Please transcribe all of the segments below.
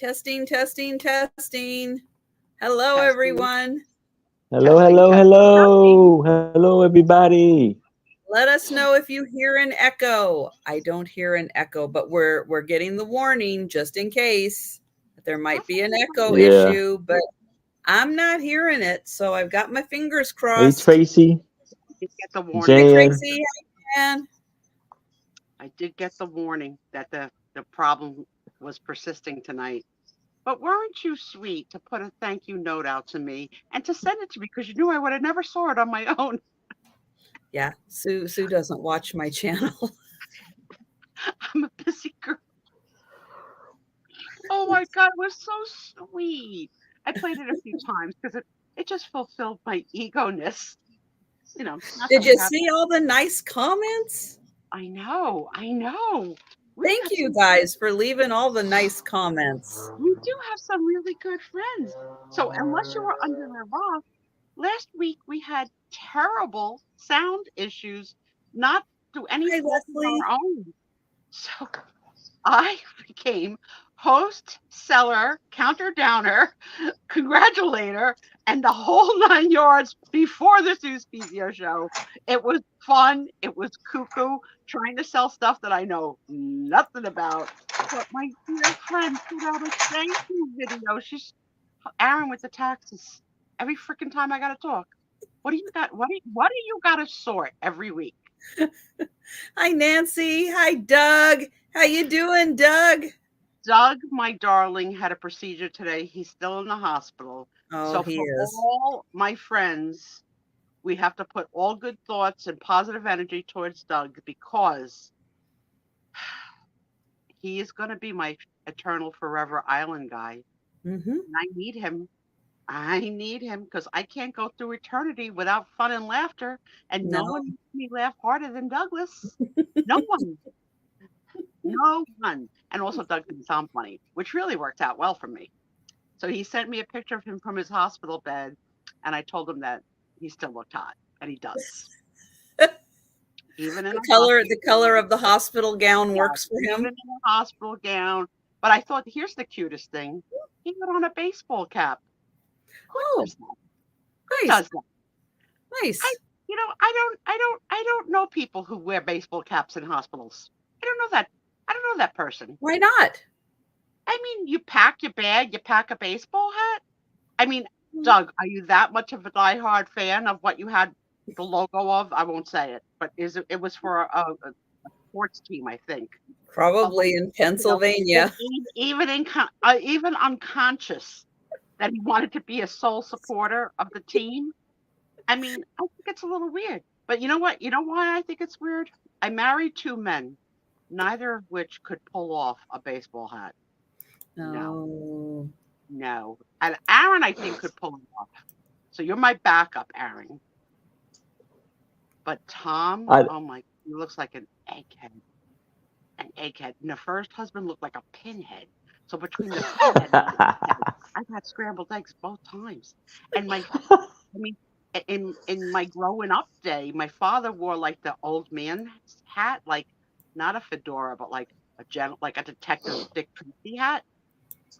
Testing, testing, testing. Hello, Testing, everyone. Hello, testing, hello, testing, testing. hello. Hello, everybody. Let us know if you hear an echo. I don't hear an echo, but we're getting the warning just in case that there might That's be an everybody. echo Yeah. issue, but I'm not hearing it, so I've got my fingers Hey, crossed. Tracy, I did get the Hey, warning. Jan. Tracy, how you doing? I did get the warning that the problem was persisting tonight. But weren't you sweet to put a thank you note out to me and to send it to me because you knew I would have never saw it on my own. Yeah, Sue doesn't watch my channel. I'm a busy girl. Oh my God, it was so sweet. I played it a few times because it just fulfilled my ego-ness. Not that Did we you have. see all the nice comments? I know, I know. We've Thank got you some. guys for leaving all the nice comments. We do have some really good friends. So unless you were under a rock, last week we had terrible sound issues, not through any Hi, fault of Leslie. our own. So I became host, seller, counter downer, congratulator, and the whole 9 yards before the Sue Spiezio show. It was fun. It was cuckoo, trying to sell stuff that I know nothing about. But my dear friend put out a thank you video. She's Aaron with the taxes. Every freaking time I gotta talk. What do you got? What do you gotta sort every week? Hi, Nancy. Hi, Doug. How you doing, Doug? Doug, my darling, had a procedure today. He's still in the hospital. Oh, So he for is. all my friends, we have to put all good thoughts and positive energy towards Doug because he is going to be my eternal forever island guy. Mm-hmm. And I need him. I need him because I can't go through eternity without fun and laughter. And no No. one makes me laugh harder than Douglas. No one. No one. And also, Doug didn't sound funny, which really worked out well for me. So he sent me a picture of him from his hospital bed, and I told him that he still looked hot, and he does. Even in a hospital The color gown. of the hospital gown Yeah, works for even him. in a hospital gown. But I thought, here's the cutest thing. He put on a baseball cap. Who Oh, does that? Who nice, does that? I, nice. I don't know people who wear baseball caps in hospitals. I don't know that. I don't know that person. Why not? I mean, you pack your bag, you pack a baseball hat. I mean, Doug, are you that much of a diehard fan of what you had the logo of? I won't say it, but it was for a sports team, I think. But like, Probably in you know, Pennsylvania. even unconscious that he wanted to be a sole supporter of the team. I mean, I think it's a little weird. But you know what? You know why I think it's weird? I married two men, neither of which could pull off a baseball hat. No, Oh, no. And Aaron, I think, could pull it off. So you're my backup, Aaron. But Tom, I oh my, he looks like an egghead. An egghead. And the first husband looked like a pinhead. So between the pinhead and the egghead, I've had scrambled eggs both times. And I mean, in my growing up day, my father wore like the old man hat, like not a fedora, but like a detective Dick Tracy hat.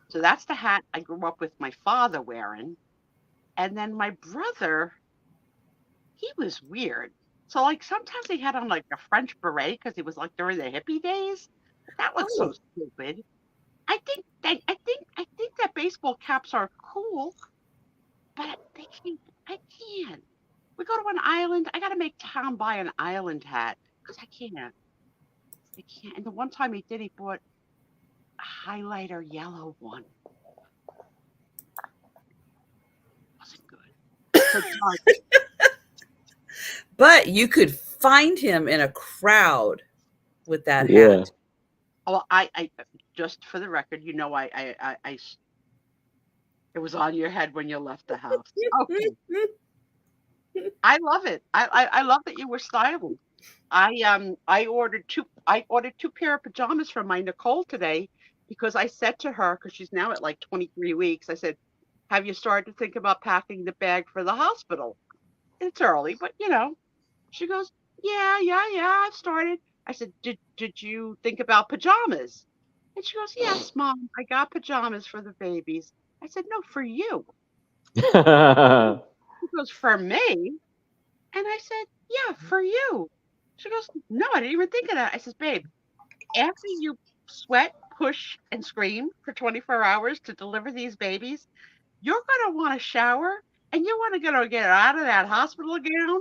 So that's the hat I grew up with my father wearing. And then my brother, he was weird. So like sometimes he had on like a French beret because he was like during the hippie days. But that looks so oh, stupid. I think that baseball caps are cool, but they can't. I can't. We go to an island. I gotta make Tom buy an island hat because I can't. I can't. And the one time he did, he bought a highlighter yellow one. Wasn't good. So Doug, but you could find him in a crowd with that yeah. hat. oh, I just for the record, it was on your head when you left the house. Okay, I love it. I love that you were styling. I ordered two pair of pajamas from my Nicole today because I said to her, because she's now at like 23 weeks, I said, have you started to think about packing the bag for the hospital? It's early, but she goes, yeah, I've started. I said, did you think about pajamas? And she goes, yes, Mom, I got pajamas for the babies. I said, no, for you. She goes, for me? And I said, yeah, for you. She goes, no, I didn't even think of that. I says, babe, after you sweat, push, and scream for 24 hours to deliver these babies, you're going to want to shower and you want to get out of that hospital gown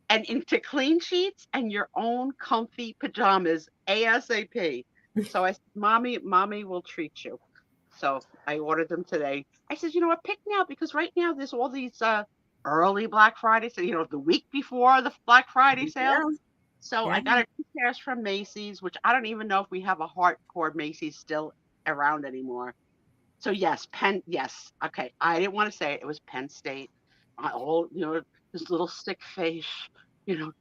and into clean sheets and your own comfy pajamas ASAP. So I said, Mommy will treat you. So I ordered them today. I said, you know what, pick now, because right now there's all these early Black Friday, so the week before the Black Friday sale. Yeah. So Yeah. I got a 2 pairs from Macy's, which I don't even know if we have a hardcore Macy's still around anymore. So yes, yes. Okay, I didn't want to say it. It was Penn State. This little sick face, you know,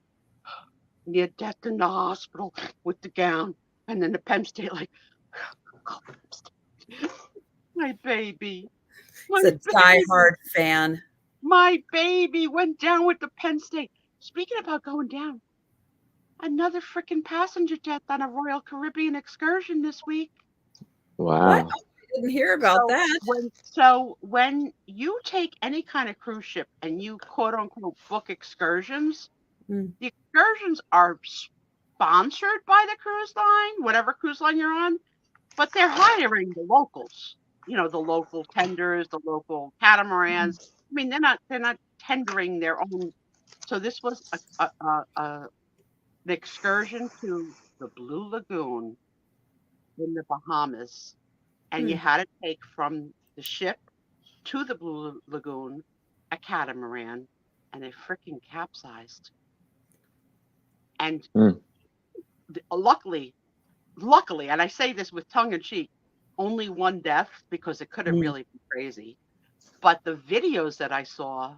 near death in the hospital with the gown, and then the Penn State like, my baby, It's a diehard fan. my baby went down with the Penn State. Speaking about going down, another freaking passenger death on a Royal Caribbean excursion this week. Wow. What? I didn't hear about that. When you take any kind of cruise ship and you quote unquote book excursions, the excursions are sponsored by the cruise line, whatever cruise line you're on, but they're hiring the locals, the local tenders, the local catamarans. I mean, they're not tendering their own. So this was an excursion to the Blue Lagoon in the Bahamas. And you had to take from the ship to the Blue Lagoon a catamaran, and it freaking capsized. And luckily, and I say this with tongue in cheek, only one death, because it could have really been crazy. But the videos that I saw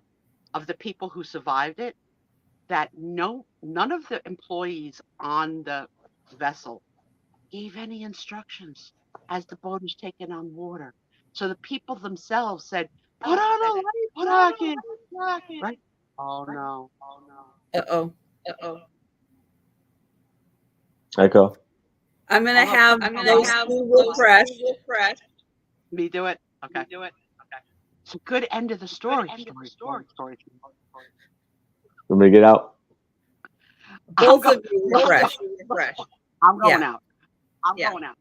of the people who survived it, that none of the employees on the vessel gave any instructions as the boat is taken on water. So the people themselves said, put on a life jacket. Right? Oh no. Uh-oh. Echo. I'm gonna have those two refresh. Me do it? Okay. It's a good end of the story. Story. Let me get out. Both of you refresh. I'm going out. Going out.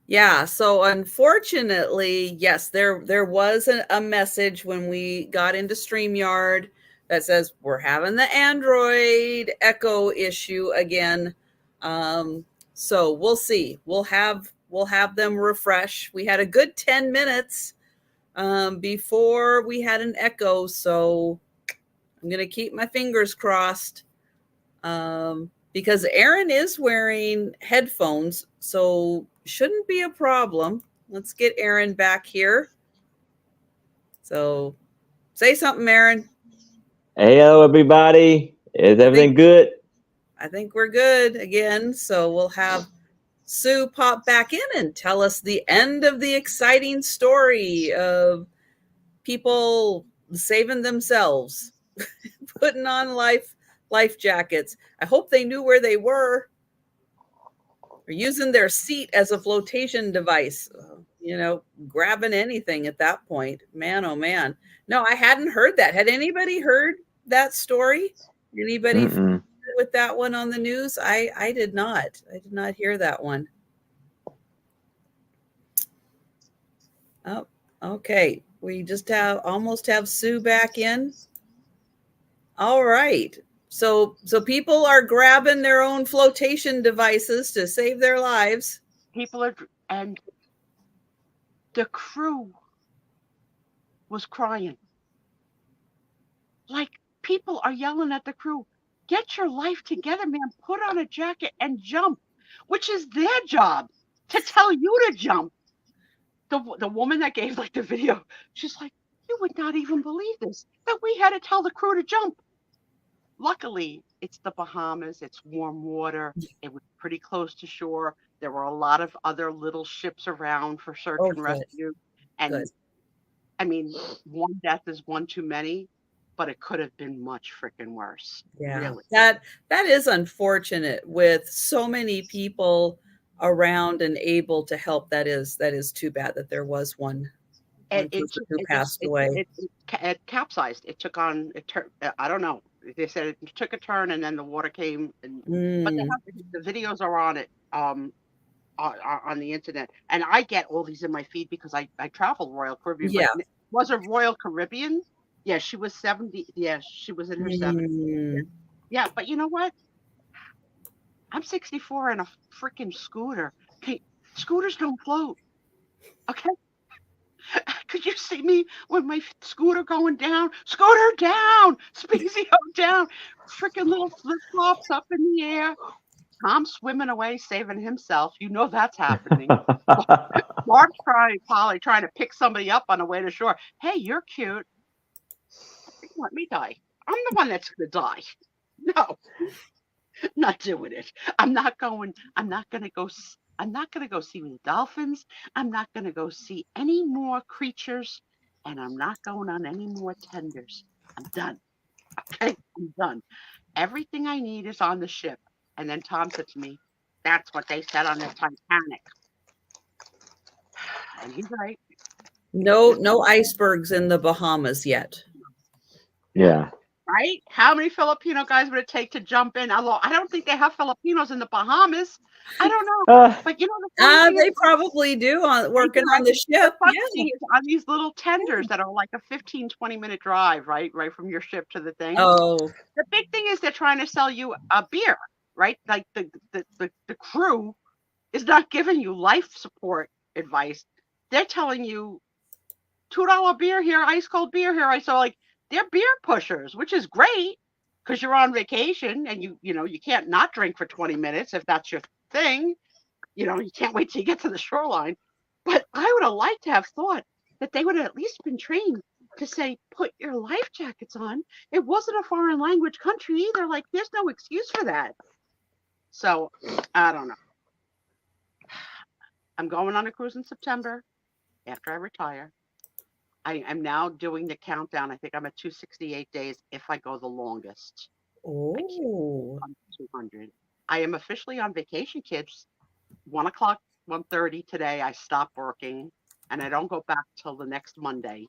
Yeah, so unfortunately, yes, there was a message when we got into StreamYard that says we're having the Android Echo issue again. So we'll see. We'll have them refresh. We had a good 10 minutes before we had an echo, so I'm gonna keep my fingers crossed. Because Aaron is wearing headphones, so shouldn't be a problem. Let's get Aaron back here. So say something, Aaron. Hey, hello, everybody. Is everything good? I think we're good again. So we'll have Sue pop back in and tell us the end of the exciting story of people saving themselves, putting on life jackets. I hope they knew where they were. Or using their seat as a flotation device, grabbing anything at that point. Man, oh man. No, I hadn't heard that. Had anybody heard that story? Anybody with that one on the news? I did not. I did not hear that one. Oh, okay. We just almost have Sue back in. All right. So people are grabbing their own flotation devices to save their lives. And the crew was crying. Like, people are yelling at the crew, get your life together, man. Put on a jacket and jump, which is their job, to tell you to jump. The woman that gave the video, she's like, you would not even believe this, that we had to tell the crew to jump. Luckily, it's the Bahamas. It's warm water. It was pretty close to shore. There were a lot of other little ships around for search and rescue. And I mean, one death is one too many. but it could have been much freaking worse. Yeah, Really. that is unfortunate with so many people around and able to help. That is too bad that there was one person who passed away. It capsized. It took on I don't know. They said it took a turn and then the water came. But the videos are on it on the internet, and I get all these in my feed because I travel Royal Caribbean. Yeah. But was it Royal Caribbean? Yeah, she was 70. Yeah, she was in her 70s. Yeah, but you know what? I'm 64 and a freaking scooter. Hey, scooters don't float. Okay. Could you see me with my scooter going down? Scooter down! Spiezio down! Freaking little flip-flops up in the air. Tom swimming away, saving himself. You know that's happening. Mark's probably trying to pick somebody up on the way to shore. Hey, you're cute. Let me die. I'm the one that's going to die. No, not doing it. I'm not going to go see the dolphins. I'm not going to go see any more creatures, and I'm not going on any more tenders. I'm done. Okay, I'm done. Everything I need is on the ship. And then Tom said to me, "That's what they said on the Titanic." And he's right. No icebergs in the Bahamas yet. Yeah. Right? How many Filipino guys would it take to jump in? Although I don't think they have Filipinos in the Bahamas. I don't know. But you know, they probably do working on the ship. Yeah. On these little tenders that are like a 15-20 minute drive, right from your ship to the thing. Oh, the big thing is they're trying to sell you a beer, right? Like the crew is not giving you life support advice. They're telling you $2 beer here, ice cold beer here. So like they're beer pushers, which is great because you're on vacation and you can't not drink for 20 minutes if that's your thing. You can't wait till you get to the shoreline. But I would have liked to have thought that they would have at least been trained to say, put your life jackets on. It wasn't a foreign language country either. Like, there's no excuse for that. So, I don't know. I'm going on a cruise in September after I retire. I am now doing the countdown. I think I'm at 268 days if I go the longest. Oh. 200. I am officially on vacation, kids. 1 o'clock, 1:30 today. I stop working, and I don't go back till the next Monday.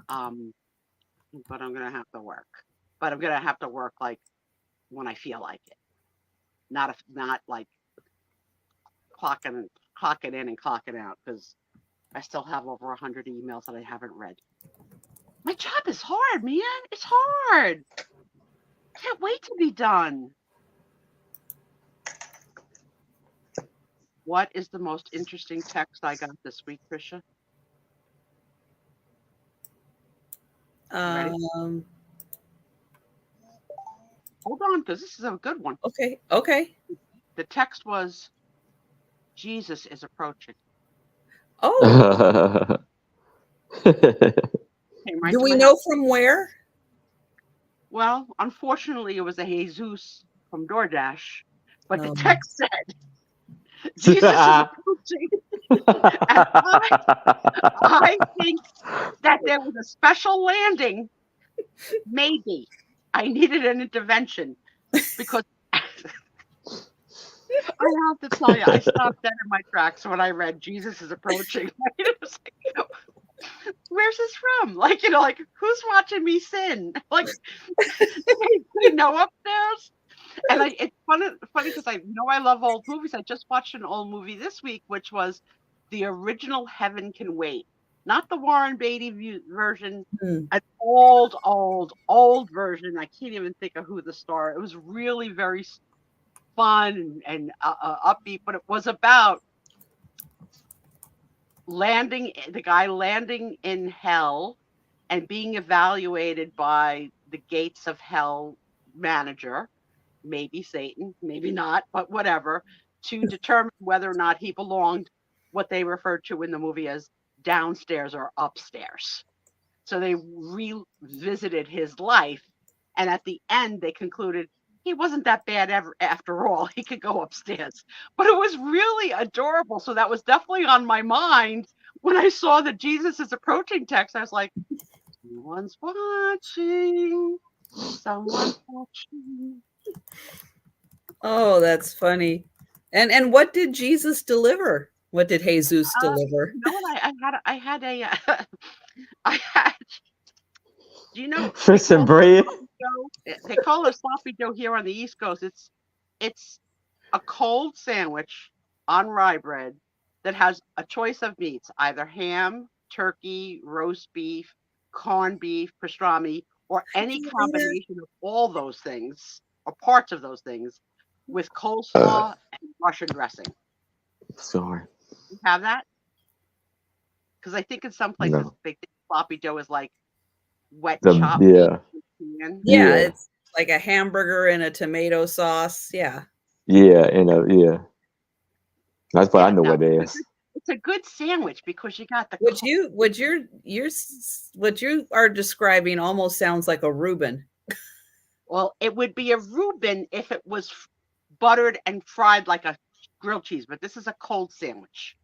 But I'm gonna have to work. But I'm gonna have to work like when I feel like it, not like clocking in and clocking out, because I still have over 100 emails that I haven't read. My job is hard, man. It's hard. Can't wait to be done. What is the most interesting text I got this week, Trisha? Ready? Hold on, because this is a good one. Okay. The text was, Jesus is approaching. Oh. Right, do we know from where? Well, unfortunately, it was a Jesus from DoorDash, but the text said, Jesus is approaching. And I think that there was a special landing. Maybe I needed an intervention because I have to tell you, I stopped dead in my tracks when I read Jesus is approaching. It was like, where's this from? Like, who's watching me sin? Like, they know upstairs. And it's funny because I know I love old movies. I just watched an old movie this week, which was the original Heaven Can Wait. Not the Warren Beatty version, an old version. I can't even think of who the star. It was really very fun and upbeat, but it was about the guy landing in hell and being evaluated by the gates of hell manager, maybe Satan, maybe not, but whatever, to determine whether or not he belonged, what they referred to in the movie as downstairs or upstairs. So they revisited his life, and at the end they concluded he wasn't that bad after all. He could go upstairs. But it was really adorable. So that was definitely on my mind when I saw that Jesus is approaching text. I was like, Someone's watching. Someone's watching. Oh, that's funny. And what did Jesus deliver? What did Jesus deliver? You know what? I had a I had. Do you know they Fish and call it bread. sloppy dough? They call it sloppy dough here on the East Coast. It's a cold sandwich on rye bread that has a choice of meats, either ham, turkey, roast beef, corned beef, pastrami, or any combination of all those things or parts of those things with coleslaw and Russian dressing. Sorry. You have that? Because I think in some places No. they think sloppy dough is like wet The chopped yeah. meat. Yeah, Yeah. it's like a hamburger and a tomato sauce. Yeah. Yeah. Yeah. That's what I know No, what it is. it's a good sandwich because you got the What you are describing almost sounds like a Reuben. well, it would be a Reuben if it was buttered and fried like a grilled cheese, but this is a cold sandwich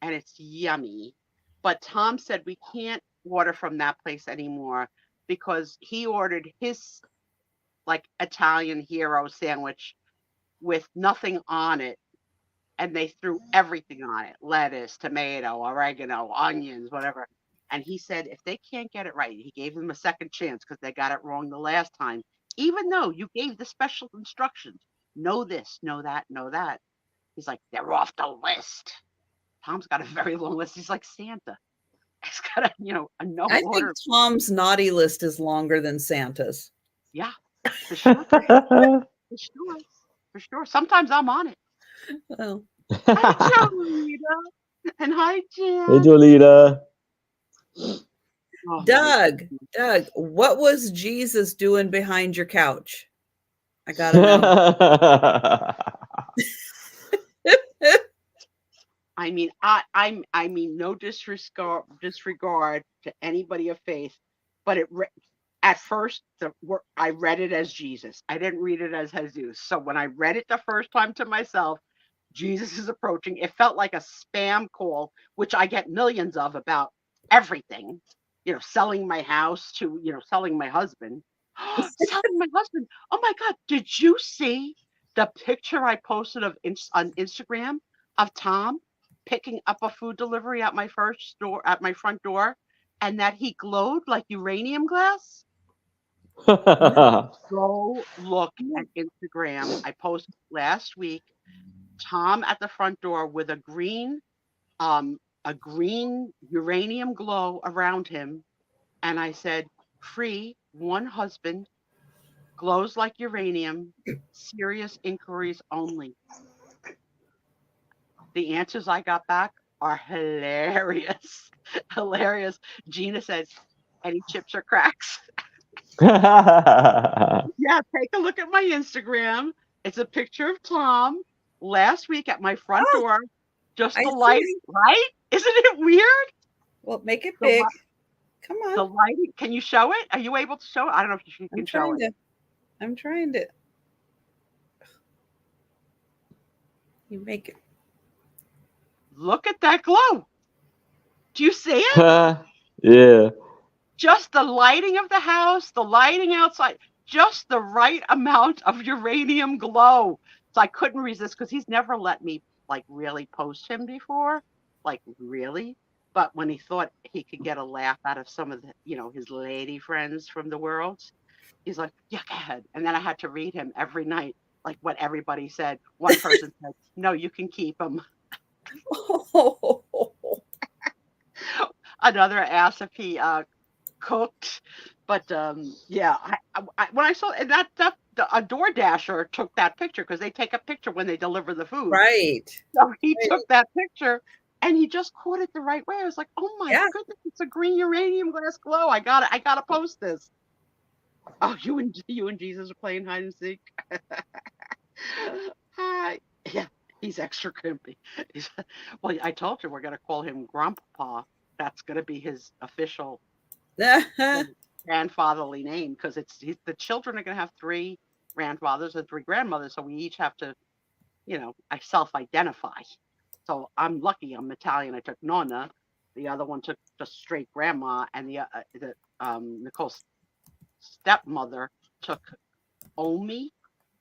and it's yummy. But Tom said we can't order from that place anymore because he ordered his like Italian hero sandwich with nothing on it and they threw everything on it: lettuce, tomato, oregano, onions, whatever. And he said if they can't get it right, he gave them a second chance because they got it wrong the last time, even though you gave the special instructions: know this, know that, know that. He's like, they're off the list. Tom's got a very long list. He's like Santa. He's got a no I think order. Tom's naughty list is longer than Santa's. Yeah, for sure. For sure. For sure. Sometimes I'm on it. Well, Hi, Jolita. And hi, Jan. Hey, Jolita. Oh, Doug, what was Jesus doing behind your couch? I gotta know. I mean, I mean, no disregard to anybody of faith, but at first I read it as Jesus. I didn't read it as Jesus. So when I read it the first time to myself, Jesus is approaching. It felt like a spam call, which I get millions of about everything. Selling my house to selling my husband. Selling my husband. Oh my God! Did you see the picture I posted on Instagram of Tom picking up a food delivery at my front door, and that he glowed like uranium glass? Go look at Instagram. I posted last week. Tom at the front door with a green uranium glow around him, and I said, "Free, one husband, glows like uranium, serious inquiries only." The answers I got back are hilarious. Hilarious. Gina says, "Any chips or cracks?" Yeah, take a look at my Instagram. It's a picture of Tom last week at my front door. Just the lighting, right? Isn't it weird? Well, make it big. Come on. The lighting. Can you show it? Are you able to show it? I don't know if you can show it. I'm trying to. You make it. Look at that glow. Do you see it? Yeah. Just the lighting of the house, the lighting outside, just the right amount of uranium glow. So I couldn't resist because he's never let me like really post him before, like really. But when he thought he could get a laugh out of some of the, his lady friends from the world, he's like, yeah, go ahead. And then I had to read him every night, like what everybody said. One person said, no, you can keep him. Another asked if he cooked, but yeah, when I saw and that a DoorDasher took that picture because they take a picture when they deliver the food. Right. So he took that picture and he just caught it the right way. I was like, oh my goodness, it's a green uranium glass glow. I gotta post this. Oh, you and Jesus are playing hide and seek. Hi. Yeah, he's extra crimpy. Well, I told you we're gonna call him Grandpa. That's gonna be his official grandfatherly name because the children are going to have 3 grandfathers and 3 grandmothers, so we each have to, I self-identify. So I'm lucky I'm Italian. I took nonna, The other one took just straight grandma, and Nicole's stepmother took Omi,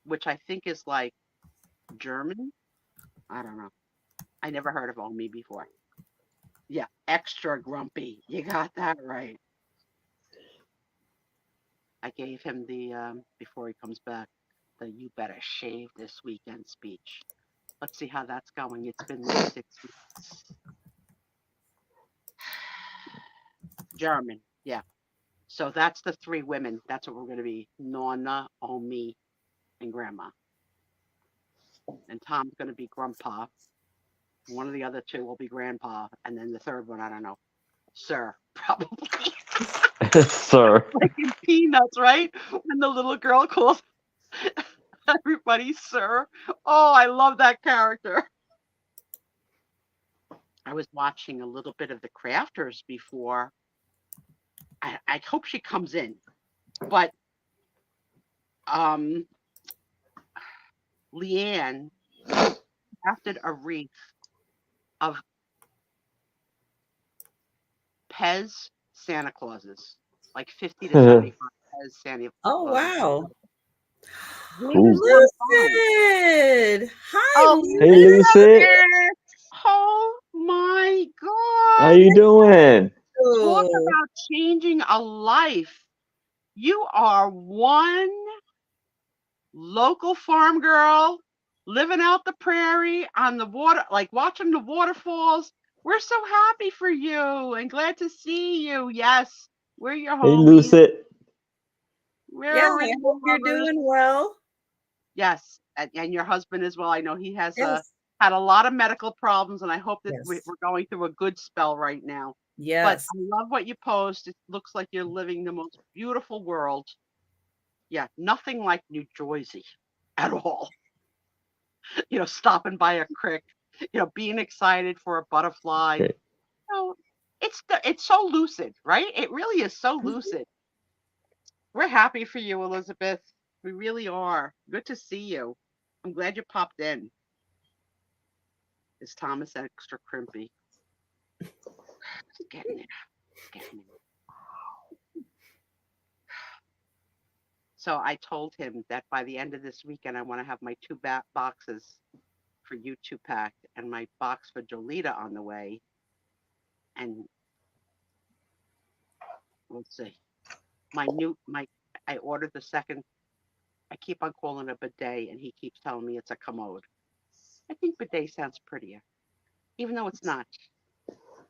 which I think is like German. I don't know. I never heard of Omi before. Yeah, extra grumpy. You got that right. I gave him the before he comes back, the "you better shave this weekend" speech. Let's see how that's going. It's been like 6 weeks. German, yeah. So that's the 3 women. That's what we're going to be: Nonna, Omi, and Grandma. And Tom's going to be Grandpa. One of the other 2 will be Grandpa, and then the third one, I don't know, Sir, probably. Sir. Like in Peanuts, right? When the little girl calls everybody Sir. Oh, I love that character. I was watching a little bit of The Crafters before. I hope she comes in, but Leanne crafted a wreath of Pez Santa Clauses, like 50 to 75 Pez Santa Oh, Clauses. wow. Cool. Lucid. Hi, Oh, Hey, Lucid. Lucid. oh my God. How you doing? Talk about changing a life. You are one local farm girl living out the prairie on the water, like watching the waterfalls. We're so happy for you and glad to see you. Yes, we're your Hey, homies. Lucid. We're Yeah, I original hope you're lovers. doing well. Yes, and your husband as well. I know he has Yes. had a lot of medical problems, and I hope that Yes. we're going through a good spell right now. But Yes. I love what you post. It looks like you're living the most beautiful world. Yeah, nothing like New Jersey at all. You know, stopping by a creek, you know, being excited for a butterfly. Okay. You know, it's so lucid, right? It really is so lucid. We're happy for you, Elizabeth. We really are. Good to see you. I'm glad you popped in. Is Thomas extra crimpy? It's getting it. It's getting it. So I told him that by the end of this weekend, I want to have my 2 boxes for you 2 packed and my box for Jolita on the way. And we'll see. I ordered the second. I keep on calling it a bidet, and he keeps telling me it's a commode. I think bidet sounds prettier, even though it's not.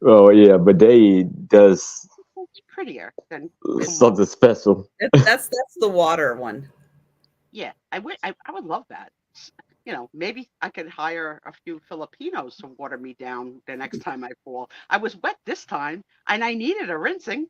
Oh yeah, but they does It's prettier than something commode. special. That's the water one. Yeah, I would love that. You know, maybe I could hire a few Filipinos to water me down the next time I fall. I was wet this time, and I needed a rinsing.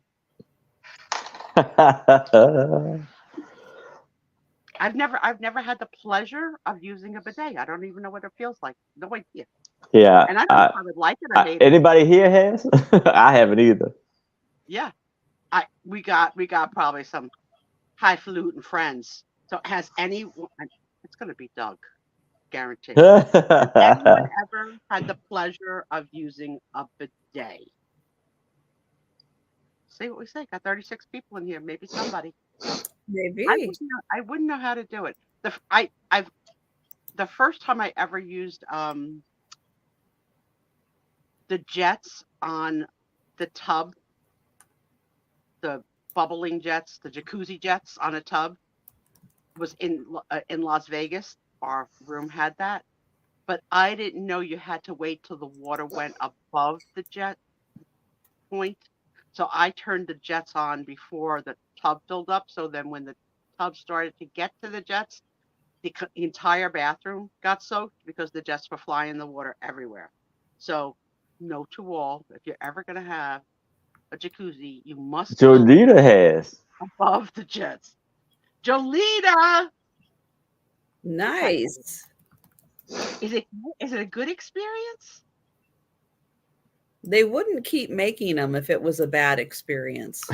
I've never had the pleasure of using a bidet. I don't even know what it feels like. No idea. Yeah. And I don't know if I would like it or hate it. Anybody here has? I haven't either. Yeah. We got probably some highfalutin friends. So has anyone? It's going to be Doug, guaranteed. Has anyone ever had the pleasure of using a bidet? See what we say. Got 36 people in here. Maybe somebody. Maybe. I wouldn't know how to do it. The first time I ever used the jets on the tub, the bubbling jets, the jacuzzi jets on a tub, was in Las Vegas. Our room had that, but I didn't know you had to wait till the water went above the jet point. So I turned the jets on before the tub filled up. So then when the tub started to get to the jets, the entire bathroom got soaked because the jets were flying the water everywhere. So note to all, if you're ever going to have a jacuzzi, you must fill it Jolita has. above the jets. Jolita! Nice. Is it a good experience? They wouldn't keep making them if it was a bad experience.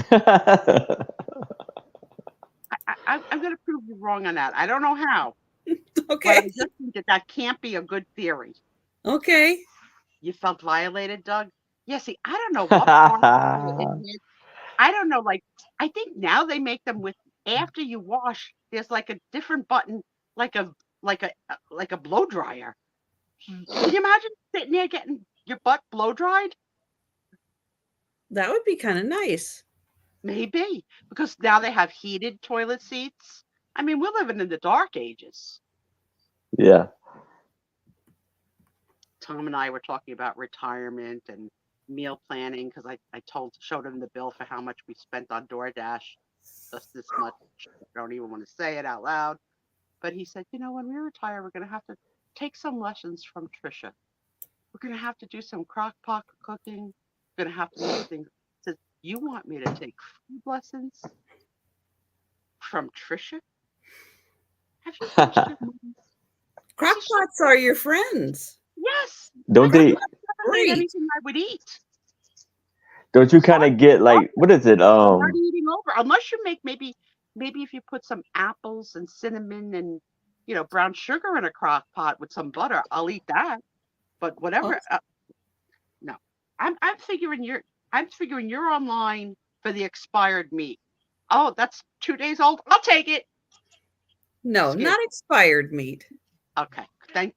I'm going to prove you wrong on that. I don't know how. Okay. But I just think that can't be a good theory. Okay. You felt violated, Doug? Yeah, see, I don't know what part it is. I don't know, like, I think now they make them with, after you wash, there's like a different button, like a like a blow dryer. Can you imagine sitting there getting your butt blow dried? That would be kind of nice. Maybe, because now they have heated toilet seats. I mean, we're living in the dark ages. Yeah. Tom and I were talking about retirement and meal planning because I showed him the bill for how much we spent on DoorDash, just this much. I don't even want to say it out loud. But he said, when we retire, we're going to have to take some lessons from Trisha. We're going to have to do some crock pot cooking. We're going to have to do things. He says, you want me to take food lessons from Trisha? Have you watched your movies? Crockpots are your friends. Yes. Don't they? Great. Anything I would eat. Don't you kind of get like, what is it? Start eating over, unless you make maybe if you put some apples and cinnamon and brown sugar in a crock pot with some butter, I'll eat that. But whatever, no. I'm figuring you're online for the expired meat. Oh, that's 2 days old. I'll take it. No, not expired meat. Okay, thank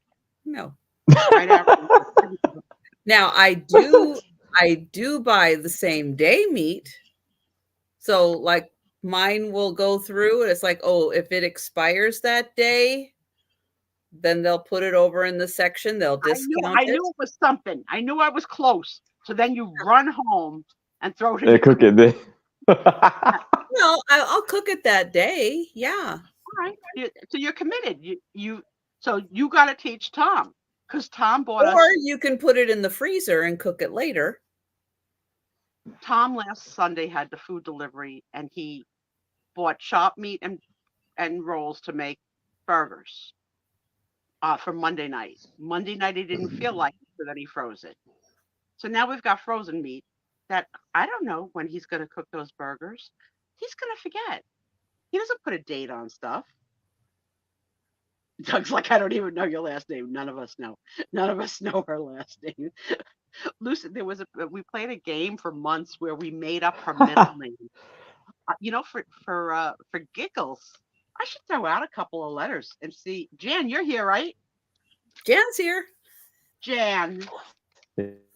you. No. Right after. Now I do buy the same day meat. So like mine will go through and it's like, oh, if it expires that day, then they'll put it over in the section. They'll discount I knew it was something. I knew I was close. So then you run home and throw it in and cook it there. No, I'll cook it that day. Yeah. All right. So you're committed. So you got to teach Tom, because Tom bought us. Or you can put it in the freezer and cook it later. Tom last Sunday had the food delivery, and he bought chopped meat and rolls to make burgers for Monday night. Monday night he didn't feel like it, so then he froze it. So now we've got frozen meat that I don't know when he's going to cook those burgers. He's going to forget. He doesn't put a date on stuff. Doug's like, I don't even know your last name. None of us know. None of us know her last name. Lucy, we played a game for months where we made up her middle name. For giggles, I should throw out a couple of letters and see. Jan, you're here, right? Jan's here. Jan.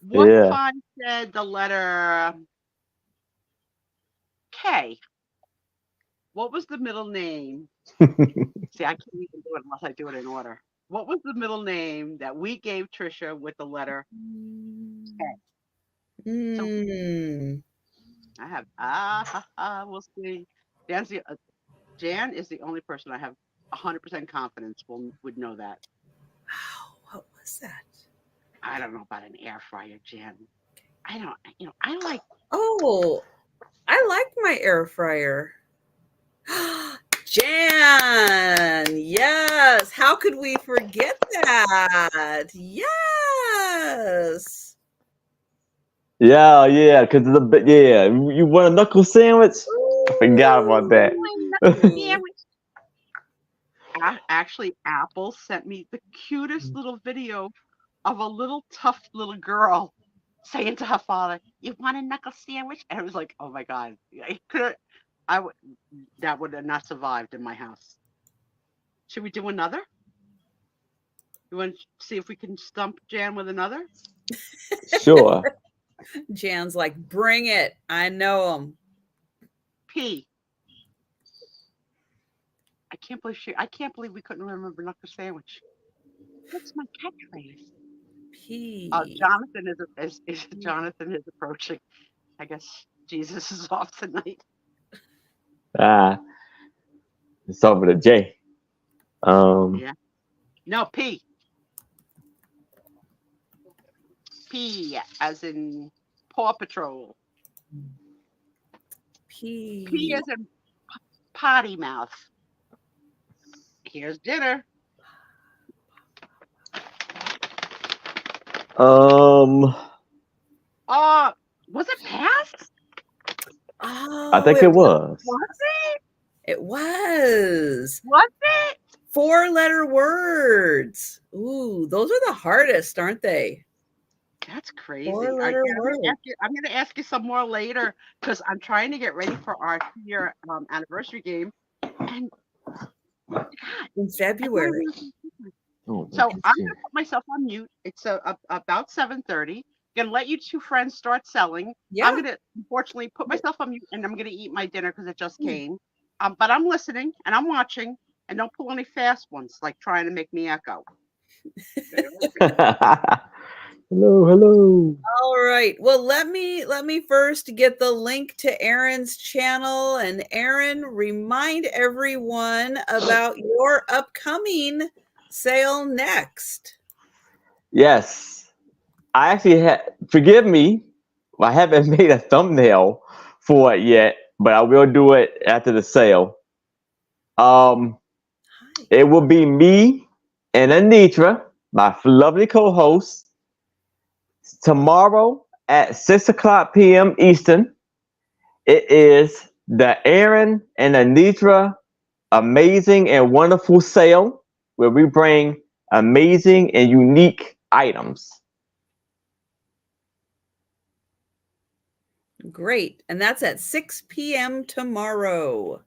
What if I said the letter K? What was the middle name? See, I can't even do it unless I do it in order. What was the middle name that we gave Trisha with the letter K? So, I have, we'll see. Jan is the only person I have 100% confidence would know that. Wow, what was that? I don't know about an air fryer, Jan. I don't, I like. Oh, I like my air fryer. Jan, yes. How could we forget that? Yes. Yeah, because you want a knuckle sandwich? I forgot about that. Actually, Apple sent me the cutest little video of a little tough little girl saying to her father, "You want a knuckle sandwich?" And it was like, oh my God, that would have not survived in my house. Should we do another? You want to see if we can stump Jan with another? Sure. Jan's like, bring it. I know him. P. I can't believe we couldn't remember knuckle sandwich. What's my catchphrase? P. Jonathan is approaching. I guess Jesus is off tonight. It's over to J. Yeah. No, P. P as in Paw Patrol. P as in potty mouth. Here's dinner. Was it passed? Oh, I think it was. Was it? It was. Was it? 4-letter words. Ooh, those are the hardest, aren't they? That's crazy. Four-letter word. I'm gonna ask you some more later because I'm trying to get ready for our 2-year anniversary game. And God, In I thought February. Oh, so I'm interesting. gonna put myself on mute. It's about 7:30. Gonna let you two friends start selling. Yeah. I'm gonna unfortunately put myself on mute and I'm gonna eat my dinner because it just came. But I'm listening and I'm watching and don't pull any fast ones like trying to make me echo. Hello. All right. Well, let me first get the link to Aaron's channel. And Aaron, remind everyone about your upcoming sale next. Yes, I actually forgive me. I haven't made a thumbnail for it yet, but I will do it after the sale. It will be me and Anitra, my lovely co-host, tomorrow at 6:00 p.m. Eastern. It is the Aaron and Anitra Amazing and Wonderful Sale, where we bring amazing and unique items. Great. And that's at 6 p.m. tomorrow.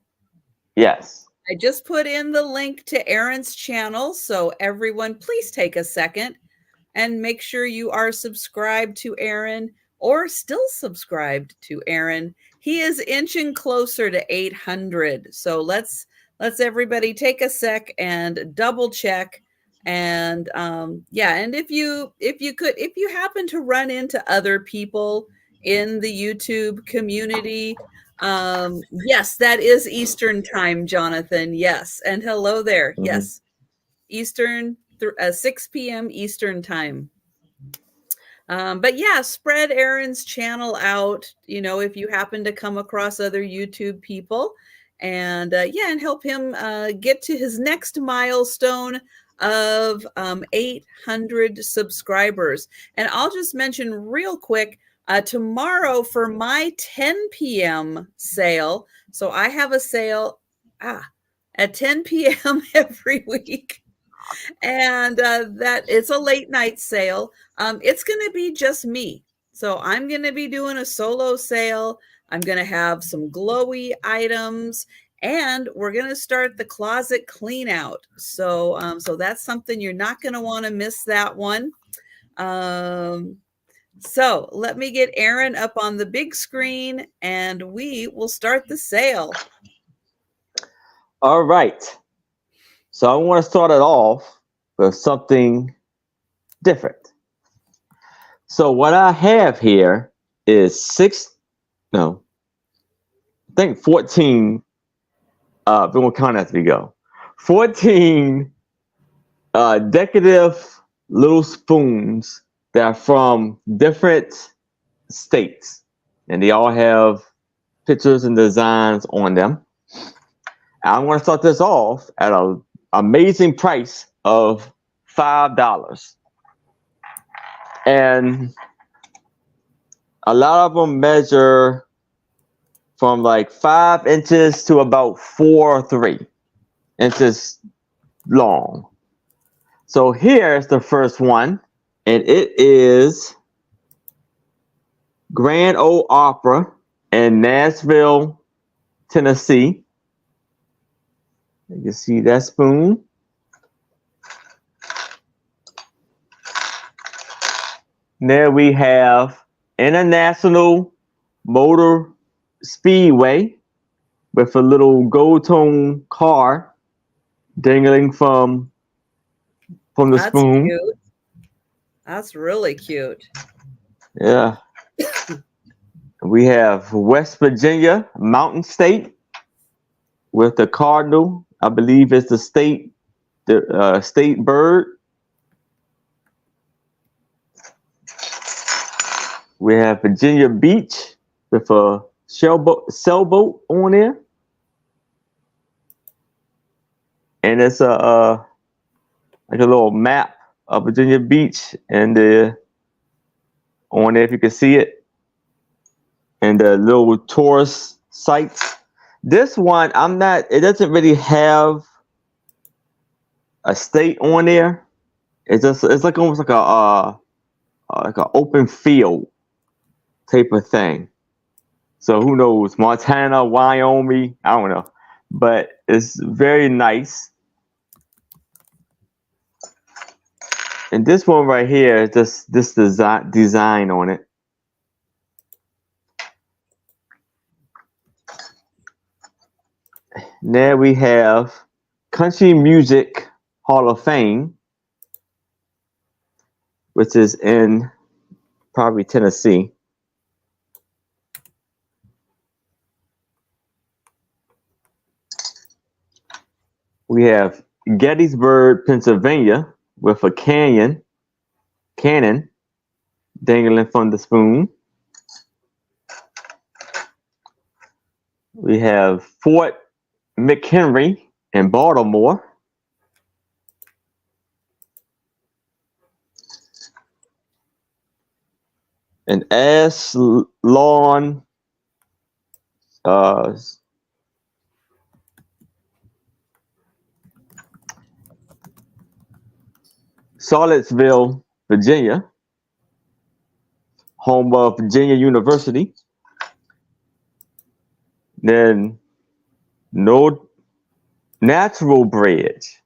Yes. I just put in the link to Aaron's channel. So everyone, please take a second and make sure you are subscribed to Aaron or still subscribed to Aaron. He is inching closer to 800. So let's everybody take a sec and double check. And yeah, and if you happen to run into other people in the YouTube community, yes, that is Eastern time, Jonathan. Yes. And hello there. Mm-hmm. Yes. Eastern, 6 p.m. Eastern time. But yeah, spread Aaron's channel out, if you happen to come across other YouTube people, and yeah, and help him get to his next milestone of 800 subscribers. And I'll just mention real quick, tomorrow for my 10 p.m. sale. So I have a sale at 10 p.m. every week. And that it's a late night sale. It's going to be just me. So I'm going to be doing a solo sale. I'm going to have some glowy items, and we're going to start the closet clean out. So that's something you're not going to want to miss that one. So let me get Aaron up on the big screen and we will start the sale. All right. So I want to start it off with something different. So what I have here is 14. We're gonna count as we go. 14 decorative little spoons that are from different states, and they all have pictures and designs on them. I'm going to start this off at an amazing price of $5. And a lot of them measure from like 5 inches to about 4 or 3 inches long. So here's the first one, and it is Grand Ole Opry in Nashville, Tennessee. You can see that spoon. There we have International Motor Speedway with a little gold tone car dangling from the spoon. Cute. That's really cute. Yeah. We have West Virginia Mountain State with the cardinal. I believe it's the state bird. We have Virginia Beach with a sailboat on there, and it's like a little map of Virginia Beach, and on there if you can see it, and the little tourist sites. This one, it doesn't really have a state on there. It's like almost like a like an open field type of thing. So who knows, Montana, Wyoming, I don't know, but it's very nice. And this one right here, this design on it. There we have Country Music Hall of Fame, which is in probably Tennessee. We have Gettysburg, Pennsylvania, with a cannon dangling from the spoon. We have Fort McHenry in Baltimore. And Lawn, Charlottesville, Virginia, home of Virginia University. Then No Natural Bridge,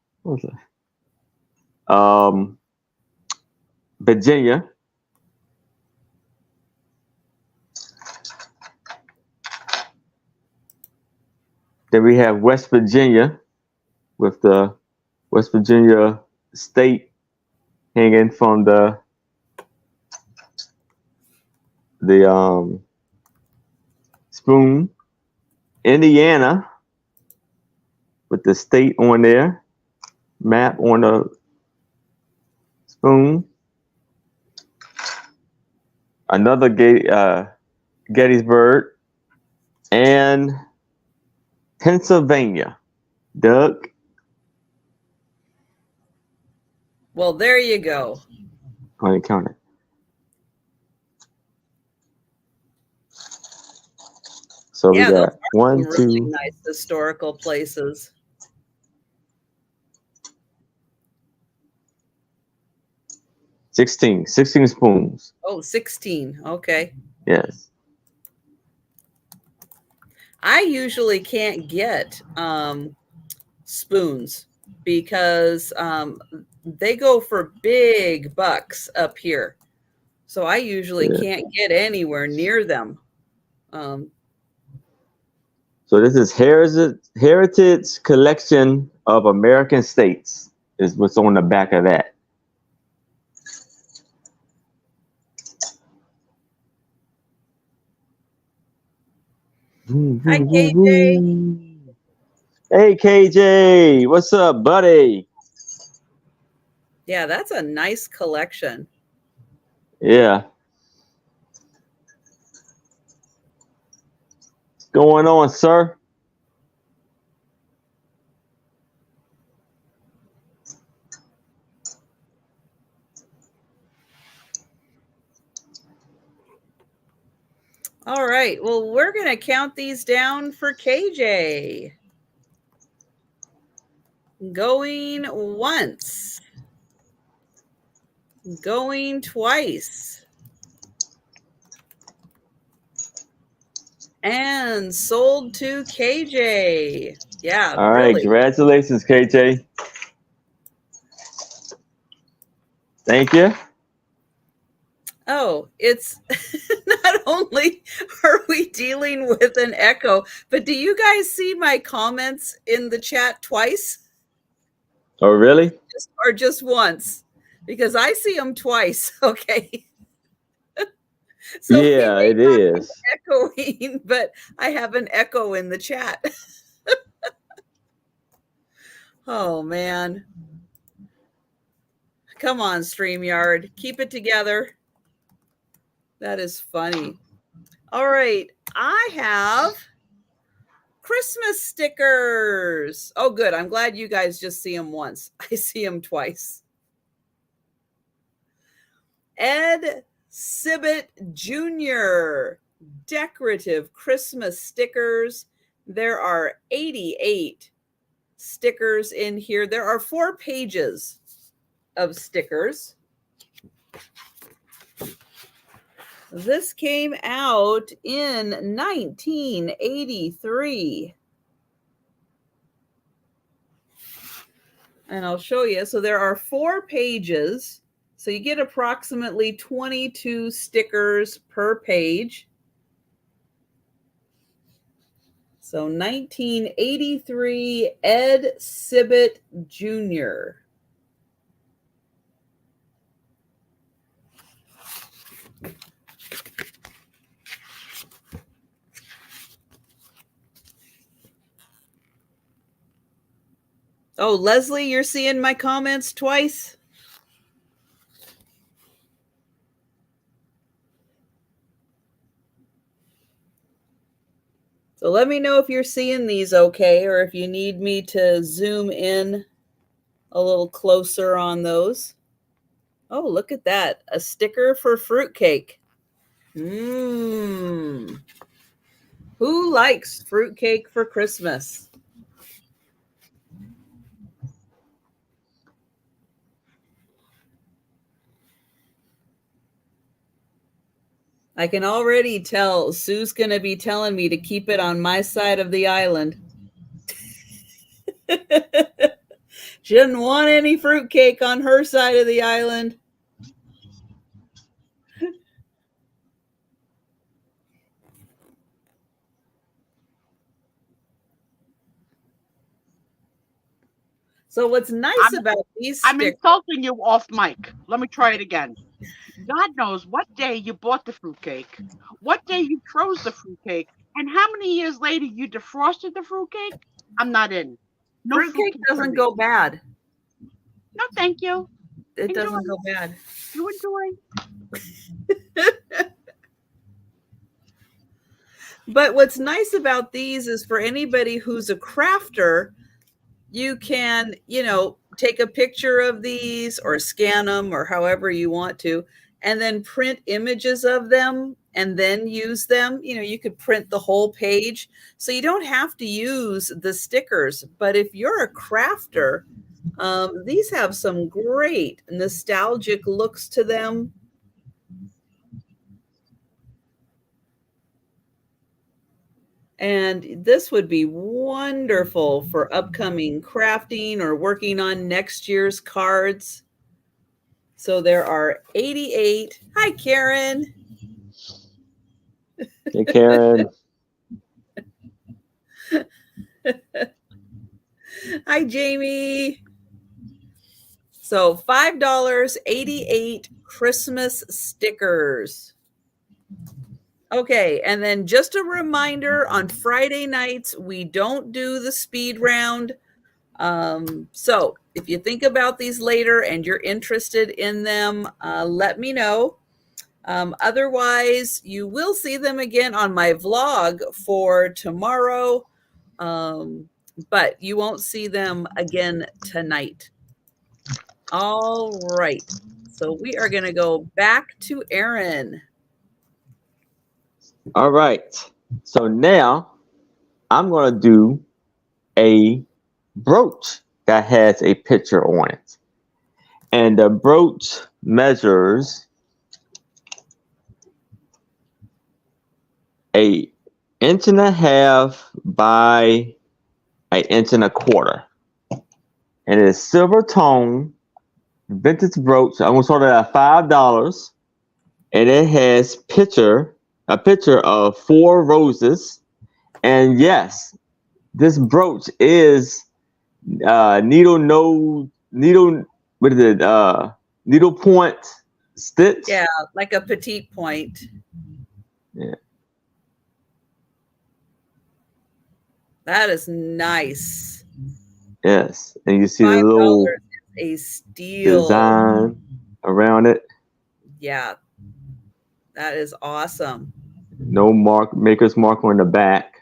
Virginia. Then we have West Virginia with the West Virginia state hanging from the spoon. Indiana with the state on there, map on the spoon. Another Gettysburg, and Pennsylvania. Doug? Well, there you go. I didn't count it. So yeah, we those got are one, some really two. nice historical places. 16 spoons. Oh, 16. Okay. Yes. I usually can't get spoons because they go for big bucks up here. So I usually can't get anywhere near them. So this is Heritage Collection of American States is what's on the back of that. Hi, KJ. Hey, KJ. What's up, buddy? Yeah, that's a nice collection. Yeah. What's going on, sir? All right. Well, we're going to count these down for KJ. Going once. Going twice. And sold to KJ. Yeah. All right. Really. Congratulations, KJ. Thank you. Oh, it's not only are we dealing with an echo, but do you guys see my comments in the chat twice? Oh, really? Or just once? Because I see them twice. Okay. So yeah, it is echoing, but I have an echo in the chat. Oh, man. Come on, StreamYard. Keep it together. That is funny. All right. I have Christmas stickers. Oh, good. I'm glad you guys just see them once. I see them twice. Ed Sibbett Jr. Decorative Christmas stickers. There are 88 stickers in here. There are 4 pages of stickers. This came out in 1983. And I'll show you. So there are 4 pages. So you get approximately 22 stickers per page. So 1983, Ed Sibbett Jr. Oh, Leslie, you're seeing my comments twice? So let me know if you're seeing these okay, or if you need me to zoom in a little closer on those. Oh, look at that. A sticker for fruitcake. Who likes fruitcake for Christmas? I can already tell Sue's going to be telling me to keep it on my side of the island. She didn't want any fruitcake on her side of the island. So what's nice about these I'm stickers... insulting you off mic. Let me try it again. God knows what day you bought the fruitcake, what day you froze the fruitcake, and how many years later you defrosted the fruitcake. I'm not in. No Fruitcake doesn't go bad. No, thank you. It doesn't go bad. You enjoy. But what's nice about these is for anybody who's a crafter, you can, take a picture of these or scan them or however you want to, and then print images of them and then use them. You could print the whole page. So you don't have to use the stickers. But if you're a crafter, these have some great nostalgic looks to them. And this would be wonderful for upcoming crafting or working on next year's cards. So there are 88. Hi, Karen. Hey, Karen. Hi, Jamie. So $5, 88 Christmas stickers. Okay, and then just a reminder, on Friday nights, we don't do the speed round. So if you think about these later and you're interested in them, let me know. Otherwise, you will see them again on my vlog for tomorrow, but you won't see them again tonight. All right, so we are going to go back to Aaron. All right. So now I'm going to do a brooch that has a picture on it. And the brooch measures an inch and a half by an inch and a quarter. And it is silver tone, vintage brooch. I'm going to sort it at $5. And it has a picture of 4 roses. And yes, this brooch is needle point stitch. Yeah, like a petite point. Yeah. That is nice. Yes, and you see $5 the little a steal design around it. Yeah, that is awesome. No maker's mark on the back.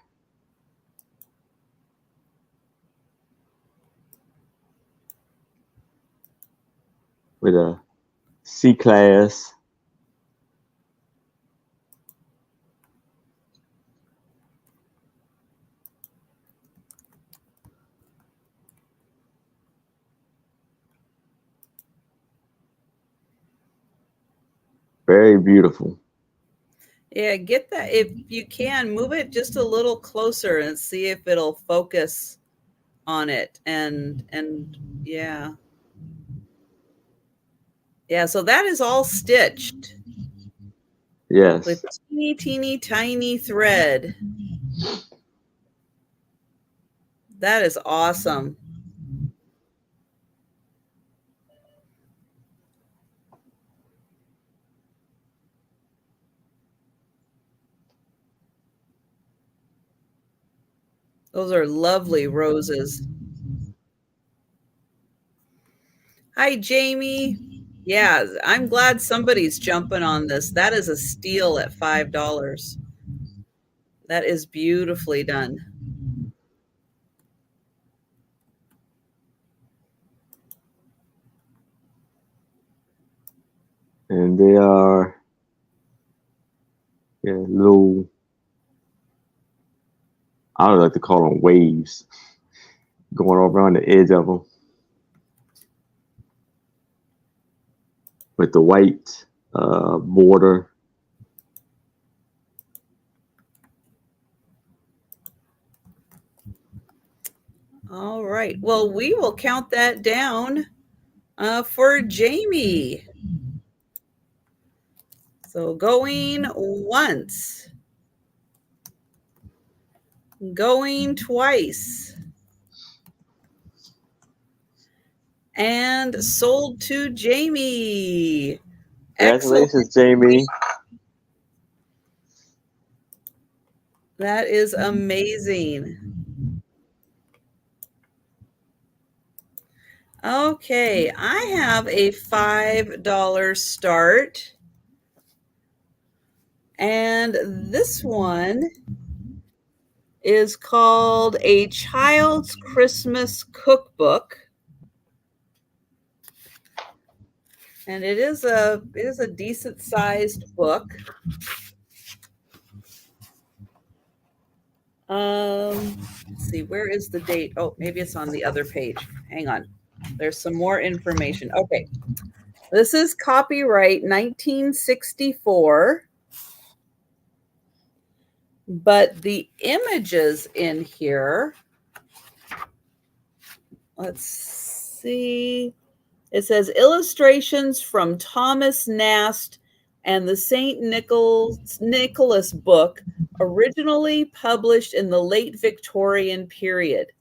With a C-class. Very beautiful. Yeah, get that. If you can, move it just a little closer and see if it'll focus on it. And yeah. Yeah, so that is all stitched Yes. with teeny, teeny, tiny thread. That is awesome. Those are lovely roses. Hi, Jamie. Yeah, I'm glad somebody's jumping on this. That is a steal at $5. That is beautifully done. And they are little, I would like to call them waves going around the edge of them with the white border. All right. Well, we will count that down for Jamie. So going once, going twice, and sold to Jamie. Congratulations, Jamie. That is amazing. Okay, I have a $5 start. And this one is called A Child's Christmas Cookbook. And it is a decent sized book. Let's see, where is the date? Oh, maybe it's on the other page. Hang on. There's some more information. Okay. This is copyright 1964. But the images in here, let's see. It says illustrations from Thomas Nast and the St. Nicholas book, originally published in the late Victorian period.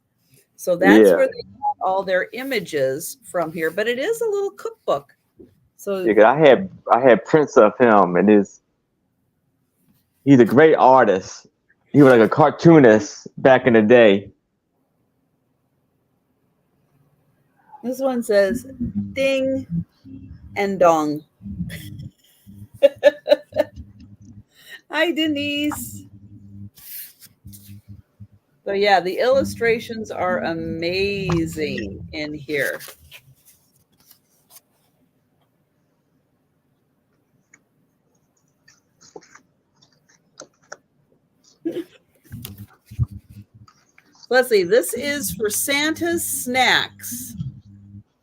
So that's where they got all their images from here. But it is a little cookbook. So yeah, I had prints of him, and he's a great artist. He was like a cartoonist back in the day. This one says ding and dong. Hi, Denise. So yeah, the illustrations are amazing in here. Let's see. This is for Santa's snacks.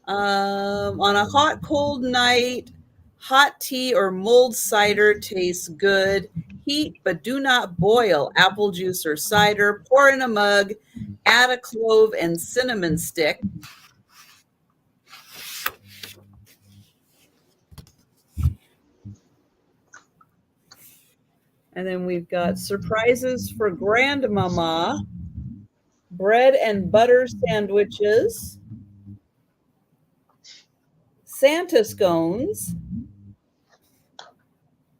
On a hot, cold night, hot tea or mulled cider tastes good. Heat, but do not boil. Apple juice or cider. Pour in a mug. Add a clove and cinnamon stick. And then we've got surprises for grandmama. Bread and butter sandwiches. Santa scones.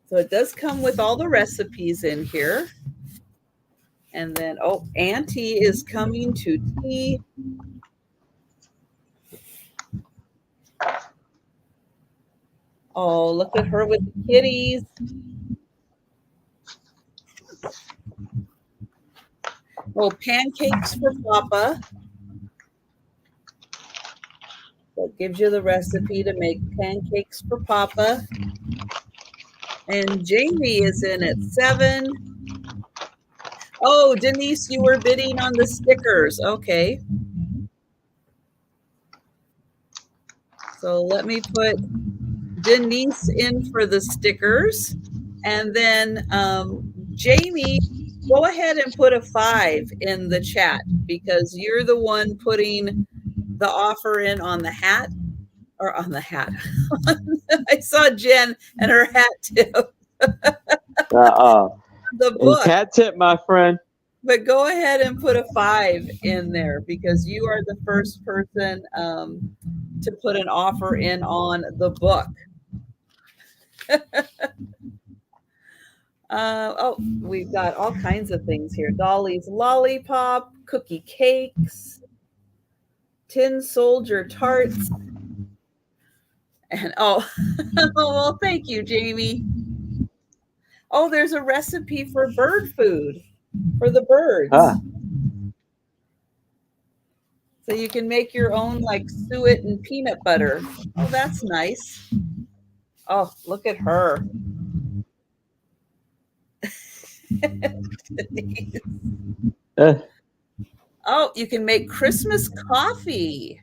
So it does come with all the recipes in here. And then, oh, Auntie is coming to tea. Oh, look at her with the kitties. Oh, pancakes for Papa. That gives you the recipe to make pancakes for Papa. And Jamie is in at 7. Oh, Denise, you were bidding on the stickers. Okay. So let me put Denise in for the stickers. And then Jamie, go ahead and put a 5 in the chat because you're the one putting the offer in on the hat or on the hat. I saw Jen and her hat tip. The book. Cat tip, my friend. But go ahead and put a 5 in there because you are the first person to put an offer in on the book. Oh, we've got all kinds of things here. Dolly's Lollipop, cookie cakes, tin soldier tarts. And oh, well, thank you, Jamie. Oh, there's a recipe for bird food for the birds. So you can make your own like suet and peanut butter. Oh, that's nice. Oh, look at her. Oh, you can make Christmas coffee.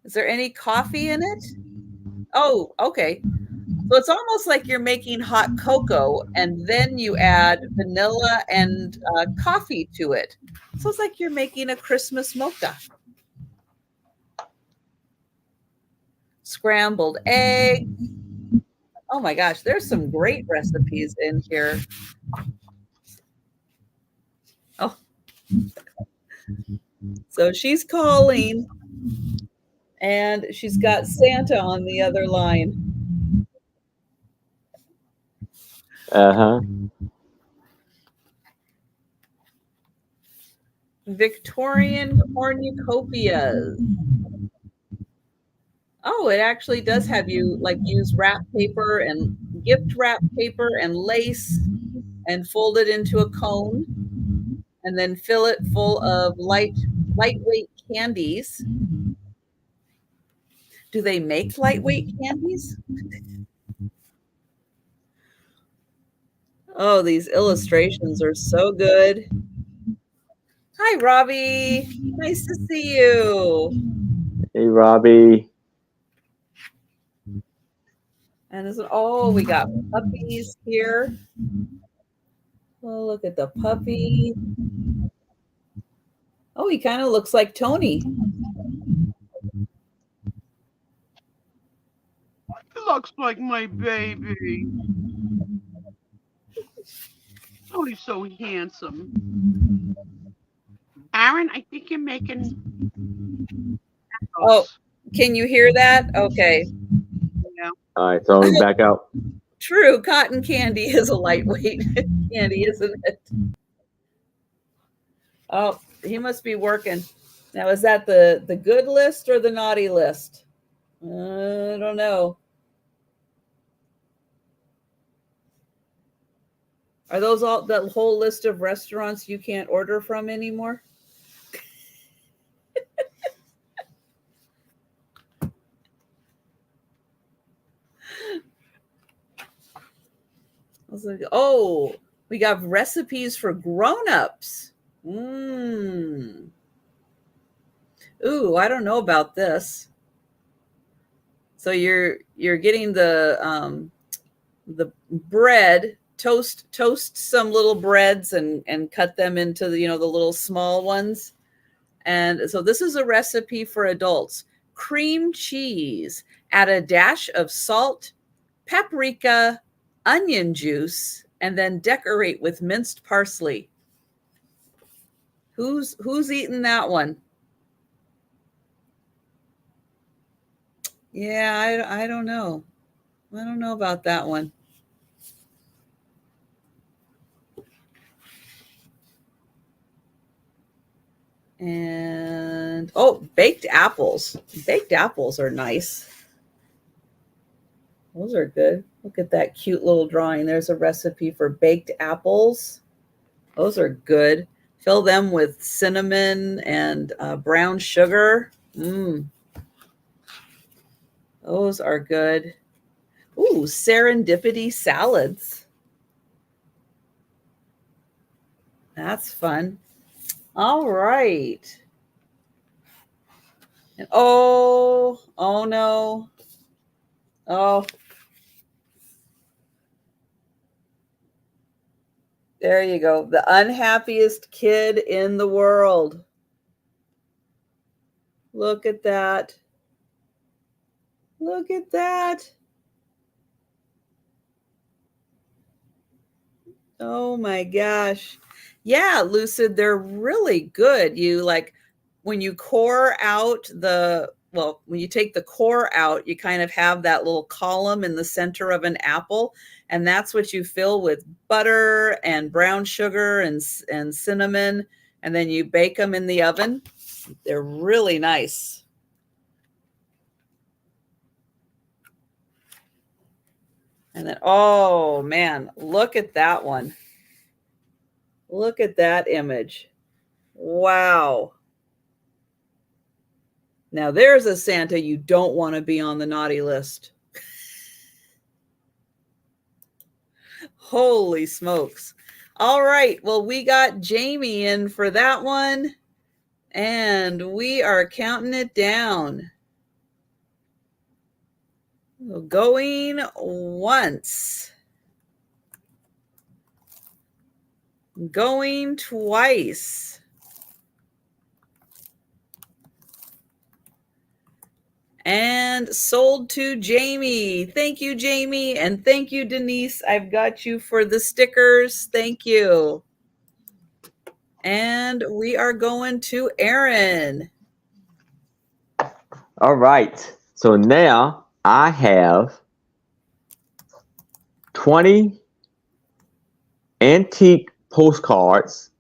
Is there any coffee in it? Oh, okay. So it's almost like you're making hot cocoa and then you add vanilla and coffee to it. So it's like you're making a Christmas mocha. Scrambled egg. Oh my gosh, there's some great recipes in here. Oh. So she's calling and she's got Santa on the other line. Victorian cornucopias. Oh, it actually does have you like use wrap paper and gift wrap paper and lace and fold it into a cone and then fill it full of lightweight candies. Do they make lightweight candies? Oh, these illustrations are so good. Hi, Robbie. Nice to see you. Hey, Robbie. And this, oh, we got puppies here. Oh, look at the puppy. Oh, he kind of looks like Tony. He looks like my baby. Oh, he's so handsome. Aaron, I think you're making. Oh, can you hear that? Okay. Yeah. All right, so we back out. True, cotton candy is a lightweight candy, isn't it? Oh, he must be working. Now, is that the good list or the naughty list? I don't know. Are those all that whole list of restaurants you can't order from anymore? I was like, oh, we got recipes for grown-ups. Ooh, I don't know about this. So you're getting the bread, toast some little breads and cut them into the, the little small ones. And so this is a recipe for adults. Cream cheese, add a dash of salt, paprika, onion juice, and then decorate with minced parsley. Who's eating that one? Yeah, I don't know. I don't know about that one. And oh, baked apples. Baked apples are nice. Those are good. Look at that cute little drawing. There's a recipe for baked apples. Those are good. Fill them with cinnamon and brown sugar. Those are good. Ooh, serendipity salads. That's fun. All right. And oh no. Oh, There you go. The unhappiest kid in the world. Look at that. Look at that. Oh my gosh. Yeah, Lucid, they're really good. You like when you core out when you take the core out, you kind of have that little column in the center of an apple, and that's what you fill with butter and brown sugar and cinnamon, and then you bake them in the oven. They're really nice. And then, oh man, look at that one. Look at that image. Wow. Now there's a Santa you don't want to be on the naughty list. Holy smokes. All right. Well, we got Jamie in for that one, and we are counting it down. Going once. Going twice. And sold to Jamie. Thank you, Jamie. And thank you, Denise. I've got you for the stickers. Thank you. And we are going to Aaron. All right. So now I have 20 antique postcards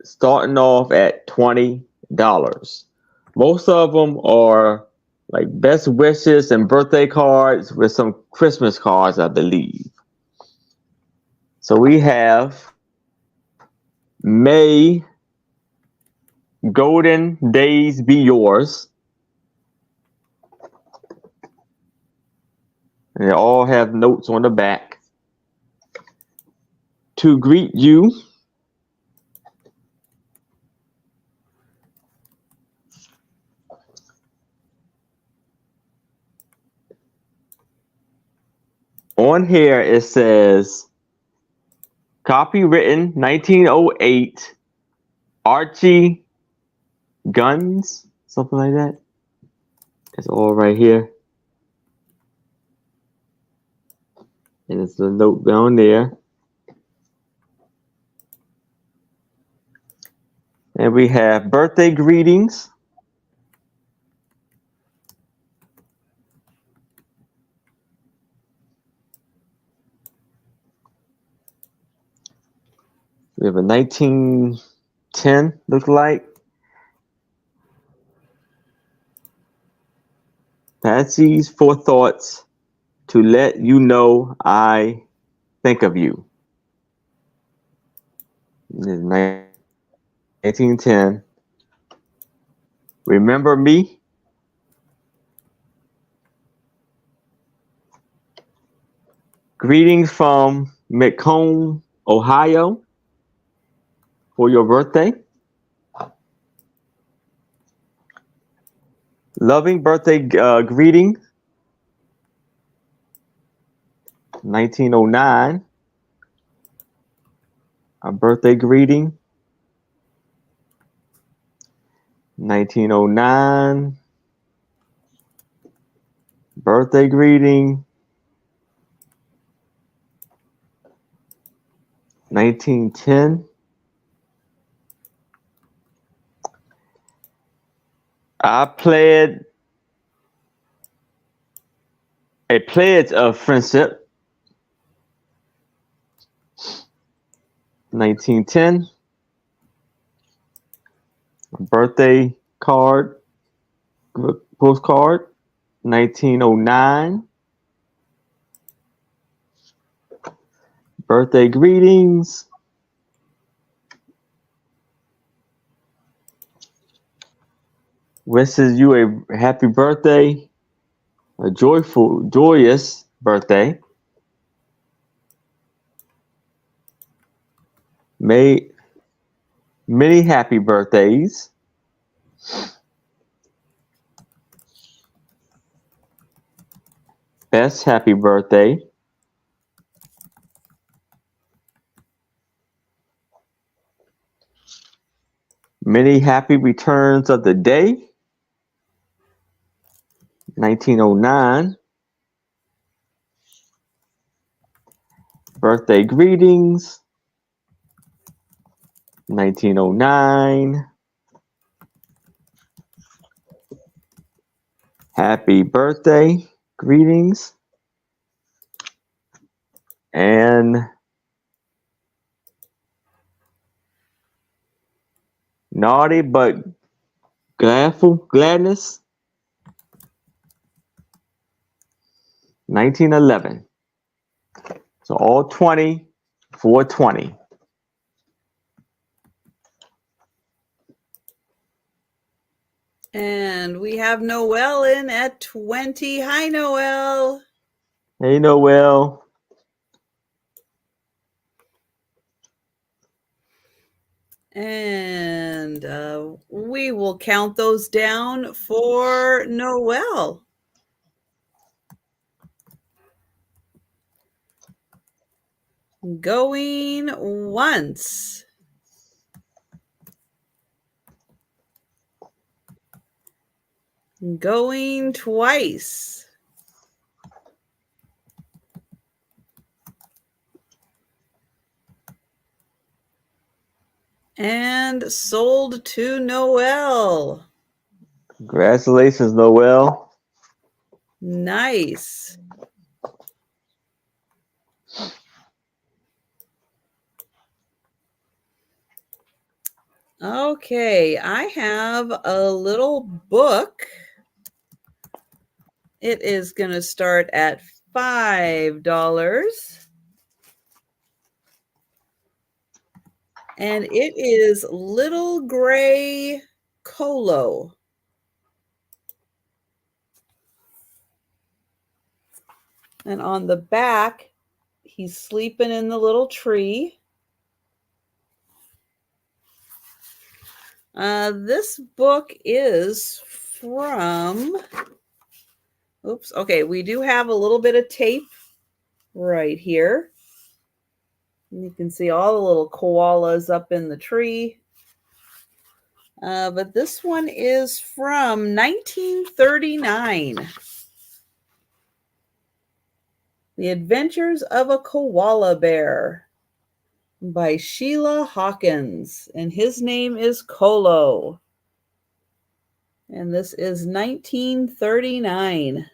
starting off at $20. Most of them are like best wishes and birthday cards with some Christmas cards, I believe. So we have May Golden Days Be Yours. And they all have notes on the back. To Greet You. On here it says copywritten 1908 Archie Guns, something like that. It's all right here. And it's a note down there. And we have birthday greetings. We have a 1910, look like. Patsy's 4 thoughts to let you know I think of you. This is 1910. Remember me? Greetings from Macomb, Ohio for your birthday. Loving birthday greeting. 1909. A birthday greeting. 1909. Birthday greeting. 1910. I pledged a pledge of friendship. 1910. A birthday card, postcard. 1909. Birthday greetings. Wishes you a happy birthday, a joyous birthday. May many happy birthdays. Best happy birthday. Many happy returns of the day. 1909. Birthday greetings. 1909. Happy birthday greetings. And naughty but gladness. 1911. So all 20 for 20. And we have Noelle in at 20. Hi, Noelle. Hey, Noelle. And we will count those down for Noelle. Going once. Going twice. And sold to Noelle. Congratulations, Noelle. Nice. Okay, I have a little book. It is going to start at $5. And it is Little Gray Colo. And on the back, he's sleeping in the little tree. This book is from, oops, okay, we do have a little bit of tape right here. And you can see all the little koalas up in the tree. But this one is from 1939. The Adventures of a Koala Bear by Sheila Hawkins. And his name is Colo. And this is 1939.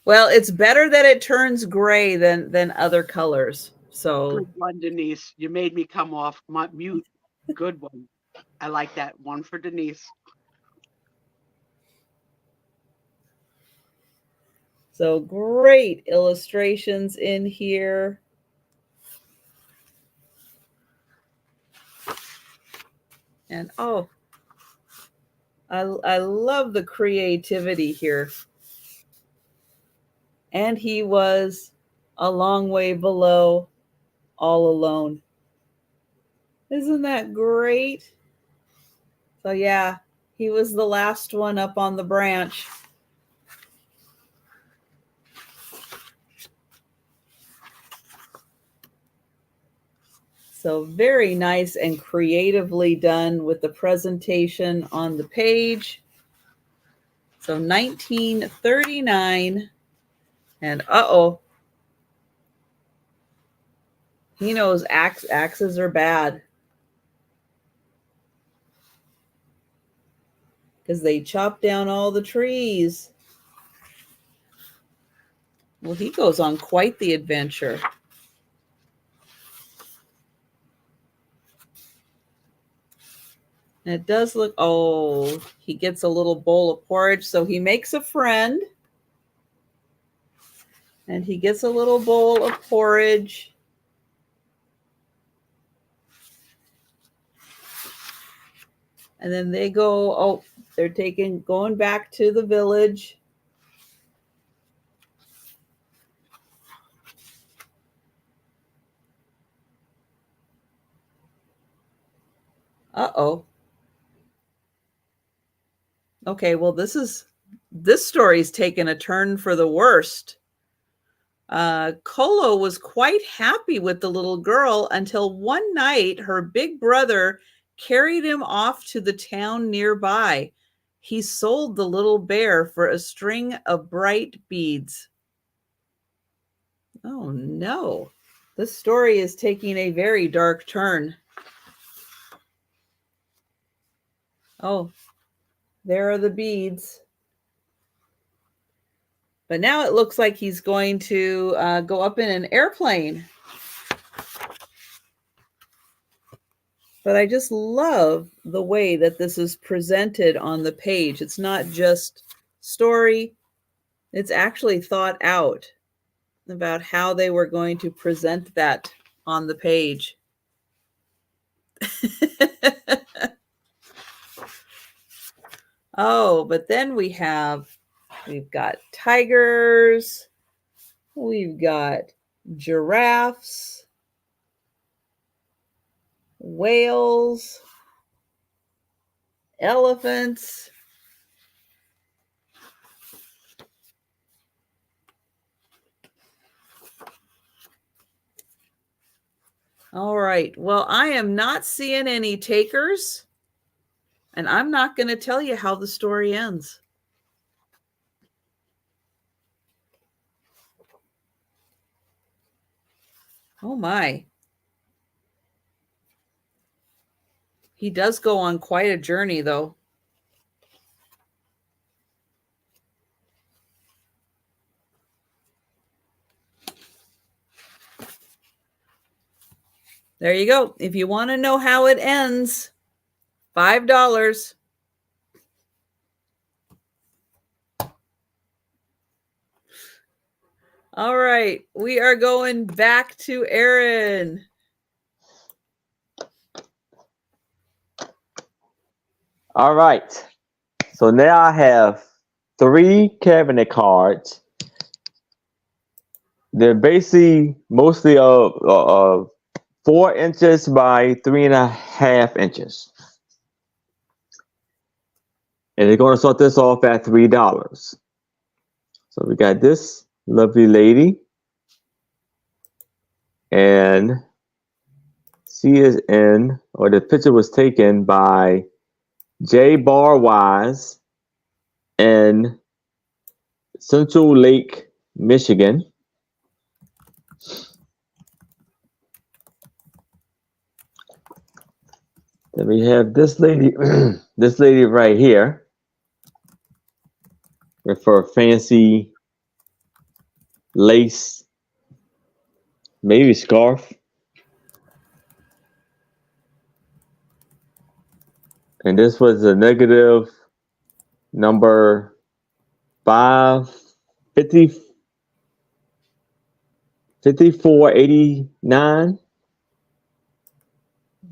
Well, it's better that it turns gray than other colors. So Good one, Denise. You made me come off my mute. Good one. I like that one for Denise. So great illustrations in here. And oh, I love the creativity here. And he was a long way below, all alone. Isn't that great? So yeah, he was the last one up on the branch. So very nice and creatively done with the presentation on the page. So 1939, and uh-oh, he knows axes are bad because they chop down all the trees. Well, he goes on quite the adventure. And it does look, oh, he gets a little bowl of porridge. So he makes a friend. And he gets a little bowl of porridge. And then they go, oh, they're going back to the village. Uh-oh. Okay, well, this story's taken a turn for the worst. Koala was quite happy with the little girl until one night her big brother carried him off to the town nearby. He sold the little bear for a string of bright beads. Oh no, this story is taking a very dark turn. Oh, there are the beads. But now it looks like he's going to go up in an airplane. But I just love the way that this is presented on the page. It's not just story. It's actually thought out about how they were going to present that on the page. Oh, but then we've got tigers, we've got giraffes, whales, elephants. All right. Well, I am not seeing any takers, and I'm not going to tell you how the story ends. Oh my. He does go on quite a journey, though. There you go. If you want to know how it ends, $5. All right. We are going back to Aaron. All right. So now I have 3 cabinet cards. They're basically mostly 4 inches by 3.5 inches. And they're going to start this off at $3. So we got this lovely lady. And she is the picture was taken by J. Barwise in Central Lake, Michigan. Then we have this lady, this lady right here with her fancy lace, maybe scarf. And this was a negative number 5489.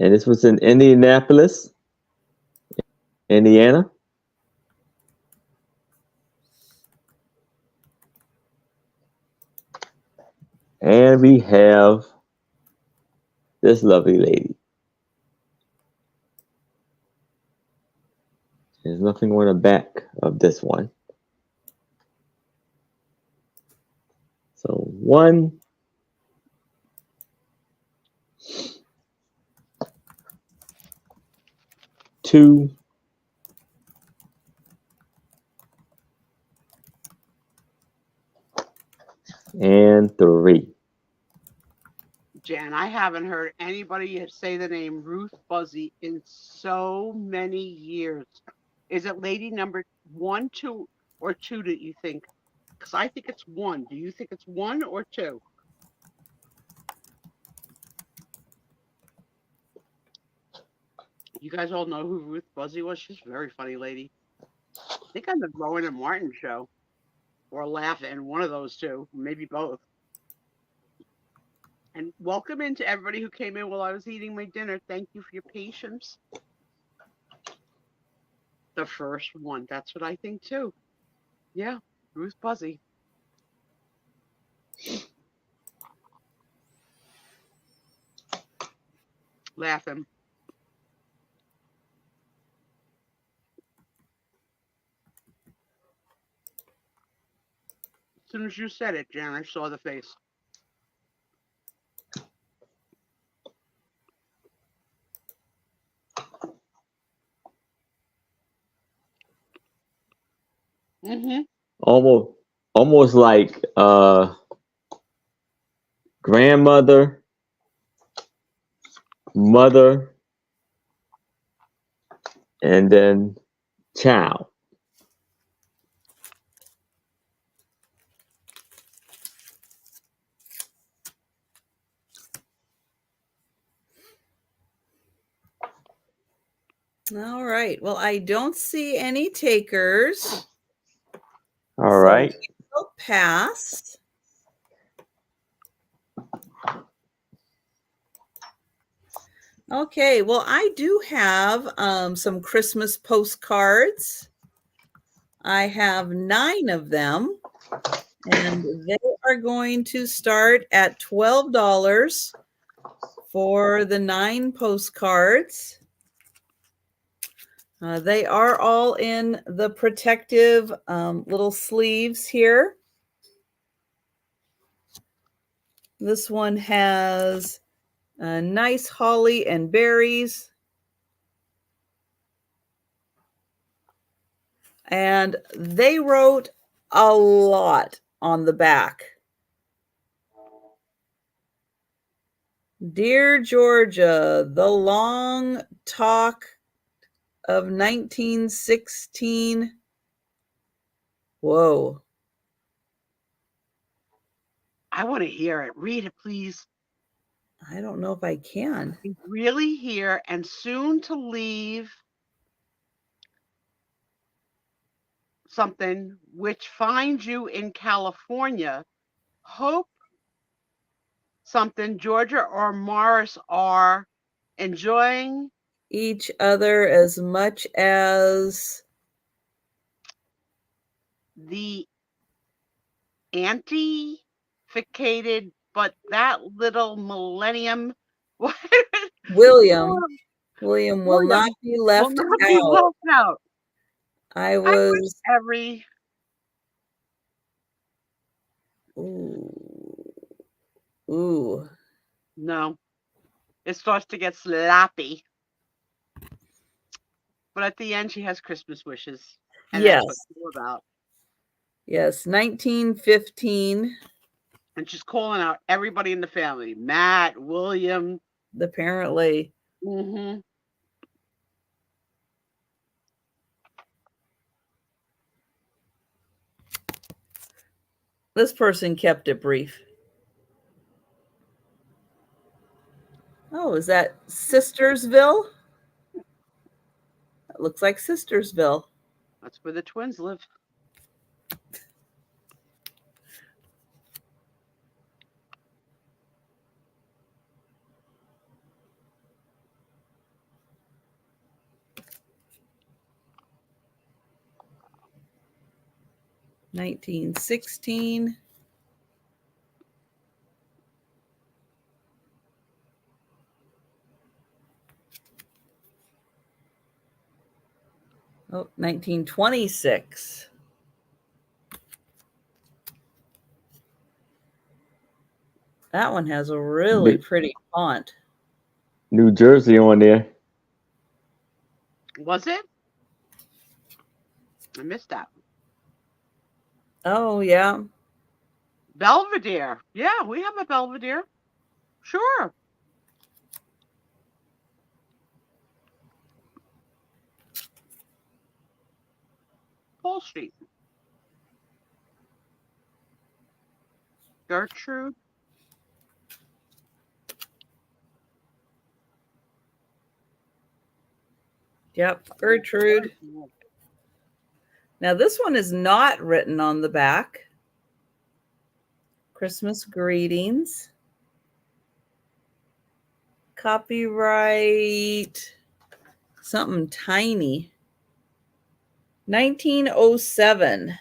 And this was in Indianapolis, Indiana. And we have this lovely lady. There's nothing on the back of this one. So 1, 2, and 3. Jan, I haven't heard anybody say the name Ruth Buzzy in so many years. Is it lady number 1, 2, or 2 that you think? Because I think it's 1. Do you think it's 1 or 2? You guys all know who Ruth Buzzy was? She's a very funny lady. I think on the Rowan and Martin show. Or Laughing, one of those two, maybe both. And welcome into everybody who came in while I was eating my dinner. Thank you for your patience. The first one. That's what I think too. Yeah, Ruth Buzzy. Laughing. As soon as you said it, Jan, I saw the face. Mm-hmm. Almost like grandmother, mother, and then child. All right. Well, I don't see any takers. All right. So we'll pass. Okay. Well, I do have some Christmas postcards. I have 9 of them, and they are going to start at $12 for the 9 postcards. They are all in the protective little sleeves here. This one has nice holly and berries. And they wrote a lot on the back. Dear Georgia, the long talk of 1916. Whoa. I want to hear it. Read it, please. I don't know if I can. He's really here and soon to leave something which finds you in California. Hope something Georgia or Morris are enjoying Each other as much as the antificated, but that little millennium. William will not be left will not out. be left out. I was wish every. Ooh. No, it starts to get sloppy. But at the end, she has Christmas wishes. And Yes. that's what it's all about. Yes, 1915. And she's calling out everybody in the family. Matt, William. Apparently. Mm-hmm. This person kept it brief. Oh, is that Sistersville? That looks like Sistersville. That's where the twins live. $19.16. Oh, 1926. That one has a really pretty font. New Jersey on there. Was it? I missed that. Oh, yeah. Belvedere. Yeah, we have a Belvedere. Sure. Paul Street. Gertrude. Yep, Gertrude. Now, this one is not written on the back. Christmas greetings. Copyright. Something tiny. 1907.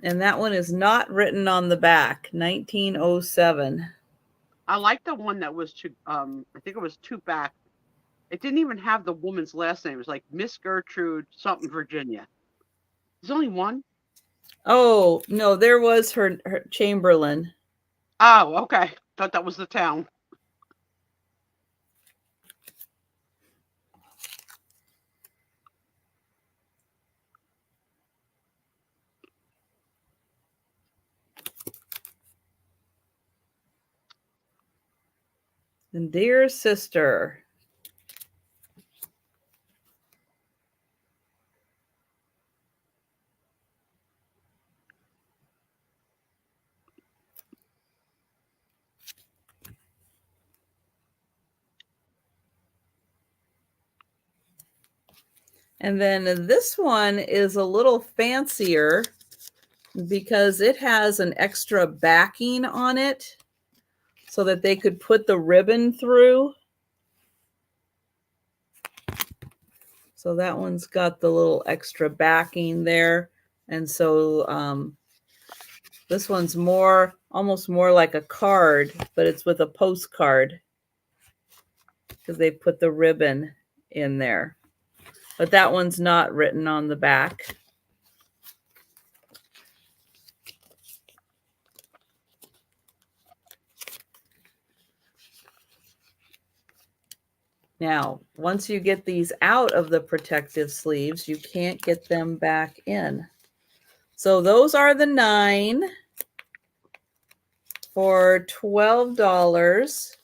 And that one is not written on the back. 1907. I like the one that was I think it was 2 back. It didn't even have the woman's last name. It was like Miss Gertrude something Virginia. There's only one. Oh, no, there was her Chamberlain. Oh, okay. Thought that was the town. And dear sister. And then this one is a little fancier because it has an extra backing on it so that they could put the ribbon through. So that one's got the little extra backing there. And so this one's almost more like a card, but it's with a postcard because they put the ribbon in there. But that one's not written on the back. Now, once you get these out of the protective sleeves, you can't get them back in. So those are the 9 for $12.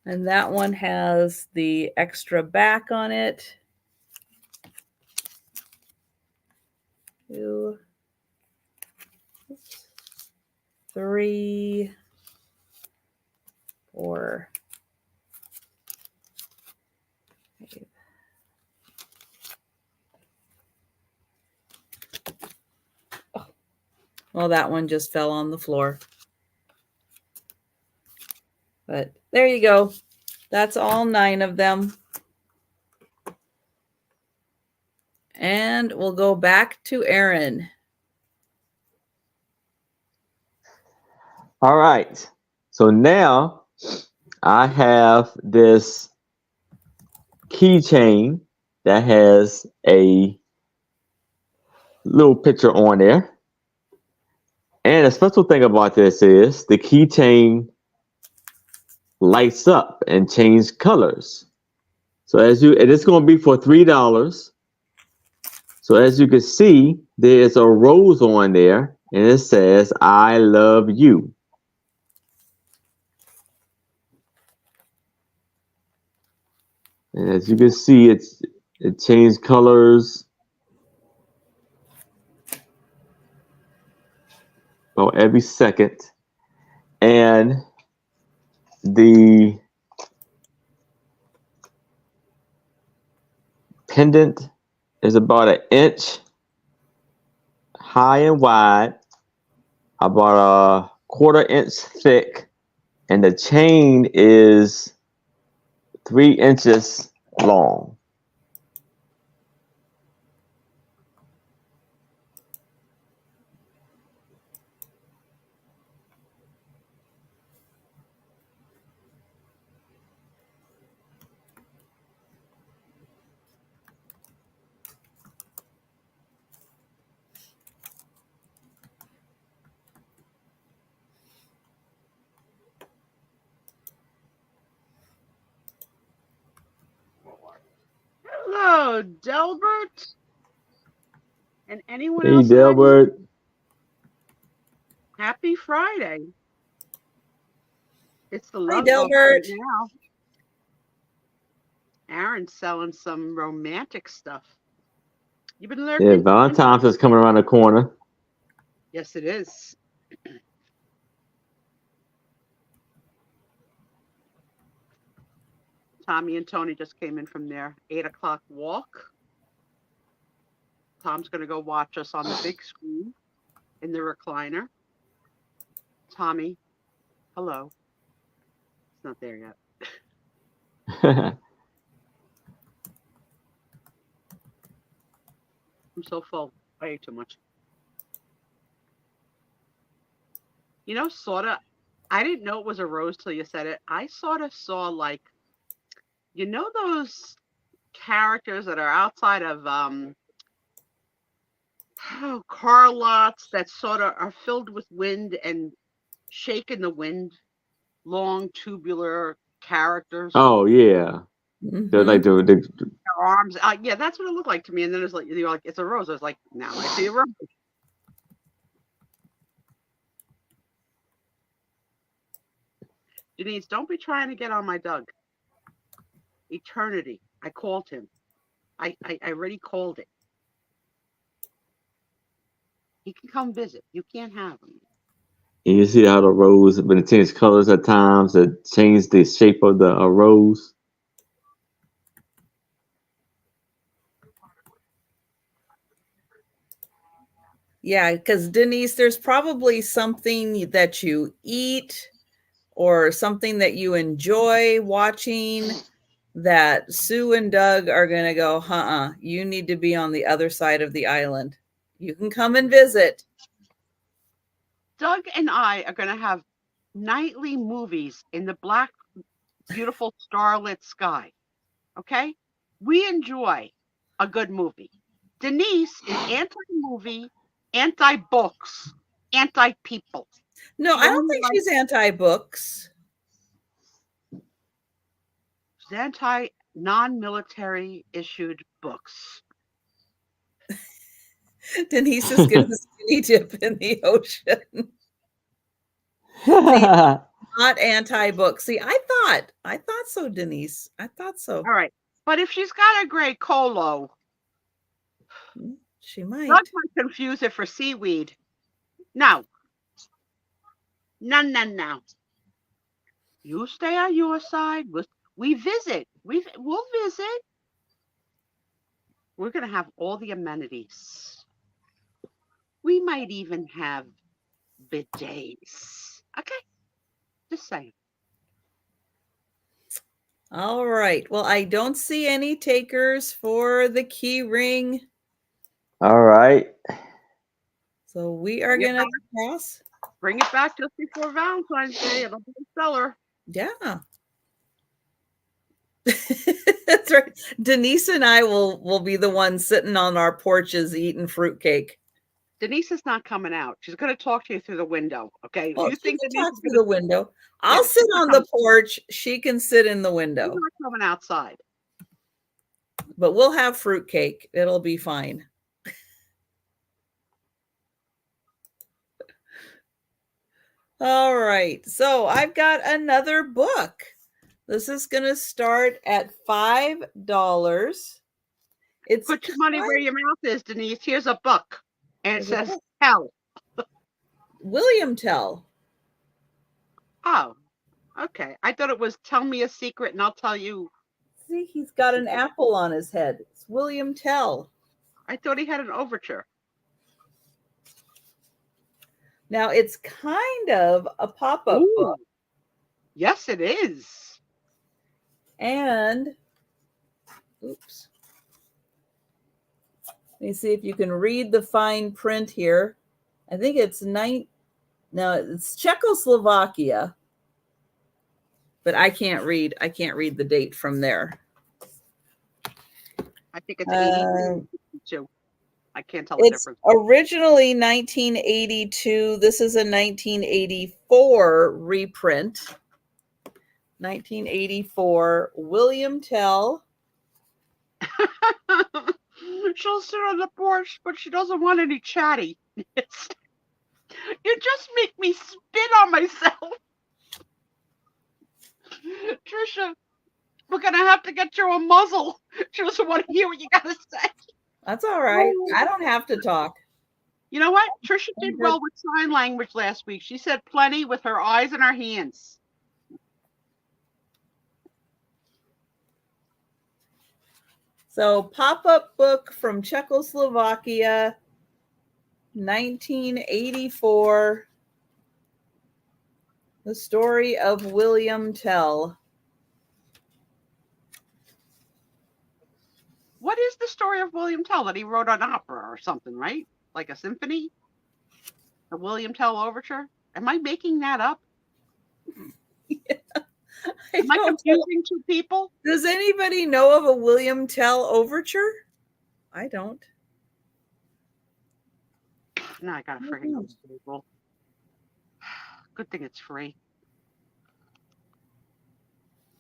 And that one has the extra back on it. 2, 3, 4, 5. Oh. Well, that one just fell on the floor. But there you go. That's all 9 of them. And we'll go back to Aaron. All right. So now I have this keychain that has a little picture on there. And a special thing about this is the keychain lights up and changes colors. So and it's going to be for $3. So as you can see, there's a rose on there and it says, I love you. And as you can see, it changed colors every second. And the pendant is about 1 inch high and wide, about 1/4 inch thick, and the chain is 3 inches long. Hello, Delbert. And anyone Hey, else that I need? Delbert. Happy Friday. It's the Hi, love bug right Delbert. now. Aaron's selling some romantic stuff. You've been Yeah, lurking? Valentine's is coming around the corner. Yes, it is. Tommy and Tony just came in from their 8 o'clock walk. Tom's going to go watch us on the big screen in the recliner. Tommy, hello. It's not there yet. I'm so full. I ate too much. You know, sort of, I didn't know it was a rose till you said it. I sort of saw like, you know, those characters that are outside of car lots that sort of are filled with wind and shake in the wind. Long tubular characters. Oh yeah. They're like the Their arms. Yeah, that's what it looked like to me. And then it's like you're like, it's a rose. I was like, now I see a rose. Denise, don't be trying to get on my Doug. Eternity. I called him. I already called it. He can come visit. You can't have him. And you see how the rose, when it changes colors at times, it changes the shape of the rose. Yeah, because Denise, there's probably something that you eat or something that you enjoy watching that Sue and Doug are going to go, you need to be on the other side of the island. You can come and visit. Doug and I are going to have nightly movies in the black, beautiful starlit sky. Okay? We enjoy a good movie. Denise is anti-movie, anti-books, anti-people. No, I don't think she's anti-books. She's anti-non-military issued books. Denise is going to skinny dip in the ocean. See, not anti-book. See, I thought so, Denise. I thought so. All right. But if she's got a gray colo, she might. Doug might confuse it for seaweed. No. No. You stay on your side. We visit. We'll visit. We're going to have all the amenities. We might even have bidets. Okay? Just saying. All right. Well, I don't see any takers for the key ring. All right. So we are going to pass. Bring it back just before Valentine's Day. It'll be a seller. Yeah. That's right. Denise and I will be the ones sitting on our porches eating fruitcake. Denise is not coming out. She's going to talk to you through the window. Okay. Well, you think Denise is through the window? I'll sit on the porch. She can sit in the window. She's not coming outside. But we'll have fruitcake. It'll be fine. All right. So I've got another book. This is going to start at $5. It's put your money where your mouth is, Denise. Here's a book. And it says Tell. William Tell. Oh, okay. I thought it was Tell Me a Secret and I'll tell you. See, he's got an apple on his head. It's William Tell. I thought he had an overture. Now, it's kind of a pop-up book. Yes, it is. And, oops. Let me see if you can read the fine print here. I think it's it's Czechoslovakia. But I can't read the date from there. I think it's 82. I can't tell the difference. Originally 1982. This is a 1984 reprint. 1984. William Tell. She'll sit on the porch, but she doesn't want any chatty. You just make me spit on myself. Trisha, we're going to have to get you a muzzle. She doesn't want to hear what you got to say. That's all right. I don't have to talk. You know what? Trisha did well with sign language last week. She said plenty with her eyes and her hands. So, pop-up book from Czechoslovakia, 1984. The story of William Tell. What is the story of William Tell? That he wrote an opera or something, right? Like a symphony? The William Tell Overture? Am I making that up? Yeah. Am I don't know. confusing two people? Does anybody know of a William Tell overture? I don't. No, I gotta freaking go to Google. Good thing it's free.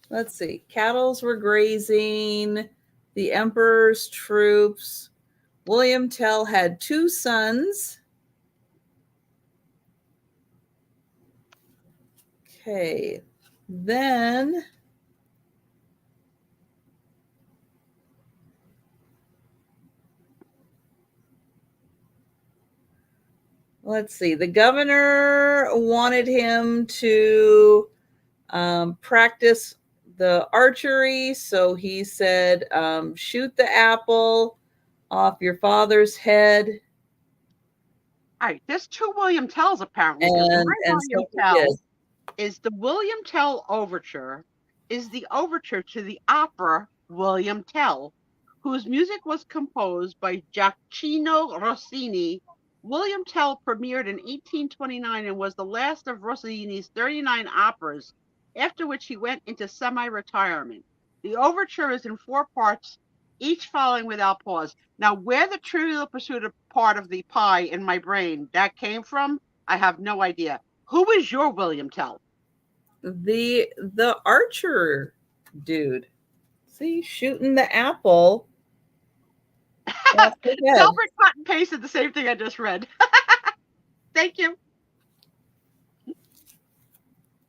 Let's see. Cattles were grazing. The emperor's troops. William Tell had 2 sons. Okay. Then let's see. The governor wanted him to practice the archery. So he said, shoot the apple off your father's head. All right, there's 2 William Tells apparently. And William so he Tell did. is the William Tell overture, is the overture to the opera William Tell, whose music was composed by Giacchino Rossini. William Tell premiered in 1829 and was the last of Rossini's 39 operas, after which he went into semi-retirement. The overture is in 4 parts, each following without pause. Now, where the Trivial Pursuit part of the pie in my brain that came from, I have no idea. Who is your William Tell? The archer dude. See, shooting the apple. Delbert cut and pasted the same thing I just read. Thank you.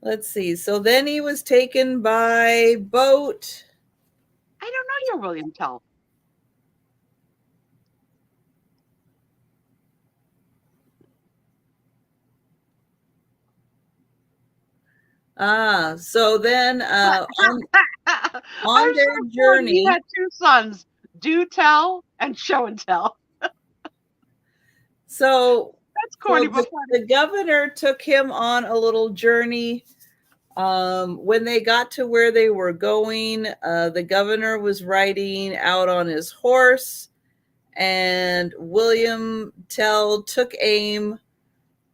Let's see. So then he was taken by boat. I don't know your William Tell. So then on their journey, he had 2 sons, Do Tell and Show and Tell. So that's corny. So the governor took him on a little journey. When they got to where they were going, the governor was riding out on his horse, and William Tell took aim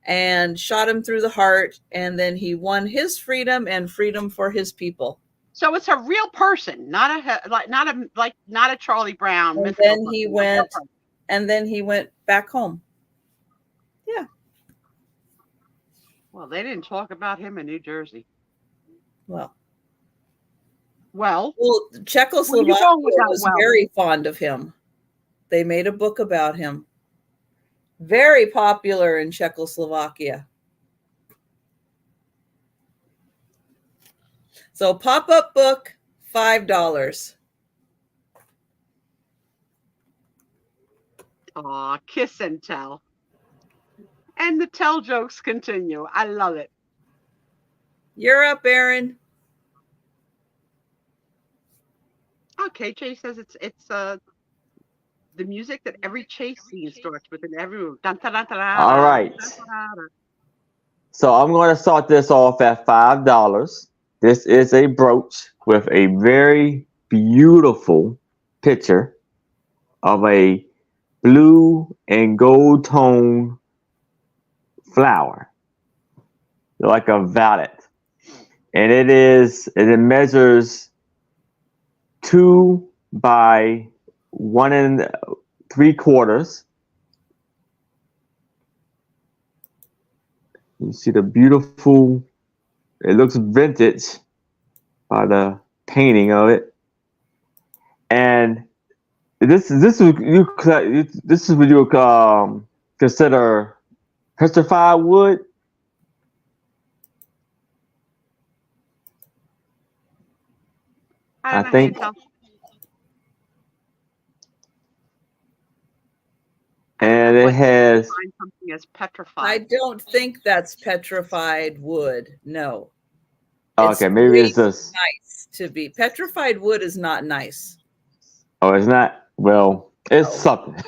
and shot him through the heart, and then he won his freedom and freedom for his people. So it's a real person, not a Charlie Brown. And then he went, back home. Yeah. Well, they didn't talk about him in New Jersey. Well, Czechoslovakia was very fond of him. They made a book about him. Very popular in Czechoslovakia. So pop-up book, $5. Aw, kiss and tell. And the tell jokes continue. I love it. You're up, Aaron. Okay, Jay says it's the music that every chase scene starts with in every room. All right. So I'm going to start this off at $5. This is a brooch with a very beautiful picture of a blue and gold tone flower, like a violet. And it measures 2 by 1 3/4. You see the beautiful, it looks vintage by the painting of it. And this is what you consider petrified wood. I think. And it has something as petrified. I don't think that's petrified wood. No. Okay, maybe it's just nice to be. Petrified wood is not nice. Oh, it's not. Well, it's something.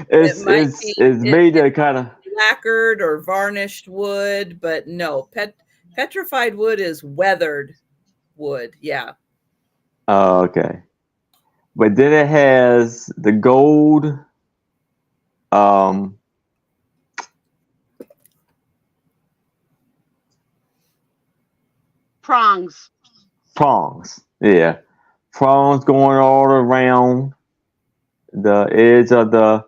it's made to kind of lacquered or varnished wood, but no, petrified wood is weathered wood. Yeah. Oh, okay. But then it has the gold. Prongs. Prongs. Yeah. Prongs going all around the edge of the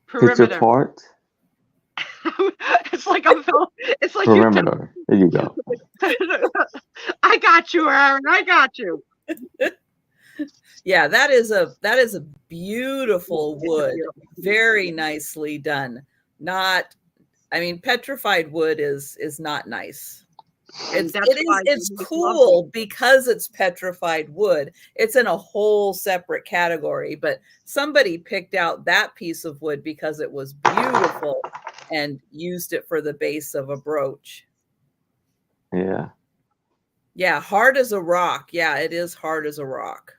picture Perimeter. part. It's like you Perimeter. There you go. I got you, Aaron. I got you. Yeah, that is a beautiful wood. Very nicely done. Petrified wood is not nice. It's cool because it's petrified wood. It's in a whole separate category, but somebody picked out that piece of wood because it was beautiful and used it for the base of a brooch. Yeah. Yeah, hard as a rock. Yeah, it is hard as a rock.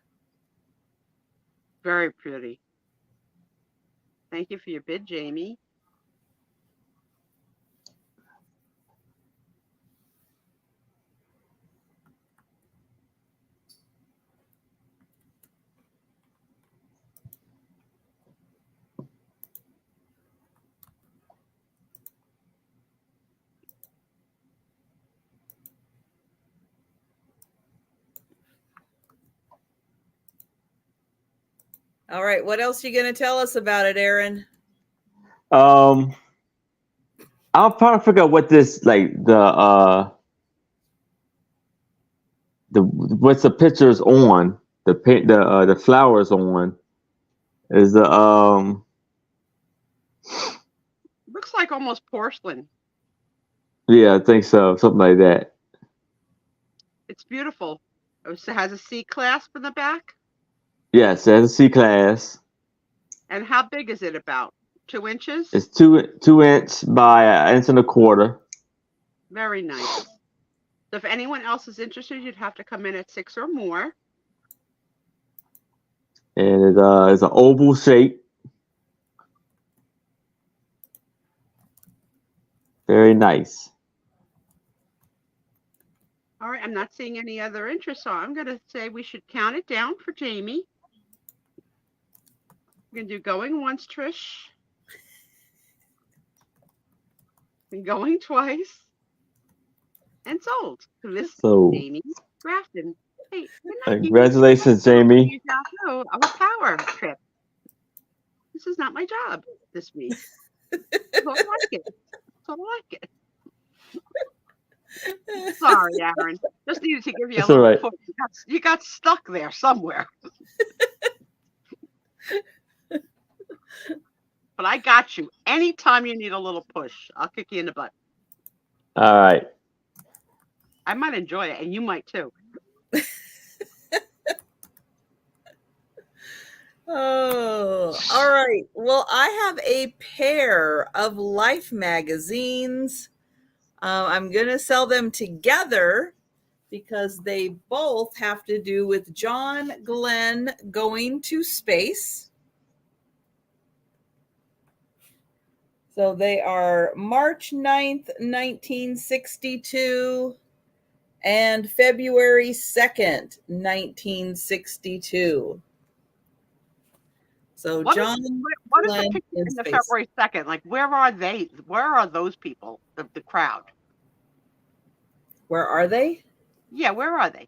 Very pretty. Thank you for your bid, Jamie. All right, what else are you going to tell us about it, Aaron? I'll probably figure out what this what's the pictures on the flowers on is the looks like almost porcelain. Yeah, I think so, something like that. It's beautiful. It has a C clasp in the back. Yes, it has a C class. And how big is it? About 2 inches? It's 2 inch by 1.25 inches. Very nice. So if anyone else is interested, you'd have to come in at 6 or more. And it's an oval shape. Very nice. All right, I'm not seeing any other interest, so I'm going to say we should count it down for Jamie. We're going to do going once, Trish. And going twice. And sold. So this is Jamie Grafton. Hey, congratulations, Jamie. I'm a power trip. This is not my job this week. I don't like it. I don't like it. Sorry, Aaron. Just needed to give you a little push. You got stuck there somewhere. But I got you. Anytime you need a little push, I'll kick you in the butt. All right. I might enjoy it, and you might too. Oh, all right. Well, I have a pair of Life magazines. I'm going to sell them together because they both have to do with John Glenn going to space. So they are March 9th, 1962 and February 2nd, 1962. So what John is the picture in the February 2nd? Like, where are they? Where are those people, the crowd? Where are they? Yeah, where are they?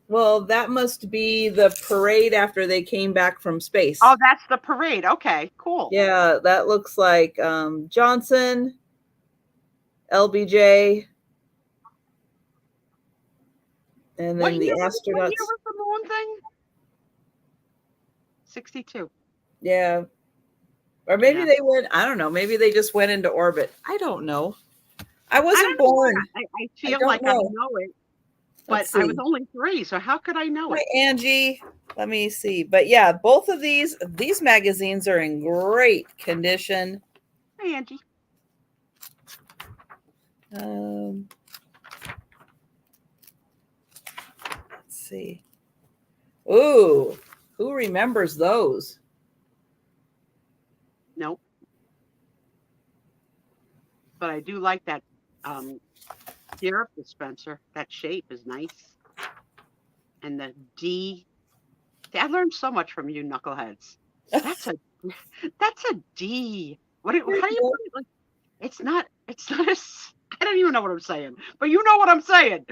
Well, that must be the parade after they came back from space. Oh, that's the parade. Okay, cool. Yeah, that looks like Johnson, LBJ, and then the astronauts. What year was the moon thing? 62. Yeah. Or maybe they went, I don't know, maybe they just went into orbit. I don't know. I wasn't born. I feel like I know it. But I was only 3, so how could I know it? Hi, Angie. Let me see. But yeah, both of these magazines are in great condition. Hi, Angie. Let's see. Ooh, who remembers those? Nope. But I do like that syrup dispenser. That shape is nice. And the D. I learned so much from you knuckleheads. That's a D. How do you put it? Like, it's not I don't even know what I'm saying, but you know what I'm saying.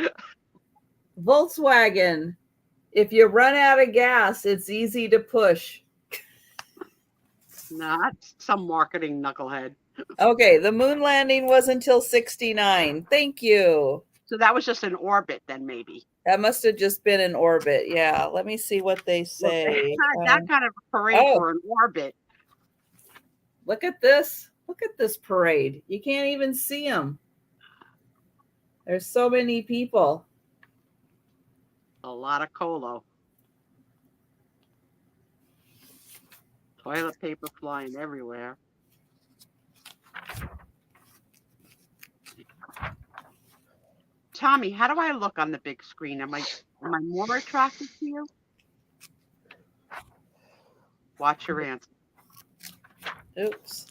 Volkswagen. If you run out of gas, it's easy to push. Not some marketing knucklehead. Okay, the moon landing was until 69. Thank you. So that was just an orbit then, maybe. That must have just been an orbit. Yeah, let me see what they say. That kind of a parade for an orbit. Look at this. Look at this parade. You can't even see them. There's so many people. A lot of colo. Toilet paper flying everywhere. Tommy, how do I look on the big screen? Am I more attractive to you? Watch your answer. Oops.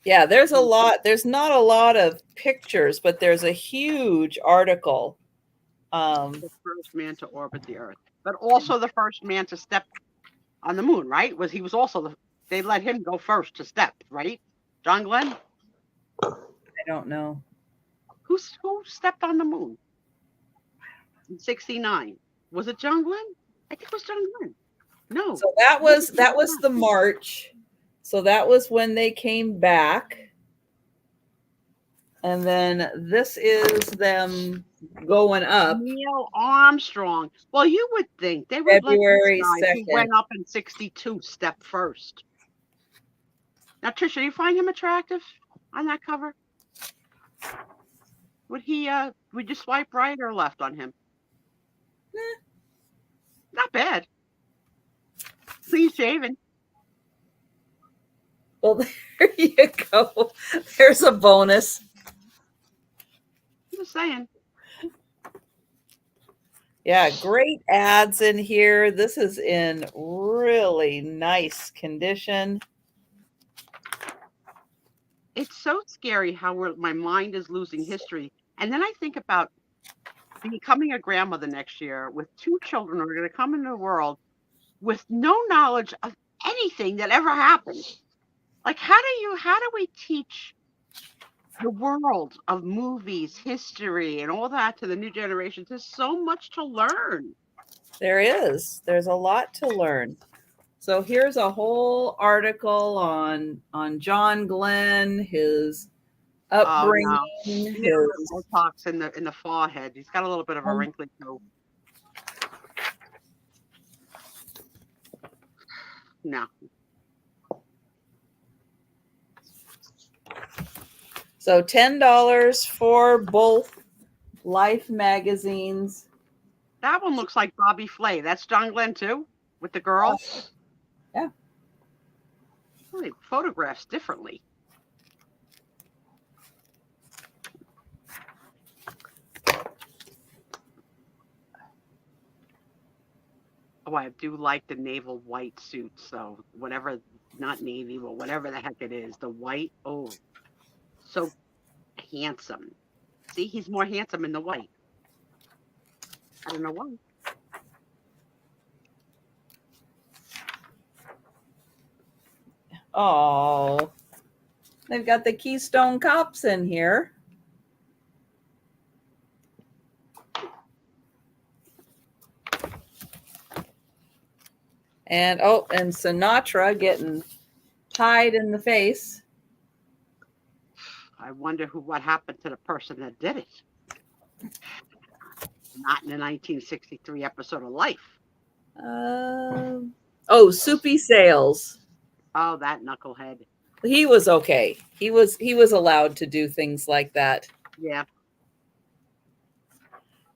Yeah, there's a lot. There's not a lot of pictures, but there's a huge article. The first man to orbit the Earth, but also the first man to step on the moon, right? He was also they let him go first to step, right? John Glenn? I don't know. Who stepped on the moon in 69? Was it John Glenn? I think it was John Glenn. No. So that was the March. So that was when they came back. And then this is them going up. Neil Armstrong. Well, you would think they would February let this guy 2nd. who went up in 62 step first. Now, Trisha, do you find him attractive on that cover? Would you swipe right or left on him? Not bad. Clean shaven. Well, there you go. There's a bonus. I'm just saying. Yeah, great ads in here. This is in really nice condition. It's so scary how my mind is losing history. And then I think about becoming a grandmother next year with 2 children who are going to come into the world with no knowledge of anything that ever happened. Like, how do we teach the world of movies, history, and all that to the new generations? There's so much to learn. There is. There's a lot to learn. So here's a whole article on John Glenn, his upbringing, his Botox in the forehead. He's got a little bit of a wrinkly nose. No. So $10 for both Life magazines. That one looks like Bobby Flay. That's John Glenn too, with the girl. Yeah. Well, they photographs differently. Oh, I do like the naval white suit. So whatever, not navy, but whatever the heck it is, the white. Oh, so handsome. See, he's more handsome in the white. I don't know why. Oh, they've got the Keystone Cops in here. And Sinatra getting tied in the face. I wonder what happened to the person that did it. Not in the 1963 episode of Life. Soupy Sales. Oh, that knucklehead. He was okay. He was allowed to do things like that. Yeah.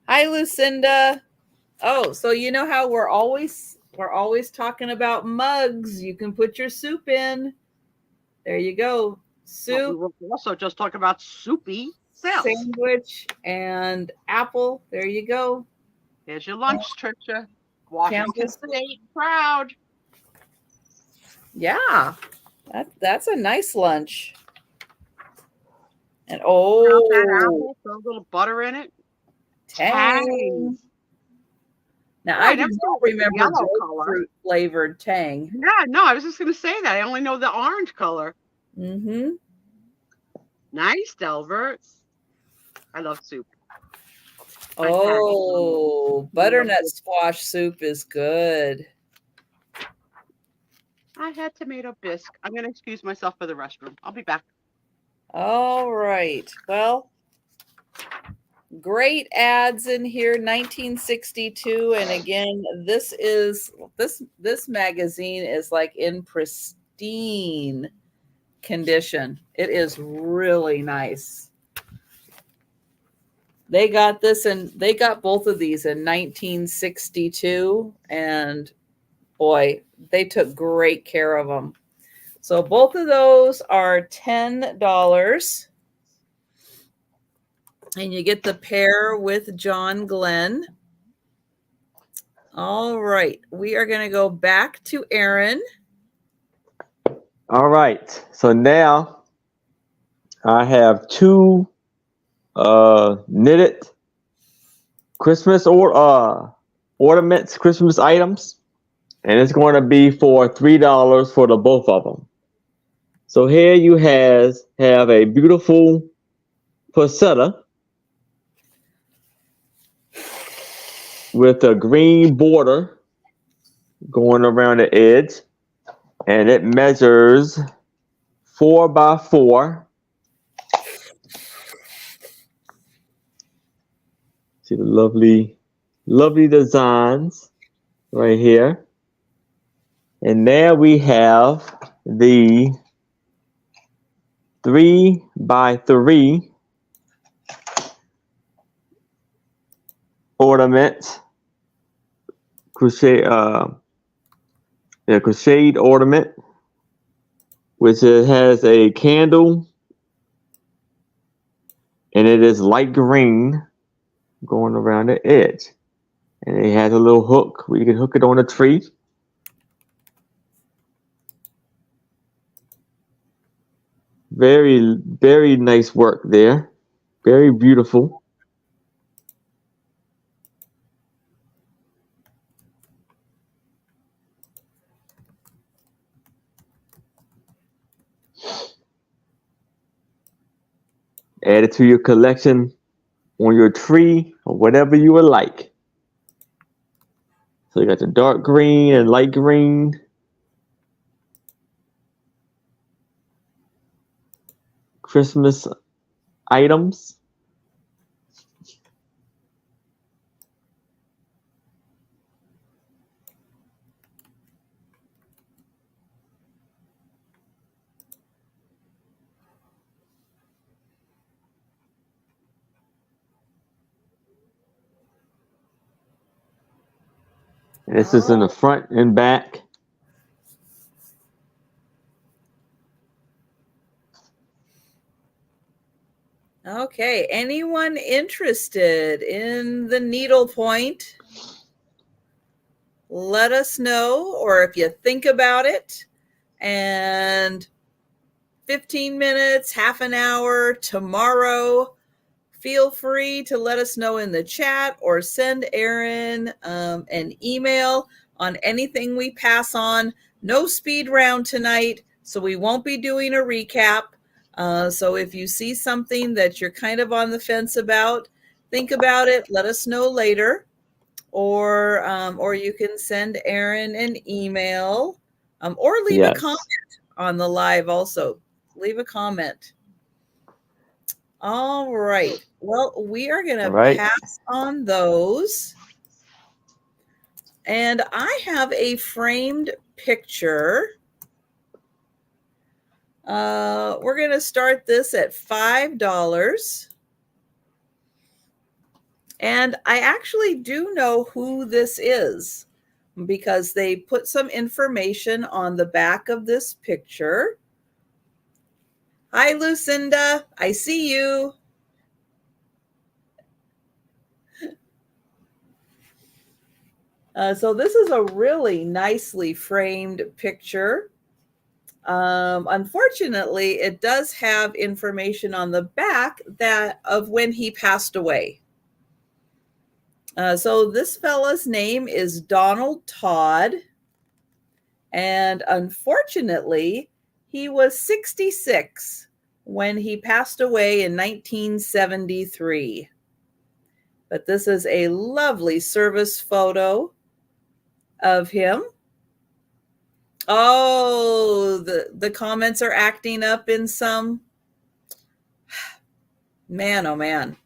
Hi, Lucinda. Oh, so you know how we're always talking about mugs. You can put your soup in. There you go. Soup. Well, we were also just talking about soupy sales. Sandwich and apple. There you go. Here's your lunch, Trisha. Washington State proud. Yeah, that's a nice lunch. And that apple, throw a little butter in it. Tang. Now, I Right, do I'm not with the remember yellow color. grapefruit flavored Tang. Yeah, no, I was just going to say that. I only know the orange color. Mm-hmm. Nice, Delbert. I love soup. Oh, butternut squash soup is good. I had tomato bisque. I'm going to excuse myself for the restroom. I'll be back. All right. Well, great ads in here, 1962. And again, this magazine is like in pristine condition. It is really nice. They got both of these in 1962, and boy, they took great care of them. So both of those are $10. And you get the pair with John Glenn. All right. We are going to go back to Aaron. All right. So now I have two knitted Christmas ornaments, Christmas items. And it's going to be for $3 for the both of them. So here you have a beautiful poinsettia with a green border going around the edge, and it measures 4 by 4. See the lovely designs right here. And there we have the 3 by 3 ornament, crocheted ornament, which has a candle, and it is light green going around the edge. And it has a little hook where you can hook it on a tree. Very, very nice work there. Very beautiful. Add it to your collection on your tree or whatever you would like. So you got the dark green and light green. Christmas items. And this is in the front and back. Okay, anyone interested in the needlepoint? Let us know, or if you think about it, and 15 minutes, half an hour tomorrow, feel free to let us know in the chat or send Aaron an email on anything we pass on. No speed round tonight, so we won't be doing a recap. So if you see something that you're kind of on the fence about, think about it, let us know later. Or you can send Aaron an email or leave a comment on the live also. Leave a comment. All right. Well, we are going to pass on those. And I have a framed picture. We're going to start this at $5. And I actually do know who this is because they put some information on the back of this picture. Hi, Lucinda. I see you. So this is a really nicely framed picture. Unfortunately, it does have information on the back of when he passed away. So this fella's name is Donald Todd. And unfortunately, he was 66 when he passed away in 1973. But this is a lovely service photo of him. Oh, the comments are acting up in some. Man, oh man.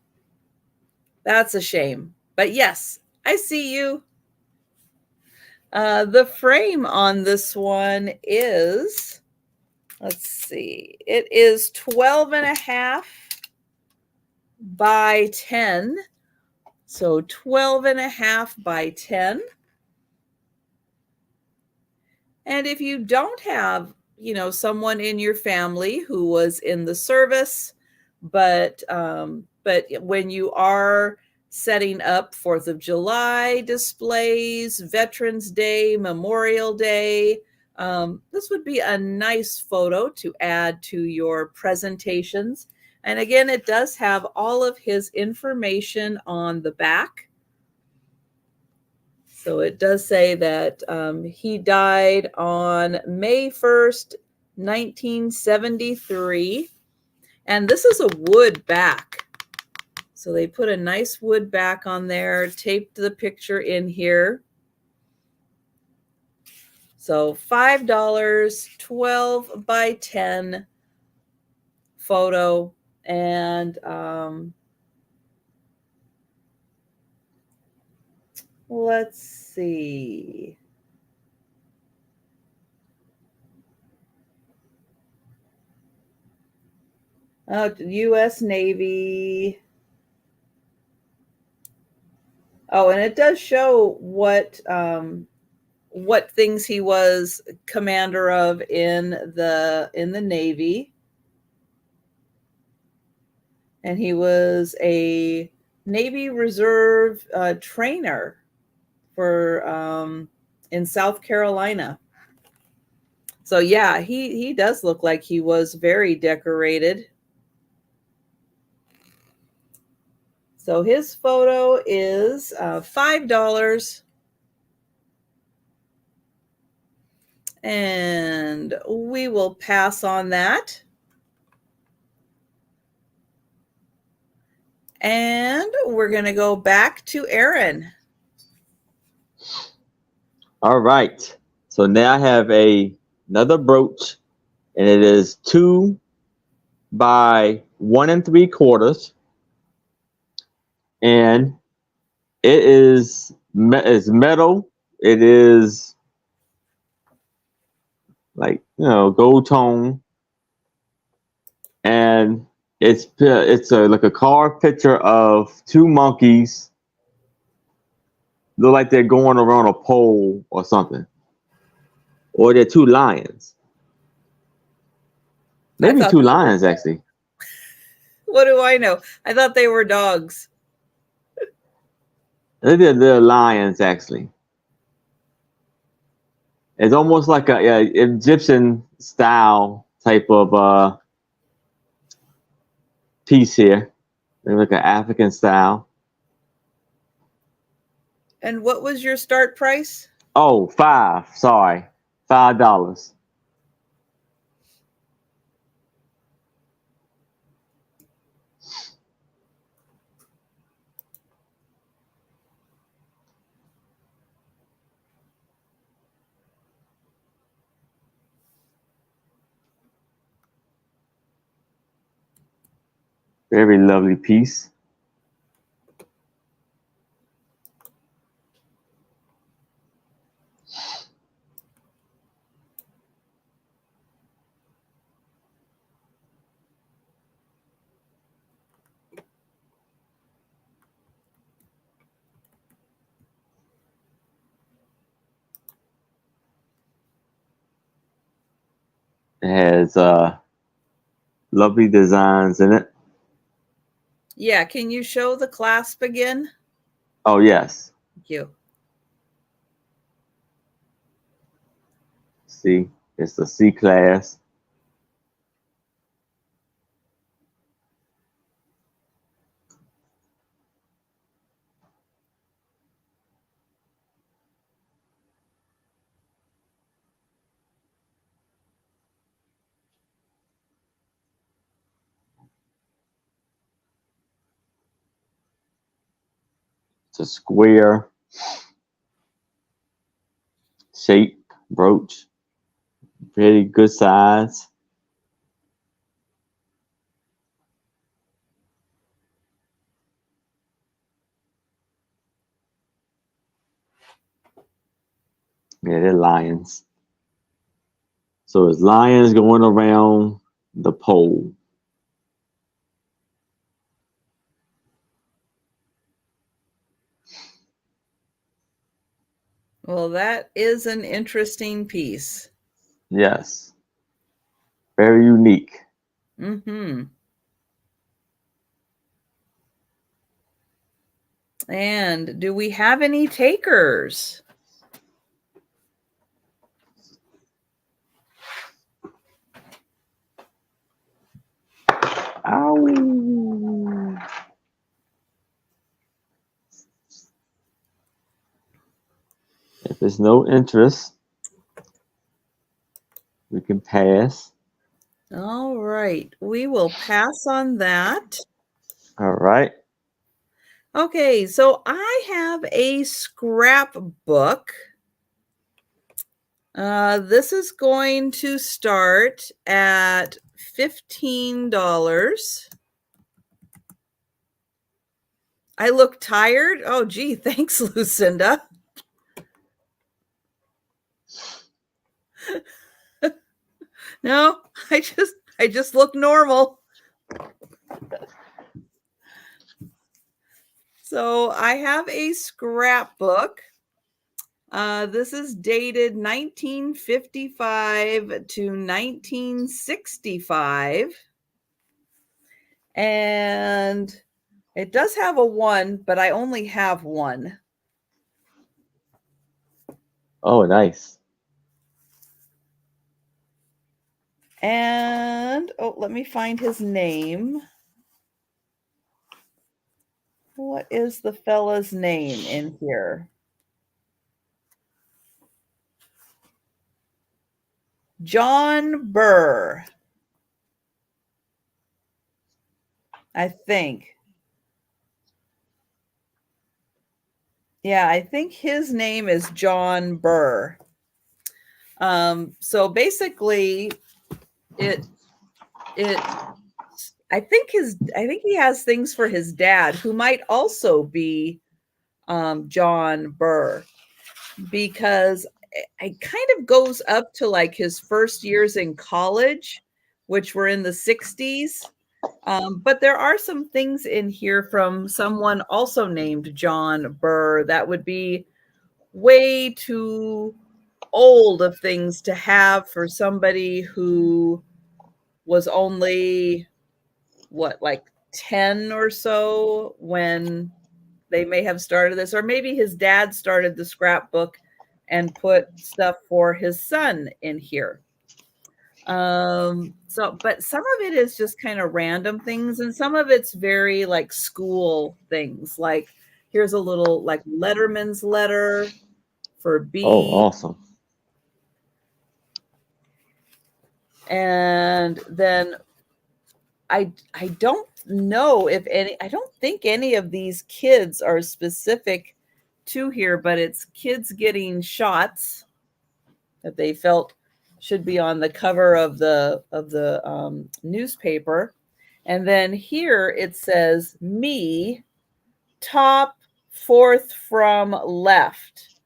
That's a shame. But yes, I see you. The frame on this one is, let's see, it is 12 and a half by 10. So 12 and a half by 10. And if you don't have, someone in your family who was in the service, but when you are setting up 4th of July displays, Veterans Day, Memorial Day, this would be a nice photo to add to your presentations. And again, it does have all of his information on the back. So it does say that he died on May 1st, 1973. And this is a wood back. So they put a nice wood back on there, taped the picture in here. So $5, 12 by 10 photo. And let's see. U.S. Navy. Oh, and it does show what things he was commander of in the Navy. And he was a Navy Reserve trainer for in South Carolina. So yeah, he does look like he was very decorated. So his photo is $5. And we will pass on that. And we're going to go back to Aaron. All right. So now I have another brooch, and it is 2 by 1 3/4, and it is metal. It is like gold tone, and it's like a carved picture of 2 monkeys. Look like they're going around a pole or something, or they're 2 lions. Maybe 2 lions actually. What do I know? I thought they were dogs. They're lions actually. It's almost like a Egyptian style type of piece here. Maybe like an African style. And what was your start price? Oh, $5. Very lovely piece. It has lovely designs in it. Yeah, can you show the clasp again? Oh, yes. Thank you. See, it's the C class. It's a square shape brooch. Pretty good size. Yeah, they're lions. So it's lions going around the pole. Well, that is an interesting piece. Yes. Very unique. Mm-hmm. And do we have any takers? Ow. If there's no interest, we can pass. All right. We will pass on that. All right. Okay, so I have a scrapbook. This is going to start at $15. I look tired. Oh, gee, thanks, Lucinda. No, I just look normal. So I have a scrapbook. This is dated 1955 to 1965. And it does have a 1, but I only have 1. Oh, nice. And, oh, let me find his name. What is the fella's name in here? John Burr, I think. Yeah, I think his name is John Burr. So basically, I think he has things for his dad, who might also be John Burr, because it kind of goes up to like his first years in college, which were in the 60s. But there are some things in here from someone also named John Burr that would be way too old of things to have for somebody who was only like 10 or so when they may have started this, or maybe his dad started the scrapbook and put stuff for his son in here. But some of it is just kind of random things, and some of it's very like school things. Like here's a little like Letterman's letter for B. Oh, awesome. And then I don't know if I don't think any of these kids are specific to here, but it's kids getting shots that they felt should be on the cover of the newspaper. And then here it says me, top, 4th from left.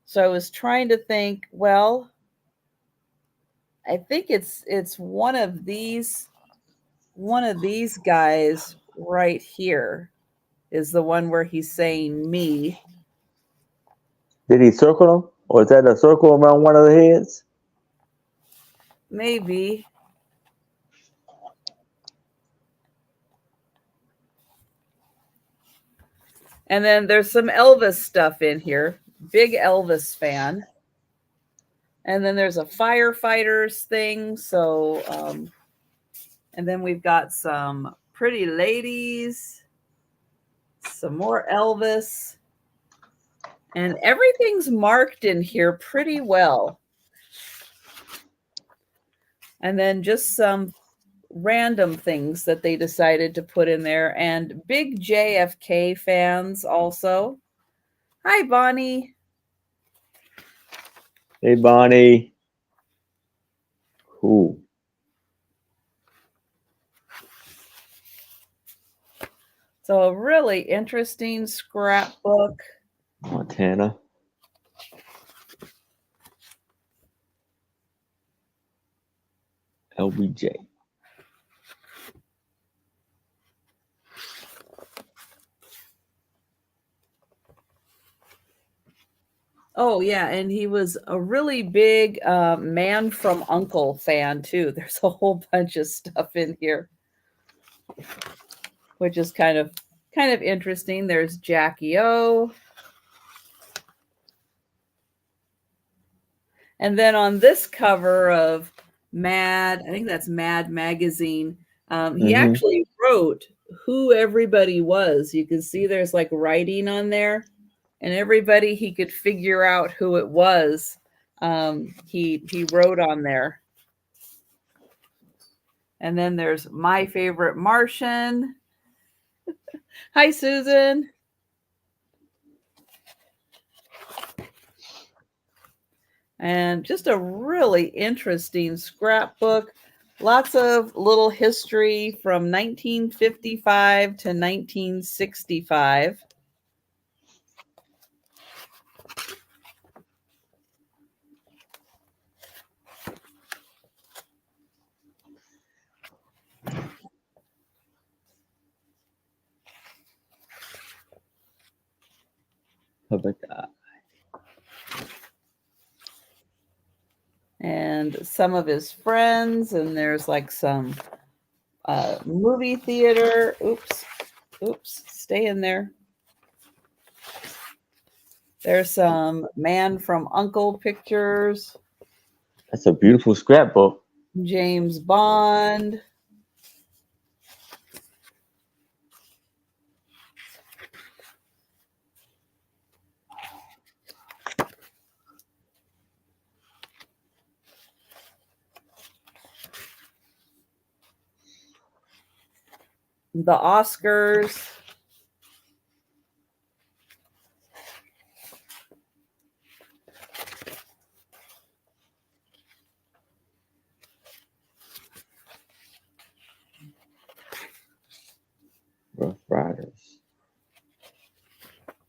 So I was trying to think, well, I think it's one of these guys right here is the one where he's saying me. Did he circle them? Or is that a circle around one of the heads? Maybe. And then there's some Elvis stuff in here. Big Elvis fan. And then there's a firefighters thing. So, and then we've got some pretty ladies, some more Elvis. And everything's marked in here pretty well. And then just some random things that they decided to put in there, and big JFK fans also. Hi, Bonnie. Hey, Bonnie. Cool. So a really interesting scrapbook. Montana. LBJ. Oh, yeah, and he was a really big Man from Uncle fan, too. There's a whole bunch of stuff in here, which is kind of interesting. There's Jackie O. And then on this cover of Mad, I think that's Mad Magazine, he actually wrote who everybody was. You can see there's like writing on there, and everybody he could figure out who it was. He wrote on there. And then there's My Favorite Martian. Hi, Susan. And just a really interesting scrapbook. Lots of little history from 1955 to 1965. And some of his friends, and there's like some movie theater. Oops, stay in there. There's some Man from Uncle pictures. That's a beautiful scrapbook. James Bond. The Oscars. Rough Riders.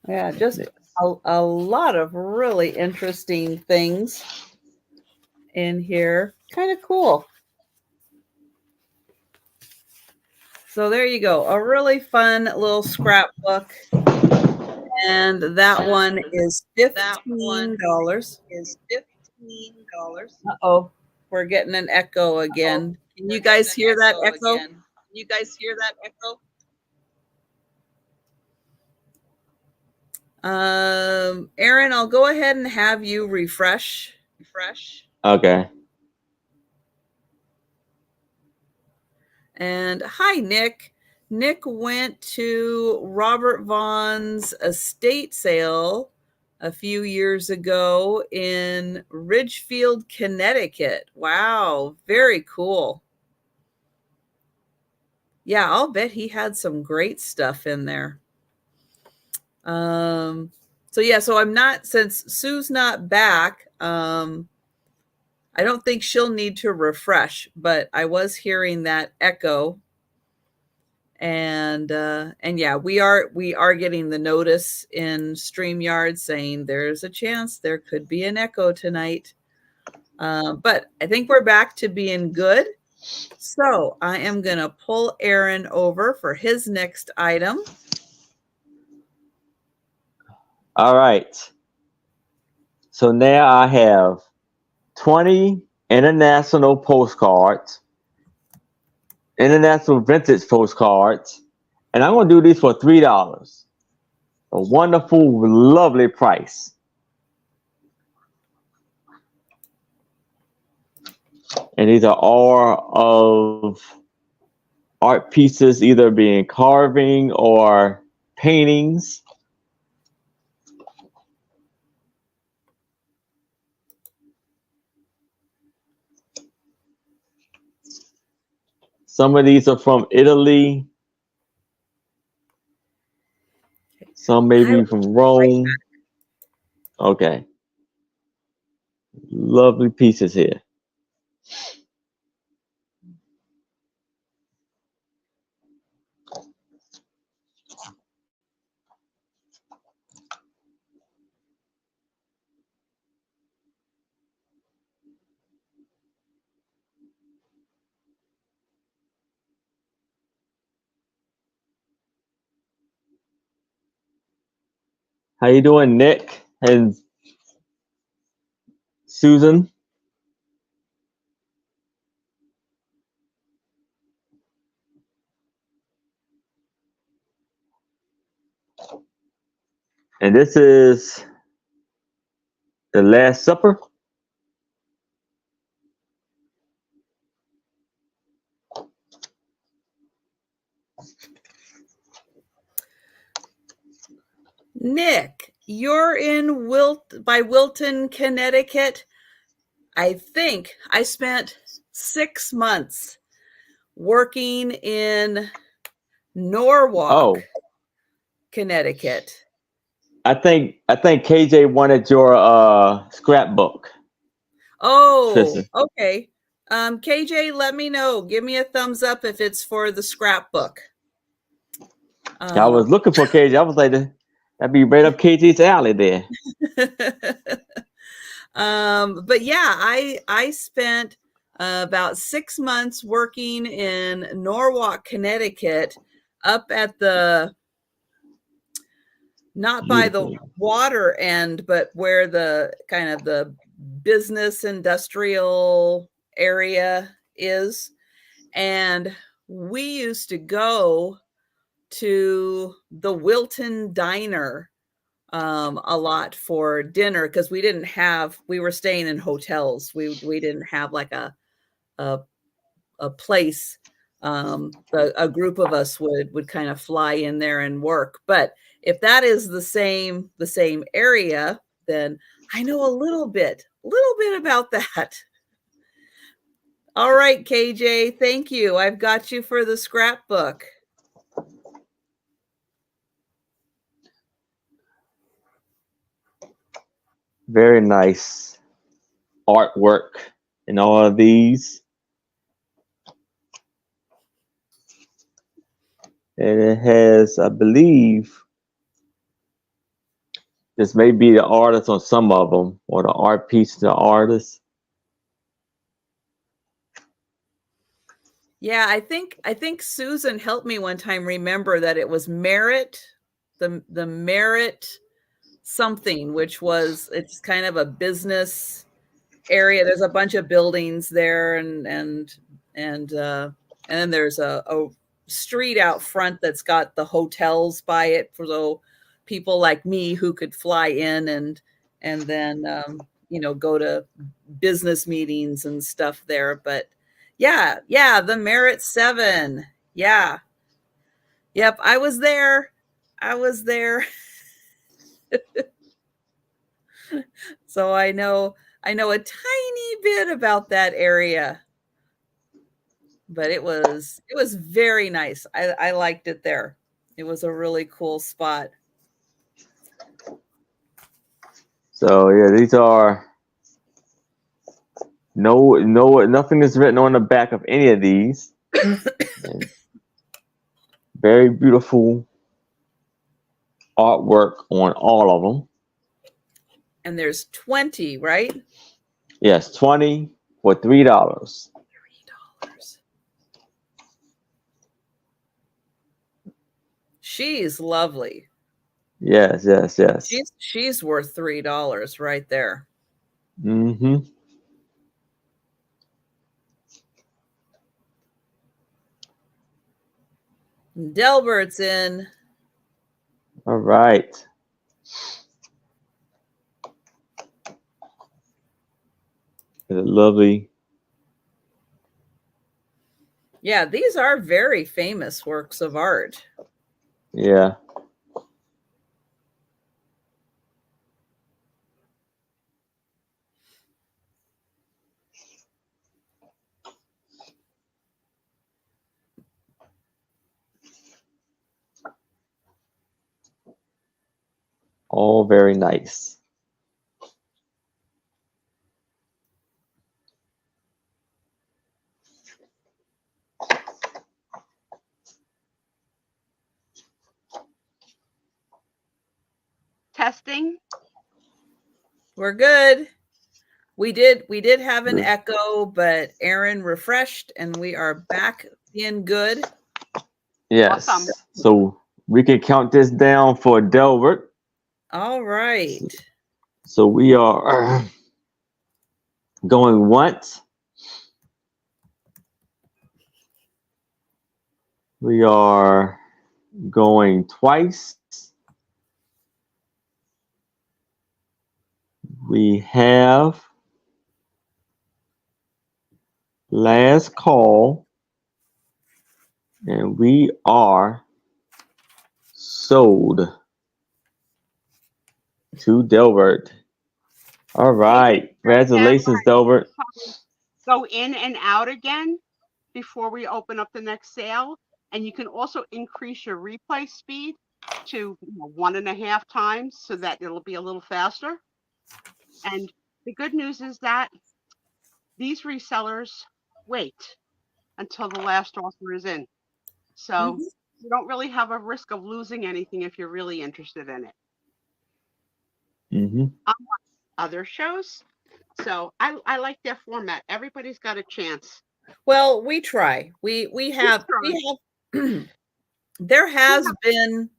Yeah, just a lot of really interesting things in here. Kind of cool. So there you go. A really fun little scrapbook. And that one is $15. Uh-oh, we're getting an echo again. Can you guys hear that echo? Aaron, I'll go ahead and have you refresh. Okay. And hi, Nick. Nick went to Robert Vaughn's estate sale a few years ago in Ridgefield, Connecticut. Wow, very cool. Yeah, I'll bet he had some great stuff in there. So I'm not, since Sue's not back, I don't think she'll need to refresh, but I was hearing that echo. And yeah, we are getting the notice in StreamYard saying there's a chance there could be an echo tonight. But I think we're back to being good. So I am going to pull Aaron over for his next item. All right. So now I have 20 international postcards, international vintage postcards, and I'm going to do these for $3. A wonderful, lovely price. And these are all of art pieces, either being carving or paintings. Some of these are from Italy. Some maybe from Rome. Okay. Lovely pieces here. How you doing, Nick and Susan? And this is The Last Supper. Nick, you're in Wilton, Connecticut. I think I spent 6 months working in Norwalk, Connecticut. I think KJ wanted your scrapbook. Oh, Trisha. okay. KJ, let me know. Give me a thumbs up if it's for the scrapbook. I was looking for KJ. I was like, that'd be right up KJ's alley there. But yeah, I spent about 6 months working in Norwalk, Connecticut, up at the not by the water end, but where the kind of the business industrial area is. And we used to go to the Wilton Diner a lot for dinner because we were staying in hotels. We didn't have like a place. A group of us would kind of fly in there and work. But if that is the same area, then I know a little bit about that. All right, KJ, thank you. I've got you for the scrapbook. Very nice artwork in all of these. And it has, I believe, this may be the artist on some of them, or the art piece of the artist. Yeah, I think Susan helped me one time remember that it was Merit, the Merit something, which was it's kind of a business area. There's a bunch of buildings there, and then there's a street out front that's got the hotels by it for the people like me who could fly in and then go to business meetings and stuff there. But yeah, the Merit 7. Yeah. Yep, I was there. So I know a tiny bit about that area. But it was very nice. I liked it there. It was a really cool spot. So yeah, these are nothing is written on the back of any of these. Very beautiful artwork on all of them. And there's 20, right? Yes, 20 for $3. $3. She's lovely. Yes. She's worth $3 right there. Mm-hmm. Delbert's in. All right. Lovely. Yeah, these are very famous works of art. Yeah. All very nice. Testing. We're good. We did have an echo, but Aaron refreshed and we are back in good. Yes. Awesome. So we can count this down for Delbert. All right. So we are going once. We are going twice. We have last call. And we are sold to Delbert. All right. Congratulations, Delbert. Go in and out again before we open up the next sale. And you can also increase your replay speed to 1.5 times so that it'll be a little faster. And the good news is that these resellers wait until the last offer is in. So you don't really have a risk of losing anything if you're really interested in it. Other shows. So I like their format. Everybody's got a chance. Well, we try. We have there has been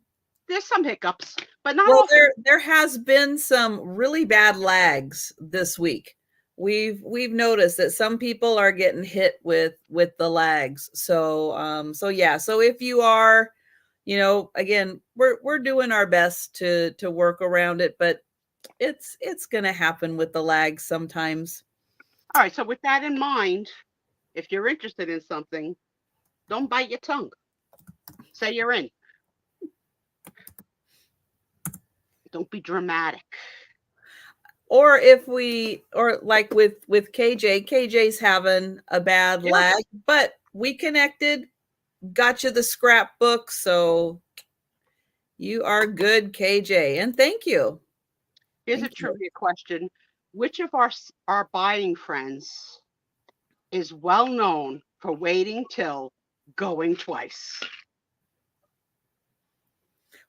there's some hiccups, but not well, there has been some really bad lags this week. We've noticed that some people are getting hit with the lags. So yeah. So if you are, again, we're doing our best to work around it, but it's gonna happen with the lags sometimes. All right. So with that in mind, if you're interested in something, don't bite your tongue. Say you're in. Don't be dramatic. Or like with KJ's having a bad lag, but we connected, got you the scrapbook, so you are good, KJ, and thank you. Here's a trivia question. Which of our buying friends is well known for waiting till going twice?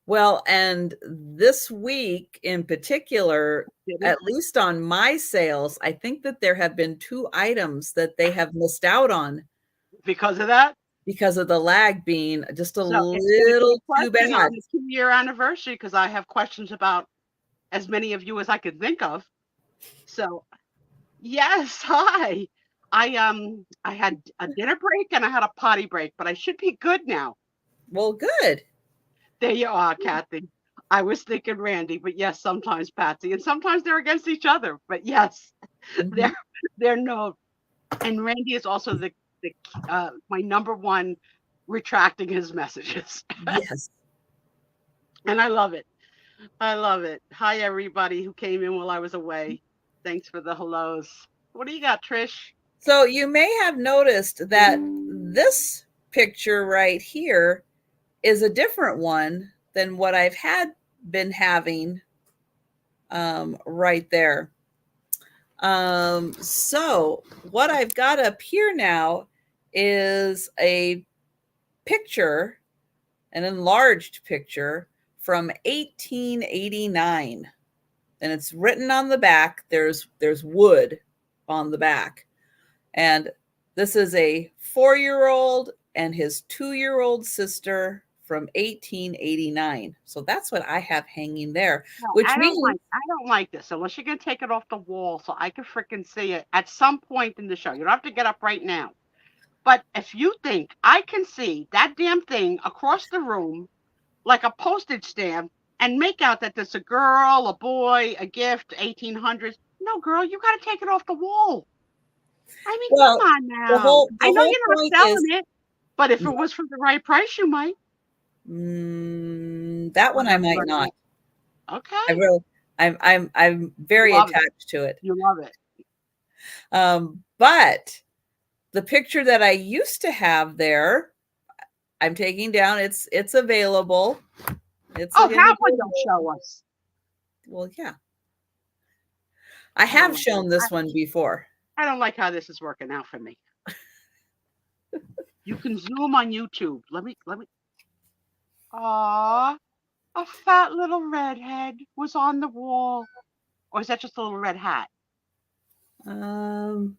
Well, and this week in particular, at least on my sales, I think that there have been 2 items that they have missed out on. Because of that? Because of the lag being just a little too bad. On the 2-year anniversary, because I have questions about as many of you as I could think of. So, yes, hi. I had a dinner break and I had a potty break, but I should be good now. Well, good. There you are, Kathy. I was thinking Randy, but yes, sometimes Patsy, and sometimes they're against each other. But yes, they're no. And Randy is also the my number one retracting his messages. Yes. And I love it. I love it. Hi, everybody who came in while I was away. Thanks for the hellos. What do you got, Trish? So you may have noticed that this picture right here is a different one than what I've been having right there. So what I've got up here now is a picture, an enlarged picture from 1889. And it's written on the back. There's wood on the back. And this is a 4-year-old and his 2-year-old sister from 1889. So that's what I have hanging there. No, I don't like this unless you're gonna take it off the wall so I can freaking see it at some point in the show. You don't have to get up right now. But if you think I can see that damn thing across the room like a postage stamp and make out that there's a girl, a boy, a gift, 1800s. No, girl, you got to take it off the wall. I mean, come on now. I know you're not selling it, but if it was for the right price, you might. That one I might not. Okay. I'm very attached to it. You love it. But the picture that I used to have there, I'm taking down. It's available. How would you show us? Well, yeah. I have like shown this one before. I don't like how this is working out for me. You can zoom on YouTube. Let me. Aw, a fat little redhead was on the wall. Or is that just a little red hat? No,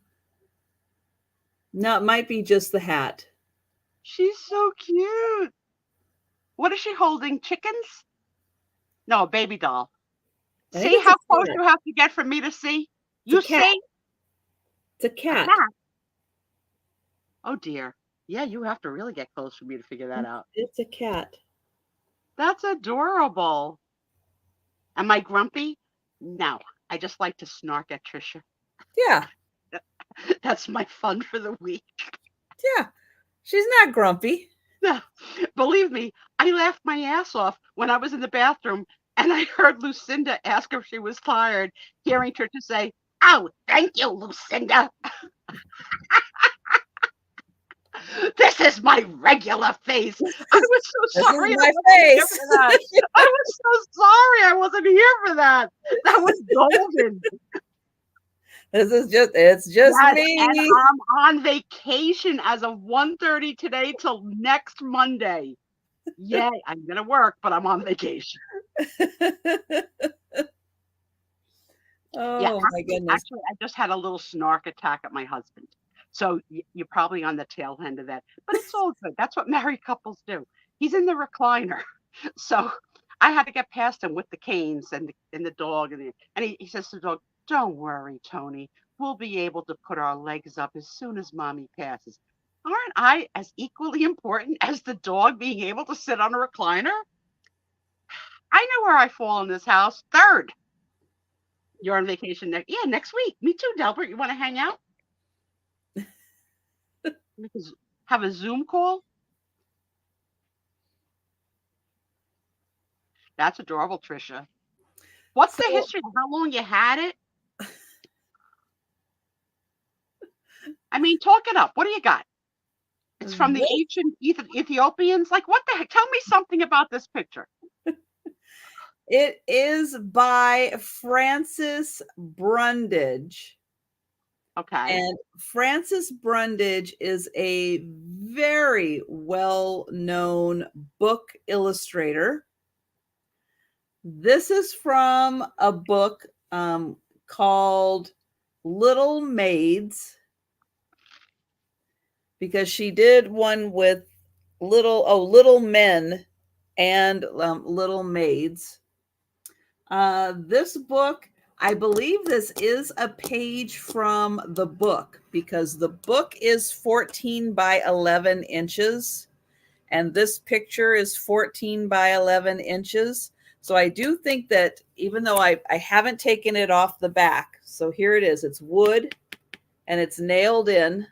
it might be just the hat. She's so cute. What is she holding? Chickens? No, a baby doll. I think See it's how a close cat. you have to get for me to see? You a cat. see? It's a A cat. cat. Oh dear. Yeah, you have to really get close for me to figure that out. It's a cat. That's adorable. Am I grumpy? No. I just like to snark at Trisha. Yeah. That's my fun for the week. Yeah. She's not grumpy. No, believe me, I laughed my ass off when I was in the bathroom and I heard Lucinda ask if she was tired, hearing Trisha say, "Oh, thank you, Lucinda." This is my regular face. I was so sorry. This is my face. I was so sorry I wasn't here for that. That was golden. It's just Yes, me. and I'm on vacation as of 1:30 today till next Monday. Yay, I'm gonna work, but I'm on vacation. Oh my goodness. Actually, I just had a little snark attack at my husband. So you're probably on the tail end of that, but it's all good. That's what married couples do. He's in the recliner. So I had to get past him with the canes and the dog. And he says to the dog, "Don't worry, Tony. We'll be able to put our legs up as soon as mommy passes." Aren't I as equally important as the dog being able to sit on a recliner? I know where I fall in this house. Third. You're on vacation next week. Me too, Delbert. You want to hang out? Have a Zoom call? That's adorable, Trisha. What's the history? How long you had it? I mean, talk it up. What do you got? It's from the ancient Ethiopians. Like, what the heck? Tell me something about this picture. It is by Frances Brundage. Okay. And Frances Brundage is a very well-known book illustrator. This is from a book called Little Maids, because she did one with Little Men and Little Maids. This book, I believe this is a page from the book, because the book is 14 by 11 inches and this picture is 14 by 11 inches. So I do think that, even though I haven't taken it off the back, so here it is, it's wood and it's nailed in,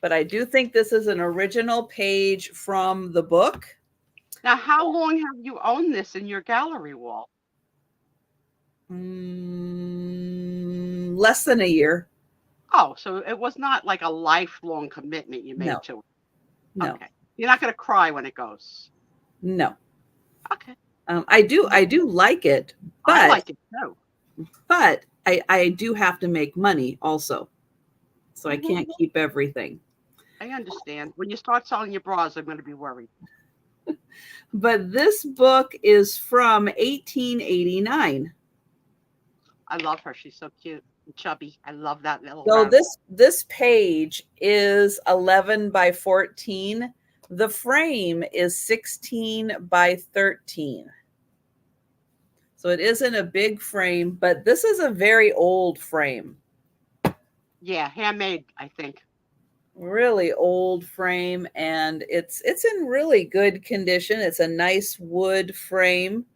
but I do think this is an original page from the book. Now, how long have you owned this in your gallery wall? Less than a year. Oh, so it was not like a lifelong commitment you made to it. No. Okay. You're not going to cry when it goes. No. Okay. I do like it, but I like it too. But I do have to make money also, so I can't keep everything. I understand. When you start selling your bras, I'm going to be worried. But this book is from 1889. I love her. She's so cute and chubby. I love that little. So this page is 11 by 14. The frame is 16 by 13. So it isn't a big frame, but this is a very old frame. Yeah, handmade, I think. Really old frame, and it's in really good condition. It's a nice wood frame.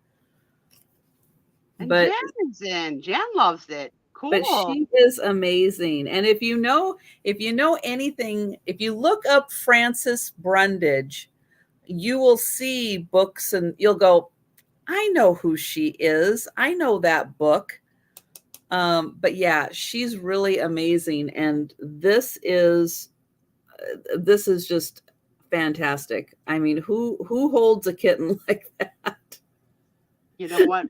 And but Jen is in. Jen loves it. Cool. But she is amazing. And if you know anything, if you look up Frances Brundage, you will see books and you'll go, I know who she is. I know that book. But yeah, she's really amazing. And this is just fantastic. I mean, who holds a kitten like that? You know what?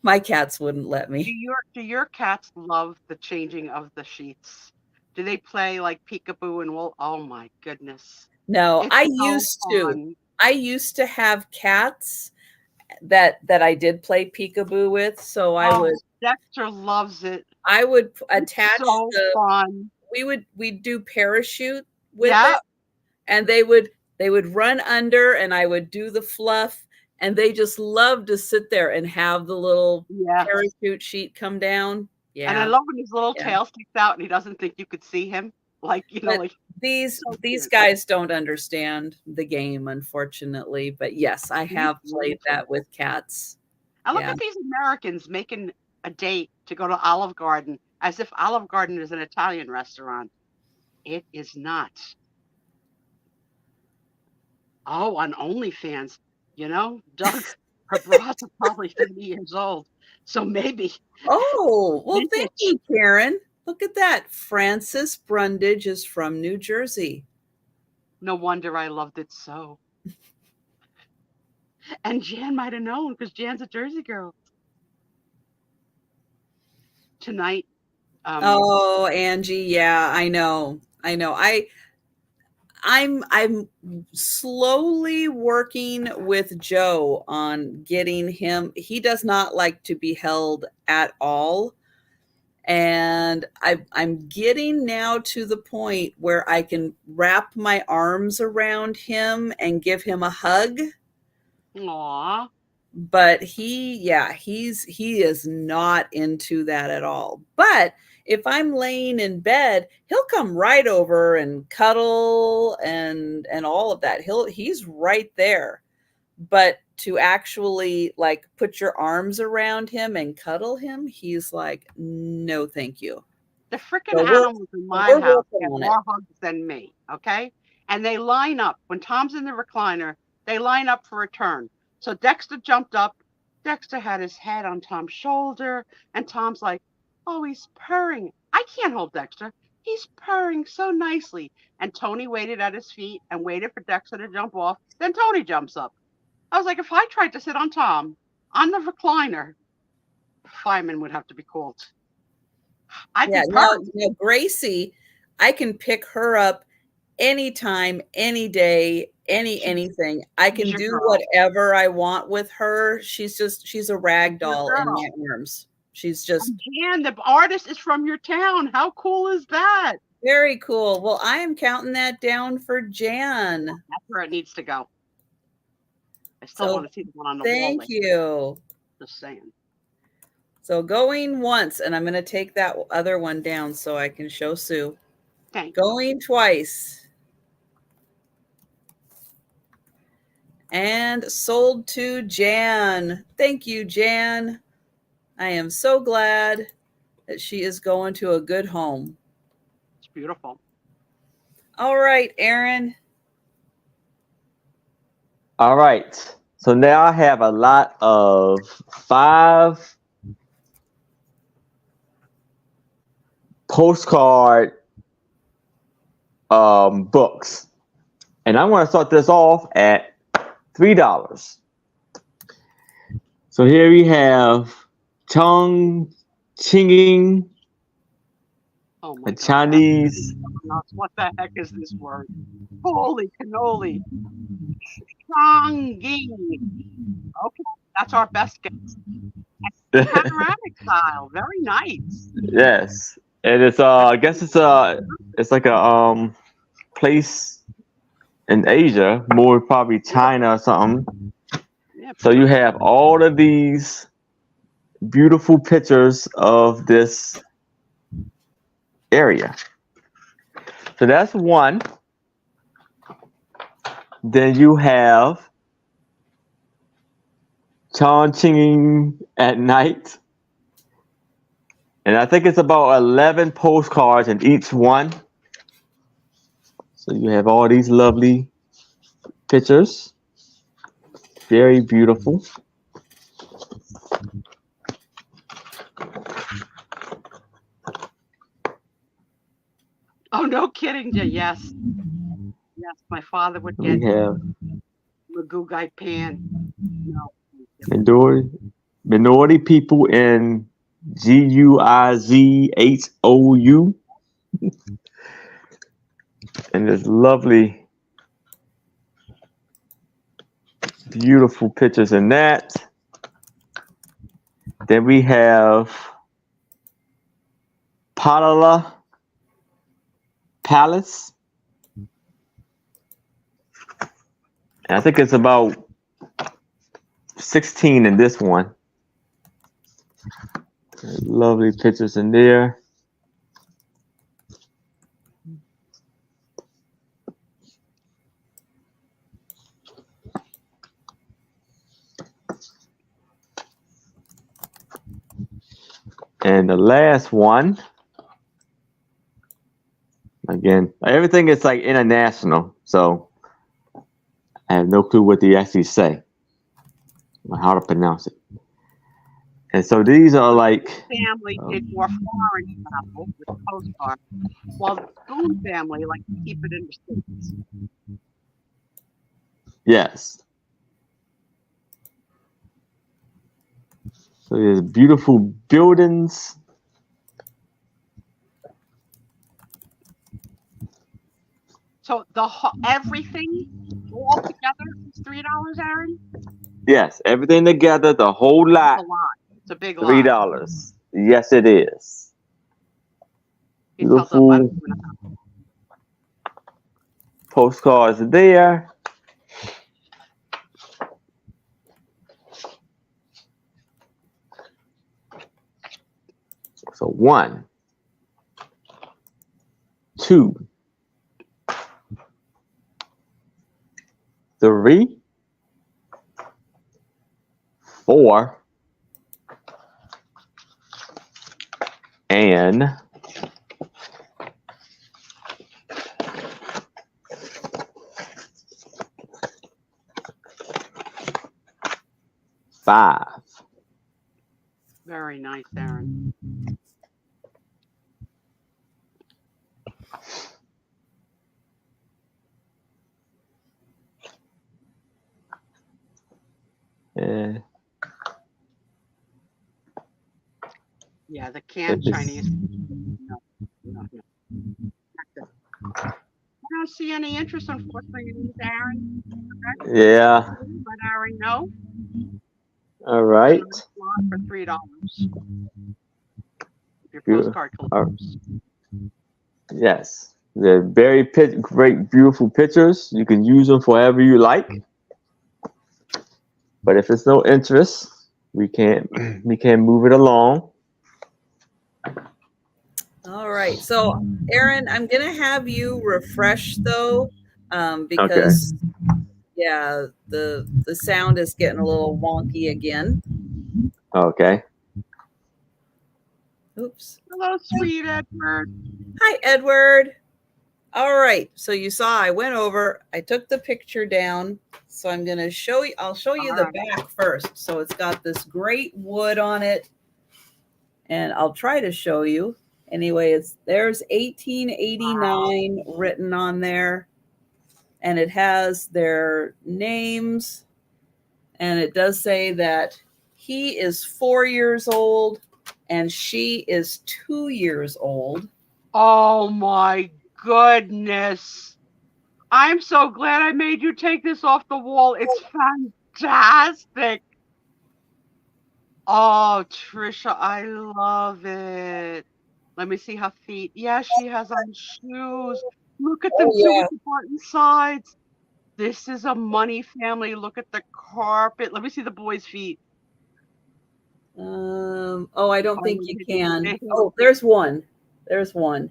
My cats wouldn't let Do me. your cats love the changing of the sheets? Do they play like peekaboo and wool? Oh my goodness. No, It's so fun. I used to have cats that I did play peekaboo with, so Oh, Dexter loves it. I would It's attach so fun. we'd do parachute with Yeah. it, and they would run under, and I would do the fluff, and they just loved to sit there and have the little Yeah. parachute sheet come down. And I Yeah. love when his little Yeah. tail sticks out and he doesn't think you could see him. Like, But like these so these cute. guys don't understand the game, unfortunately. But yes, I have played that with cats. I look Yeah. at these Americans making a date to go to Olive Garden as if Olive Garden is an Italian restaurant. It is not. Oh, on OnlyFans, Doug, her bras are probably 30 years old. So maybe. Oh, well, thank you, Karen. Look at that. Frances Brundage is from New Jersey. No wonder I loved it so. And Jan might have known because Jan's a Jersey girl. Tonight. Oh, Angie, yeah, I know. I'm slowly working with Joe on getting him. He does not like to be held at all. And I'm getting now to the point where I can wrap my arms around him and give him a hug. Aw. But he is not into that at all. But if I'm laying in bed, he'll come right over and cuddle and all of that. He's right there. But to actually like put your arms around him and cuddle him, he's like, no, thank you. The freaking animals in my house get more hugs than me, okay? And they line up. When Tom's in the recliner, they line up for a turn. So Dexter jumped up. Dexter had his head on Tom's shoulder, and Tom's like, oh, he's purring. I can't hold Dexter. He's purring so nicely. And Tony waited at his feet and waited for Dexter to jump off. Then Tony jumps up. I was like, if I tried to sit on Tom on the recliner, fireman would have to be called. Now, Gracie, I can pick her up anytime, any day, anything. I can do whatever I want with her. She's a rag doll in my arms. She's just. Jan, the artist is from your town. How cool is that? Very cool. Well, I am counting that down for Jan. That's where it needs to go. I still want to see the one on the wall. Thank you. Just saying. So going once, and I'm going to take that other one down so I can show Sue. Going twice. And sold to Jan. Thank you, Jan. I am so glad that she is going to a good home. It's beautiful. All right, Aaron. All right. So now I have a lot of 5 postcard books. And I want to start this off at $3. So here we have Chong Chinging, a Chinese. What the heck is this word? Holy cannoli. Chonging. Okay, that's our best guess. Panoramic style, very nice. Yes, and it's I guess it's like a place in Asia, more probably China or something. Yeah, so you have all of these beautiful pictures of this area. So that's one. Then you have Chongqing at night. And I think it's about 11 postcards in each one. So you have all these lovely pictures. Very beautiful. Oh, no kidding. Yes. Yes, my father would get We have Magoo Gai Pan. No. Endure minority people in GUIZHOU. And there's lovely, beautiful pictures in that. Then we have Koala Palace. And I think it's about 16 in this one. Lovely pictures in there. And the last one, again, everything is like international, so I have no clue what they actually say, or how to pronounce it. And so these are like Family did more foreign travel with Postcard, while the Spoon family like to keep it in the States. yes. So there's beautiful buildings. So everything all together is $3, Aaron? Yes, everything together, the whole lot. It's a lot. It's a big lot. $3. Yes, it is. Beautiful postcards there. So 1, 2, 3, 4, and 5. Very nice, Aaron. Yeah, the canned Chinese. No. I don't see any interest, unfortunately, in these, Aaron. Yeah. Let Aaron know. All right. For $3. Your postcard collectors. Yes. They're very great, beautiful pictures. You can use them for whatever you like. But if it's no interest, we can't move it along. All right. So, Aaron, I'm going to have you refresh though, because yeah, the sound is getting a little wonky again. Okay. Oops. Hello, sweet Edward. Hi, Edward. All right. So you saw I went over, I took the picture down. So I'm going to show you, I'll show you the back first. So it's got this great wood on it. And I'll try to show you. Anyway, there's 1889 written on there. And it has their names. And it does say that he is 4 years old and she is 2 years old. Oh my goodness. I'm so glad I made you take this off the wall. It's fantastic. Oh, Trisha, I love it. Let me see her feet. Yeah, she has on shoes. Look at them with the button sides. This is a money family. Look at the carpet. Let me see the boys' feet. I don't think you can. Oh, there's one. There's one.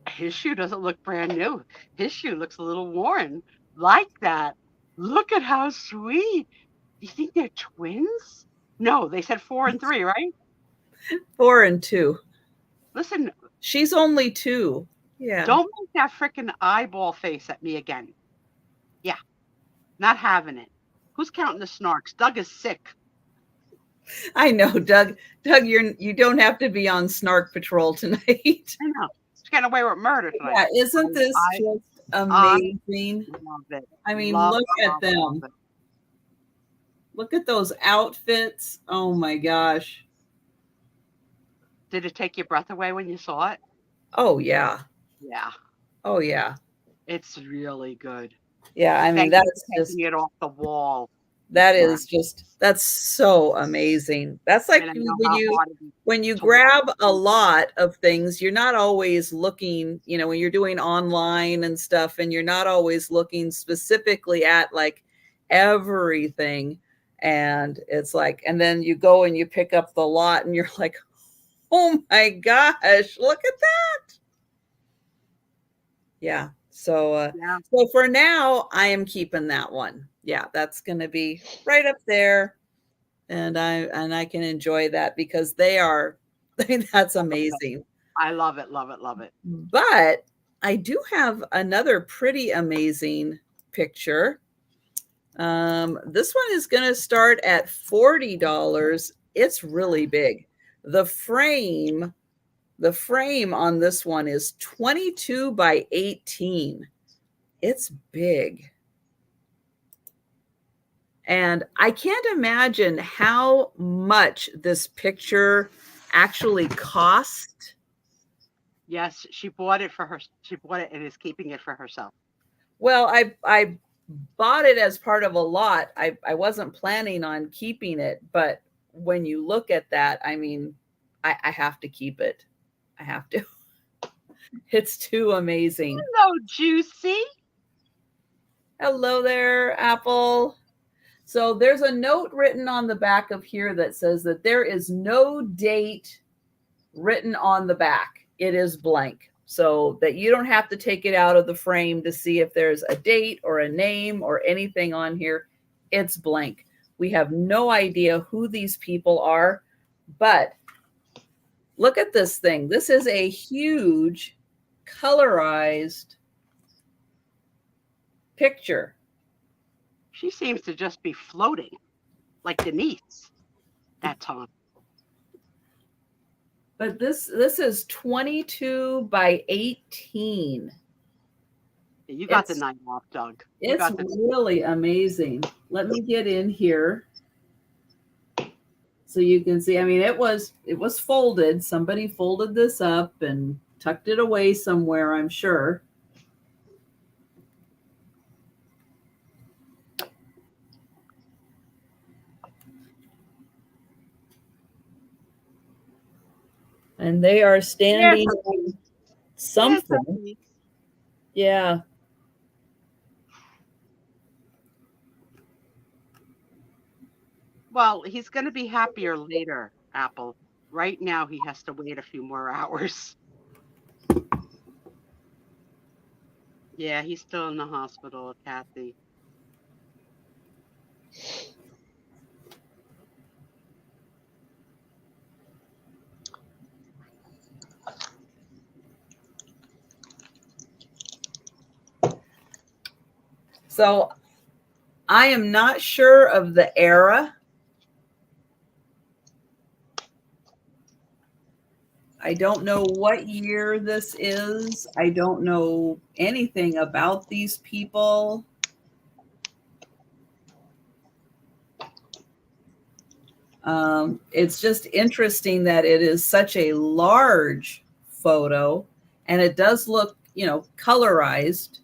His shoe doesn't look brand new. His shoe looks a little worn. Like that. Look at how sweet. Do you think they're twins? No, they said 4 and 3, right? 4 and 2. Listen. She's only 2. Yeah. Don't make that freaking eyeball face at me again. Yeah. Not having it. Who's counting the snarks? Doug is sick. I know, Doug. Doug, you don't have to be on Snark Patrol tonight. I know. She's getting away with murder tonight. Yeah, isn't this just amazing? Love it. I mean, look at them. Look at those outfits. Oh my gosh. Did it take your breath away when you saw it? Oh yeah. Yeah. Oh yeah. It's really good. Yeah, I mean Thank you that's for just taking it off the wall. that's so amazing. That's like And I know how hard it is when you to grab watch. a lot of things, you're not always looking, when you're doing online and stuff, and you're not always looking specifically at like everything. And it's like, and then you go and you pick up the lot and you're like, oh my gosh, look at that. Yeah. So Yeah. so for now, I am keeping that one. Yeah, that's going to be right up there, and I can enjoy that because they are that's amazing. I love it, love it, love it. But I do have another pretty amazing picture. This one is going to start at $40. It's really big. The frame on this one is 22 by 18. It's big. And I can't imagine how much this picture actually cost. Yes, she bought it for her. She bought it and is keeping it for herself. Well, I bought it as part of a lot. I wasn't planning on keeping it, but when you look at that, I mean, I have to keep it. I have to. It's too amazing. Hello, Juicy. Hello there, Apple. So there's a note written on the back of here that says that there is no date written on the back. It is blank, so that you don't have to take it out of the frame to see if there's a date or a name or anything on here. It's blank. We have no idea who these people are, but look at this thing. This is a huge colorized picture. She seems to just be floating like Denise that time. But this is 22 by 18. You got the night off, Doug. It's really amazing. Let me get in here so you can see. I mean, it was folded. Somebody folded this up and tucked it away somewhere, I'm sure. And they are standing on something. Yeah. Well, he's going to be happier later, Apple. Right now, he has to wait a few more hours. Yeah, he's still in the hospital, Kathy. So I am not sure of the era. I don't know what year this is. I don't know anything about these people. It's just interesting that it is such a large photo, and it does look, colorized.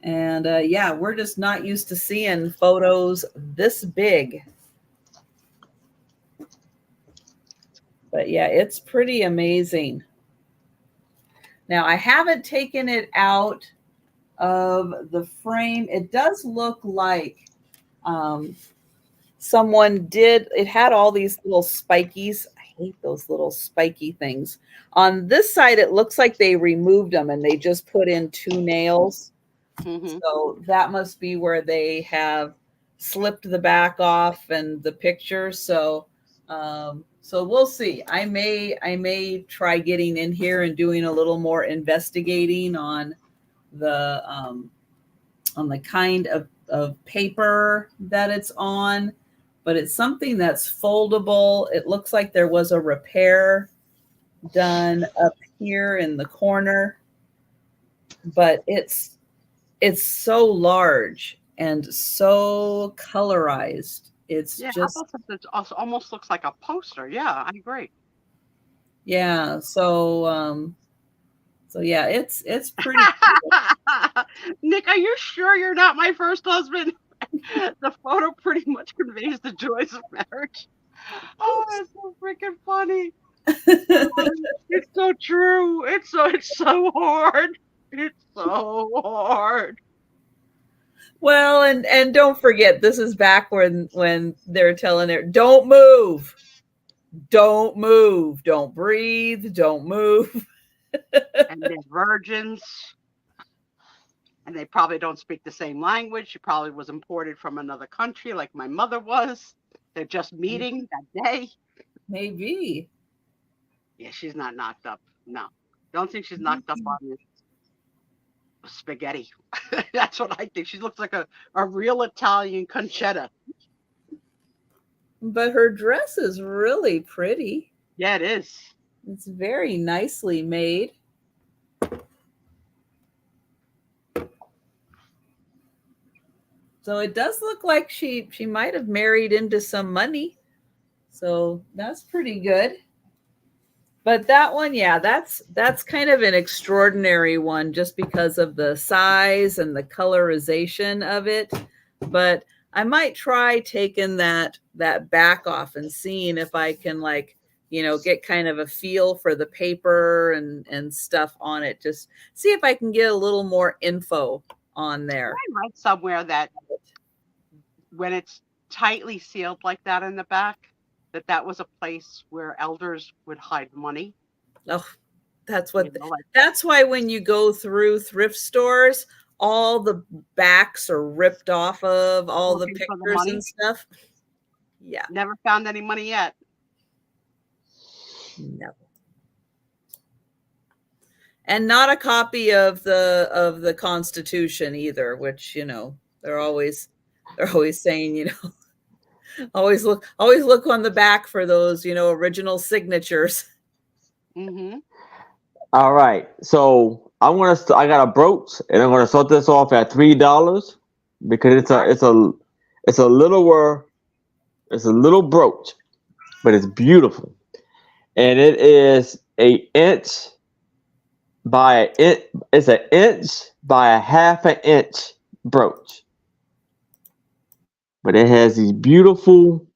And yeah, we're just not used to seeing photos this big. But yeah, it's pretty amazing. Now, I haven't taken it out of the frame. It does look like someone did. It had all these little spikies. I hate those little spiky things. On this side, it looks like they removed them and they just put in 2 nails. Mm-hmm. So that must be where they have slipped the back off and the picture. So so we'll see. I may try getting in here and doing a little more investigating on the kind of paper that it's on, but it's something that's foldable. It looks like there was a repair done up here in the corner, but it's it's so large and so colorized. It's Yeah, just, it almost looks like a poster. Yeah, I agree. yeah. So yeah, it's pretty cool. Nick, are you sure you're not my first husband? The photo pretty much conveys the joys of marriage. Oh, that's so freaking funny. It's so true. It's so hard. It's so hard. Well, and don't forget, this is back when they're telling her, don't move, don't move, don't breathe, don't move. And they're virgins, and they probably don't speak the same language. She probably was imported from another country, like my mother was. They're just meeting that day. Maybe. Yeah, she's not knocked up. No, don't think she's knocked up on spaghetti. That's what I think. She looks like a real Italian concetta. But her dress is really pretty. Yeah, it is. It's very nicely made. So it does look like she might have married into some money. So that's pretty good. But that one, yeah, that's kind of an extraordinary one just because of the size and the colorization of it. But I might try taking that back off and seeing if I can, like, get kind of a feel for the paper and stuff on it. Just see if I can get a little more info on there. I read somewhere that when it's tightly sealed like that in the back, that was a place where elders would hide money. Oh, that's Like, that's why when you go through thrift stores, all the backs are ripped off of all the looking for the pictures money. and stuff. Yeah. Never found any money yet. No. And not a copy of the Constitution either, which, they're always saying, always look on the back for those, original signatures. Mm-hmm. All right. So I got a brooch, and I'm gonna start this off at $3 because it's a little brooch, but it's beautiful, and it is it's an inch by a half an inch brooch, but it has these beautiful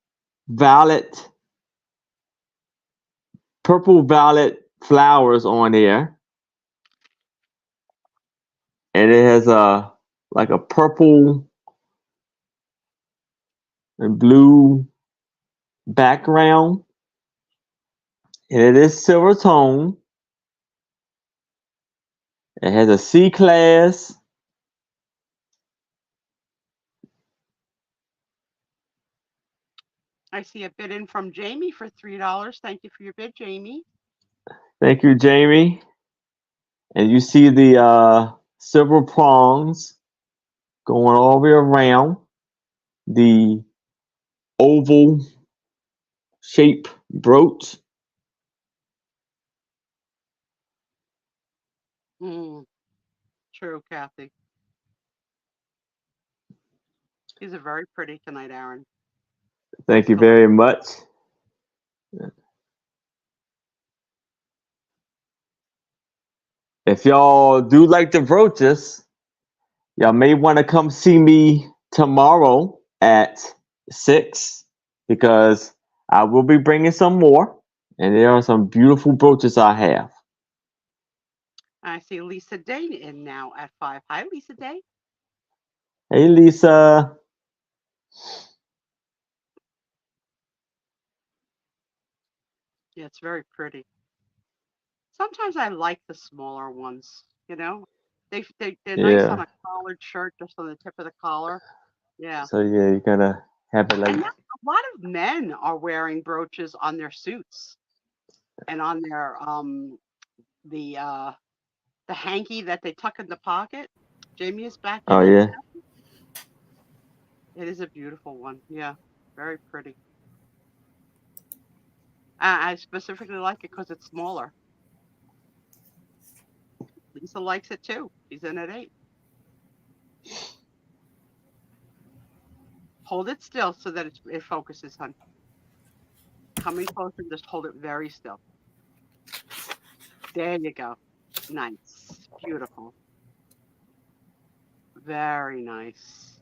purple violet flowers on there, and it has like a purple and blue background, and it is silver tone. It has a C class. I see a bid in from Jamie for $3. Thank you for your bid, Jamie. Thank you, Jamie. And you see the silver prongs going all the way around the oval shape brooch. True, Kathy. These are very pretty tonight, Aaron. Thank you very much. If y'all do like the brooches, y'all may want to come see me tomorrow at 6 because I will be bringing some more, and there are some beautiful brooches I have. I see Lisa Day in now at 5. Hi, Lisa Day. Hey, Lisa. Yeah, it's very pretty. Sometimes I like the smaller ones, they're nice on Yeah. a collared shirt, just on the tip of the collar. Yeah. So yeah, you're gonna have it like. And now a lot of men are wearing brooches on their suits and on their the hanky that they tuck in the pocket. Jamie is back Oh in it. yeah. It is a beautiful one. Yeah, very pretty. I specifically like it because it's smaller. Lisa likes it too. She's in at 8. Hold it still so that it focuses, hon. Coming closer, just hold it very still. There you go. Nice. Beautiful. Very nice.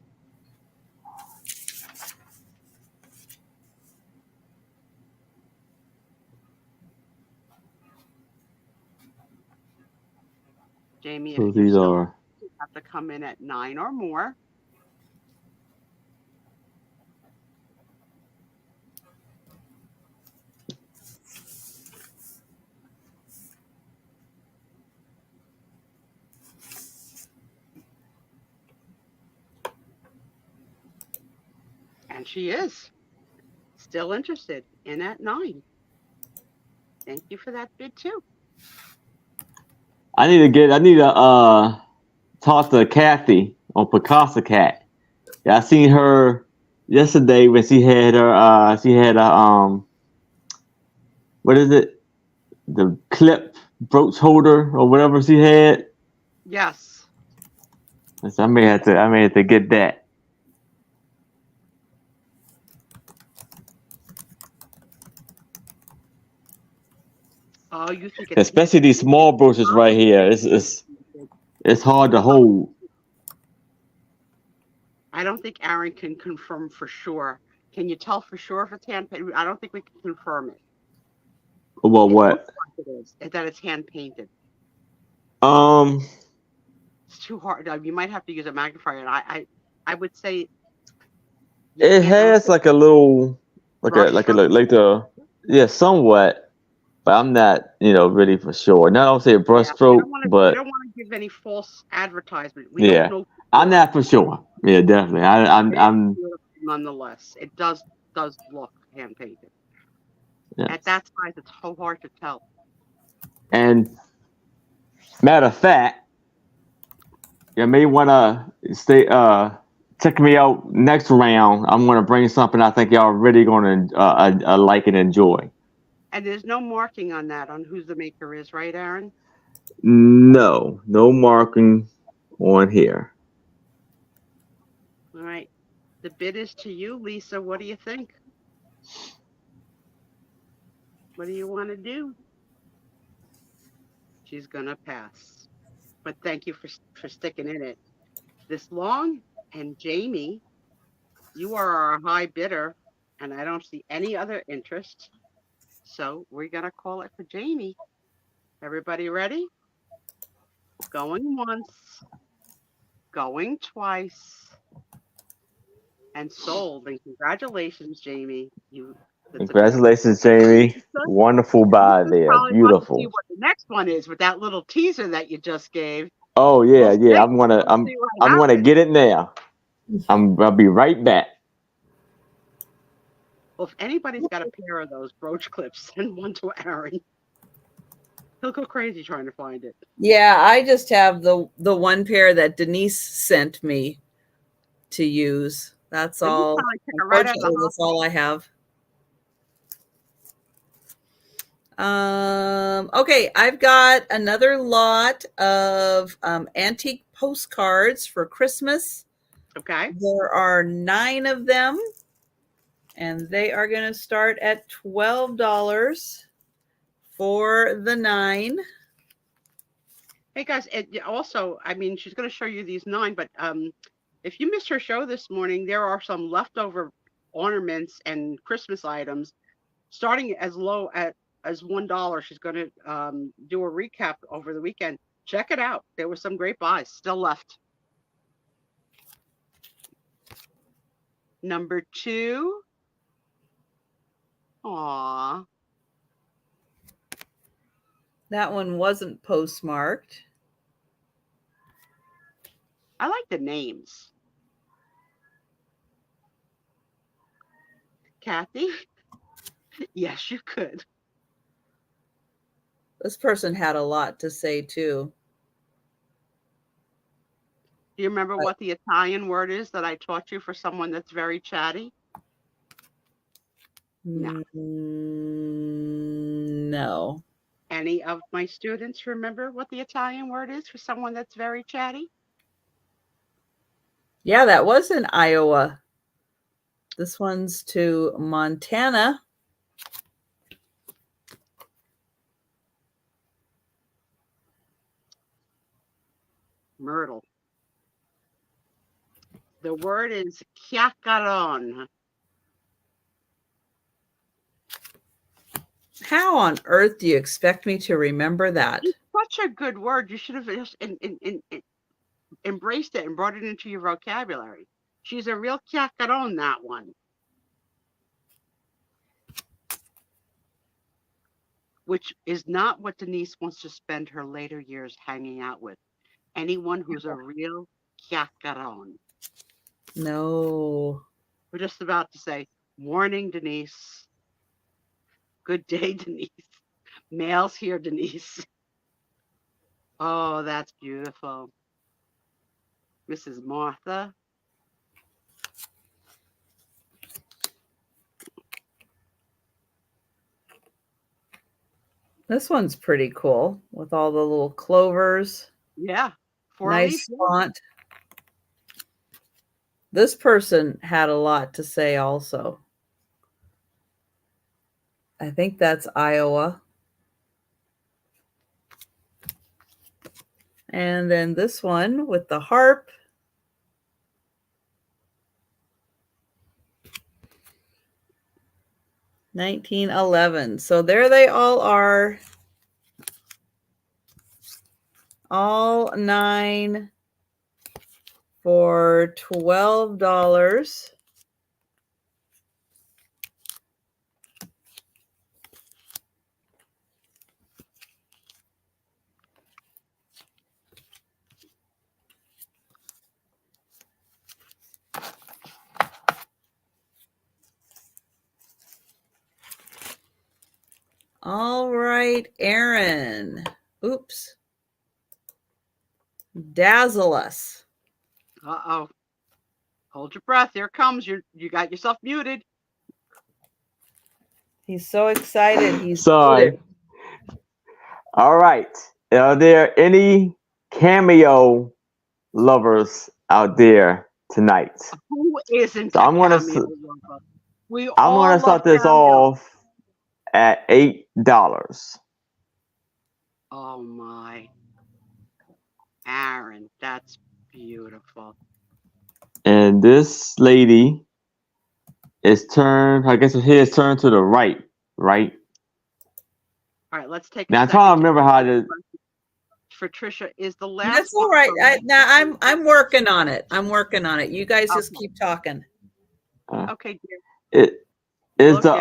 Jamie, So if you these still are. have to come in at 9 or more. And she is still interested in at 9. Thank you for that bid too. I need to talk to Kathy on Picasso Cat. Yeah, I seen her yesterday when she had a what is it? The clip brooch holder or whatever she had. Yes. So I may have to get that. Oh, you think Especially these small brooches right here. It's hard to hold. I don't think Aaron can confirm for sure. Can you tell for sure if it's hand painted? I don't think we can confirm it. Well, It what? looks like it is, that it's hand painted. It's too hard. You might have to use a magnifier. And I would say it has like a little, somewhat. But I'm not, really for sure. Not I'll say a brushstroke, but you don't want to give any false advertisement. We yeah, don't know. I'm not for sure. Yeah, definitely. I'm nonetheless. It does look hand painted. Yeah. At that size, it's so hard to tell. And matter of fact, you may want to stay. Check me out next round. I'm gonna bring something I think y'all really gonna like and enjoy. And there's no marking on that on who the maker is, right, Aaron? No marking on here. All right. The bid is to you, Lisa. What do you think? What do you want to do? She's gonna pass. But thank you for sticking in it this long. And Jamie, you are our high bidder, and I don't see any other interest. So we're gonna call it for Jamie. Everybody ready? Going once, going twice, and sold. And congratulations, Jamie. Congratulations, Jamie. Wonderful buy there. Beautiful. See what the next one is with that little teaser that you just gave. Oh yeah, yeah. I'm gonna get it now. I'll be right back. Well, if anybody's got a pair of those brooch clips, send one to Aaron. He'll go crazy trying to find it. Yeah, I just have the one pair that Denise sent me to use. That's all. Unfortunately, that's all I have. Okay, I've got another lot of antique postcards for Christmas. Okay. There are 9 of them, and they are going to start at $12 for the 9. Hey guys, also, I mean, she's going to show you these 9, but if you missed her show this morning, there are some leftover ornaments and Christmas items starting as low as $1. She's going to do a recap over the weekend. Check it out. There were some great buys still left. Number 2. Aww. That one wasn't postmarked. I like the names. Kathy? Yes, you could. This person had a lot to say too. Do you remember what the Italian word is that I taught you for someone that's very chatty? No. No. Any of my students remember what the Italian word is for someone that's very chatty? Yeah, that was in Iowa. This one's to Montana. Myrtle. The word is chiacaron. How on earth do you expect me to remember that? It's such a good word. You should have just embraced it and brought it into your vocabulary. She's a real chiacaron, that one. Which is not what Denise wants to spend her later years hanging out with. Anyone who's a real chiacaron. No. We're just about to say, morning, Denise. Good day, Denise. Mail's here, Denise. Oh, that's beautiful. Mrs. Martha. This one's pretty cool with all the little clovers. Yeah. Nice font. This person had a lot to say also. I think that's Iowa. And then this one with the harp. $19.11. So there they all are. All 9 for $12. All right, Aaron. Oops. Dazzle us. Uh-oh. Hold your breath. Here it comes. You got yourself muted. He's so excited. He's sorry. muted. All right. Are there any cameo lovers out there tonight? Who isn't? So I'm gonna start this off at $8. Oh my. Aaron, that's beautiful. And this lady is turned, I guess her head is turned to the right, right? All right, let's take now I'm trying to remember how to for Trisha is the last. That's all right. I'm working on it. I'm working on it. You guys just keep talking. Okay, dear. It is the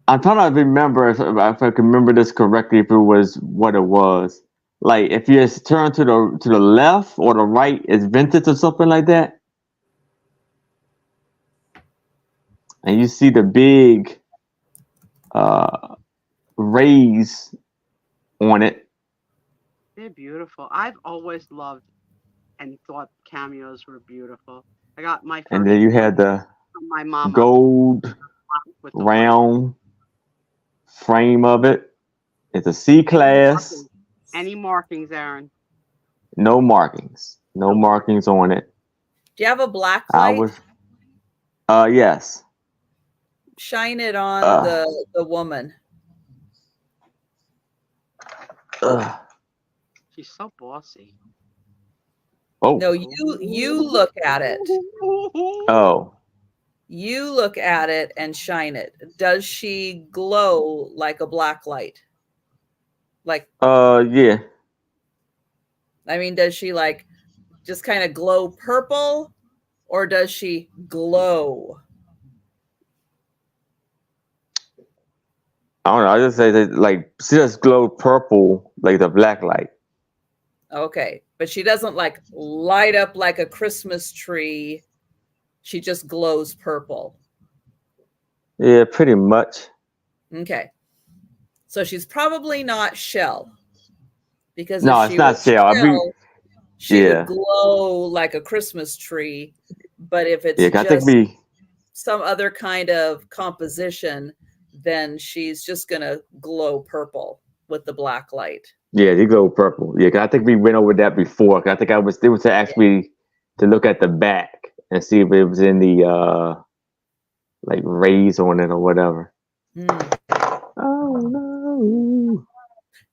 I'm trying to remember if I can remember this correctly, if it was what it was. Like if you turn to the left or the right, it's vintage or something like that. And you see the big rays on it. They're beautiful. I've always loved and thought cameos were beautiful. I got my first. And then you had the my mama gold round frame of it. It's a C class. Any markings, Aaron? No markings. No markings on it. Do you have a black light? Yes. Shine it on the woman. She's so bossy. Oh. No, you look at it. Oh. You look at it and shine it. Does she glow like a black light? Like yeah. I mean, does she like just kind of glow purple, or does she glow? I don't know. I just say that like she just glowed purple like the black light. Okay, but she doesn't like light up like a Christmas tree. She just glows purple. Yeah, pretty much. Okay. So she's probably not shell. Because no, it's not shell. She would glow like a Christmas tree. But if it's just some other kind of composition, then she's just going to glow purple with the black light. Yeah, they glow purple. Yeah, I think we went over that before. I think they was to ask me to look at the back and see if it was any like rays on it or whatever. Oh no!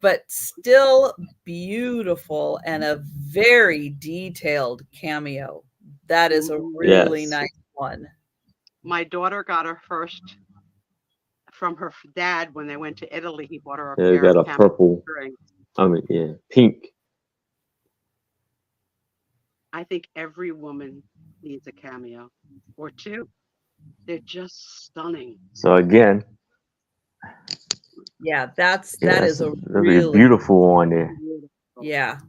But still beautiful and a very detailed cameo. That is a really Yes. nice one. My daughter got her first from her dad when they went to Italy. He bought her a Yeah, pair got of a purple. earrings. I mean, yeah, pink. I think every woman needs a cameo or two. They're just stunning. So again, Yeah, that yeah, is a that'd be really beautiful on there. Beautiful. yeah.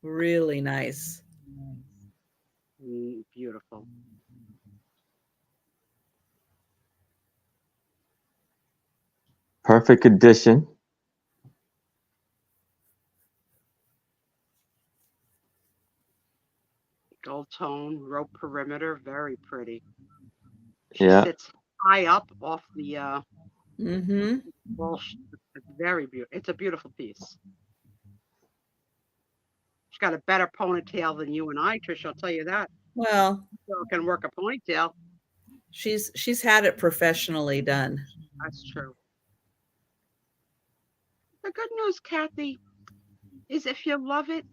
Really nice. Beautiful. Perfect condition. Gold tone, rope perimeter, very pretty. She Yeah. sits high up off the wall. It's very beautiful. It's a beautiful piece. She's got a better ponytail than you and I, Trish. I'll tell you that. Well, Still can work a ponytail. she's had it professionally done. That's true. The good news, Kathy, is if you love it,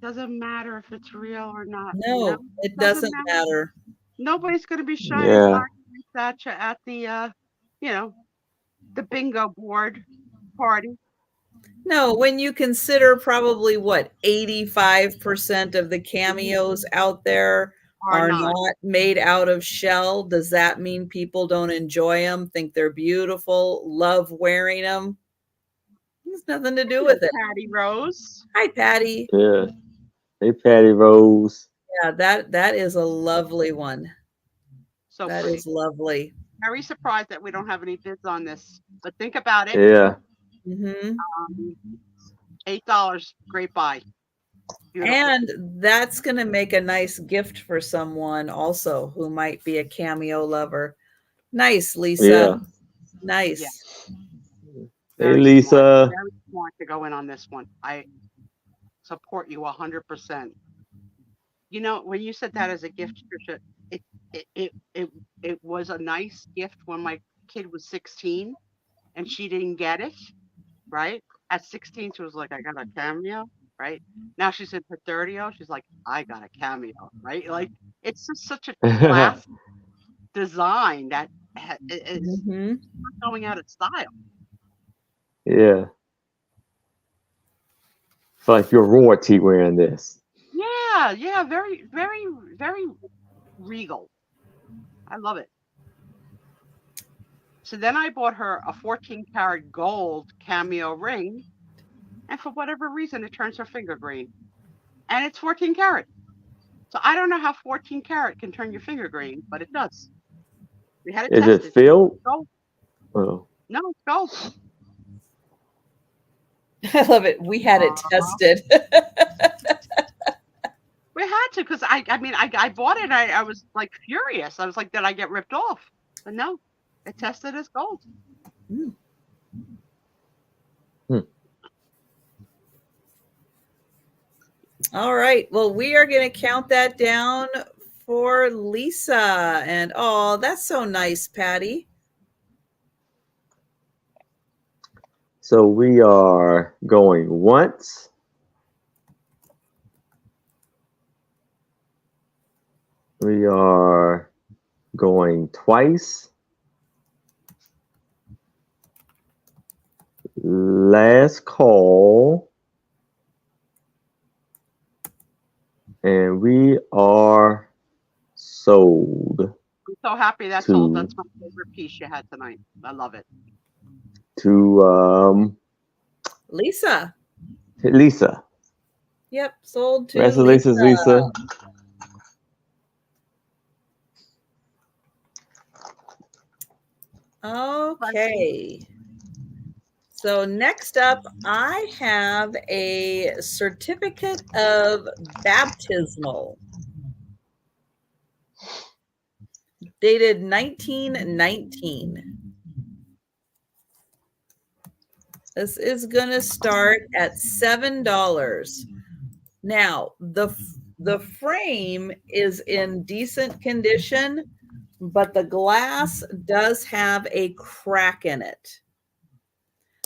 doesn't matter if it's real or not. No, you know? it doesn't matter. Nobody's going to be shining Yeah. at you at the the bingo board party. No, when you consider probably what 85% of the cameos out there are not made out of shell, does that mean people don't enjoy them, think they're beautiful, love wearing them? There's nothing to do with it. Patty Rose. Hi, Patty. Yeah. Hey, Patty Rose. Yeah, that is a lovely one. So that pretty. is lovely. Very surprised that we don't have any bids on this, but think about it. Yeah. $8, great buy. Beautiful. And that's going to make a nice gift for someone also who might be a cameo lover. Nice, Lisa. Yeah. Nice. Yeah. Hey, Lisa. Very smart to go in on this one. I support you 100%. You know, when you said that as a gift, Trisha, it was a nice gift when my kid was 16 and she didn't get it, right? At 16, she was like, I got a cameo, right? Now she's in her 30s. She's like, I got a cameo, right? Like, it's just such a class design that is not going out of style. Yeah. It's like you're royalty wearing this. Yeah, very, very, very regal. I love it. So then I bought her a 14-karat gold cameo ring, and for whatever reason, it turns her finger green. And it's 14 karat. So I don't know how 14 karat can turn your finger green, but it does. We had it tested. Is it filled? Gold. Oh. No, it's gold. I love it. We had it tested. We had to, because I bought it and I was like furious. I was like, did I get ripped off? But no, it tested as gold. All right. Well, we are going to count that down for Lisa. And oh, that's so nice, Patty. So we are going once. We are going twice. Last call. And we are sold. I'm so happy that's sold. That's my favorite piece you had tonight. I love it. To Lisa. Lisa. Yep, sold to Congratulations, Lisa. Okay. So next up, I have a certificate of baptismal dated 1919. This is going to start at $7. Now, the frame is in decent condition, but the glass does have a crack in it.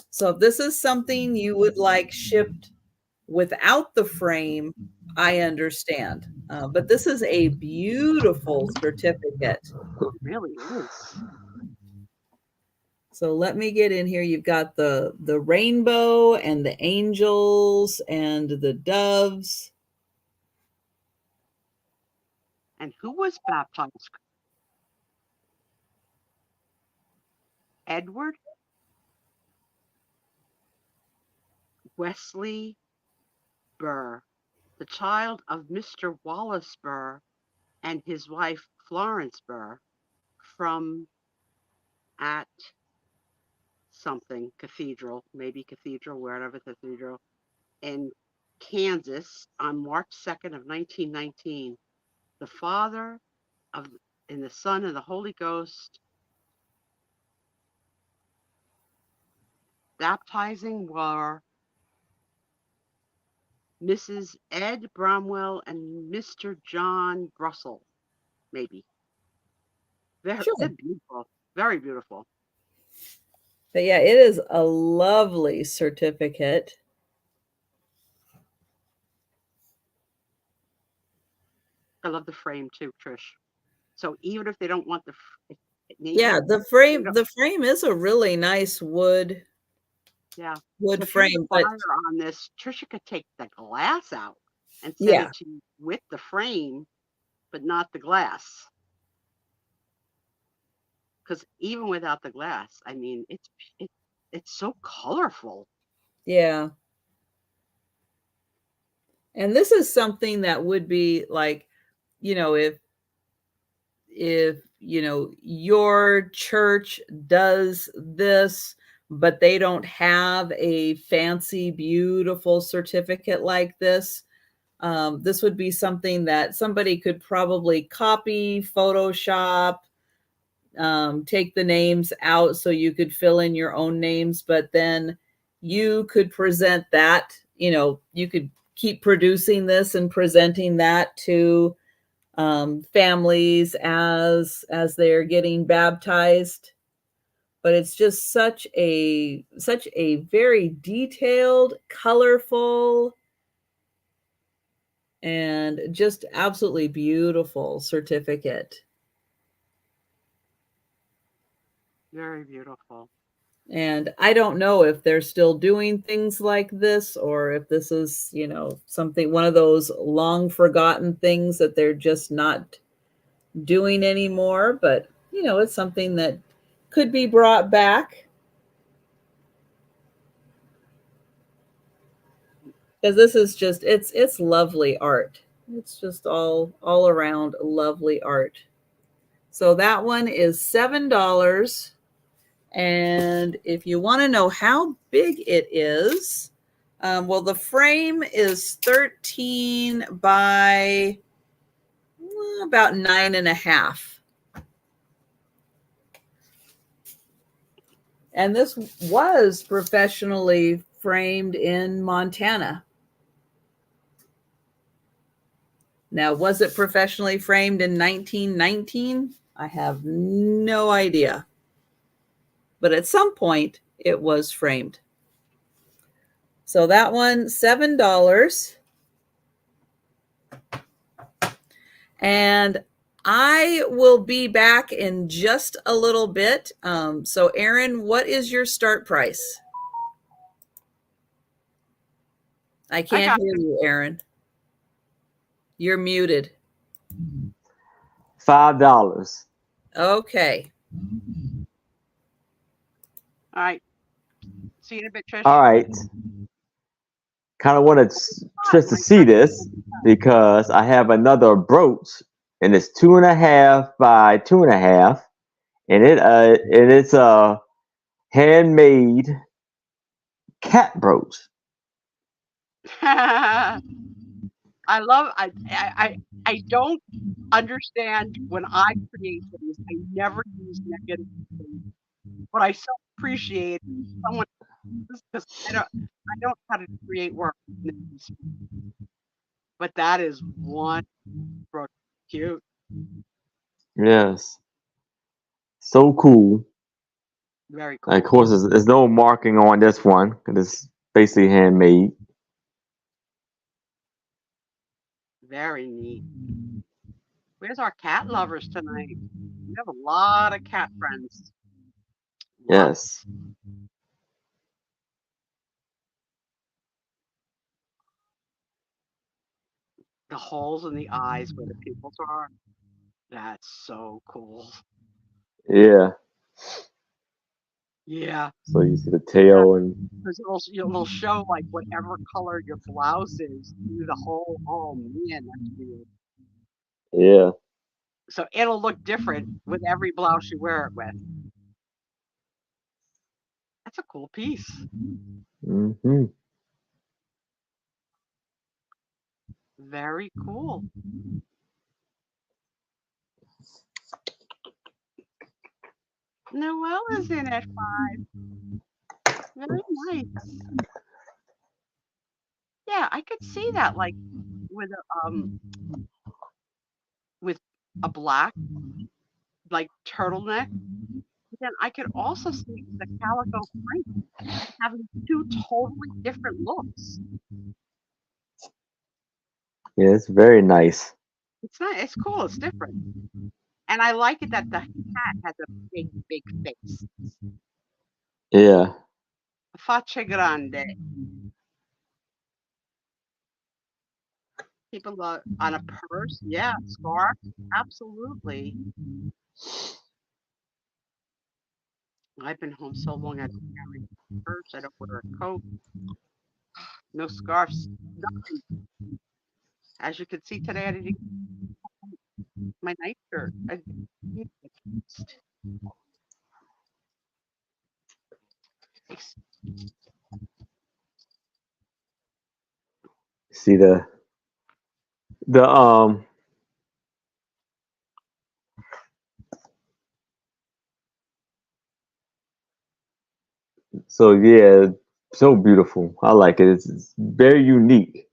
So if this is something you would like shipped without the frame, I understand. But this is a beautiful certificate. It really is. So let me get in here. You've got the rainbow and the angels and the doves. And who was baptized? Edward Wesley Burr, the child of Mr. Wallace Burr and his wife Florence Burr from at something cathedral, maybe cathedral, wherever cathedral, in Kansas on March 2nd of 1919. The Father of and the Son and the Holy Ghost baptizing were Mrs. Ed Bromwell and Mr. John Russell, maybe. They're beautiful, very beautiful. But yeah, it is a lovely certificate. I love the frame too, Trish. So even if they don't want the the frame is a really nice wood. Yeah. Wood so frame, but on this, Trisha could take the glass out and send it to you with the frame, but not the glass. Because even without the glass, I mean, it's so colorful. Yeah. And this is something that would be like, if your church does this, but they don't have a fancy, beautiful certificate like this, this would be something that somebody could probably copy, Photoshop, take the names out so you could fill in your own names, but then you could present that, you could keep producing this and presenting that to families as they're getting baptized. But it's just such a very detailed, colorful, and just absolutely beautiful certificate. Very beautiful. And I don't know if they're still doing things like this, or if this is, something, one of those long forgotten things that they're just not doing anymore. But, it's something that could be brought back. Because this is just, it's lovely art. It's just all around lovely art. So that one is $7. And if you want to know how big it is, well, the frame is 13 by about 9.5. And this was professionally framed in Montana. Now, was it professionally framed in 1919? I have no idea. But at some point, it was framed. So that one, $7. And I will be back in just a little bit. So Erin, what is your start price? I can't hear you, Erin. You're muted. $5. Okay. All right. See you in a bit, Trish. All right. Kind of wanted Trish to see this because I have another brooch, and it's 2.5 by 2.5, and it's a handmade cat brooch. I don't understand when I create things. I never use negative things, but I so appreciate someone because I don't know how to create work. But that is one cute. Yes. So cool. Very cool. Of course, there's no marking on this one because it's basically handmade. Very neat. Where's our cat lovers tonight? We have a lot of cat friends. Lots. Yes. The holes in the eyes where the pupils are. That's so cool. Yeah. Yeah. So you see the tail and Because it'll show like whatever color your blouse is through the hole. Oh man, that's weird. yeah. So it'll look different with every blouse you wear it with. That's a cool piece. Mm-hmm. Very cool. Noella's in at 5. Very nice. Yeah, I could see that like with a black like turtleneck. But then I could also see the calico print having 2 totally different looks. Yeah, it's very nice. It's not. It's cool. It's different, and I like it that the cat has a big, big face. Yeah. Faccia grande. People on a purse, yeah, scarf, absolutely. I've been home so long I don't carry a purse. I don't wear a coat. No scarves. Nothing. As you can see today, I didn't get my nightshirt. I didn't get dressed. See the so yeah, so beautiful. I like it. It's very unique.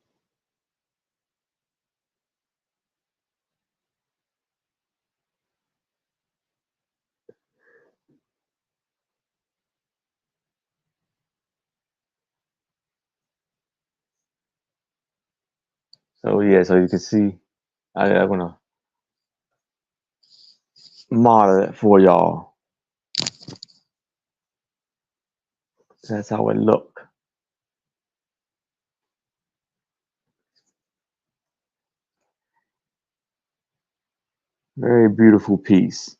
So yeah, so you can see I'm gonna model it for y'all. That's how it look. Very beautiful piece.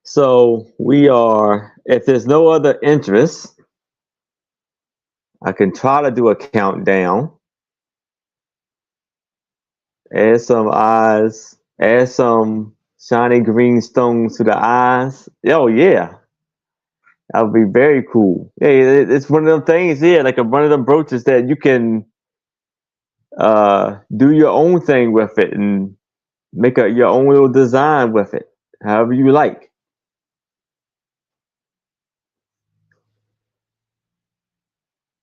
So we are, if there's no other interest, I can try to do a countdown. Add some eyes, add some shiny green stones to the eyes. Oh yeah, that would be very cool. Yeah, it's one of them things. Yeah, like one of them brooches that you can do your own thing with it and make your own little design with it, however you like.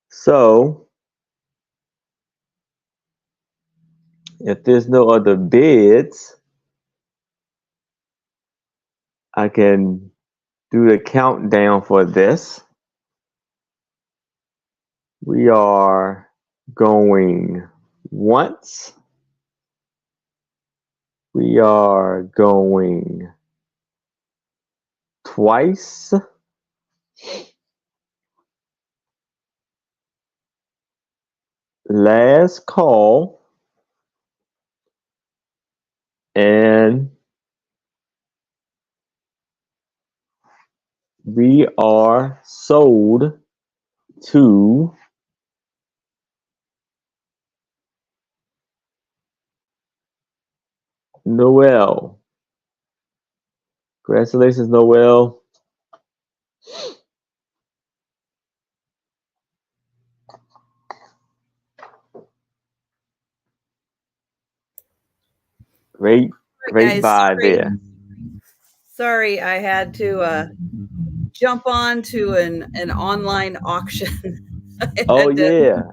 So if there's no other bids, I can do the countdown for this. We are going once. We are going twice. Last call. And we are sold to Noel. Congratulations, Noel. Great Guys, buy there. sorry I had to jump on to an online auction. Oh yeah.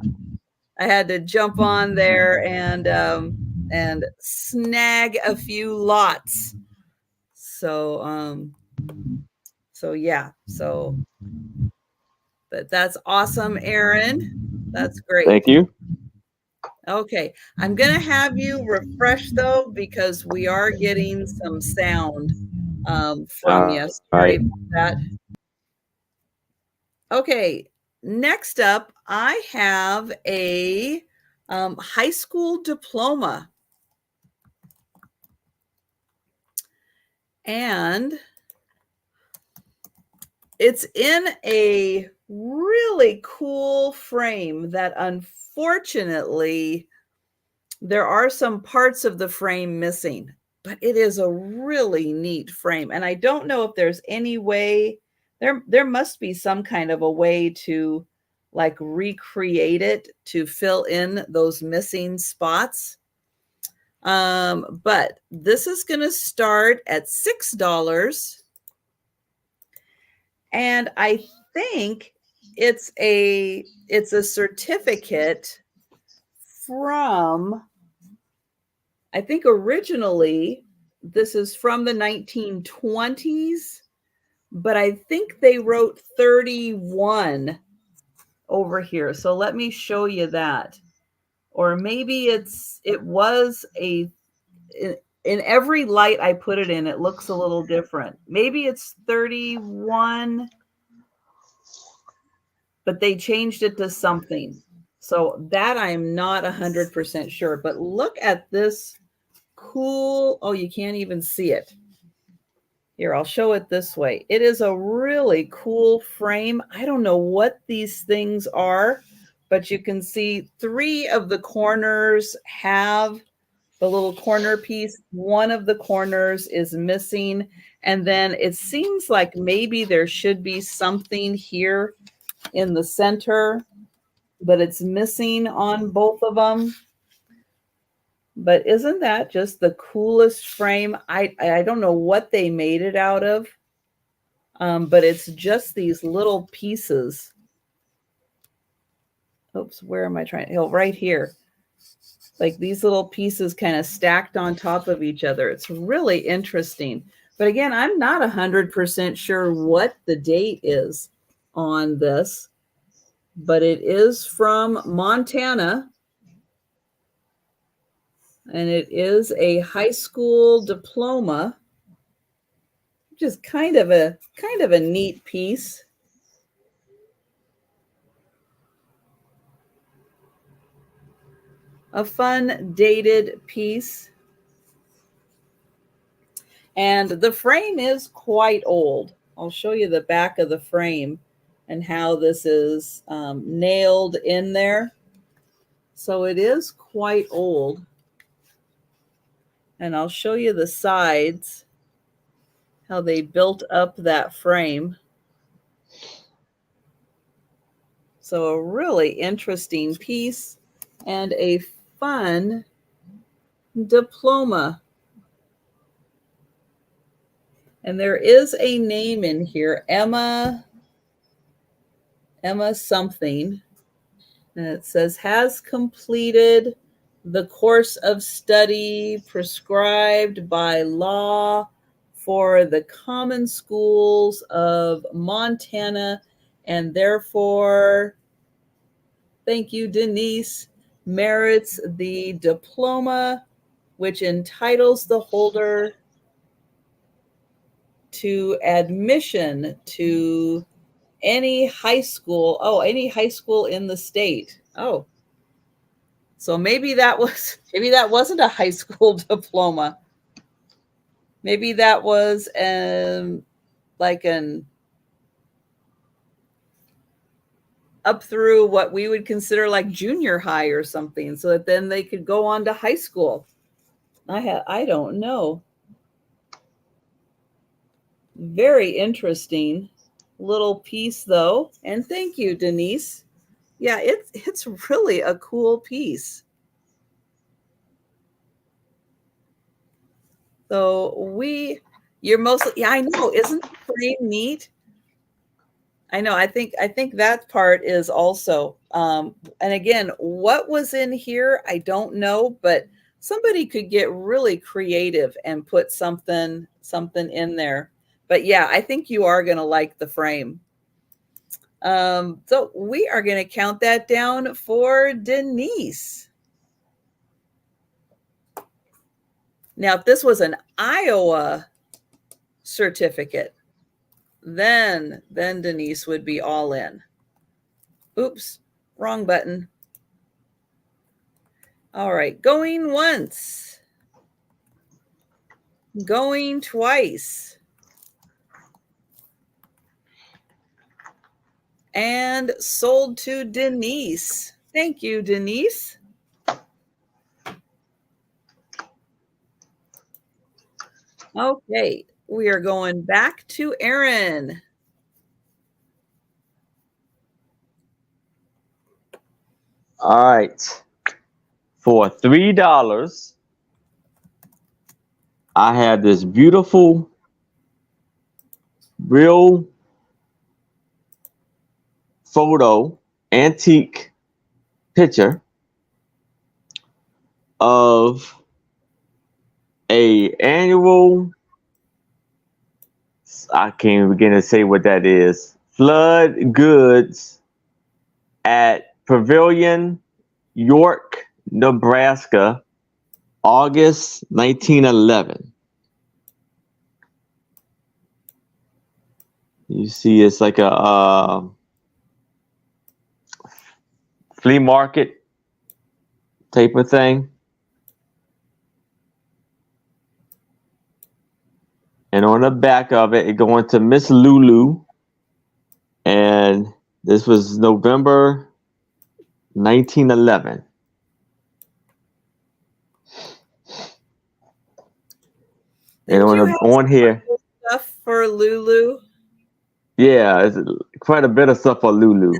I had to jump on there and snag a few lots. So yeah. But that's awesome, Aaron. That's great. Thank you. Okay, I'm gonna have you refresh though because we are getting some sound from you. Sorry Right. about that. Okay, next up, I have a high school diploma. And it's in a really cool frame that unfortunately there are some parts of the frame missing, but it is a really neat frame. And I don't know if there's any way, there must be some kind of a way to like recreate it to fill in those missing spots. But this is going to start at $6. And I think it's a certificate from, I think originally this is from the 1920s, but I think they wrote 31 over here. So let me show you that. Or maybe it was a, in every light I put it in, it looks a little different. Maybe it's 31, but they changed it to something. So that I'm not 100% sure. But look at this cool, oh, you can't even see it. Here, I'll show it this way. It is a really cool frame. I don't know what these things are, but you can see 3 of the corners have the little corner piece. One of the corners is missing. And then it seems like maybe there should be something here in the center, but it's missing on both of them. But isn't that just the coolest frame? I don't know what they made it out of, but it's just these little pieces. Oops, where am I trying? Oh, right here. Like these little pieces kind of stacked on top of each other. It's really interesting. But again, I'm not 100% sure what the date is on this, but it is from Montana. And it is a high school diploma, which is kind of a neat piece. A fun dated piece. And the frame is quite old. I'll show you the back of the frame and how this is nailed in there. So it is quite old. And I'll show you the sides, how they built up that frame. So a really interesting piece and a fun diploma. And there is a name in here, Emma something. And it says, has completed the course of study prescribed by law for the common schools of Montana, and therefore, thank you, Denise, merits the diploma, which entitles the holder to admission to any high school. Oh, any high school in the state. Oh, so maybe that wasn't a high school diploma. Maybe that was like an up through what we would consider like junior high or something, so that then they could go on to high school. I don't know. Very interesting little piece though. And thank you, Denise. Yeah, it's really a cool piece. So you're mostly, yeah, I know, isn't the frame neat? I know. I think that part is also and again, what was in here, I don't know, but somebody could get really creative and put something in there. But yeah, I think you are going to like the frame. So we are going to count that down for Denise. Now, if this was an Iowa certificate, then Denise would be all in. Oops, wrong button. All right, going once. Going twice. And sold to Denise. Thank you, Denise. Okay, we are going back to Erin. All right. For $3, I have this beautiful, real photo, antique picture of a annual, I can't even begin to say what that is, flood goods at Pavilion, York, Nebraska, August 1911. You see, it's like a flea market type of thing. And on the back of it, it going to Miss Lulu. And this was November 1911. And on here, stuff for Lulu. Yeah, it's quite a bit of stuff for Lulu.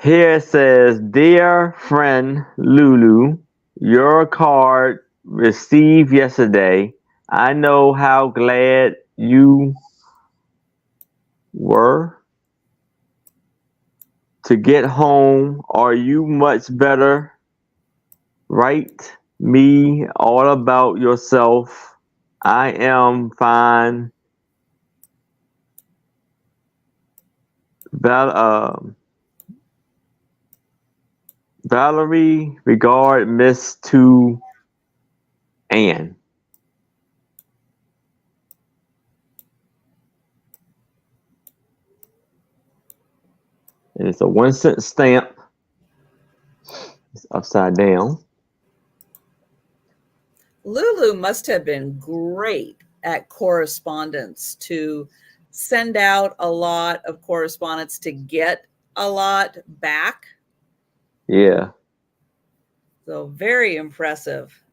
Here it says, "Dear friend Lulu, your card received yesterday. I know how glad you were to get home. Are you much better? Write me all about yourself. I am fine. Valerie, regard, Miss to Anne." And it's a 1-cent stamp. It's upside down. Lulu must have been great at correspondence, to send out a lot of correspondence to get a lot back. Yeah. So very impressive.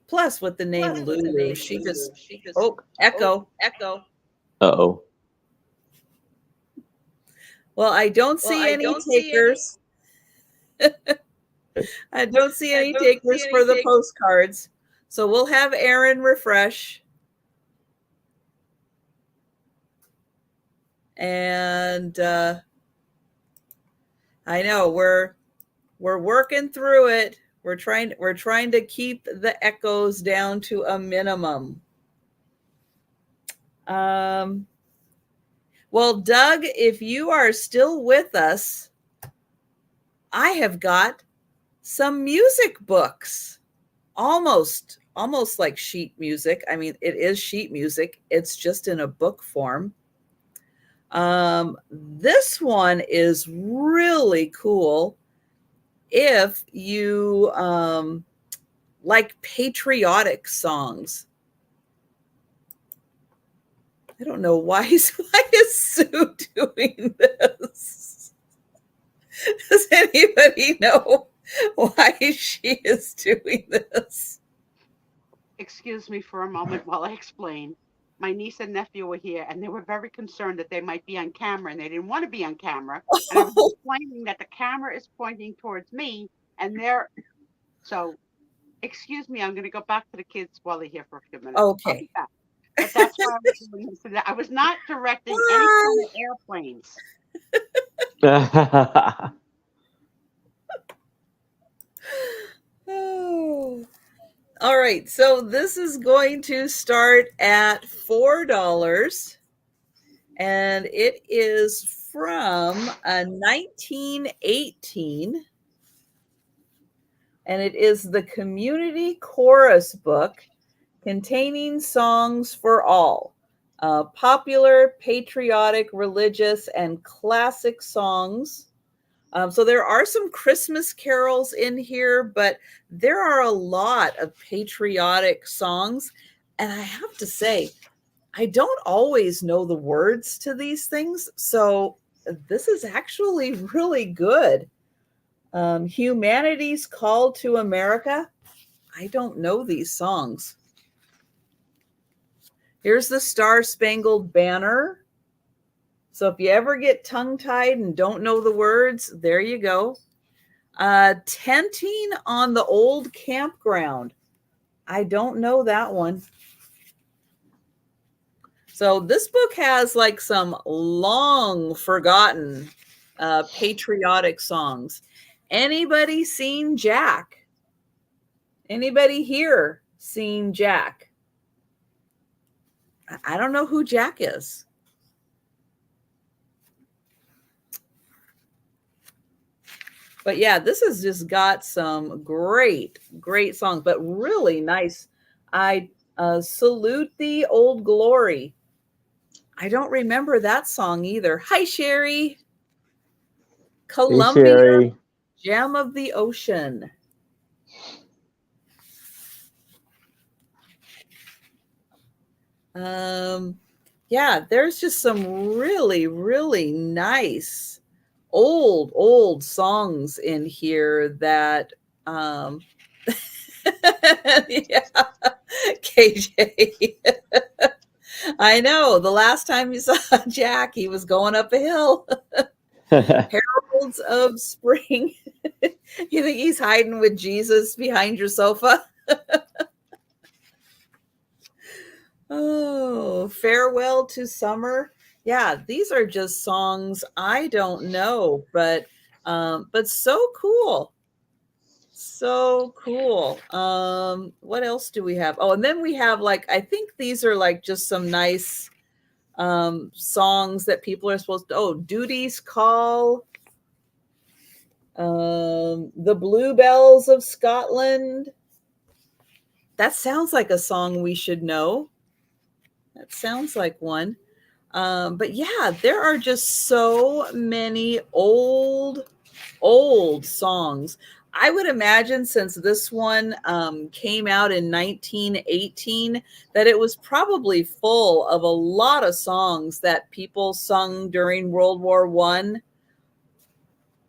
Plus, with the name Lulu, she just echo. Uh-oh. Well, I don't see any takers. I don't see any takers for the postcards. So we'll have Erin refresh. And I know we're working through it. We're trying to keep the echoes down to a minimum. Well, Doug, if you are still with us, I have got some music books, almost like sheet music. I mean, it is sheet music. It's just in a book form. This one is really cool if you like patriotic songs. I don't know why is Sue doing this? Does anybody know why she is doing this? Excuse me for a moment while I explain. My niece and nephew were here, and they were very concerned that they might be on camera, and they didn't want to be on camera. And I was explaining that the camera is pointing towards me, and they're so. Excuse me, I'm going to go back to the kids while they're here for a few minutes. Okay. I'll be back. but that's why I was doing this today. I was not directing any kind of airplanes. Oh. All right, so this is going to start at $4, and it is from 1918, and it is the Community Chorus Book containing songs for all, popular, patriotic, religious, and classic songs. So there are some Christmas carols in here, but there are a lot of patriotic songs. And I have to say, I don't always know the words to these things. So this is actually really good. Humanity's Call to America. I don't know these songs. Here's the Star Spangled Banner. So if you ever get tongue-tied and don't know the words, there you go. Tenting on the Old Campground. I don't know that one. So this book has like some long forgotten patriotic songs. Anybody seen Jack? Anybody here seen Jack? I don't know who Jack is. But yeah, this has just got some great songs, but really nice. I Salute Thee, Old Glory. I don't remember that song either. Hi, Sherry. Columbia, hey, Sherry. Gem of the Ocean. Yeah, there's just some really, really nice old songs in here that yeah. KJ. I know the last time you saw Jack, he was going up a hill. Heralds of Spring. You think he's hiding with Jesus behind your sofa? Oh, Farewell to Summer. Yeah, these are just songs I don't know, but so cool. So cool. What else do we have? Oh, and then we have like, I think these are like just some nice songs that people are supposed to, Duty's Call. The Bluebells of Scotland. That sounds like a song we should know. That sounds like one. But yeah, there are just so many old songs. I would imagine since this one came out in 1918, that it was probably full of a lot of songs that people sung during World War I.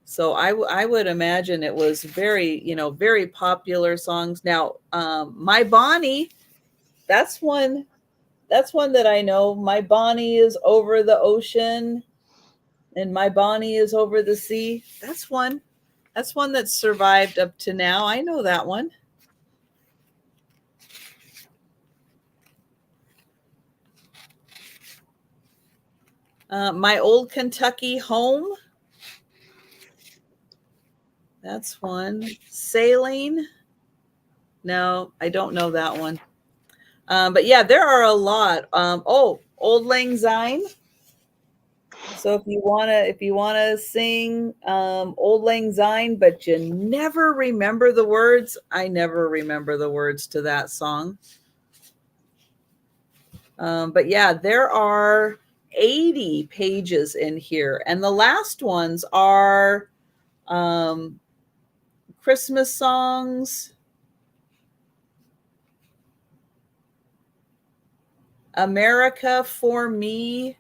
So I would imagine it was very, very popular songs. Now, My Bonnie, that's one that I know. My Bonnie is over the ocean and my Bonnie is over the sea. That's one that's survived up to now. I know that one. My Old Kentucky Home. That's one. Sailing. No, I don't know that one. But yeah, there are a lot. Old Lang Syne. So if you wanna sing Old Lang Syne, but you never remember the words, I never remember the words to that song. But yeah, there are 80 pages in here, and the last ones are Christmas songs, America for Me,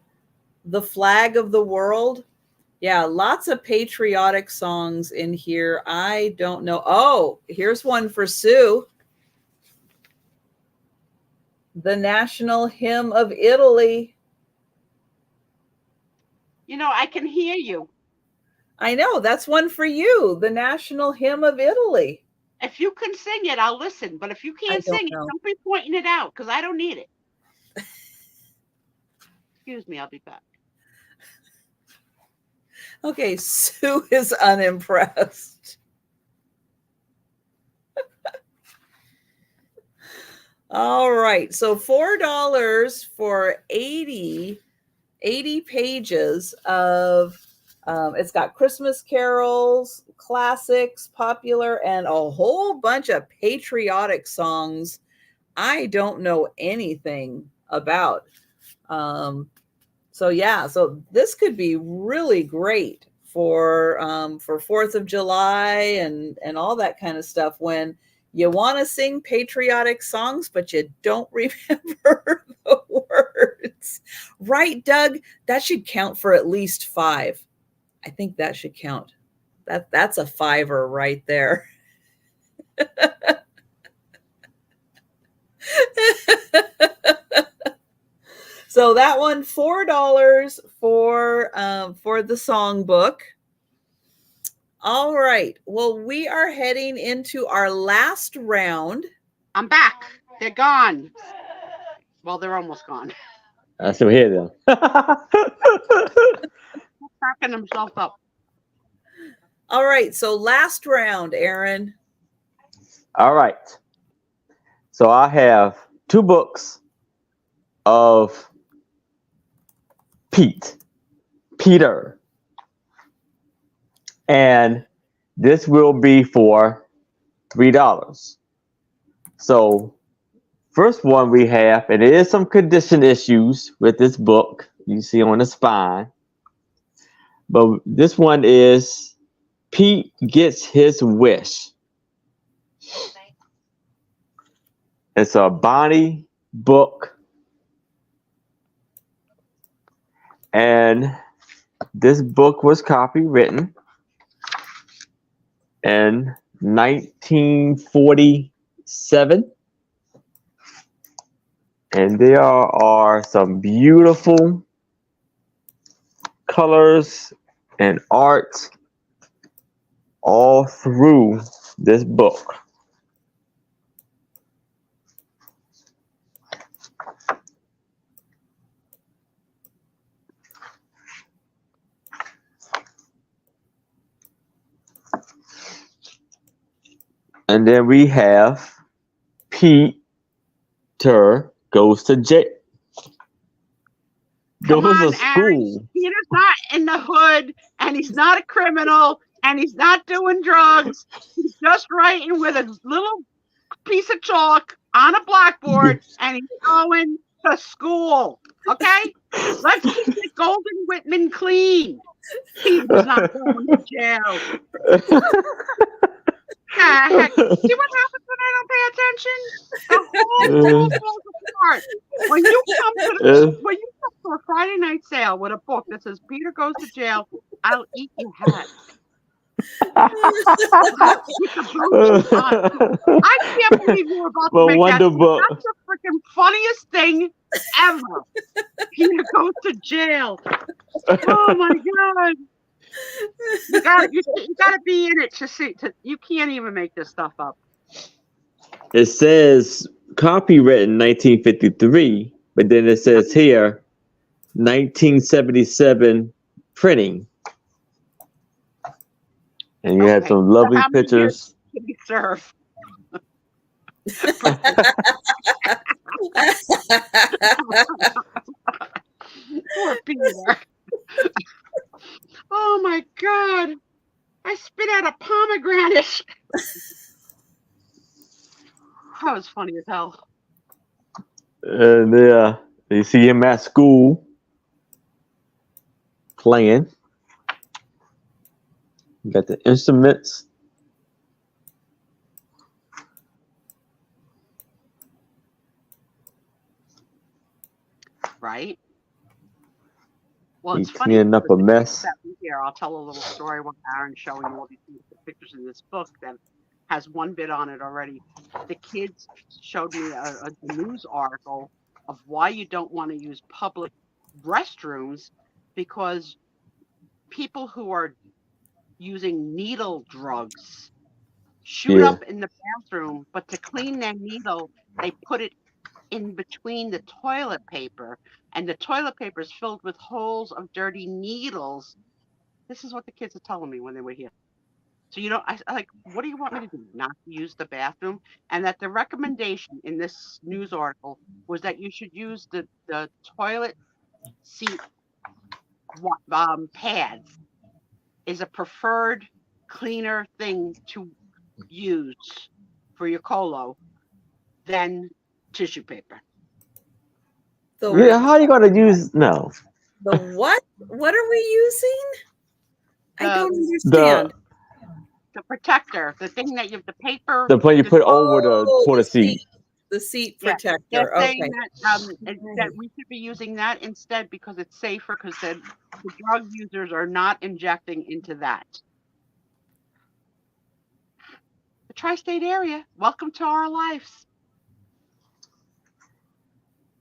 The Flag of the World. Yeah, lots of patriotic songs in here. I don't know. Oh, here's one for Sue. The National Hymn of Italy. I can hear you. I know, that's one for you. The National Hymn of Italy. If you can sing it, I'll listen. But if you can't sing it, don't be pointing it out because I don't need it. Excuse me, I'll be back. Okay, Sue is unimpressed. All right, so $4 for 80 pages of, it's got Christmas carols, classics, popular, and a whole bunch of patriotic songs I don't know anything about. So yeah, so this could be really great for 4th of July and all that kind of stuff when you want to sing patriotic songs, but you don't remember the words. Right, Doug? That should count for at least 5. I think that should count. That's a 5er right there. So that one, $4 for the songbook. All right. Well, we are heading into our last round. I'm back. They're gone. Well, they're almost gone. I still hear them. Cracking himself up. All right. So last round, Aaron. All right. So I have 2 books of Peter. And this will be for $3. So first one we have, and there is some condition issues with this book. You see on the spine. But this one is Pete Gets His Wish. It's a Bonnie book. And this book was copywritten in 1947. And there are some beautiful colors and art all through this book. And then we have Peter goes to jail. Come Goes on, to school. Aaron. Peter's not in the hood, and he's not a criminal, and he's not doing drugs. He's just writing with a little piece of chalk on a blackboard, and he's going to school. Okay? Let's keep the Golden Whitman clean. Peter's not going to jail. Heck, see what happens when I don't pay attention? The whole world falls apart. When you come to a Friday night sale with a book that says Peter goes to jail, I'll eat your hat. I can't believe you were about to make that. Book. That's the freaking funniest thing ever. Peter goes to jail. Oh my God. You gotta be in it to see. You can't even make this stuff up. It says copywritten 1953, but then it says here 1977 printing, and you have some lovely pictures. Can you serve? Poor Peter. Oh my God. I spit out a pomegranate. That was funny as hell. And you see him at school playing. You got the instruments. Right? Well, He's it's funny. cleaning up a mess. Here, I'll tell a little story while Aaron's showing you all these pictures in this book that has one bit on it already. The kids showed me a news article of why you don't want to use public restrooms, because people who are using needle drugs shoot up in the bathroom, but to clean their needle, they put it in between the toilet paper, and the toilet paper is filled with holes of dirty needles. This is what the kids are telling me when they were here. So I like, what do you want me to do? Not to use the bathroom? And that the recommendation in this news article was that you should use the toilet seat pads is a preferred cleaner thing to use for your colo than tissue paper. Yeah, how are you gonna use no? The what? What are we using? I don't understand. The protector, the thing that you have the paper. The plate you put over the toilet seat. The seat protector. They're saying that we should be using that instead because it's safer, because the drug users are not injecting into that. The tri-state area, welcome to our lives.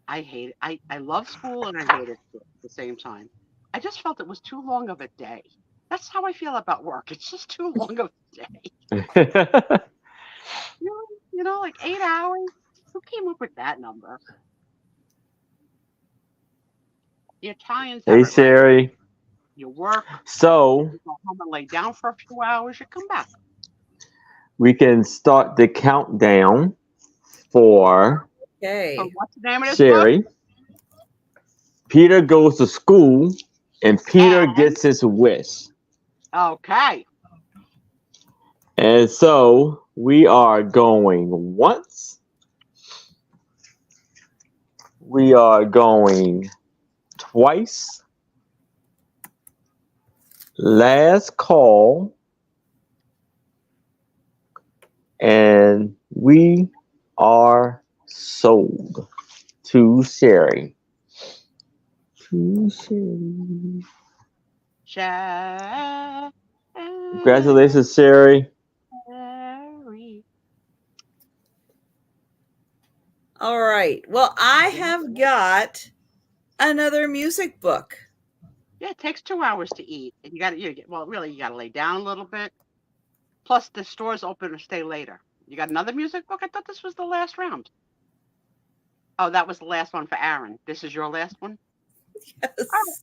I hate it. I love school and I hate it at the same time. I just felt it was too long of a day. That's how I feel about work. It's just too long of a day. Like 8 hours. Who came up with that number? The Italians. Hey, Sherry. Right. You work. So you go home and lay down for a few hours. You come back. We can start the countdown for. Okay. So what's the name of this Sherry. book? Peter goes to school, and Peter gets his wish. Okay. And so we are going once. We are going twice. Last call. And we are sold to Sherry. Congratulations, Sherry. All right. Well, I have got another music book. Yeah, it takes 2 hours to eat. And you got to lay down a little bit. Plus, the store's open to stay later. You got another music book? I thought this was the last round. Oh, that was the last one for Aaron. This is your last one? Yes.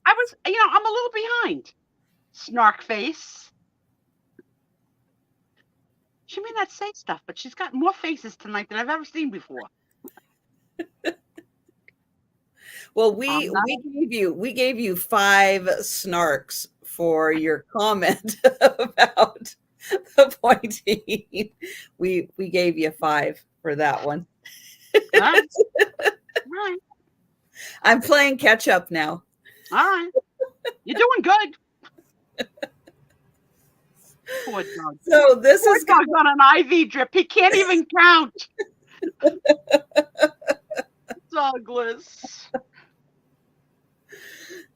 I'm a little behind. Snark face. She may not say stuff, but she's got more faces tonight than I've ever seen before. Well, we gave you 5 snarks for your comment about the pointing. We gave you 5 for that one. All right. Right. I'm playing catch up now. All right. You're doing good. Poor dog. So this Poor is dog's on an IV drip. He can't even count. Douglas.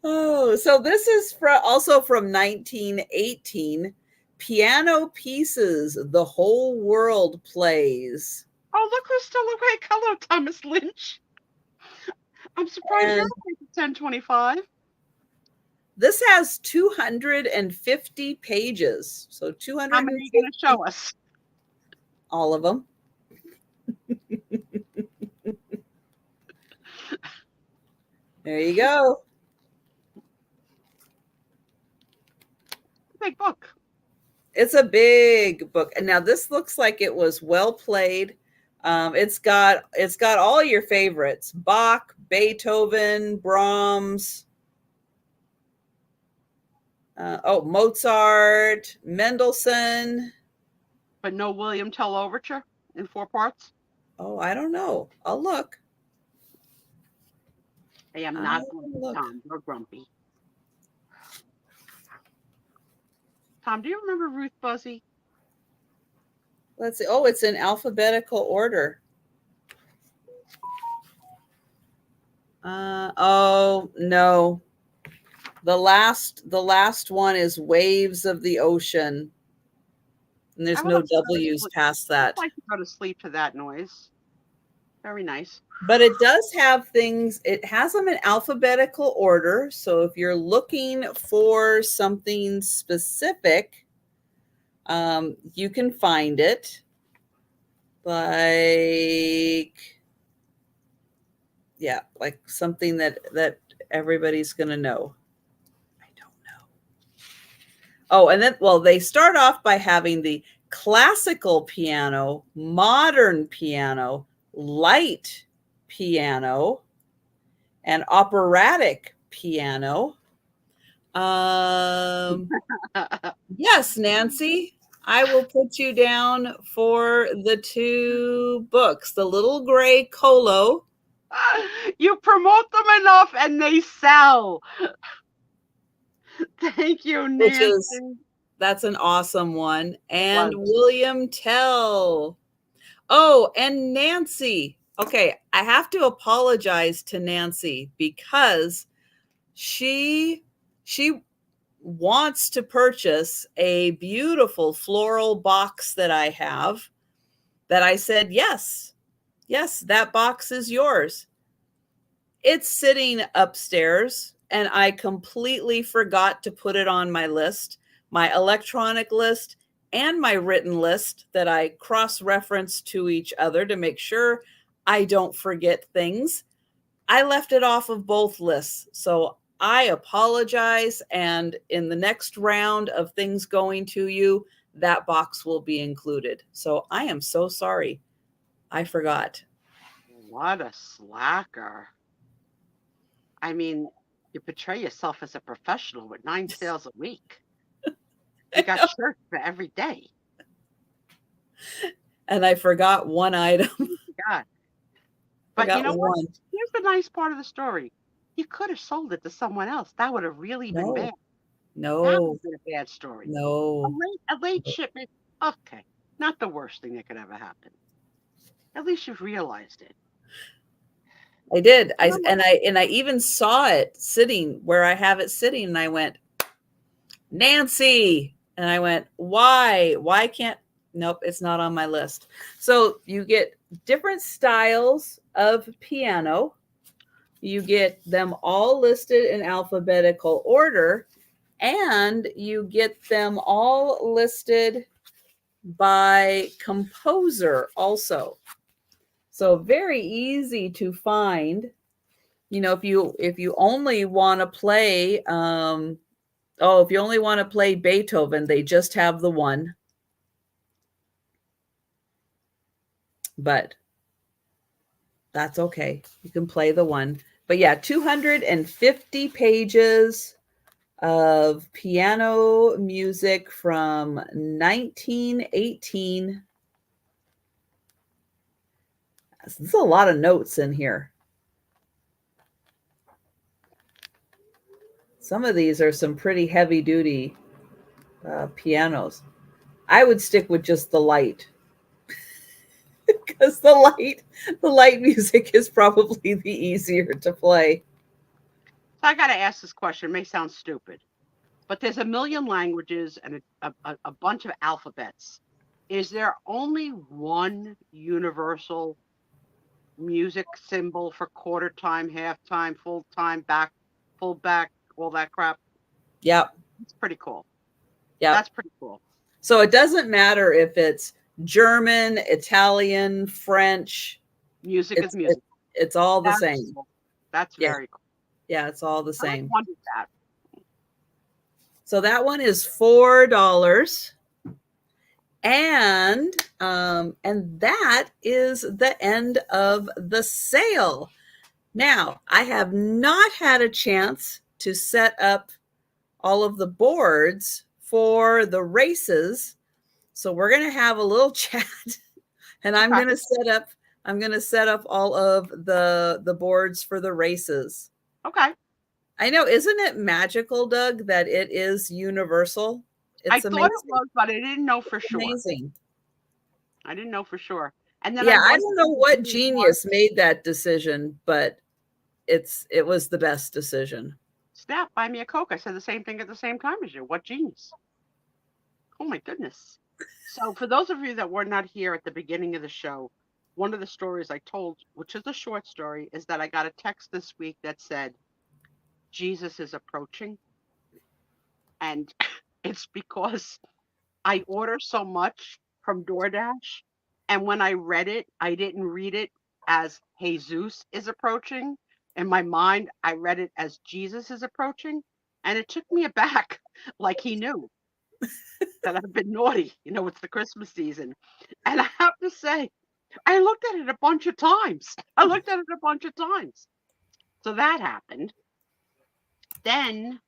Oh, so this is also from 1918. Piano Pieces, The Whole World Plays. Oh, look who's still awake. Hello, Thomas Lynch. I'm surprised you're awake at 10:25. This has 250 pages. So 200. How many are you going to show us? All of them. There you go. Big book. It's a big book. And now this looks like it was well played. It's got all your favorites: Bach, Beethoven, Brahms, Mozart, Mendelssohn. But no William Tell Overture in 4 parts? Oh, I don't know. I'll look. I am not going to Tom. You're grumpy. Tom, do you remember Ruth Buzzy? Let's see. Oh, it's in alphabetical order. Oh no. The last one is Waves of the Ocean. And there's no W's past that. I'd like to go to sleep to that noise. Very nice. But it does have things, it has them in alphabetical order. So if you're looking for something specific, you can find it. Like, Yeah, like something that everybody's going to know. I don't know. Oh, and then, well, they start off by having the classical piano, modern piano, light piano, and operatic piano. Yes, Nancy, I will put you down for the 2 books, the little gray Colo. You promote them enough and they sell. Thank you, Which Nancy. is, that's an awesome one. And William Tell. Oh, and Nancy. Okay, I have to apologize to Nancy because she wants to purchase a beautiful floral box that I have, that I said, yes, that box is yours. It's sitting upstairs and I completely forgot to put it on my list, my electronic list and my written list that I cross-reference to each other to make sure I don't forget things. I left it off of both lists. So I apologize. And in the next round of things going to you, that box will be included. So I am so sorry. I forgot. What a slacker. I mean, you portray yourself as a professional with 9 sales a week. You got shirts for every day. And I forgot one item. God. But you know what? Here's the nice part of the story. You could have sold it to someone else. That would have really been bad. No. That would have been a bad story. No. A late shipment, okay. Not the worst thing that could ever happen. At least you've realized it. I did. And I even saw it sitting where I have it sitting, and I went, Nancy. And I went, why? Why can't? Nope, it's not on my list. So you get different styles of piano. You get them all listed in alphabetical order, and you get them all listed by composer also. So very easy to find. You know, if you only want to play, if you only want to play Beethoven, they just have the one. But that's okay. You can play the one. But yeah, 250 pages of piano music from 1918. There's a lot of notes in here. Some of these are some pretty heavy duty pianos. I would stick with just the light because the light music is probably the easier to play. So I got to ask this question. It may sound stupid, but there's a million languages and a bunch of alphabets. Is there only one universal music symbol for quarter time, half time, full time, full back, all that crap? Yep. It's pretty cool. Yeah. That's pretty cool. So it doesn't matter if it's German, Italian, French. Music is music. It's all the same. Cool. That's very cool. Yeah, it's all the same. I wondered that. So that one is $4. And that is the end of the sale. Now, I have not had a chance to set up all of the boards for the races. So we're going to have a little chat, and I'm going to set up all of the boards for the races. Okay. I know, isn't it magical, Doug, that it is universal? I thought it was, but I didn't know for sure. Amazing. I didn't know for sure. And then I don't know what genius made that decision, but it was the best decision. Snap, buy me a Coke. I said the same thing at the same time as you. What genius? Oh my goodness. So for those of you that were not here at the beginning of the show, one of the stories I told, which is a short story, is that I got a text this week that said, Jesus is approaching. And it's because I order so much from DoorDash. And when I read it, I didn't read it as Jesus is approaching. In my mind, I read it as Jesus is approaching, and it took me aback, like he knew that I've been naughty. It's the Christmas season. And I have to say, I looked at it a bunch of times. So that happened. Then,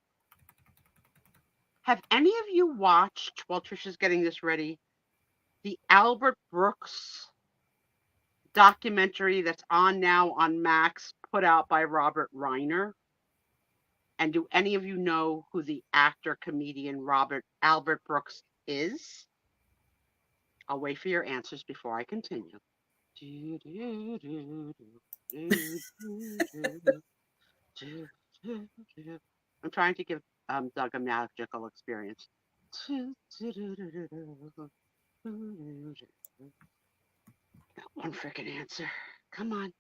have any of you watched, while Trisha's getting this ready, the Albert Brooks documentary that's on now on Max, put out by Robert Reiner? And do any of you know who the actor comedian Albert Brooks is? I'll wait for your answers before I continue. I'm trying to give Doug a magical experience. Got one freaking answer. Come on.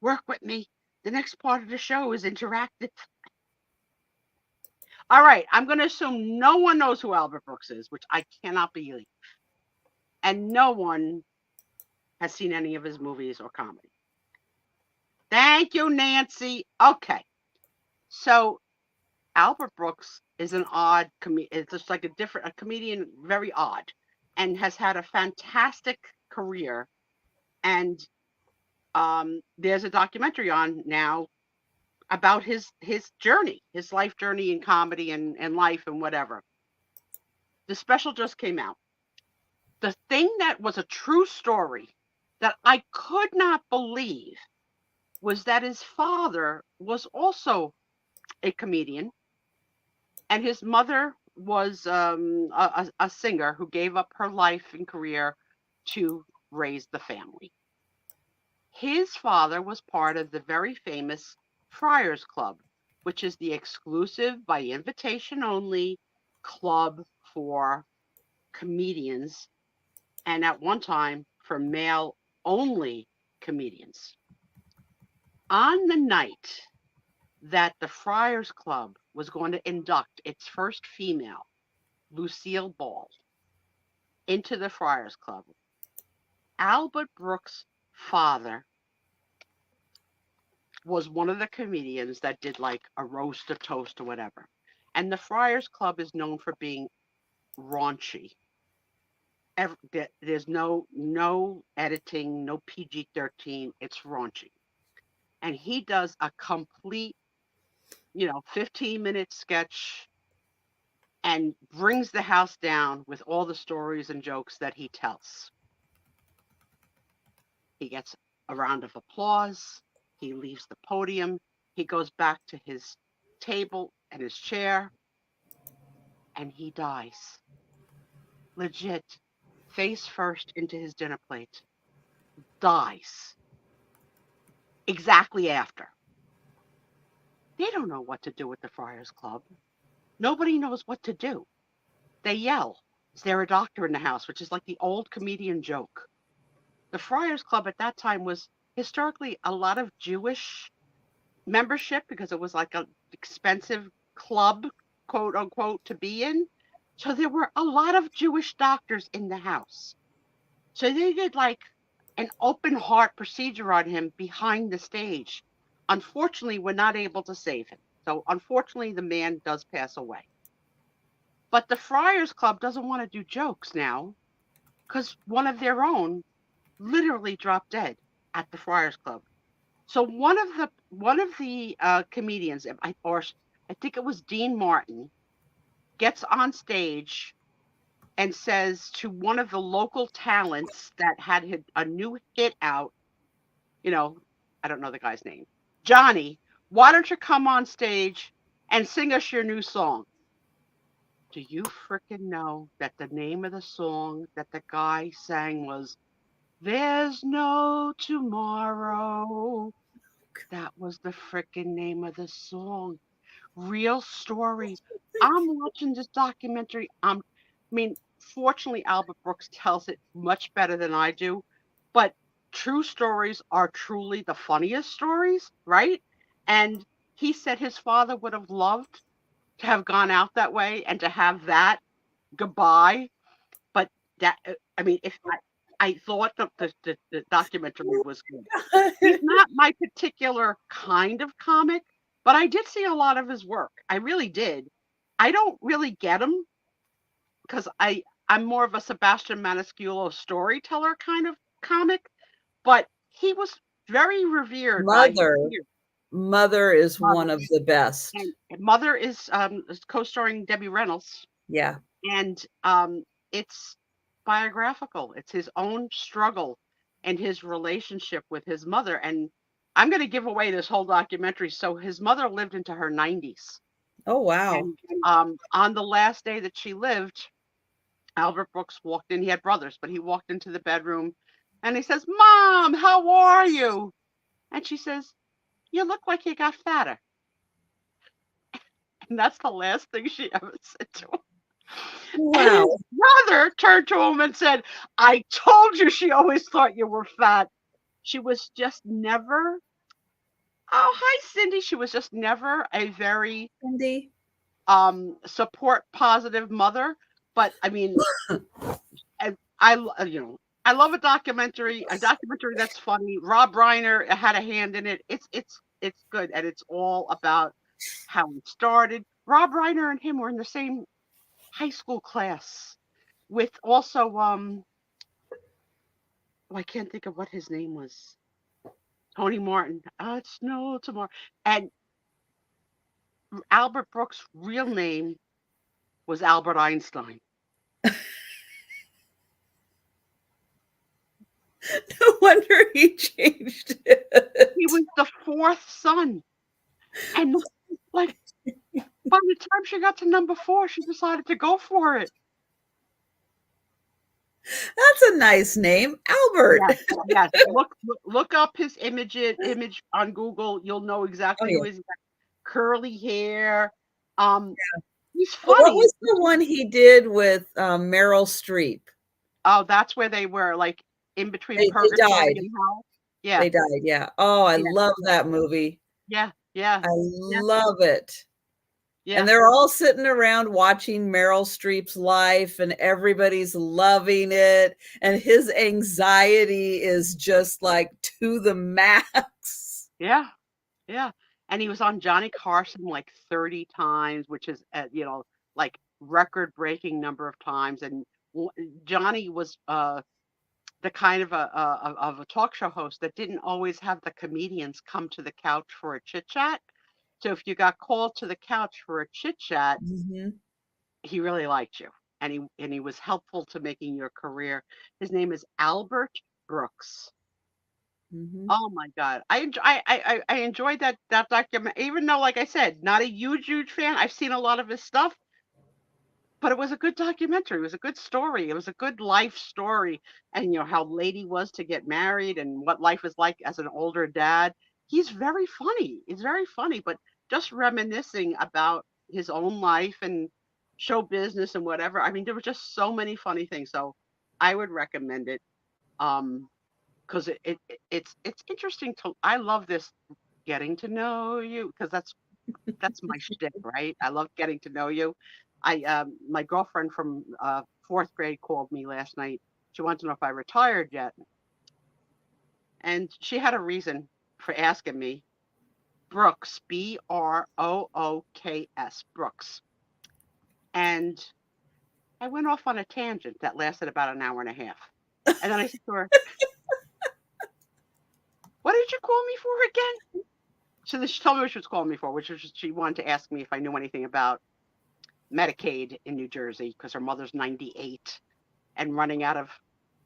Work with me. The next part of the show is interactive. All right. I'm going to assume no one knows who Albert Brooks is, which I cannot believe. And no one has seen any of his movies or comedy. Thank you, Nancy. Okay. So Albert Brooks is an odd comedian. It's just like a comedian, very odd, and has had a fantastic career. And there's a documentary on now about his journey, his life journey in comedy and life and whatever. The special just came out. The thing that was a true story that I could not believe was that his father was also a comedian, and his mother was a singer who gave up her life and career to raise the family. His father was part of the very famous Friars Club, which is the exclusive, by invitation only, club for comedians, and at one time for male-only comedians. On the night that the Friars Club was going to induct its first female, Lucille Ball, into the Friars Club, Albert Brooks' father was one of the comedians that did like a roast of toast or whatever. And the Friars Club is known for being raunchy. There's no editing, no PG-13. It's raunchy. And he does a complete 15-minute sketch and brings the house down with all the stories and jokes that he tells. He gets a round of applause. He leaves the podium. He goes back to his table and his chair, and he dies. Legit, face first into his dinner plate. Dies. Exactly after. They don't know what to do with the Friars Club. Nobody knows what to do. They yell, "Is there a doctor in the house?" which is like the old comedian joke. The Friars Club at that time was historically a lot of Jewish membership because it was like an expensive club, quote unquote, to be in. So there were a lot of Jewish doctors in the house. So they did like an open heart procedure on him behind the stage. Unfortunately, we're not able to save him. So unfortunately, the man does pass away. But the Friars Club doesn't want to do jokes now because one of their own literally dropped dead at the Friars Club. So one of the comedians, I think it was Dean Martin, gets on stage and says to one of the local talents that had a new hit out, I don't know the guy's name, Johnny, why don't you come on stage and sing us your new song? Do you frickin' know that the name of the song that the guy sang was "There's No Tomorrow"? That was the frickin' name of the song. Real story. I'm watching this documentary. Fortunately, Albert Brooks tells it much better than I do, but true stories are truly the funniest stories, right? And he said his father would have loved to have gone out that way and to have that goodbye. But I thought the documentary was good. He's not my particular kind of comic, but I did see a lot of his work. I really did. I don't really get him because I'm more of a Sebastian Maniscalco storyteller kind of comic, but he was very revered by his Mother. peers. Mother is Mother. one of the best. And Mother is co-starring Debbie Reynolds, Yeah. and it's biographical. It's his own struggle and his relationship with his mother. And I'm going to give away this whole documentary. So his mother lived into her 90s. Oh, wow. And on the last day that she lived, Albert Brooks walked in. He had brothers, but he walked into the bedroom and he says, "Mom, how are you?" And she says, "You look like you got fatter." And that's the last thing she ever said to him. Wow. And his brother turned to him and said, "I told you she always thought you were fat." She was just never, oh, hi, Cindy. She was just never a very Cindy. support positive mother. But I mean, I love a documentary that's funny. Rob Reiner had a hand in it. It's good, and it's all about how he started. Rob Reiner and him were in the same high school class with also I can't think of what his name was. Tony Martin. It's no tomorrow. And Albert Brooks' real name was Albert Einstein. No wonder he changed it. He was the fourth son. And like by the time she got to number 4, she decided to go for it. That's a nice name, Albert. Yes. Look up his image on Google. You'll know exactly who he is. Curly hair. He's funny. What was the one he did with Meryl Streep? Oh, that's where they were, like in between They purgatory died. and hell. Yeah. They died. Yeah. Oh, I love that movie. Yeah. I love it. Yeah. And they're all sitting around watching Meryl Streep's life, and everybody's loving it. And his anxiety is just like to the max. Yeah. Yeah. And he was on Johnny Carson like 30 times, which is, like record-breaking number of times. And Johnny was the kind of a talk show host that didn't always have the comedians come to the couch for a chit chat. So if you got called to the couch for a chit chat, he really liked you, and he was helpful to making your career. His name is Albert Brooks. Oh my God, I enjoyed that document, even though, like I said, not a huge fan. I've seen a lot of his stuff, but it was a good documentary. It was a good story. It was a good life story, and how late he was to get married and what life is like as an older dad. He's very funny. It's very funny, but just reminiscing about his own life and show business and whatever. I mean, there were just so many funny things. So I would recommend it. Because it's interesting to. I love this getting to know you, because that's my shtick, right? I love getting to know you. My girlfriend from 4th grade called me last night. She wanted to know if I retired yet, and she had a reason for asking me. Brooks, Brooks, Brooks, and I went off on a tangent that lasted about an hour and a half, and then I said to her, "What did you call me for again?" So she told me what she was calling me for, which was she wanted to ask me if I knew anything about Medicaid in New Jersey, because her mother's 98 and running out of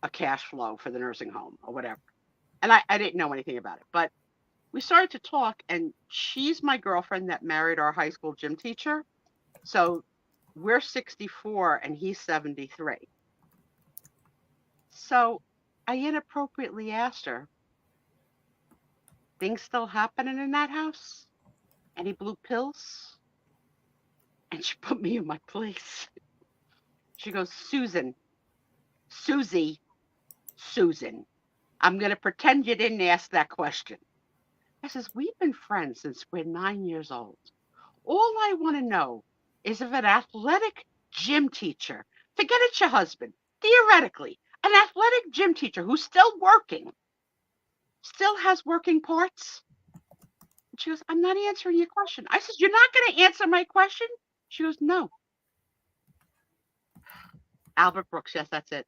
a cash flow for the nursing home or whatever. And I didn't know anything about it, but we started to talk, and she's my girlfriend that married our high school gym teacher. So we're 64 and he's 73. So I inappropriately asked her, "Things still happening in that house? Any blue pills?" And she put me in my place. She goes, Susan, I'm going to pretend you didn't ask that question. I says, "We've been friends since we're 9 years old. All I want to know is if an athletic gym teacher, forget it's your husband, theoretically, an athletic gym teacher who's still working, still has working parts. And she goes, I'm not answering your question. I said, you're not going to answer my question? She goes, no. Albert Brooks, yes, that's it.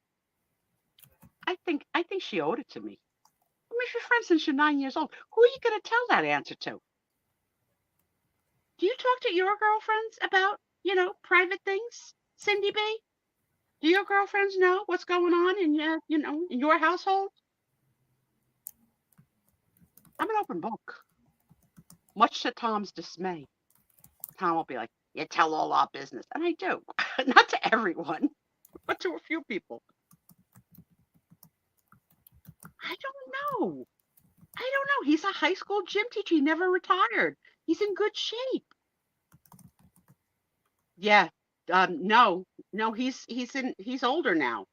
I think she owed it to me. I mean, if you're friends since you're 9 years old, who are you going to tell that answer to? Do you talk to your girlfriends about, private things, Cindy B? Do your girlfriends know what's going on in in your household? I'm an open book. Much to Tom's dismay. Tom will be like, you tell all our business. And I do. Not to everyone, but to a few people. I don't know. He's a high school gym teacher. He never retired. He's in good shape. Yeah. No, he's older now.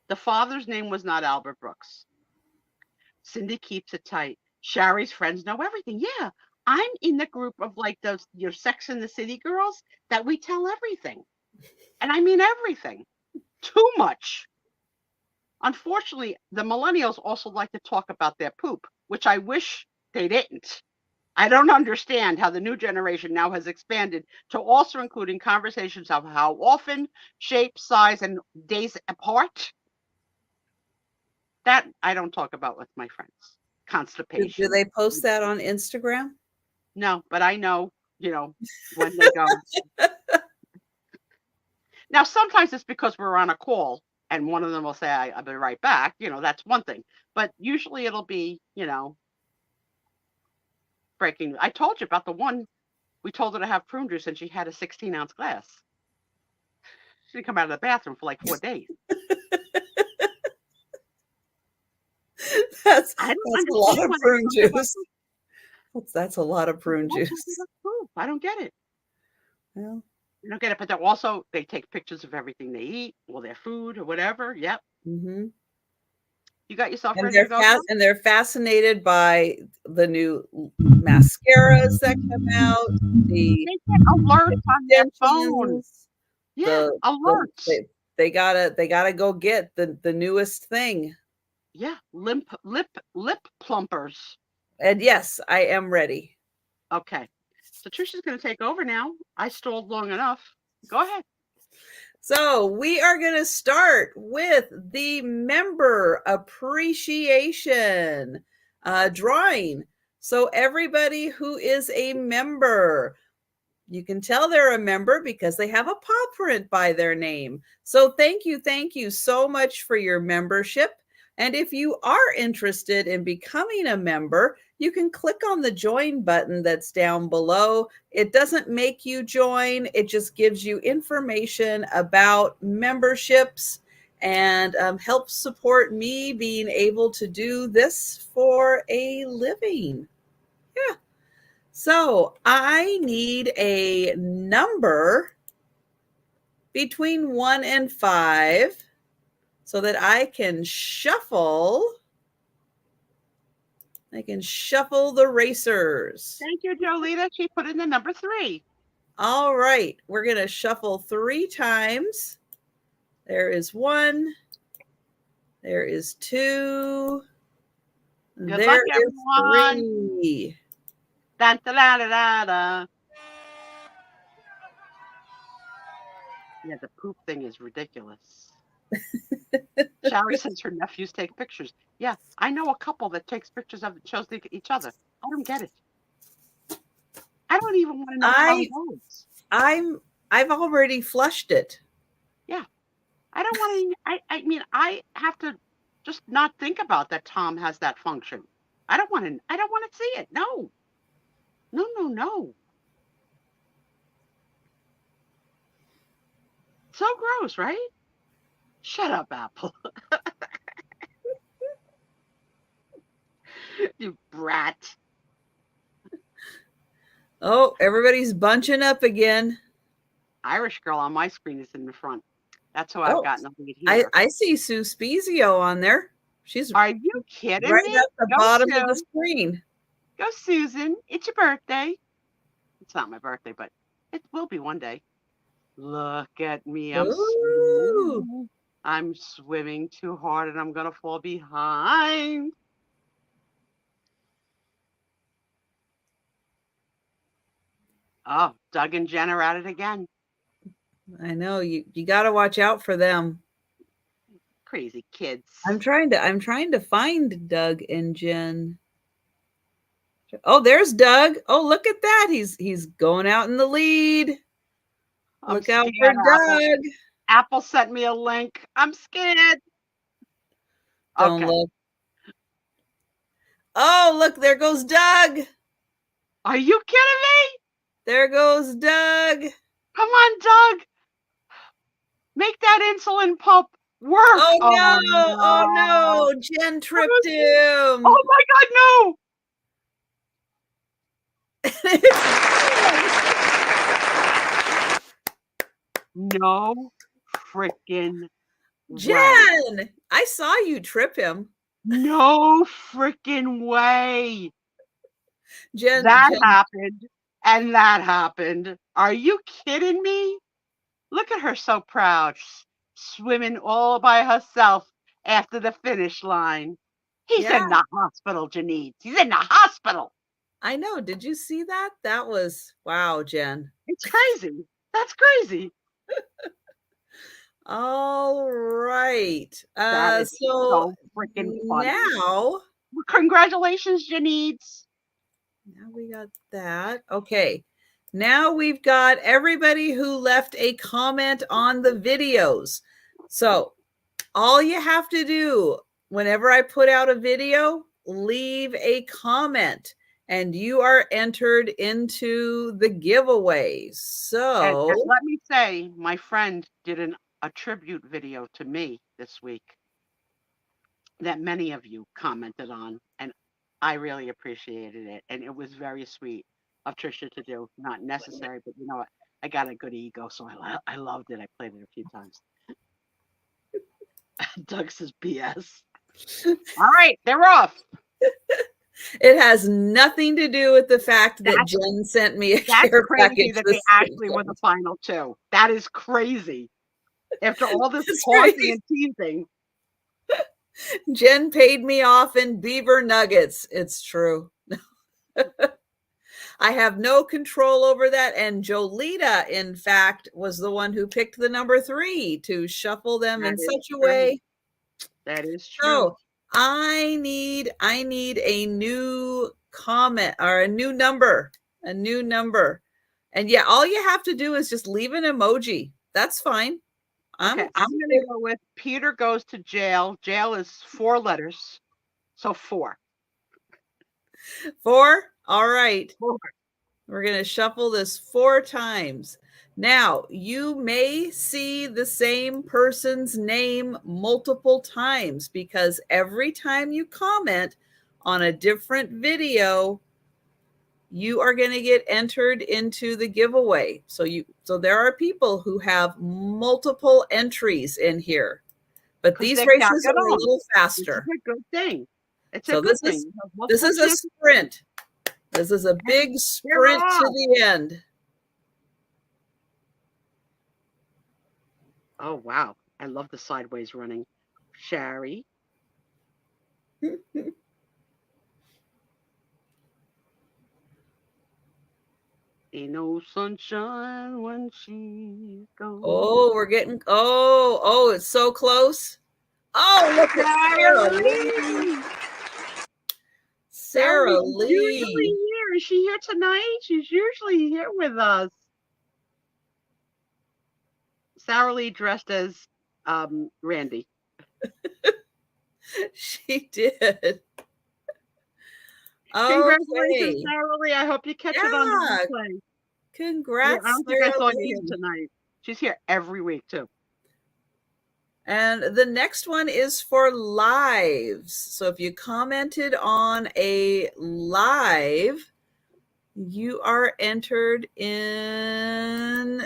The father's name was not Albert Brooks. Cindy keeps it tight. Sherry's friends know everything. Yeah. I'm in the group of like those your Sex and the City girls that we tell everything. And I mean everything. Too much. Unfortunately, the millennials also like to talk about their poop, which I wish they didn't. I don't understand how the new generation now has expanded to also including conversations of how often, shape, size, and days apart. That I don't talk about with my friends. Constipation. Do they post that on Instagram? No, but I know, when they go. Now, sometimes it's because we're on a call and one of them will say, I'll be right back. That's one thing. But usually it'll be, breaking. I told you about the one we told her to have prune juice and she had a 16-ounce glass. She didn't come out of the bathroom for like 4 days. That's a lot of prune juice. That's a lot of prune juice. I don't get it. Well, I don't get it. But they take pictures of everything they eat, or their food, or whatever. Yep. Mm-hmm. You got yourself ready to go? And they're fascinated by the new mascaras that come out. They get alerts on their phones. Yeah, alerts. They gotta go get the newest thing. Yeah, lip plumpers. And yes, I am ready. Okay. So Trisha's going to take over now. I stalled long enough. Go ahead. So we are going to start with the member appreciation drawing. So everybody who is a member, you can tell they're a member because they have a paw print by their name. So thank you so much for your membership. And if you are interested in becoming a member, you can click on the join button that's down below. It doesn't make you join. It just gives you information about memberships and helps support me being able to do this for a living. Yeah. So I need a number between 1 and 5 so that I can shuffle. I can shuffle the racers. Thank you, Jolita. She put in the number 3. All right. We're going to shuffle 3 times. There is 1. There is 2. Good luck, everyone. 3. Da, da, da, da, da. Yeah, the poop thing is ridiculous. Sherry says her nephews take pictures. Yeah, I know a couple that takes pictures of it, shows each other. I don't get it. I don't even want to know how it goes. I've already flushed it. Yeah, I don't want to. I mean, I have to just not think about that. Tom has that function. I don't want to see it. No. So gross, right? Shut up, Apple. You brat. Oh, everybody's bunching up again. Irish girl on my screen is in the front. That's who I've gotten the lead here. I see Sue Spiezio on there. Are you kidding right me? At the bottom of the screen. Go, Susan. It's your birthday. It's not my birthday, but it will be one day. Look at me. Ooh. I'm swimming too hard and I'm going to fall behind. Oh, Doug and Jen are at it again. I know you got to watch out for them. Crazy kids. I'm trying to find Doug and Jen. Oh, there's Doug. Oh, look at that. He's going out in the lead. Look out for Doug. Apple sent me a link. I'm scared. Don't look. Oh, look, there goes Doug. Are you kidding me? There goes Doug. Come on, Doug. Make that insulin pump work. Oh, no. Oh, no. Jen tripped him. Oh, my God, no. No freaking Jen, way. I saw you trip him. No freaking way. Jen, happened and that happened. Are you kidding me? Look at her so proud, swimming all by herself after the finish line. He's in the hospital, Janine. He's in the hospital. I know. Did you see that? That was, wow, Jen. It's crazy. That's crazy. All right. So freaking fun. Now, congratulations, Janine. Now we got that. Okay. Now we've got everybody who left a comment on the videos. So all you have to do whenever I put out a video, leave a comment and you are entered into the giveaway. So and let me say, my friend did a tribute video to me this week that many of you commented on, and I really appreciated it. And it was very sweet of Trisha to do. Not necessary, but you know what? I got a good ego, so I loved it. I played it a few times. Doug says BS. All right, they're off. It has nothing to do with the fact that Jen sent me a care package. That they actually were the final two. That is crazy. After all this pausing and teasing. Jen paid me off in beaver nuggets. It's true. I have no control over that. And Jolita, in fact, was the one who picked the number 3 to shuffle them in such a way. That is true. So I need a new comment or a new number. And yeah, all you have to do is just leave an emoji. That's fine. I'm going to go with Peter goes to jail. Jail is 4 letters. So 4. 4? All right. 4. We're going to shuffle this 4 times. Now, you may see the same person's name multiple times because every time you comment on a different video, you are going to get entered into the giveaway. So there are people who have multiple entries in here, but these races are a little faster. It's a good thing. It's a good thing. This is a sprint. This is a big sprint to the end. Oh, wow. I love the sideways running. Sherry. Ain't no sunshine when she's gone. Oh, we're getting, it's so close. Oh, look at Sarah Lee. Sarah Lee. Usually here. Is she here tonight? She's usually here with us. Sarah Lee dressed as Randy. She did. Congratulations, Sarah Lee. I hope you catch it on the replay. Congrats. I don't think I saw you here tonight. She's here every week too. And the next one is for lives. So if you commented on a live, you are entered into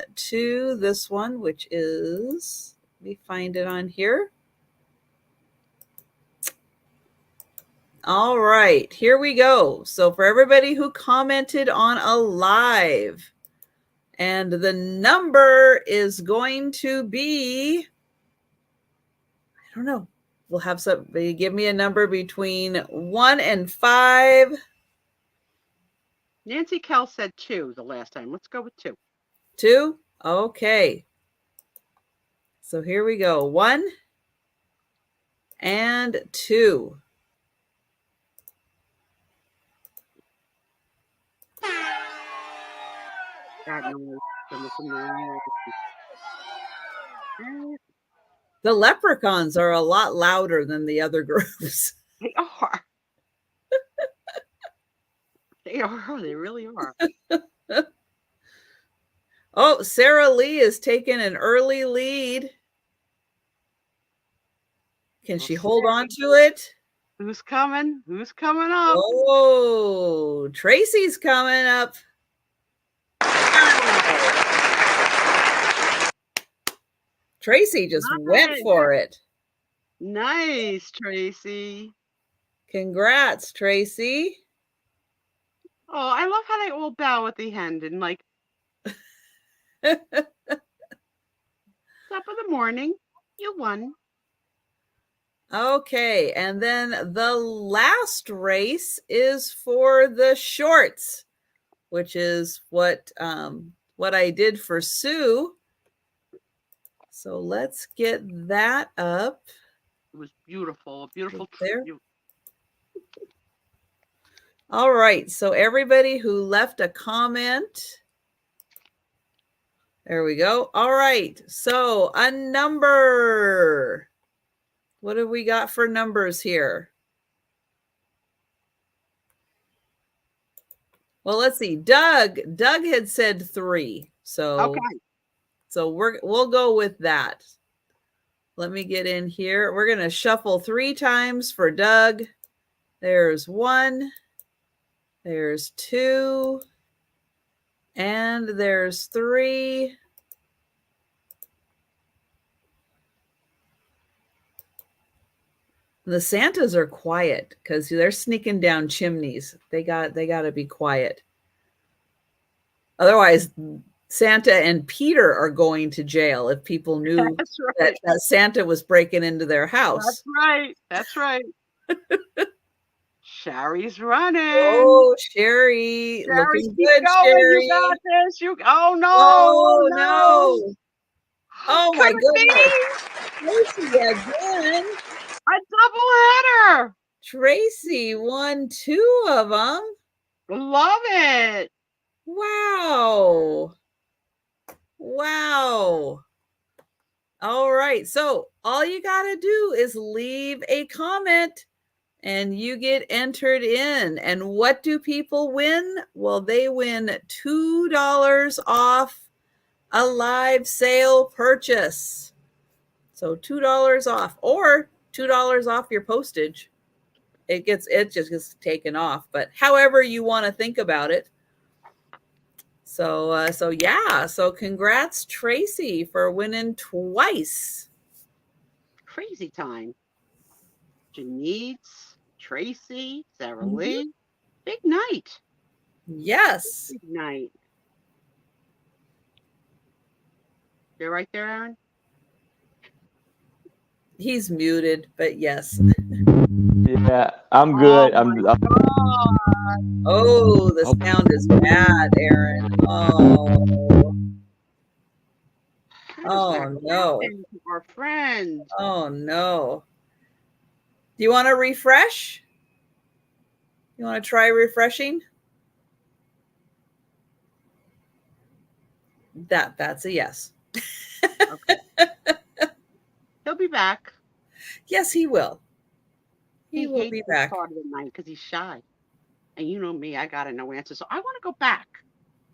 this one, which is, let me find it on here. All right, here we go. So for everybody who commented on a live, And the number is going to be, I don't know. We'll have somebody give me a number between 1 and 5. Nancy Kell said 2 the last time. Let's go with 2. 2? Okay. So here we go. 1 and 2. That noise. The leprechauns are a lot louder than the other groups. They are. They are. They really are. Oh, Sarah Lee is taking an early lead. Can she hold on to it? Who's coming? Who's coming up? Oh, Tracy's coming up. Tracy just went for it. Nice, Tracy. Congrats, Tracy. Oh, I love how they all bow at the end and like top of the morning. You won. Okay, and then the last race is for the shorts, which is what I did for Sue. So let's get that up. It was beautiful, a beautiful there. tribute. All right, so everybody who left a comment. There we go. All right, so a number. What have we got for numbers here? Well, let's see. Doug had said 3. So okay. So we'll go with that. Let me get in here. We're going to shuffle 3 times for Doug. There's 1. There's 2. And there's 3. The Santas are quiet because they're sneaking down chimneys. They got to be quiet. Otherwise, Santa and Peter are going to jail if people knew that Santa was breaking into their house. That's right. That's right. Sherry's running. Oh, Sherry. Looking good, Sherry. You got this. Oh, no. Oh, no. Oh, my goodness. Tracy again. A double header. Tracy won 2 of them. Love it. Wow. Wow. All right. So all you got to do is leave a comment and you get entered in. And what do people win? Well, they win $2 off a live sale purchase. So $2 off or $2 off your postage. It just gets taken off, but however you want to think about it. So yeah, so congrats, Tracy, for winning twice. Crazy time. Janice, Tracy, Sarah Lee. Big night. Yes. Big night. You're right there, Aaron? He's muted, but yes. Yeah, I'm good. Oh, the sound is bad, Aaron. Oh no. Our friend. Oh no. Do you want to refresh? You want to try refreshing? That's a yes. Okay. He'll be back. Yes, he will. He will be back. Part of the night because he's shy, and you know me, I got no answer. So I want to go back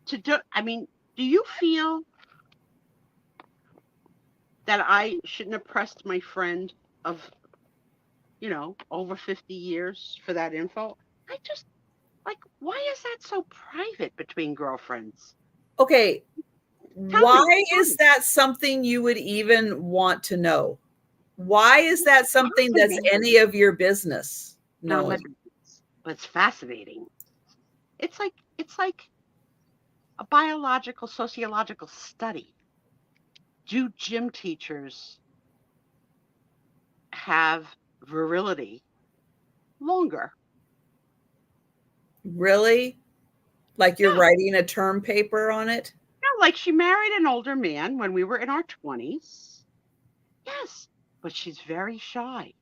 to do. I mean, do you feel that I shouldn't have pressed my friend of, over 50 years for that info? I just why is that so private between girlfriends? Okay. Why is that something you would even want to know? Why is that something that's any of your business? No, but it's fascinating. It's like a biological, sociological study. Do gym teachers have virility longer? Really? Like you're Yeah. writing a term paper on it? Yeah, like she married an older man when we were in our 20s. Yes, but she's very shy.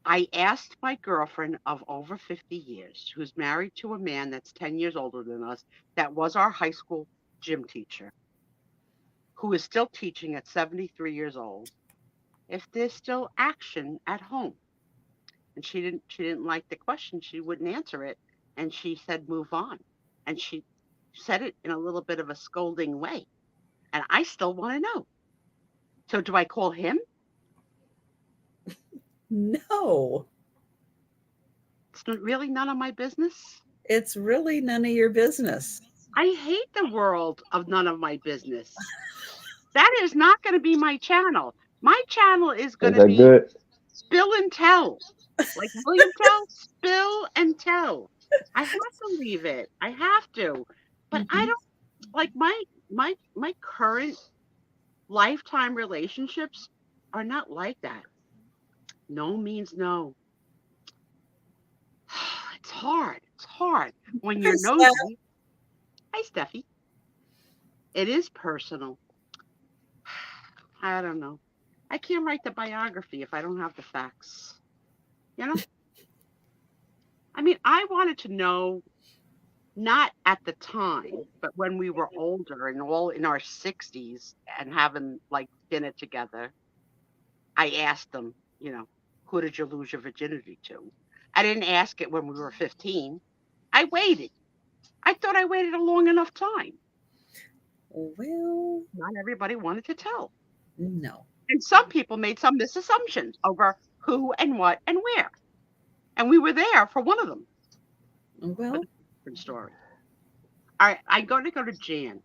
I asked my girlfriend of over 50 years, who's married to a man that's 10 years older than us, that was our high school gym teacher, who is still teaching at 73 years old, if there's still action at home. And she didn't like the question. She wouldn't answer it. And she said, move on. And she said it in a little bit of a scolding way. And I still want to know. So do I call him? No, It's really none of my business. it's really none of your business. I hate the world of none of my business. That is not going to be my channel. My channel is going Is to that be good? spill and tell. Like William Tell, spill and tell. I have to leave it. I have to. But I don't like my current lifetime relationships are not like that. No means no. It's hard. It's hard when you're Hi, Steph. nosy. Hi, Steffi. It is personal. I don't know. I can't write the biography if I don't have the facts. You know? I mean, I wanted to know, not at the time, but when we were older and all in our 60s and having like dinner together, I asked them, who did you lose your virginity to? I didn't ask it when we were 15. I waited. I thought I waited a long enough time. Well, Not everybody wanted to tell. no. And some people made some misassumptions over who and what and where. And we were there for one of them. Well, Different story. All right, I'm going to go to Jan.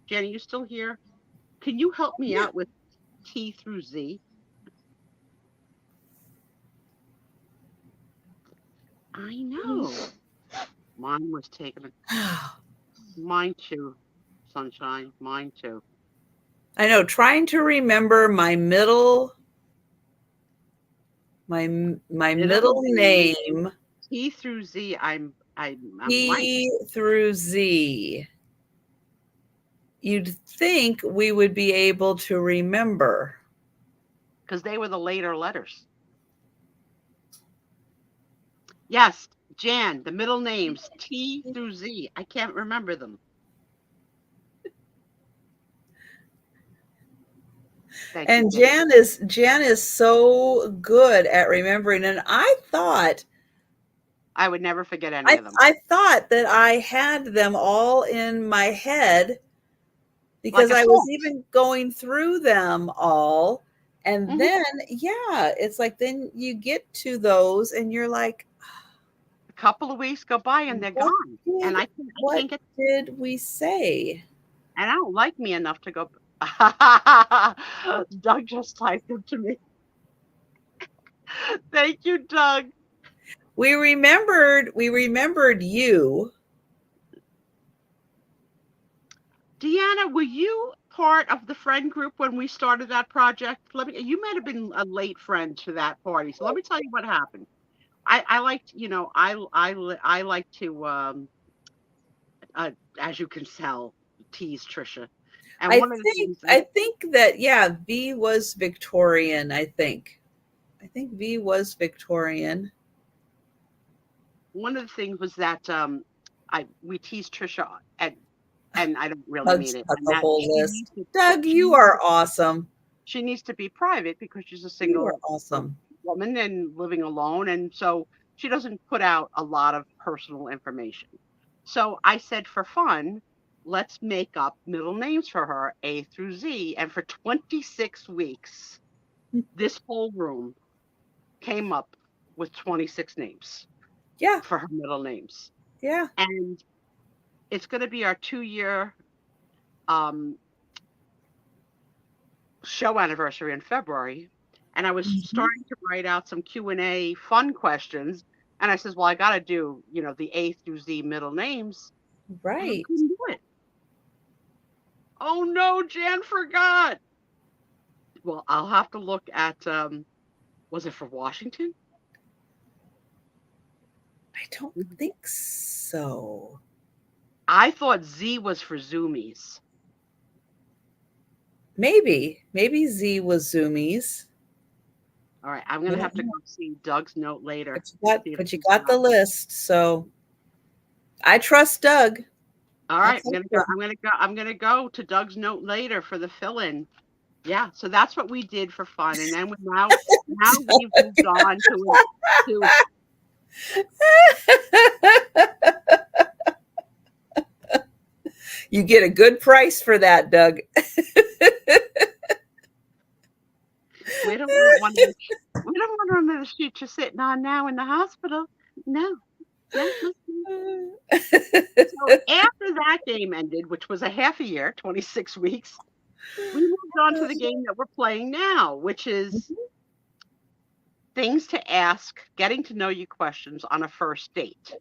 Jan, are you still here? Can you help me out with T through Z? I know. Mine was taken. Mine too, sunshine. Mine too. I know. Trying to remember my middle name. T through Z. I'm E through Z. You'd think we would be able to remember. Because they were the later letters. Yes, Jan, the middle names, T through Z. I can't remember them. And Jan is so good at remembering. And I thought I would never forget any of them. I thought that I had them all in my head because I was even going through them all. And then, it's like, then you get to those and you're like, a couple of weeks go by and they're gone. And I can't get. What did we say? And I don't like me enough to go. Doug just typed them to me. Thank you, Doug. We remembered you. Deanna, were you part of the friend group when we started that project? You might have been a late friend to that party. So let me tell you what happened. I like to as you can tell, tease Trisha. And I think that V was Victorian, I think V was Victorian. One of the things was that we teased Trisha and I don't really mean it. The whole list. Doug, you are awesome. She needs to be private because she's a single woman and living alone. And so she doesn't put out a lot of personal information. So I said, for fun, let's make up middle names for her, A through Z. And for 26 weeks, this whole room came up with 26 names. Yeah. For her middle names. Yeah. And it's going to be our 2-year show anniversary in February. And I was starting to write out some Q&A fun questions. And I says, well, I got to do, the A through Z middle names. Right. I couldn't do it. Oh no, Jan forgot. Well, I'll have to look at, was it for Washington? I don't think so. I thought Z was for Zoomies. Maybe Z was Zoomies. All right, I'm gonna have to go see Doug's note later. But you got the list, so I trust Doug. All right, I'm gonna go to Doug's note later for the fill-in. Yeah, so that's what we did for fun, and then now we've moved on to You get a good price for that, Doug. we don't want one of the sheets you're sitting on now in the hospital. No. So after that game ended, which was a half a year, 26 weeks, we moved on to the game that we're playing now, which is things to ask, getting to know you questions on a first date.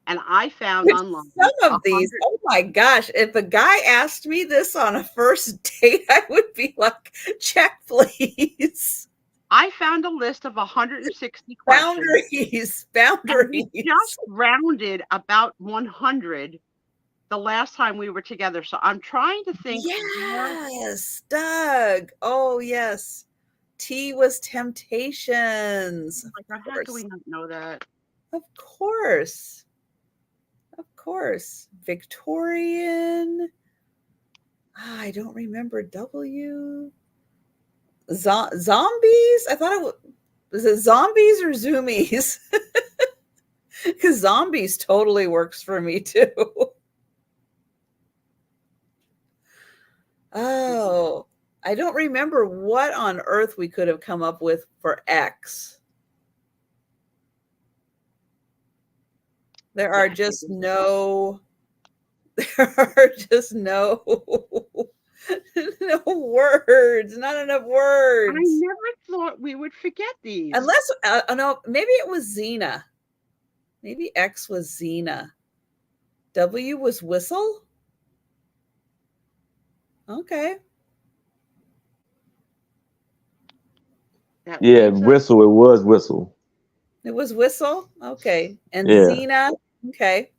And I found online some of these, oh my gosh, if a guy asked me this on a first date, I would be like, check, please. I found a list of 160 questions. Boundaries. We just rounded about 100 the last time we were together. So I'm trying to think. Yes, Doug. Oh, yes. T was Temptations. Oh my God, how do we not know that? Of course. Of course. Victorian. I don't remember W. Zombies? I thought was it zombies or zoomies? Because zombies totally works for me too. Oh, I don't remember what on earth we could have come up with for X. There are just no no words, not enough words. I never thought we would forget these. Unless, no, maybe it was Xena. Maybe X was Xena. W was whistle? Okay. Yeah, whistle. It was whistle. It was whistle? Okay. And yeah. Xena? Okay.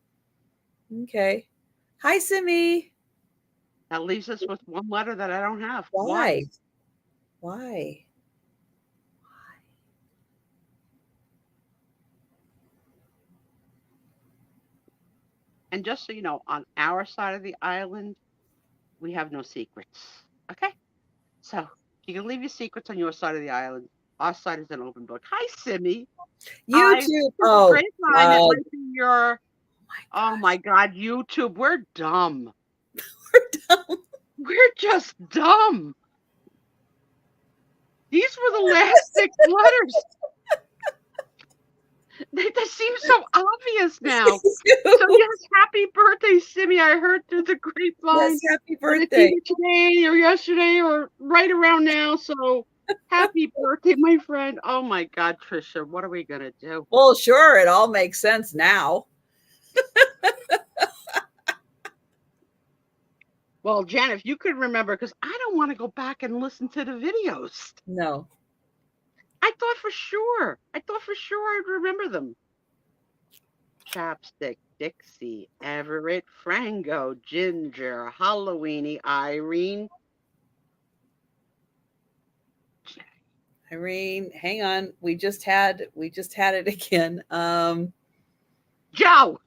Okay. Hi, Simi. That leaves us with one letter that I don't have. Why? And just so you know, on our side of the island, we have no secrets. Okay? So you can leave your secrets on your side of the island. Our side is an open book. Hi, Simi. YouTube. Oh my God, YouTube. We're dumb. We're dumb. We're just dumb. These were the last 6 letters. That seems so obvious now. So yes, happy birthday, Simi. I heard through the grapevine. Yes, happy birthday. Today or yesterday or right around now. So happy birthday, my friend. Oh my God, Trisha, what are we going to do? Well, sure. It all makes sense now. Well, Jan, if you could remember, because I don't want to go back and listen to the videos. No. I thought for sure I'd remember them. Chapstick, Dixie, Everett, Frango, Ginger, Halloweeny, Irene. Irene, hang on. We just had it again. Joe.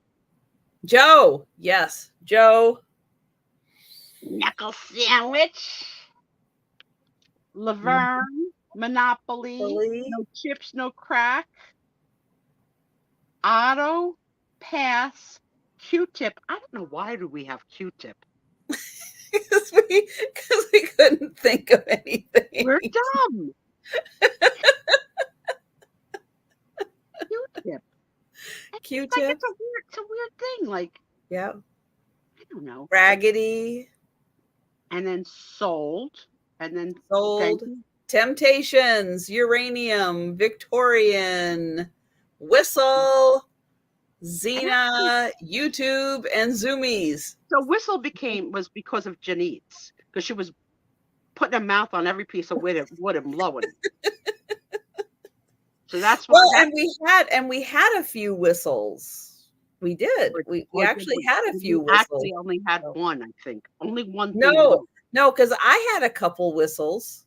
Yes. Joe. Knuckle sandwich. Laverne. Monopoly. No chips, no crack. Otto. Pass. Q-tip. I don't know, why do we have Q-tip? Because we couldn't think of anything. We're dumb. Q-tip. Q-tip. Like it's a weird thing. Like, yeah. I don't know. Raggedy. And then sold. And then sold. Temptations. Uranium. Victorian. Whistle. Xena, YouTube, and Zoomies. So whistle was because of Janice, because she was putting her mouth on every piece of wood and blowing. So that's why. Well, and we had a few whistles. We did. We actually had a few whistles. Actually, only had one, I think. Only one. No, because I had a couple whistles,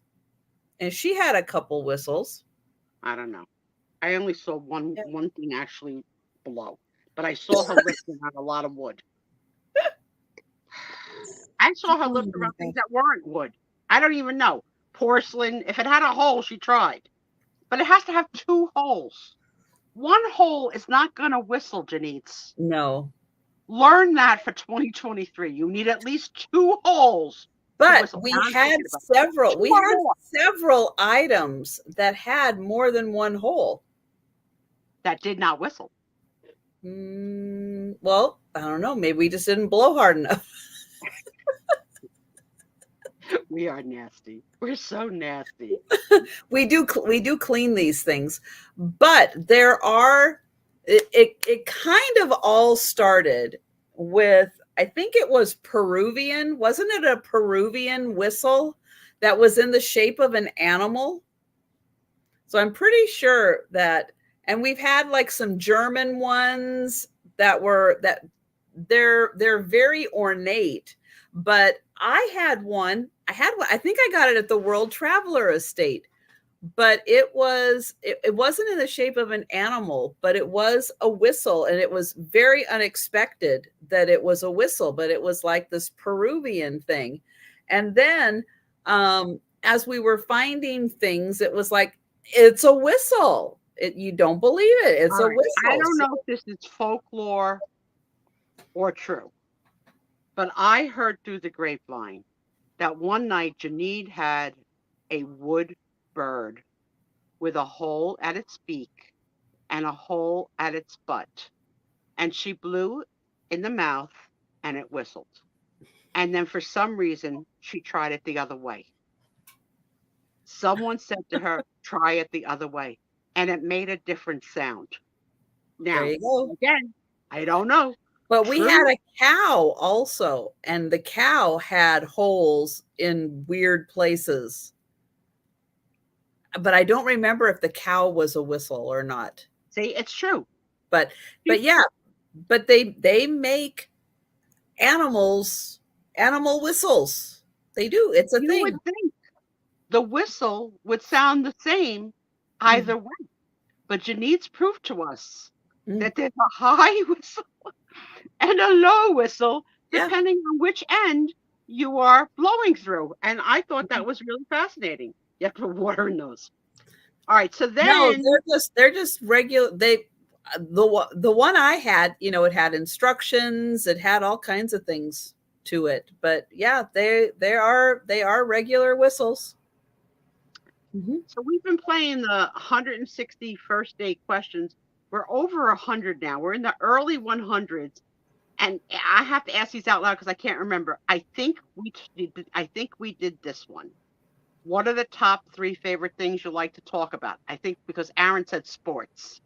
and she had a couple whistles. I don't know. I only saw one thing actually blow, but I saw her lifting on a lot of wood. I saw her lift around things that weren't wood. I don't even know. Porcelain. If it had a hole, she tried. But it has to have 2 holes. 1 hole is not going to whistle, Janice. No. Learn that for 2023. You need at least 2 holes. But we had several items that had more than 1 hole. That did not whistle. Well, I don't know. Maybe we just didn't blow hard enough. We are nasty. We're so nasty. we do clean these things, but there are. It kind of all started with, I think it was Peruvian. Wasn't it a Peruvian whistle that was in the shape of an animal? So I'm pretty sure that, and we've had like some German ones that they're very ornate. But I had one. I think I got it at the World Traveler Estate, but it wasn't in the shape of an animal, but it was a whistle, and it was very unexpected that it was a whistle, but it was like this Peruvian thing. And then as we were finding things, it was like, it's a whistle. You don't believe it. It's a whistle. I don't know if this is folklore or true. But I heard through the grapevine that one night Janine had a wood bird with a hole at its beak and a hole at its butt. And she blew in the mouth and it whistled. And then for some reason, she tried it the other way. Someone said to her, try it the other way. And it made a different sound. Now, again, I don't know. But we had a cow also, and the cow had holes in weird places. But I don't remember if the cow was a whistle or not. See, it's true. But yeah, but they make animal whistles. They do. It's a thing. You would think the whistle would sound the same either way. But Janine's proved to us that there's a high whistle and a low whistle, depending on which end you are blowing through. And I thought that was really fascinating. You have to put water in those. All right, so then they're just regular. The one I had, it had instructions. It had all kinds of things to it. But yeah, they are regular whistles. So we've been playing the 160 first date questions. We're over 100 now. We're in the early 100s. And I have to ask these out loud because I can't remember. I think we did this one. What are the top 3 favorite things you like to talk about? I think because Aaron said sports.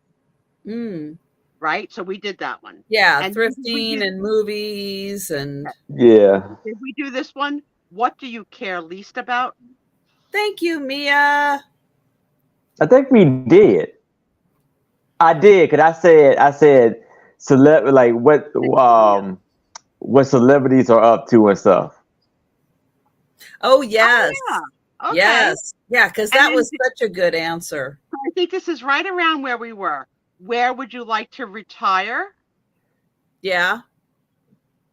Right? So we did that one. Yeah, and thrifting and movies and Did we do this one? What do you care least about? Thank you, Mia. I think we did. I did, because I said what celebrities are up to and stuff. Oh yes. Oh, yeah. Okay. Yes. Yeah, because that was such a good answer. I think this is right around where we were. Where would you like to retire? Yeah.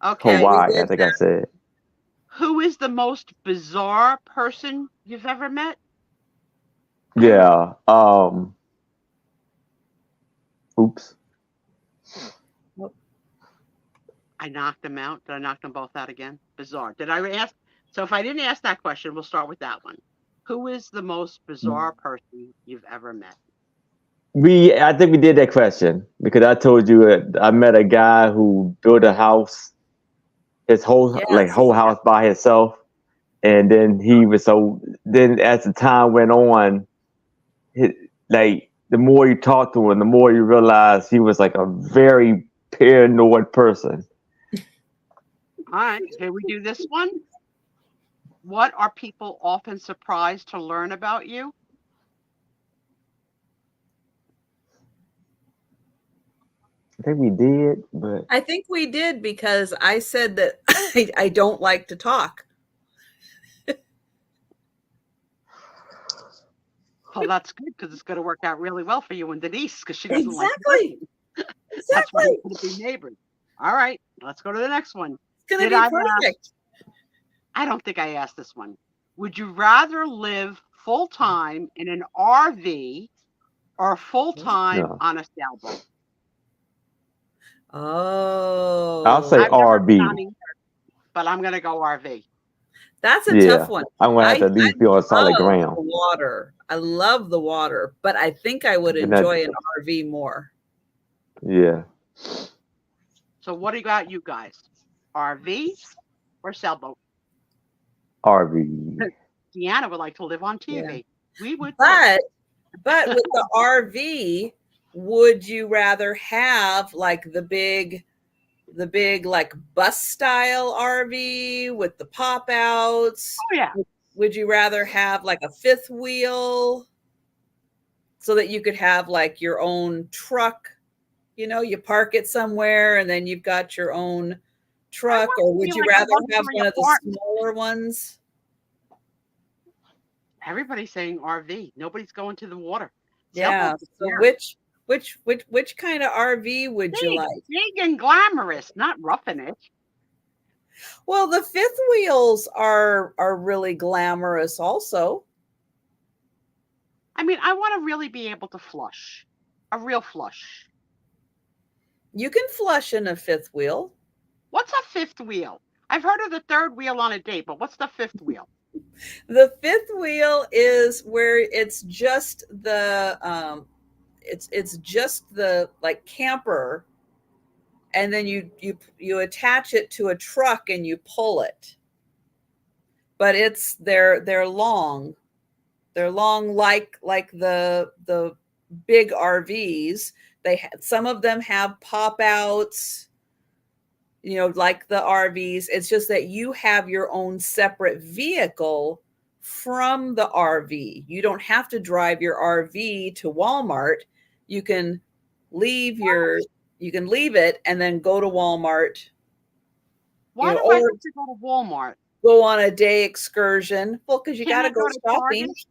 Okay. Hawaii, I think I said. Who is the most bizarre person you've ever met? Yeah. Oops. I knocked them out. Did I knock them both out again? Bizarre. Did I ask? So if I didn't ask that question, we'll start with that one. Who is the most bizarre person you've ever met? I think we did that question because I told you I met a guy who built a house, his whole house by himself, and then then as the time went on, the more you talk to him, the more you realize he was like a very paranoid person. All right, can we do this one? What are people often surprised to learn about you? I think we did, but I think we did because I said that I don't like to talk. Well, that's good because it's going to work out really well for you and Denise because she doesn't like Exactly. talking. That's why Exactly. you're going to be neighbors. All right, let's go to the next one. It's going to Did be I perfect. I don't think I asked this one. Would you rather live full time in an RV or full time no. on a sailboat? Oh, I'll say I've never been on RV. either, but I'm going to go RV. that's a Yeah, tough one. I'm gonna have to at least be on solid love ground. the water. I love the water, but I think I would And that- enjoy an RV more. Yeah, So what about you guys? RV or sailboat? RV. Deanna would like to live on TV. Yeah. We would too. But with the RV, would you rather have like the big like bus style RV with the pop outs? Oh yeah. Would you rather have like a fifth wheel so that you could have like your own truck? You know, you park it somewhere and then you've got your own truck, or would you like a rather have luxury one of the apartment. smaller ones? Everybody's saying RV. Nobody's going to the water. Yeah. Sailboats are So scary. which kind of RV would you like? Big and glamorous, not roughing it. Well, the fifth wheels are really glamorous also. I mean, I want to really be able to flush. A real flush. You can flush in a fifth wheel. What's a fifth wheel? I've heard of the third wheel on a date, but what's the fifth wheel? The fifth wheel is where it's just the it's just the like camper, and then you attach it to a truck and you pull it. But it's they're long. They're long like the big RVs. Some of them have pop outs, you know, like the RVs. It's just that you have your own separate vehicle from the RV. You don't have to drive your RV to Walmart. You can leave it and then go to Walmart. Why do I have to go to Walmart? Go on a day excursion. Well, because you got to go shopping. Target?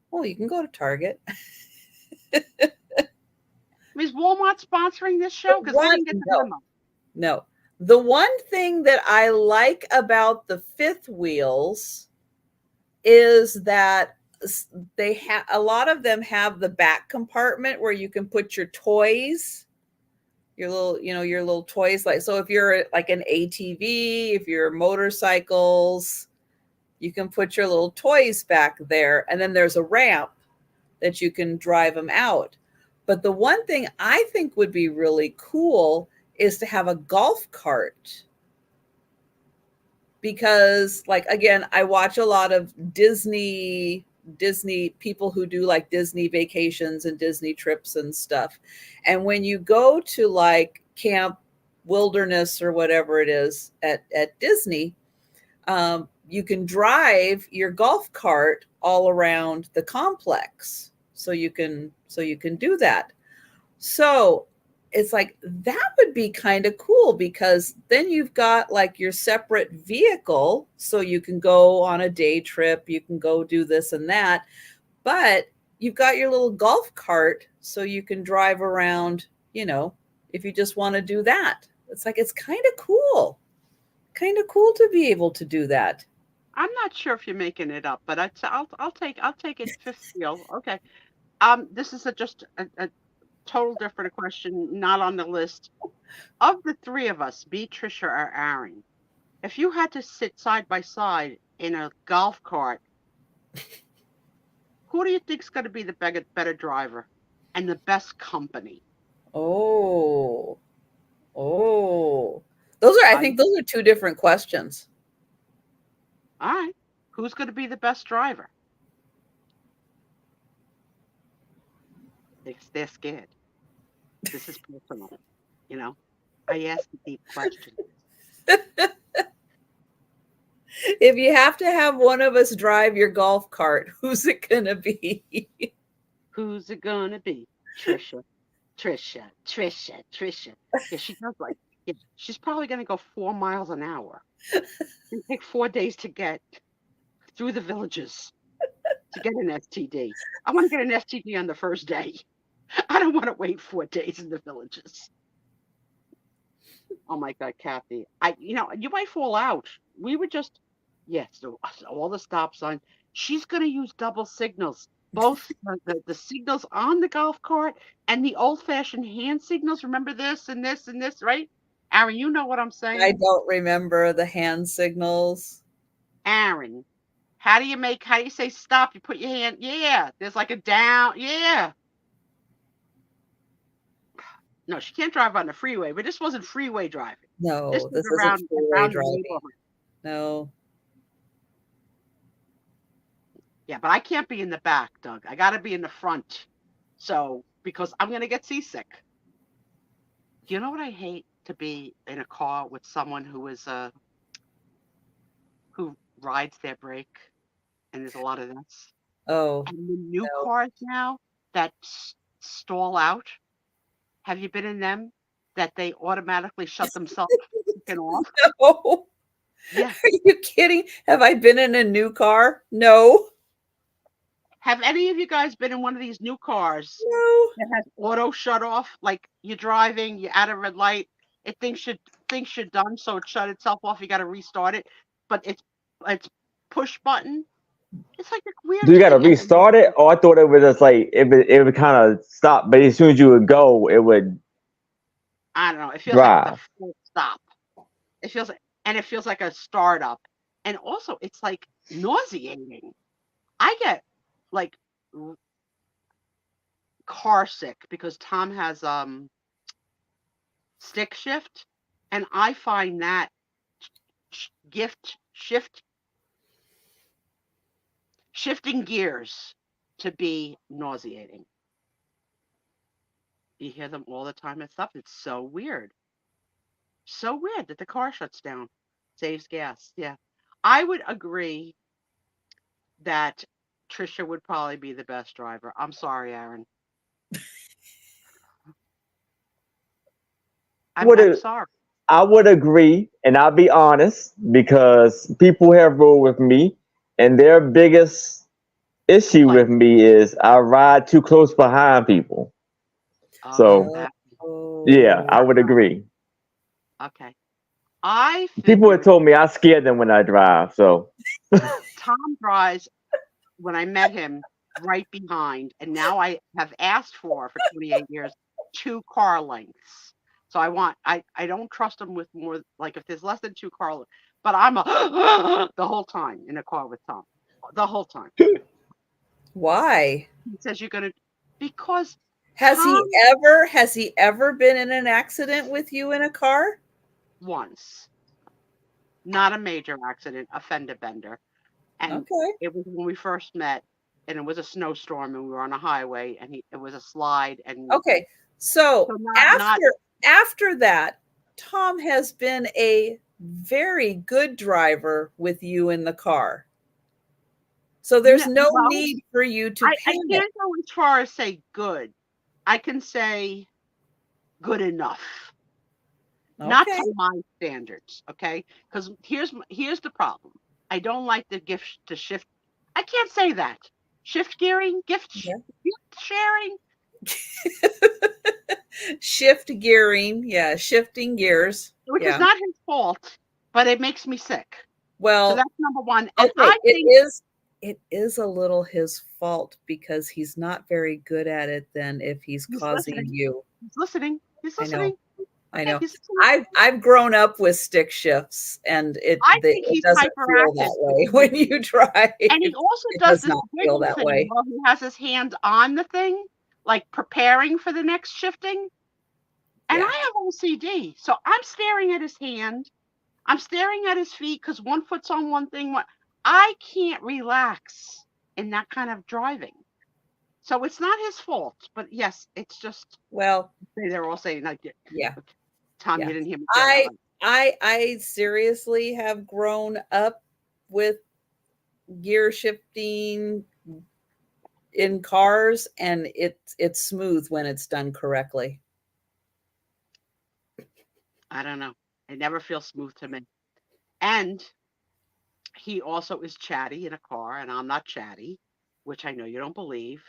Well, you can go to Target. Is Walmart sponsoring this show? Because I didn't get the memo. No. The one thing that I like about the fifth wheels is that they have a lot of them have the back compartment where you can put your toys, your little toys. Like, so if you're like an ATV, if you're motorcycles, you can put your little toys back there, and then there's a ramp that you can drive them out. But the one thing I think would be really cool is to have a golf cart. Because, like, again, I watch a lot of Disney people who do like Disney vacations and Disney trips and stuff. And when you go to like Camp Wilderness or whatever it is at Disney, you can drive your golf cart all around the complex. So you can do that. So it's like that would be kind of cool, because then you've got like your separate vehicle, so you can go on a day trip, you can go do this and that, but you've got your little golf cart so you can drive around, you know, if you just want to do that. It's like, it's kind of cool to be able to do that. I'm not sure if you're making it up, but I'll take it fifth wheel. Okay. This is just a total different question, not on the list. Of the three of us, B, Trisha, or Aaron, if you had to sit side by side in a golf cart, who do you think is going to be the better driver and the best company? Oh, I think those are two different questions. All right. Who's going to be the best driver? They're scared. This is personal. You know, I ask the deep questions. If you have to have one of us drive your golf cart, who's it gonna be? Who's it gonna be? Trisha, Trisha, Trisha, Trisha. Yeah, she does like. Yeah, she's probably gonna go 4 miles an hour. It take 4 days to get through the villages to get an STD. I want to get an STD on the first day. I don't want to wait 4 days in the villages. Oh my God, Kathy. You might fall out. We were just, yes, so all the stop signs. She's going to use double signals, both the signals on the golf cart and the old-fashioned hand signals. Remember this and this and this, right? Aaron, you know what I'm saying? I don't remember the hand signals. Aaron, how do you say stop? You put your hand, yeah. There's like a down, yeah. No, she can't drive on the freeway, but this wasn't freeway driving. No, This this was isn't freeway around the driving. neighborhood. No. Yeah, but I can't be in the back, Doug. I got to be in the front. So, because I'm going to get seasick. Do you know what I hate? To be in a car with someone who rides their brake, and there's a lot of this. Oh, And the new no. cars now that stall out, have you been in them? That they automatically shut themselves off? No. Yeah. Are you kidding? Have I been in a new car? No. Have any of you guys been in one of these new cars No. that has auto shut off? Like you're driving, you're at a red light, it thinks you're done, so it shut itself off. You got to restart it, but it's push button. It's like a weird. Do you got to restart it? Oh, I thought it was just like it would kind of stop, but as soon as you would go, it would. I don't know. It feels drive. like it's a full stop. It feels like a startup, and also it's like nauseating. I get like car sick because Tom has stick shift, and I find that shifting gears to be nauseating. You hear them all the time and stuff. It's so weird. So weird that the car shuts down. Saves gas. Yeah. I would agree that Trisha would probably be the best driver. I'm sorry, Aaron. I'm sorry. I would agree, and I'll be honest, because people have rode with me, and their biggest issue with me is I ride too close behind people. So, yeah, I would agree. Okay. People have told me I scare them when I drive. So Tom drives, when I met him, right behind, and now I have asked for 28 years 2 car lengths. So I don't trust him with more, like if there's less than 2 car lengths, but I'm the whole time in a car with Tom, the whole time. Why? He says you're gonna, because has he ever been in an accident with you in a car? Once. Not a major accident, a fender bender. And it was when we first met, and it was a snowstorm, and we were on a highway, and it was a slide. And so after that, Tom has been a very good driver with you in the car. So there's no need for you to panic. I can't go as far as say good. I can say good enough. Okay. Not to my standards, okay? Because here's the problem. I don't like the shift. I can't say that. Shift gearing, gift sharing. Shift gearing, yeah, shifting gears. Which is not his fault, but it makes me sick. Well, so that's number one. And it is a little his fault because he's not very good at it then if he's causing you. He's listening. I know. I've grown up with stick shifts, and it doesn't feel that way when you drive. And he also does not feel that way. While he has his hand on the thing, like preparing for the next shifting. And I have OCD, so I'm staring at his hand. I'm staring at his feet because one foot's on one thing. I can't relax in that kind of driving. So it's not his fault, but yes, it's just Well, they're all saying like, yeah. Tom, Yeah. you didn't hear me say that right. I seriously have grown up with gear shifting in cars, and it's smooth when it's done correctly. I don't know. It never feels smooth to me. And he also is chatty in a car, and I'm not chatty, which I know you don't believe.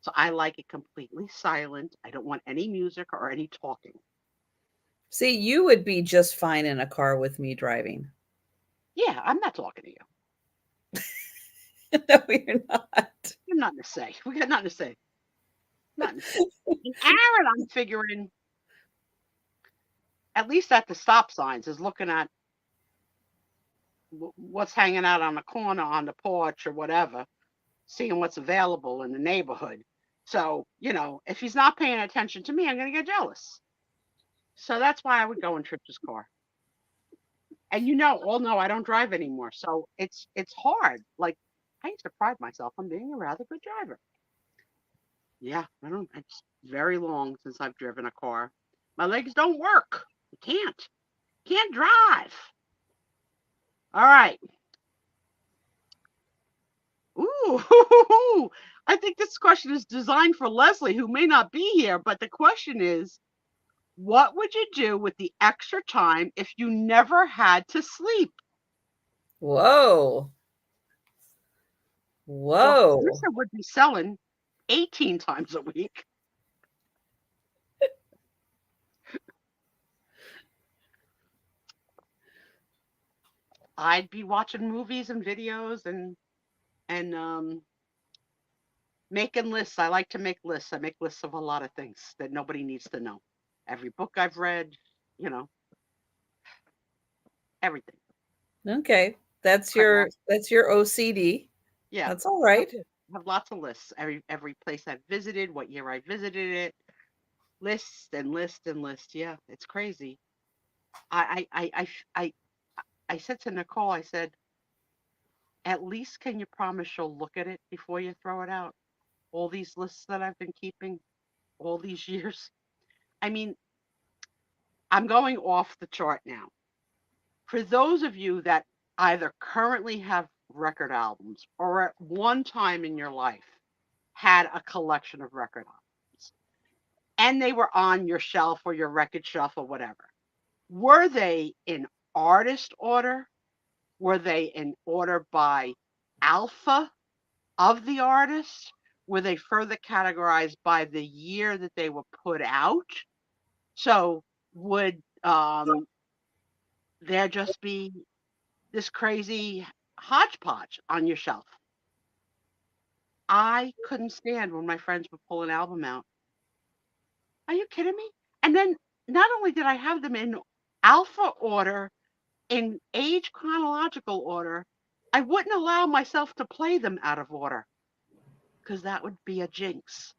So I like it completely silent. I don't want any music or any talking. See, you would be just fine in a car with me driving. Yeah, I'm not talking to you. No, you're not. You're nothing to say. We got nothing to say. Nothing to say. And Aaron, I'm figuring, at least at the stop signs, is looking at what's hanging out on the corner, on the porch, or whatever, seeing what's available in the neighborhood. So, if he's not paying attention to me, I'm going to get jealous. So that's why I would go in Trisha's car. And all know I don't drive anymore. So it's hard. Like, I used to pride myself on being a rather good driver. Yeah, it's very long since I've driven a car. My legs don't work. I can't drive. All right. Ooh, I think this question is designed for Leslie, who may not be here, but the question is, what would you do with the extra time if you never had to sleep? Whoa. Well, Trisha would be selling 18 times a week. I'd be watching movies and videos and making lists. I like to make lists. I make lists of a lot of things that nobody needs to know. Every book I've read, everything. Okay. That's your OCD. Yeah. That's all right. I have lots of lists. Every place I've visited, what year I visited it, lists and lists and lists. Yeah, it's crazy. I said to Nicole, I said, at least can you promise you'll look at it before you throw it out? All these lists that I've been keeping all these years. I mean, I'm going off the chart now. For those of you that either currently have record albums or at one time in your life had a collection of record albums and they were on your shelf or your record shelf or whatever, were they in artist order? Were they in order by alpha of the artist? Were they further categorized by the year that they were put out? So would there just be this crazy hodgepodge on your shelf? I couldn't stand when my friends would pull an album out. Are you kidding me? And then not only did I have them in alpha order, in age chronological order, I wouldn't allow myself to play them out of order because that would be a jinx.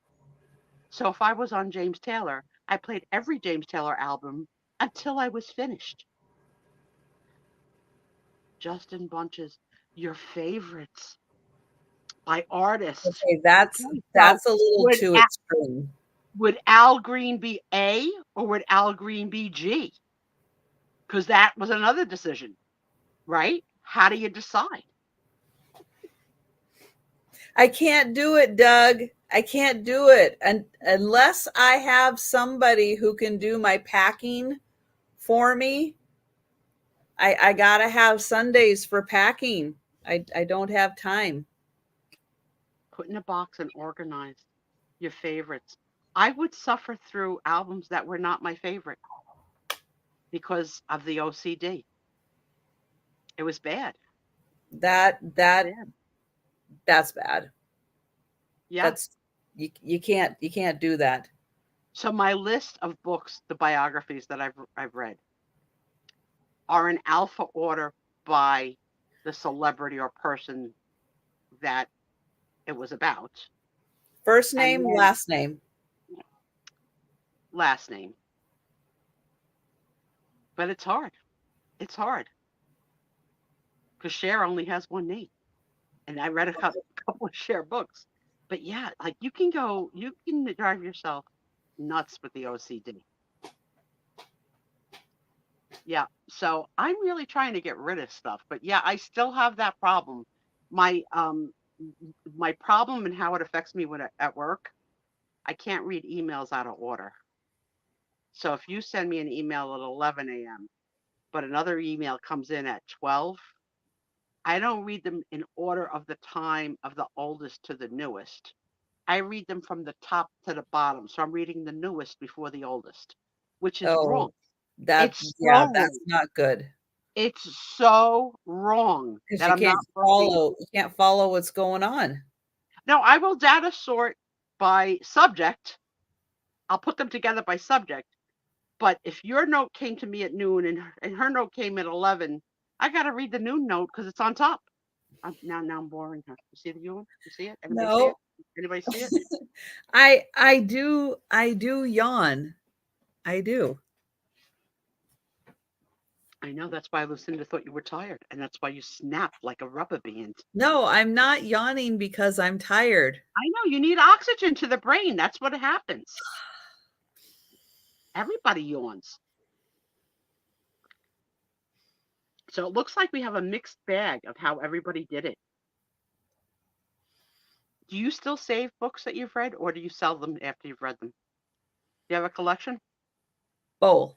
So if I was on James Taylor, I played every James Taylor album until I was finished. Justin Bunch's Your Favorites by artists. Okay, that's a little too extreme. Would Al Green be A or would Al Green be G? Because that was another decision, right? How do you decide? I can't do it, Doug. I can't do it unless I have somebody who can do my packing for me. I gotta have Sundays for packing. I don't have time. Put in a box and organize your favorites. I would suffer through albums that were not my favorite because of the OCD. It was bad. That's bad. Yeah. That's you can't do that. So my list of books, the biographies that I've read, are in alpha order by the celebrity or person that it was about. First name, last name. Last name. But it's hard. It's hard. Because Cher only has one name. And I read a couple of Cher books. But yeah, like you can drive yourself nuts with the OCD. Yeah. So I'm really trying to get rid of stuff, but yeah, I still have that problem. My problem and how it affects me at work, I can't read emails out of order. So if you send me an email at 11 a.m., but another email comes in at 12, I don't read them in order of the time of the oldest to the newest. I read them from the top to the bottom. So I'm reading the newest before the oldest, which is wrong. It's so wrong. That's not good. It's so wrong Because that you I'm can't not looking. you can't follow what's going on. No, I will data sort by subject. I'll put them together by subject. But if your note came to me at noon and her note came at 11, I got to read the noon note because it's on top. Now I'm boring her. You see the yawn? You see it? Anybody see it? Anybody see it? I do yawn. I do. I know, that's why Lucinda thought you were tired, and that's why you snapped like a rubber band. No, I'm not yawning because I'm tired. I know, you need oxygen to the brain. That's what happens. Everybody yawns. So it looks like we have a mixed bag of how everybody did it. Do you still save books that you've read, or do you sell them after you've read them? Do you have a collection? Both.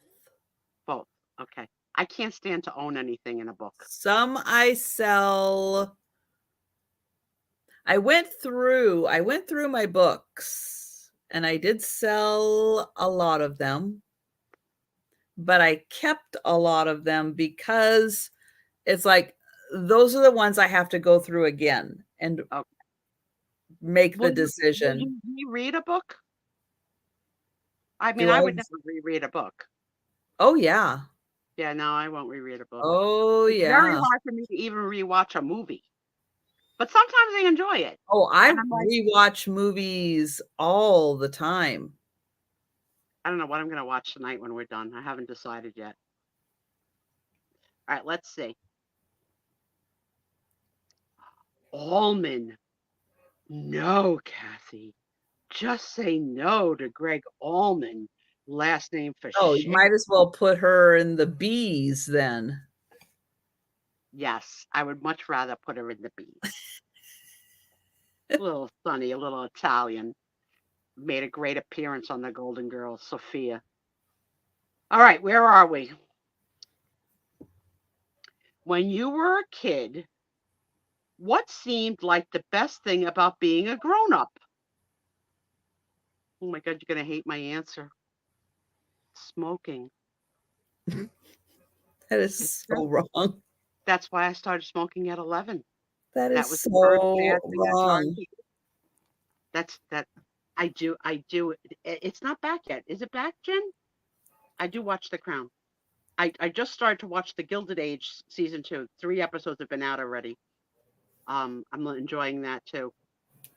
Both. Okay. I can't stand to own anything in a book. Some I sell. I went through my books and I did sell a lot of them, but I kept a lot of them because it's like those are the ones I have to go through again and make the decision. Will you reread a book? I mean, I would never reread a book. Oh, yeah. Yeah, no, I won't reread a book. Oh, it's yeah. very hard for me to even rewatch a movie. But sometimes I enjoy it. Oh, I rewatch movies all the time. I don't know what I'm going to watch tonight when we're done. I haven't decided yet. All right, let's see. Allman. No, Kathy. Just say no to Greg Allman. Last name for Oh, you might as well put her in the B's then. Yes, I would much rather put her in the B's. A little funny, a little Italian. Made a great appearance on the Golden Girls, Sophia. All right, where are we? When you were a kid, what seemed like the best thing about being a grown-up? Oh my God, you're going to hate my answer. Smoking. That is so wrong. That's why I started smoking at 11. That was so wrong. I do. It's not back yet. Is it back, Jen? I do watch The Crown. I just started to watch The Gilded Age season 2. 3 episodes have been out already. I'm enjoying that too.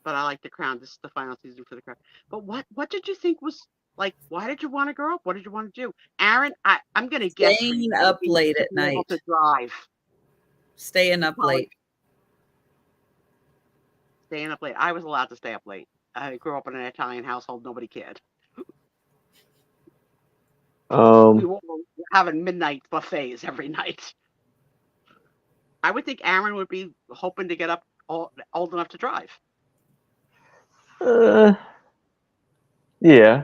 But I like The Crown. This is the final season for The Crown. But what did you think was like? Why did you want to grow up? What did you want to do, Aaron? I'm gonna guess. Staying up late at night. Able to drive. Staying up late. Staying up late. I was allowed to stay up late. I grew up in an Italian household. Nobody cared. We were having midnight buffets every night. I would think Aaron would be hoping to get up old enough to drive. Yeah.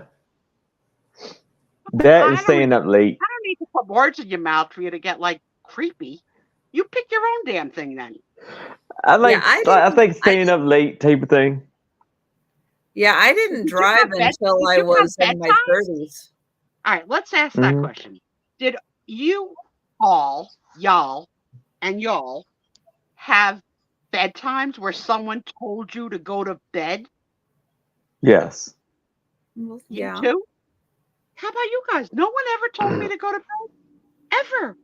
That is staying up late. I don't need to put words in your mouth for you to get like creepy. You pick your own damn thing then. I think staying up late type of thing. Yeah, I didn't drive until I was in my 30s. All right, let's ask that question. Did you all, y'all, have bedtimes where someone told you to go to bed? Yes. Well, yeah. You too? How about you guys? No one ever told me to go to bed. Ever.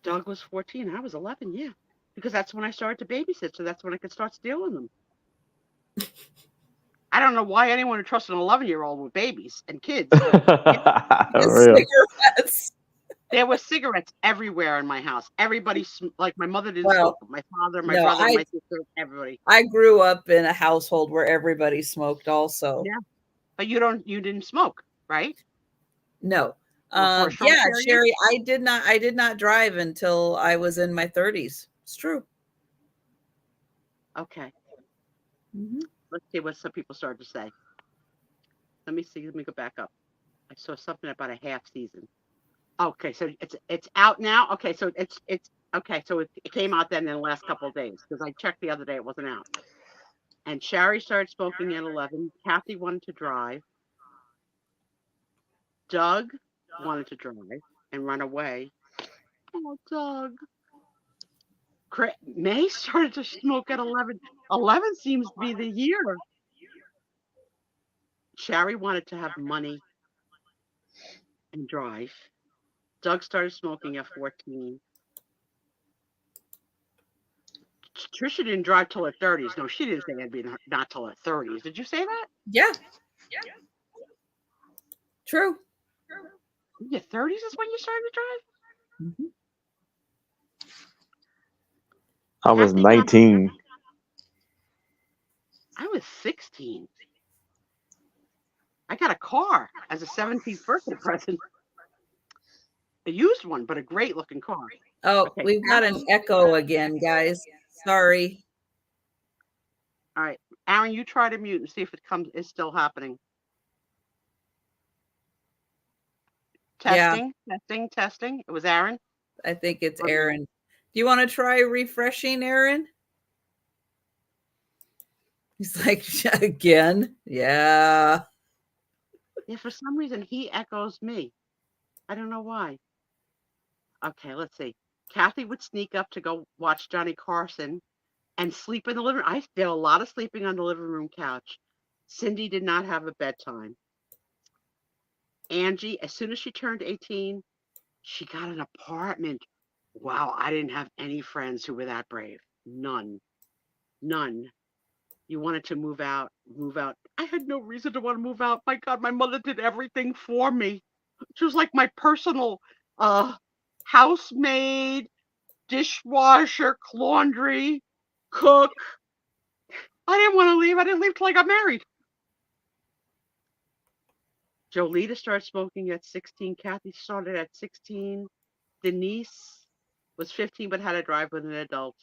Doug was 14. I was 11, yeah. Because that's when I started to babysit, so that's when I could start stealing them. I don't know why anyone would trust an 11-year-old with babies and kids. Cigarettes. There were cigarettes everywhere in my house. Everybody, like my mother didn't Well, smoke. My father, my no, brother, my sister, everybody. I grew up in a household where everybody smoked also. Yeah. But you didn't smoke, right? No. Or for a short Yeah, period? Sherry, I did not drive until I was in my 30s. It's true. Okay. Mm-hmm. Let's see what some people started to say. Let me see. Let me go back up. I saw something about a half season. Okay, so it's out now. Okay, so it's okay. So it came out then in the last couple of days because I checked the other day. It wasn't out. And Sherry started smoking at 11. Kathy wanted to drive. Doug wanted to drive and run away. Oh, Doug. May started to smoke at 11. 11 seems to be the year. Sherry wanted to have money and drive. Doug started smoking at 14. Trisha didn't drive till her 30s. No, she didn't say it'd be not till her 30s. Did you say that? Yeah. True. Your 30s is when you started to drive? Mm-hmm. I was 19. I was 16. I got a car as a 17th birthday present. A used one, but a great looking car. Oh, Okay. we've got an echo again, guys. Sorry. All right. Aaron, you try to mute and see if it's still happening. Testing. It was Aaron? I think it's Aaron. Do you want to try refreshing, Aaron? He's like, again? Yeah. Yeah, for some reason, he echoes me. I don't know why. Okay, let's see. Kathy would sneak up to go watch Johnny Carson and sleep in the living room. I did a lot of sleeping on the living room couch. Cindy did not have a bedtime. Angie, as soon as she turned 18, she got an apartment. Wow, I didn't have any friends who were that brave. None. You wanted to move out. I had no reason to want to move out. My God, my mother did everything for me. She was like my personal housemaid, dishwasher, laundry, cook. I didn't want to leave. I didn't leave till I got married. Jolita started smoking at 16. Kathy started at 16. Denise was 15 but had to drive with an adult.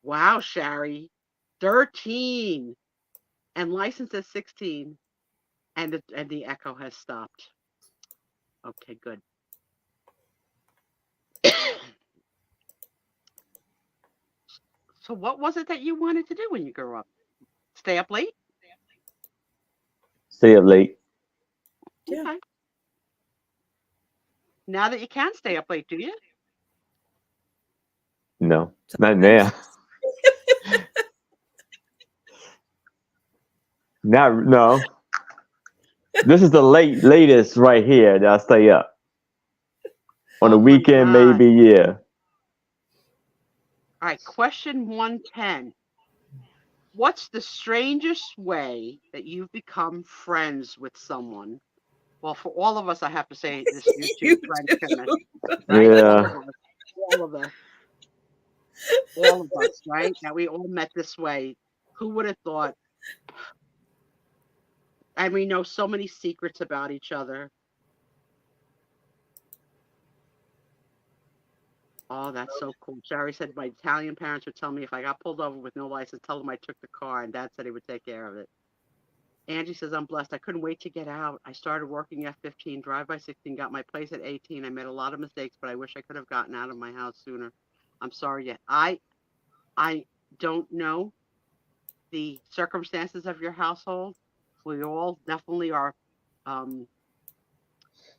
Wow, Sherry. 13. And licensed at 16. And the echo has stopped. Okay, good. So what was it that you wanted to do when you grew up? Stay up late? Stay up late. Yeah. Okay. Now that you can stay up late, do you? No, not now. No. This is the latest right here that I stay up. On the weekend, maybe, yeah. All right, question 110. What's the strangest way that you've become friends with someone? Well, for all of us, I have to say this YouTube friendship. Right? Yeah. All of us, right? That we all met this way. Who would have thought? And we know so many secrets about each other. Oh, that's so cool. Sherry said my Italian parents would tell me if I got pulled over with no license, tell them I took the car, and Dad said he would take care of it. Angie says, I'm blessed. I couldn't wait to get out. I started working at 15, drive by 16, got my place at 18. I made a lot of mistakes, but I wish I could have gotten out of my house sooner. I'm sorry yet. I don't know the circumstances of your household. We all definitely are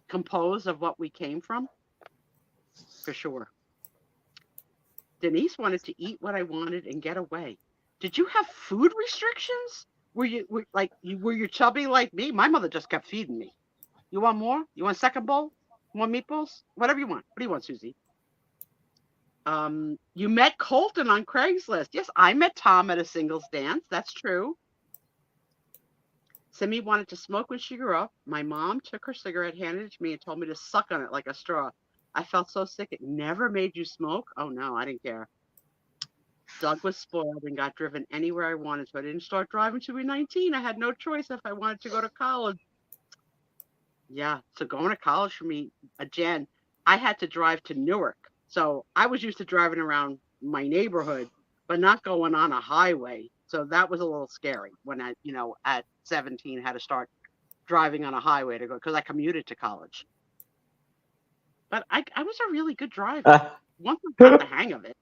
composed of what we came from, for sure. Denise wanted to eat what I wanted and get away. Did you have food restrictions? Were you chubby like me? My mother just kept feeding me. You want more? You want a second bowl? You want meatballs? Whatever you want. What do you want, Susie? You met Colton on Craigslist. Yes, I met Tom at a singles dance. That's true. Simi wanted to smoke when she grew up. My mom took her cigarette, handed it to me, and told me to suck on it like a straw. I felt so sick. It never made you smoke. Oh no, I didn't care. Doug was spoiled and got driven anywhere I wanted, so I didn't start driving till we were 19. I had no choice if I wanted to go to college. Yeah, so going to college for me, Jen, I had to drive to Newark. So I was used to driving around my neighborhood, but not going on a highway. So that was a little scary when I, at 17 had to start driving on a highway to go because I commuted to college. But I was a really good driver once I got the hang of it.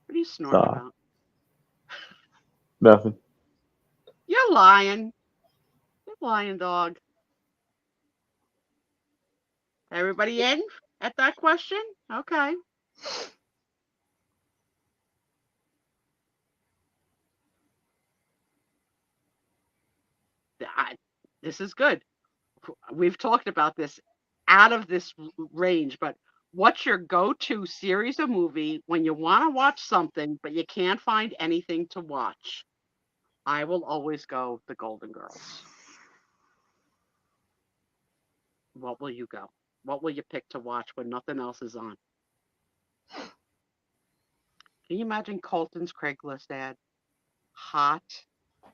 What are you snorting about? Nothing. You're lying. You're lying, dog. Everybody in at that question? Okay. This is good. We've talked about this out of this range, but what's your go-to series of movie when you want to watch something, but you can't find anything to watch? I will always go The Golden Girls. What will you go? What will you pick to watch when nothing else is on? Can you imagine Colton's Craigslist ad? Hot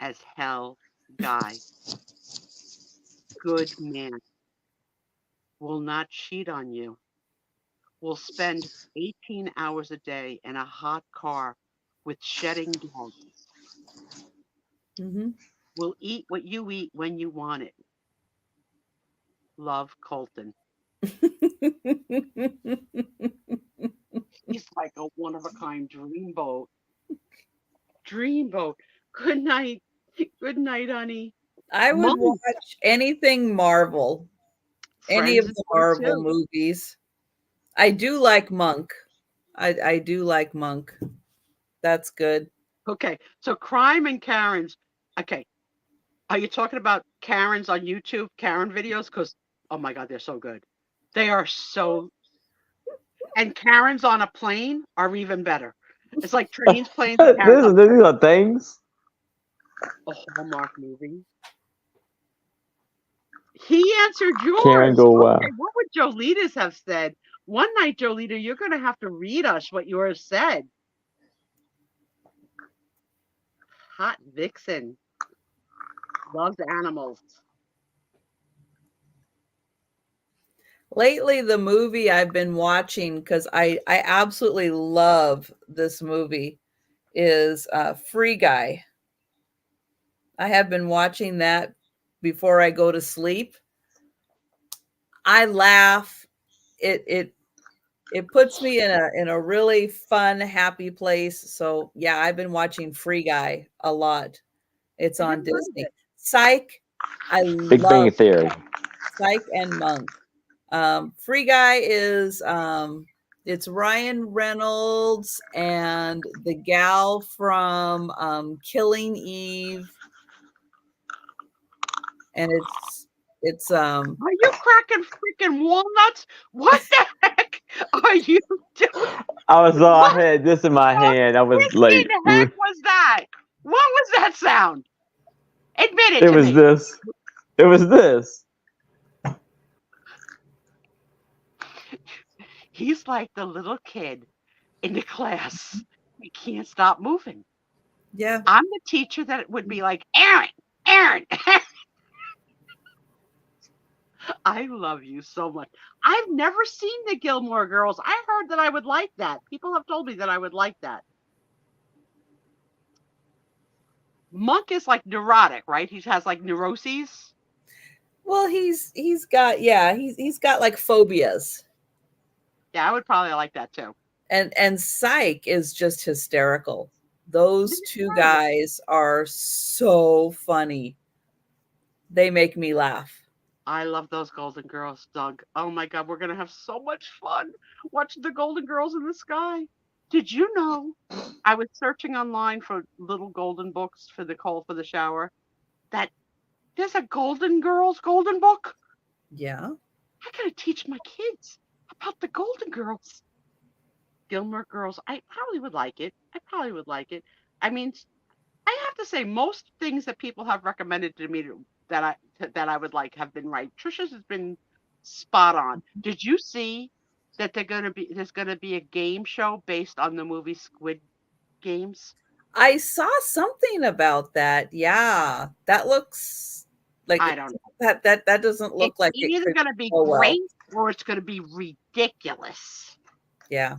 as hell guy. Good man. Will not cheat on you. Will spend 18 hours a day in a hot car with shedding dogs. Mm-hmm. Will eat what you eat when you want it. Love, Colton. He's like a one-of-a-kind dreamboat. Dreamboat. Good night. Good night, honey. I would watch anything Marvel. Any of the Marvel movies. I do like Monk. I do like Monk. That's good. Okay, so crime and Karens. Okay, are you talking about Karens on YouTube, Karen videos? Because, oh my God, they're so good. They are so. And Karens on a plane are even better. It's like trains, planes, and Karens. These are things. A Hallmark movie. He answered yours. Karen go wild. Okay, what would Jolitas have said? One night, Jolita, you're going to have to read us what yours said. Hot Vixen. Loves animals. Lately, the movie I've been watching, because I absolutely love this movie, is Free Guy. I have been watching that before I go to sleep. I laugh. It puts me in a really fun, happy place. So yeah, I've been watching Free Guy a lot. It's on Disney. Psych. I Big love Bang Theory. Psych and Monk. Free Guy is it's Ryan Reynolds and the gal from Killing Eve. And it's Are you cracking freaking walnuts? What the heck are you doing? I had this in my hand. I was like, what the heck was that? What was that sound? Admit it to me. It was this. It was this. He's like the little kid in the class. He can't stop moving. Yeah. I'm the teacher that would be like, Aaron. I love you so much. I've never seen the Gilmore Girls. I heard that I would like that. People have told me that I would like that. Monk is like neurotic, right? He has like neuroses. Well, he's got like phobias. Yeah, I would probably like that too. And Psych is just hysterical. Those two guys are so funny. They make me laugh. I love those Golden Girls, Doug. Oh my God, we're gonna have so much fun watching the Golden Girls in the sky. Did you know I was searching online for little golden books for the call for the shower? That there's a Golden Girls golden book? Yeah. I gotta teach my kids about the Golden Girls. Gilmore Girls. I probably would like it. I mean, I have to say most things that people have recommended to me that I would like have been right. Trisha's has been spot on. Did you see that there's gonna be a game show based on the movie Squid Games? I saw something about that. Yeah, that looks like I don't know. that doesn't look It's like it either could gonna be go well. great or it's gonna be ridiculous. Yeah,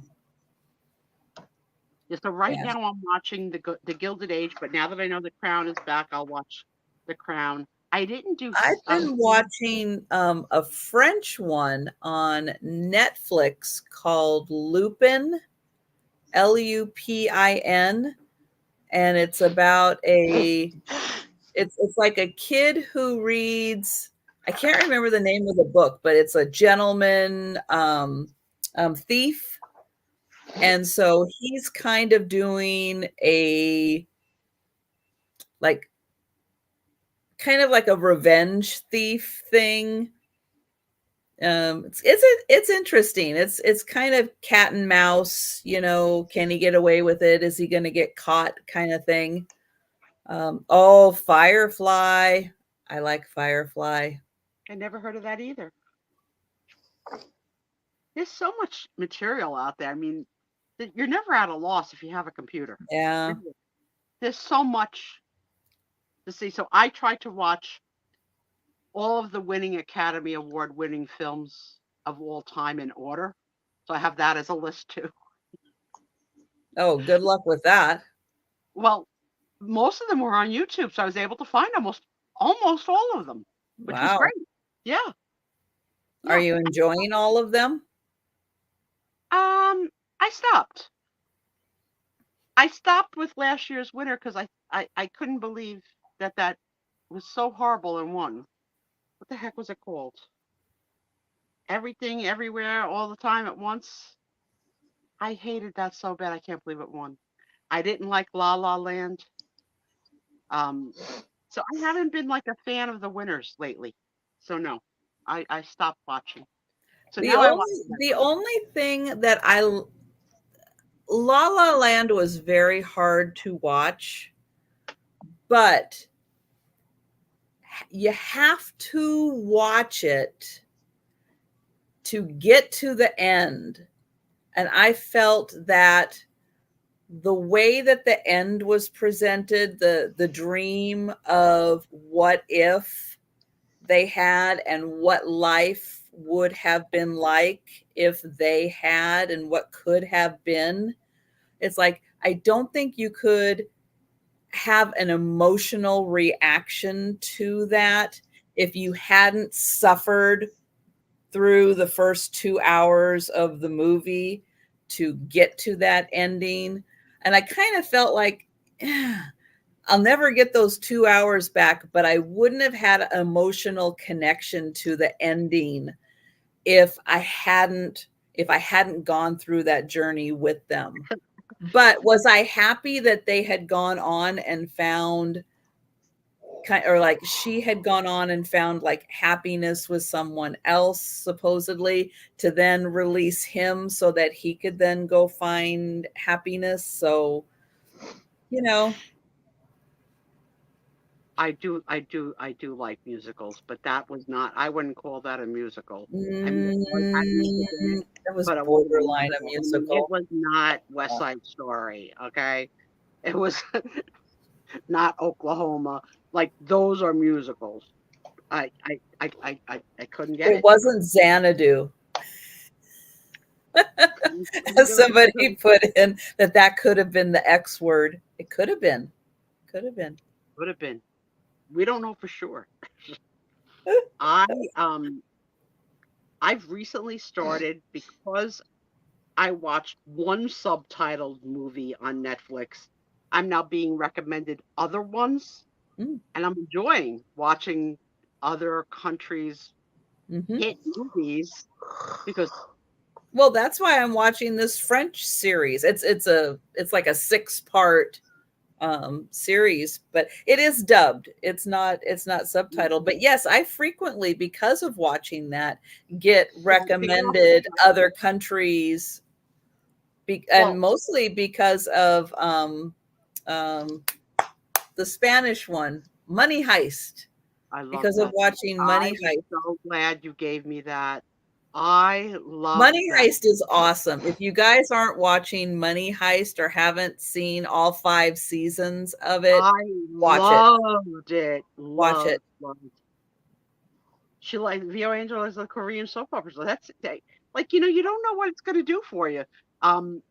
Yeah, so right yeah. now I'm watching the Gilded Age, but now that I know The Crown is back, I'll watch The Crown. I didn't do I've been watching a French one on Netflix called Lupin, Lupin, and it's about it's like a kid who reads. I can't remember the name of the book, but it's a gentleman thief, and so he's kind of doing a like kind of like a revenge thief thing. It's interesting. It's kind of cat and mouse, you know, can he get away with it? Is he going to get caught kind of thing? Oh, Firefly. I like Firefly. I never heard of that either. There's so much material out there. I mean, you're never at a loss if you have a computer. Yeah. There's so much to see. So I try to watch all of the winning Academy Award winning films of all time in order. So I have that as a list too. Oh, good luck with that. Well, most of them were on YouTube, so I was able to find almost all of them, which was Wow. great. Yeah. Are you enjoying all of them? I stopped. I stopped with last year's winner because I couldn't believe that was so horrible in one. What the heck was it called? Everything, Everywhere, All the Time at Once. I hated that so bad. I can't believe it won. I didn't like La La Land. So I haven't been like a fan of the winners lately. So no, I stopped watching. So The now I watch. only thing that La La Land was very hard to watch, but you have to watch it to get to the end. And I felt that the way that the end was presented, the dream of what if they had and what life would have been like if they had and what could have been. It's like, I don't think you could have an emotional reaction to that if you hadn't suffered through the first 2 hours of the movie to get to that ending. And I kind of felt like, I'll never get those 2 hours back, but I wouldn't have had an emotional connection to the ending if I hadn't gone through that journey with them. But was I happy that they had gone on and found or like she had gone on and found like happiness with someone else, supposedly, to then release him so that he could then go find happiness. So, you know, I do like musicals, but that was not. I wouldn't call that a musical. I mean, it was but it borderline a I mean, musical. it was not West Side Story. Okay, it was not Oklahoma. Like those are musicals. I couldn't get it. It wasn't Xanadu. Somebody put in that could have been the X word. It could have been. Could have been. Would have been. We don't know for sure. I've recently started because I watched one subtitled movie on Netflix. I'm now being recommended other ones, and I'm enjoying watching other countries' hit movies because. Well, that's why I'm watching this French series. It's like a 6-part series, but it is dubbed. It's not subtitled. But yes, I frequently, because of watching that, get recommended other countries, and mostly because of the Spanish one, Money Heist. I love because of that. watching Money I'm Heist. so glad you gave me that. I love Money that. Heist is awesome. If you guys aren't watching Money Heist or haven't seen all 5 seasons of it, I watch it. loved it. Watch it. Loved. She like Vio Angel is a Korean soap opera. So that's like you don't know what it's gonna do for you. What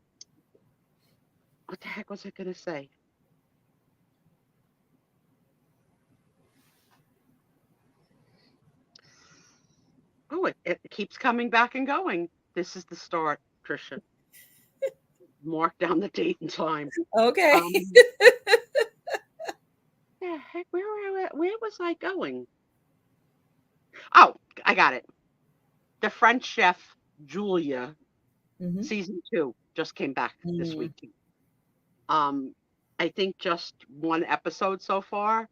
the heck was I gonna say? Oh, it keeps coming back and going. This is the start, Trisha. Mark down the date and time. Okay. The heck, where was I going? Oh, I got it. The French Chef Julia, Mhm. season 2, just came back this Mm. week. I think just 1 episode so far,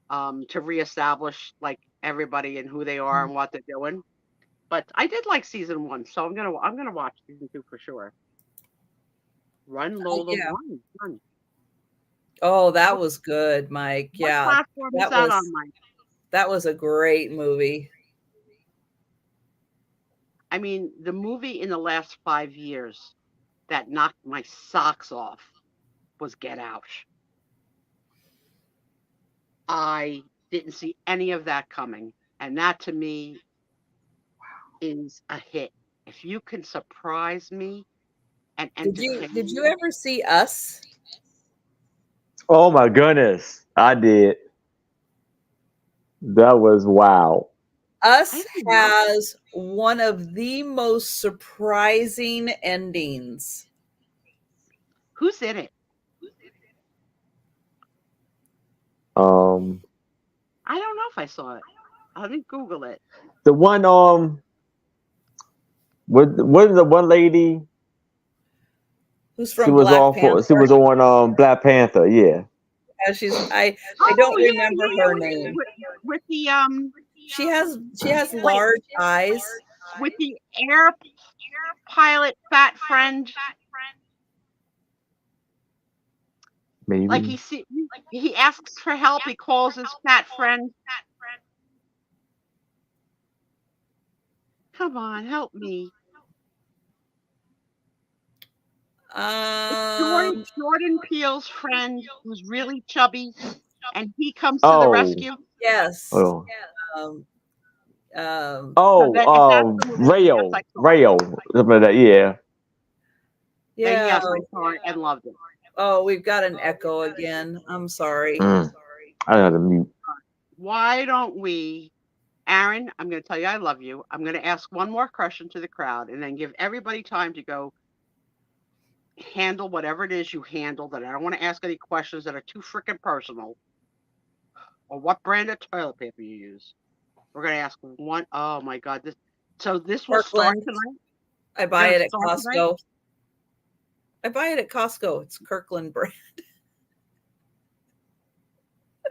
to reestablish like everybody and who they are and what they're doing. But I did like season 1, so I'm gonna watch season 2 for sure. Run Lola, Yeah. run. Oh, that was good, Mike. What Yeah. platform is that on, Mike? That was a great movie. I mean, the movie in the last 5 years that knocked my socks off was Get Out. I didn't see any of that coming, and that to me is a hit. If you can surprise me and entertain Did you me, ever see Us? Oh my goodness, I did. That was wow. Us I didn't know. has one of the most surprising endings. Who's in it? I don't know if I saw it. I didn't Google it. The one with the one lady Who's she from was Black on Panther? she was on Black Panther, yeah. I Oh don't yeah, remember yeah, her with, name. with the She has wait, large eyes. with the air pilot fat friend. Maybe. Like he asks for help. He calls his fat friend. Come on, help me. Jordan Peele's friend who's really chubby, and he comes to the Oh. rescue. Yes. Oh. So that if that's the movie, Rayo. yes, I saw it. Rayo. Something like that, yeah. Then Yeah. yes, I saw it and loved it. Oh, we've got an echo again. I'm sorry. I had to mute. Why don't we, Aaron? I'm going to tell you I love you. I'm going to ask one more question to the crowd, and then give everybody time to go handle whatever it is you handle. That I don't want to ask any questions that are too freaking personal, or what brand of toilet paper you use. We're going to ask one. Oh my God! This will start Kirkland. tonight. I buy it at Start Costco. tonight? I buy it at Costco. It's Kirkland brand.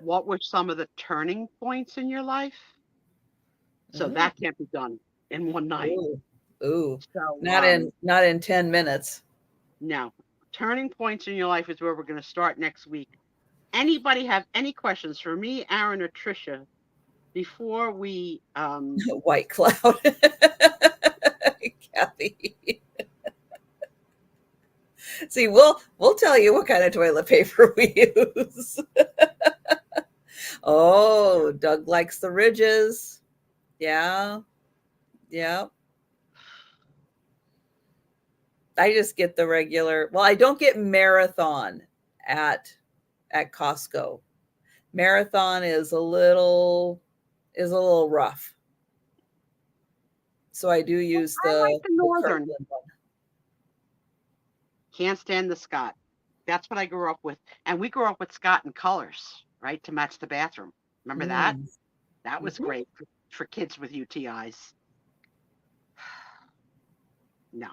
What were some of the turning points in your life? So that can't be done in one night. Ooh. So, not in 10 minutes. No. Turning points in your life is where we're going to start next week. Anybody have any questions for me, Aaron, or Trisha before we White Cloud. Kathy. See, we'll tell you what kind of toilet paper we use. Oh, Doug likes the ridges. Yeah. Yeah. I just get the regular. Well, I don't get Marathon at Costco. Marathon is a little rough. So I do use I like the Northern. Kirkland one. Can't stand the Scott. That's what I grew up with. And we grew up with Scott in colors, right? To match the bathroom. Remember that? That was great for kids with UTIs. No.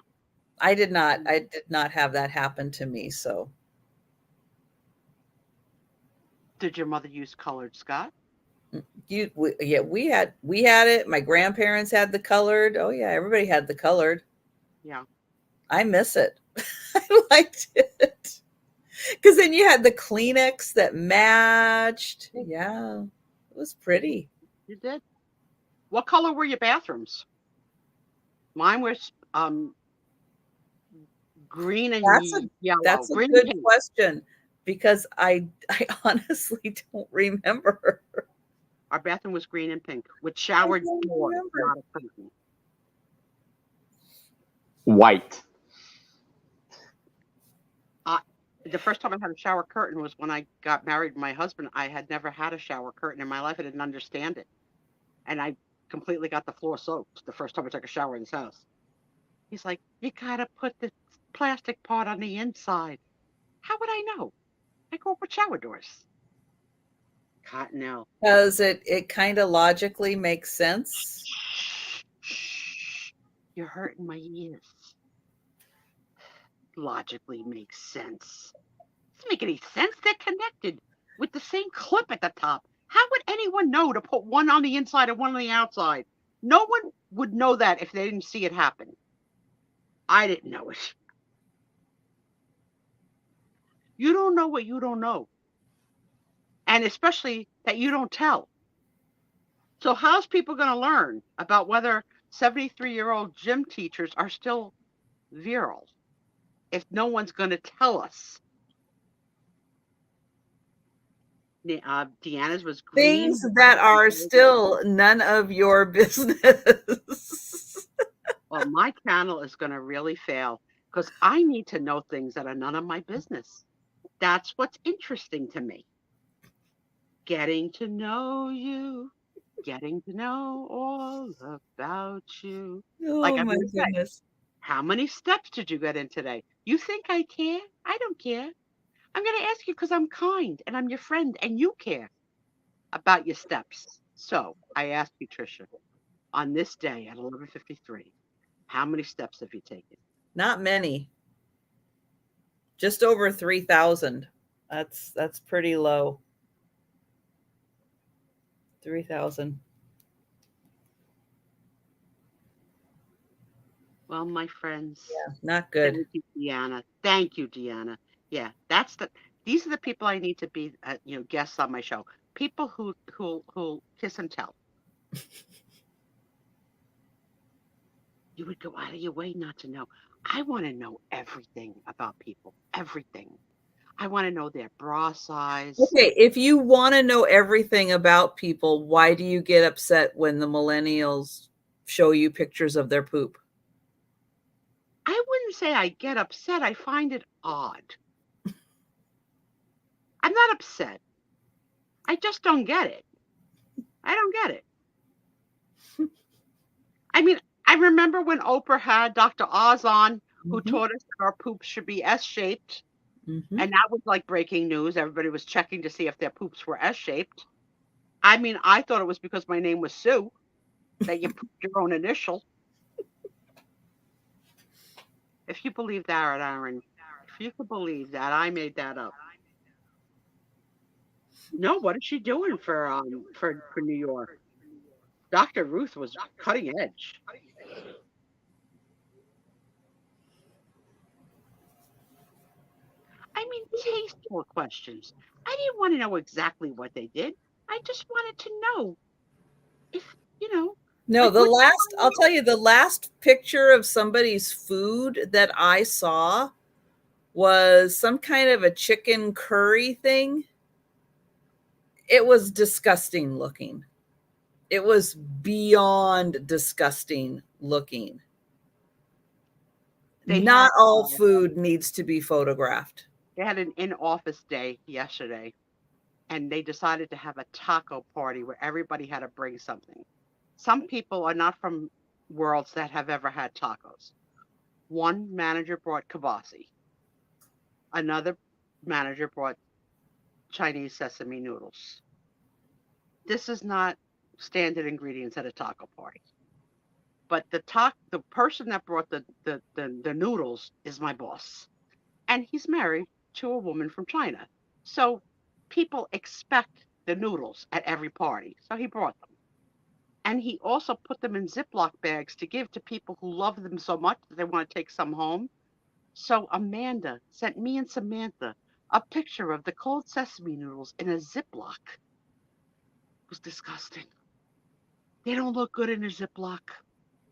I did not have that happen to me, so. Did your mother use colored Scott? We had it. My grandparents had the colored. Oh yeah, everybody had the colored. Yeah. I miss it. I liked it. Because then you had the Kleenex that matched. Yeah, it was pretty. You did? What color were your bathrooms? Mine was green and yellow. That's a Green and good pink. question because I honestly don't remember. Our bathroom was green and pink with I showered don't doors, remember. not a curtain. White. The first time I had a shower curtain was when I got married to my husband. I had never had a shower curtain in my life. I didn't understand it. And I completely got the floor soaked the first time I took a shower in this house. He's like, you gotta put the plastic part on the inside. How would I know? I grew up with shower doors. Cottonelle. Because it kind of logically makes sense. Shh, shh. You're hurting my ears. Logically makes sense. Doesn't make any sense. They're connected with the same clip at the top. How would anyone know to put one on the inside and one on the outside? No one would know that if they didn't see it happen. I didn't know it. You don't know what you don't know. And especially that you don't tell. So how's people going to learn about whether 73-year-old gym teachers are still virile if no one's going to tell us? Deanna's was green. Things that are still none of your business. Well, my channel is going to really fail because I need to know things that are none of my business. That's what's interesting to me. Getting to know you, getting to know all about you. Like Oh I'm my going to say, goodness. how many steps did you get in today? You think I care? I don't care. I'm going to ask you because I'm kind and I'm your friend and you care about your steps. So I ask you, Trisha, on this day at 11:53, how many steps have you taken? Not many. Just over 3,000. That's pretty low. 3,000. Well, my friends, Yeah, not good. thank you, Deanna. Thank you, Deanna. Yeah, these are the people I need to be, guests on my show. People who kiss and tell. You would go out of your way not to know. I want to know everything about people. Everything. I want to know their bra size. Okay, if you want to know everything about people, why do you get upset when the millennials show you pictures of their poop? I wouldn't say I get upset. I find it odd. I'm not upset. I just don't get it. I don't get it. I mean, I remember when Oprah had Dr. Oz on, who Mhm. taught us that our poops should be S-shaped. Mhm. And that was like breaking news. Everybody was checking to see if their poops were S-shaped. I mean, I thought it was because my name was Sue that you put your own initial. If you believe that, Aaron, if you could believe that, I made that up. No, what is she doing for New York? Dr. Ruth was cutting edge. I mean, tasteful questions. I didn't want to know exactly what they did. I just wanted to know if, No, like what I'll tell you, the last picture of somebody's food that I saw was some kind of a chicken curry thing. It was disgusting looking. It was beyond disgusting looking. they had. Not all food needs to be photographed. They had an in-office day yesterday, and they decided to have a taco party where everybody had to bring something. Some people are not from worlds that have ever had tacos. One manager brought kibasi. Another manager brought Chinese sesame noodles. This is not standard ingredients at a taco party. But the person that brought the noodles is my boss. And he's married to a woman from China. So people expect the noodles at every party. So he brought them. And he also put them in Ziploc bags to give to people who love them so much that they want to take some home. So Amanda sent me and Samantha a picture of the cold sesame noodles in a Ziploc. It was disgusting. They don't look good in a Ziploc.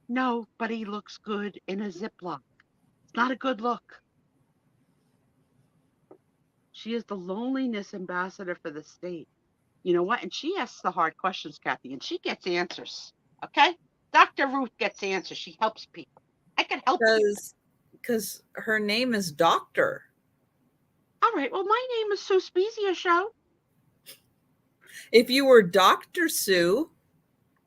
Nobody looks good in a Ziploc. It's not a good look. She is the loneliness ambassador for the state. You know what? And she asks the hard questions, Kathy, and she gets answers. Okay? Dr. Ruth gets answers. She helps people. I can help you. Because her name is Doctor. All right. Well, my name is Sue Spiezio Show. If you were Dr. Sue,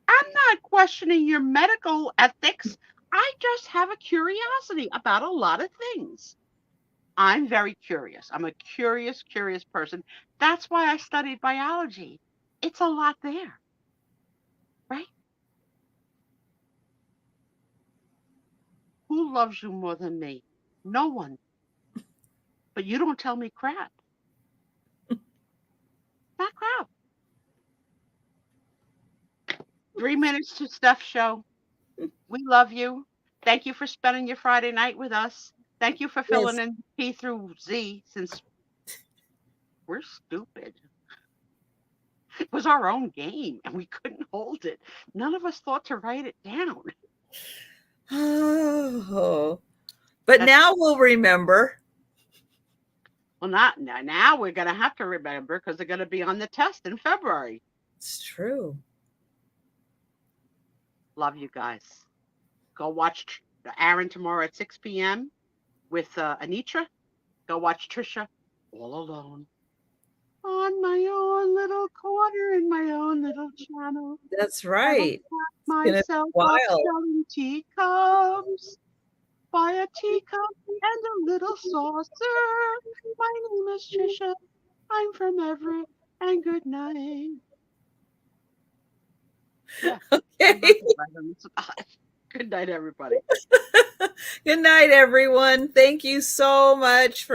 I'm not questioning your medical ethics. I just have a curiosity about a lot of things. I'm very curious. I'm a curious person. That's why I studied biology. It's a lot there, right? Who loves you more than me? No one. But you don't tell me crap. Not crap. 3 minutes to Steph show. We love you. Thank you for spending your Friday night with us. Thank you for filling in P through Z, since we're stupid. It was our own game and we couldn't hold it. None of us thought to write it down. oh, but now we'll remember. Well, not now. We're going to have to remember because they're going to be on the test in February. It's true. Love you guys. Go watch Aaron tomorrow at 6 p.m. with Anitra. Go watch Trisha all alone on my own little corner in my own little channel. That's right. Myself up selling teacups. Buy a teacup and a little saucer. My name is Trisha. I'm from Everett. And good night. Yeah. Okay. Good night, everybody. Good night, everyone. Thank you so much for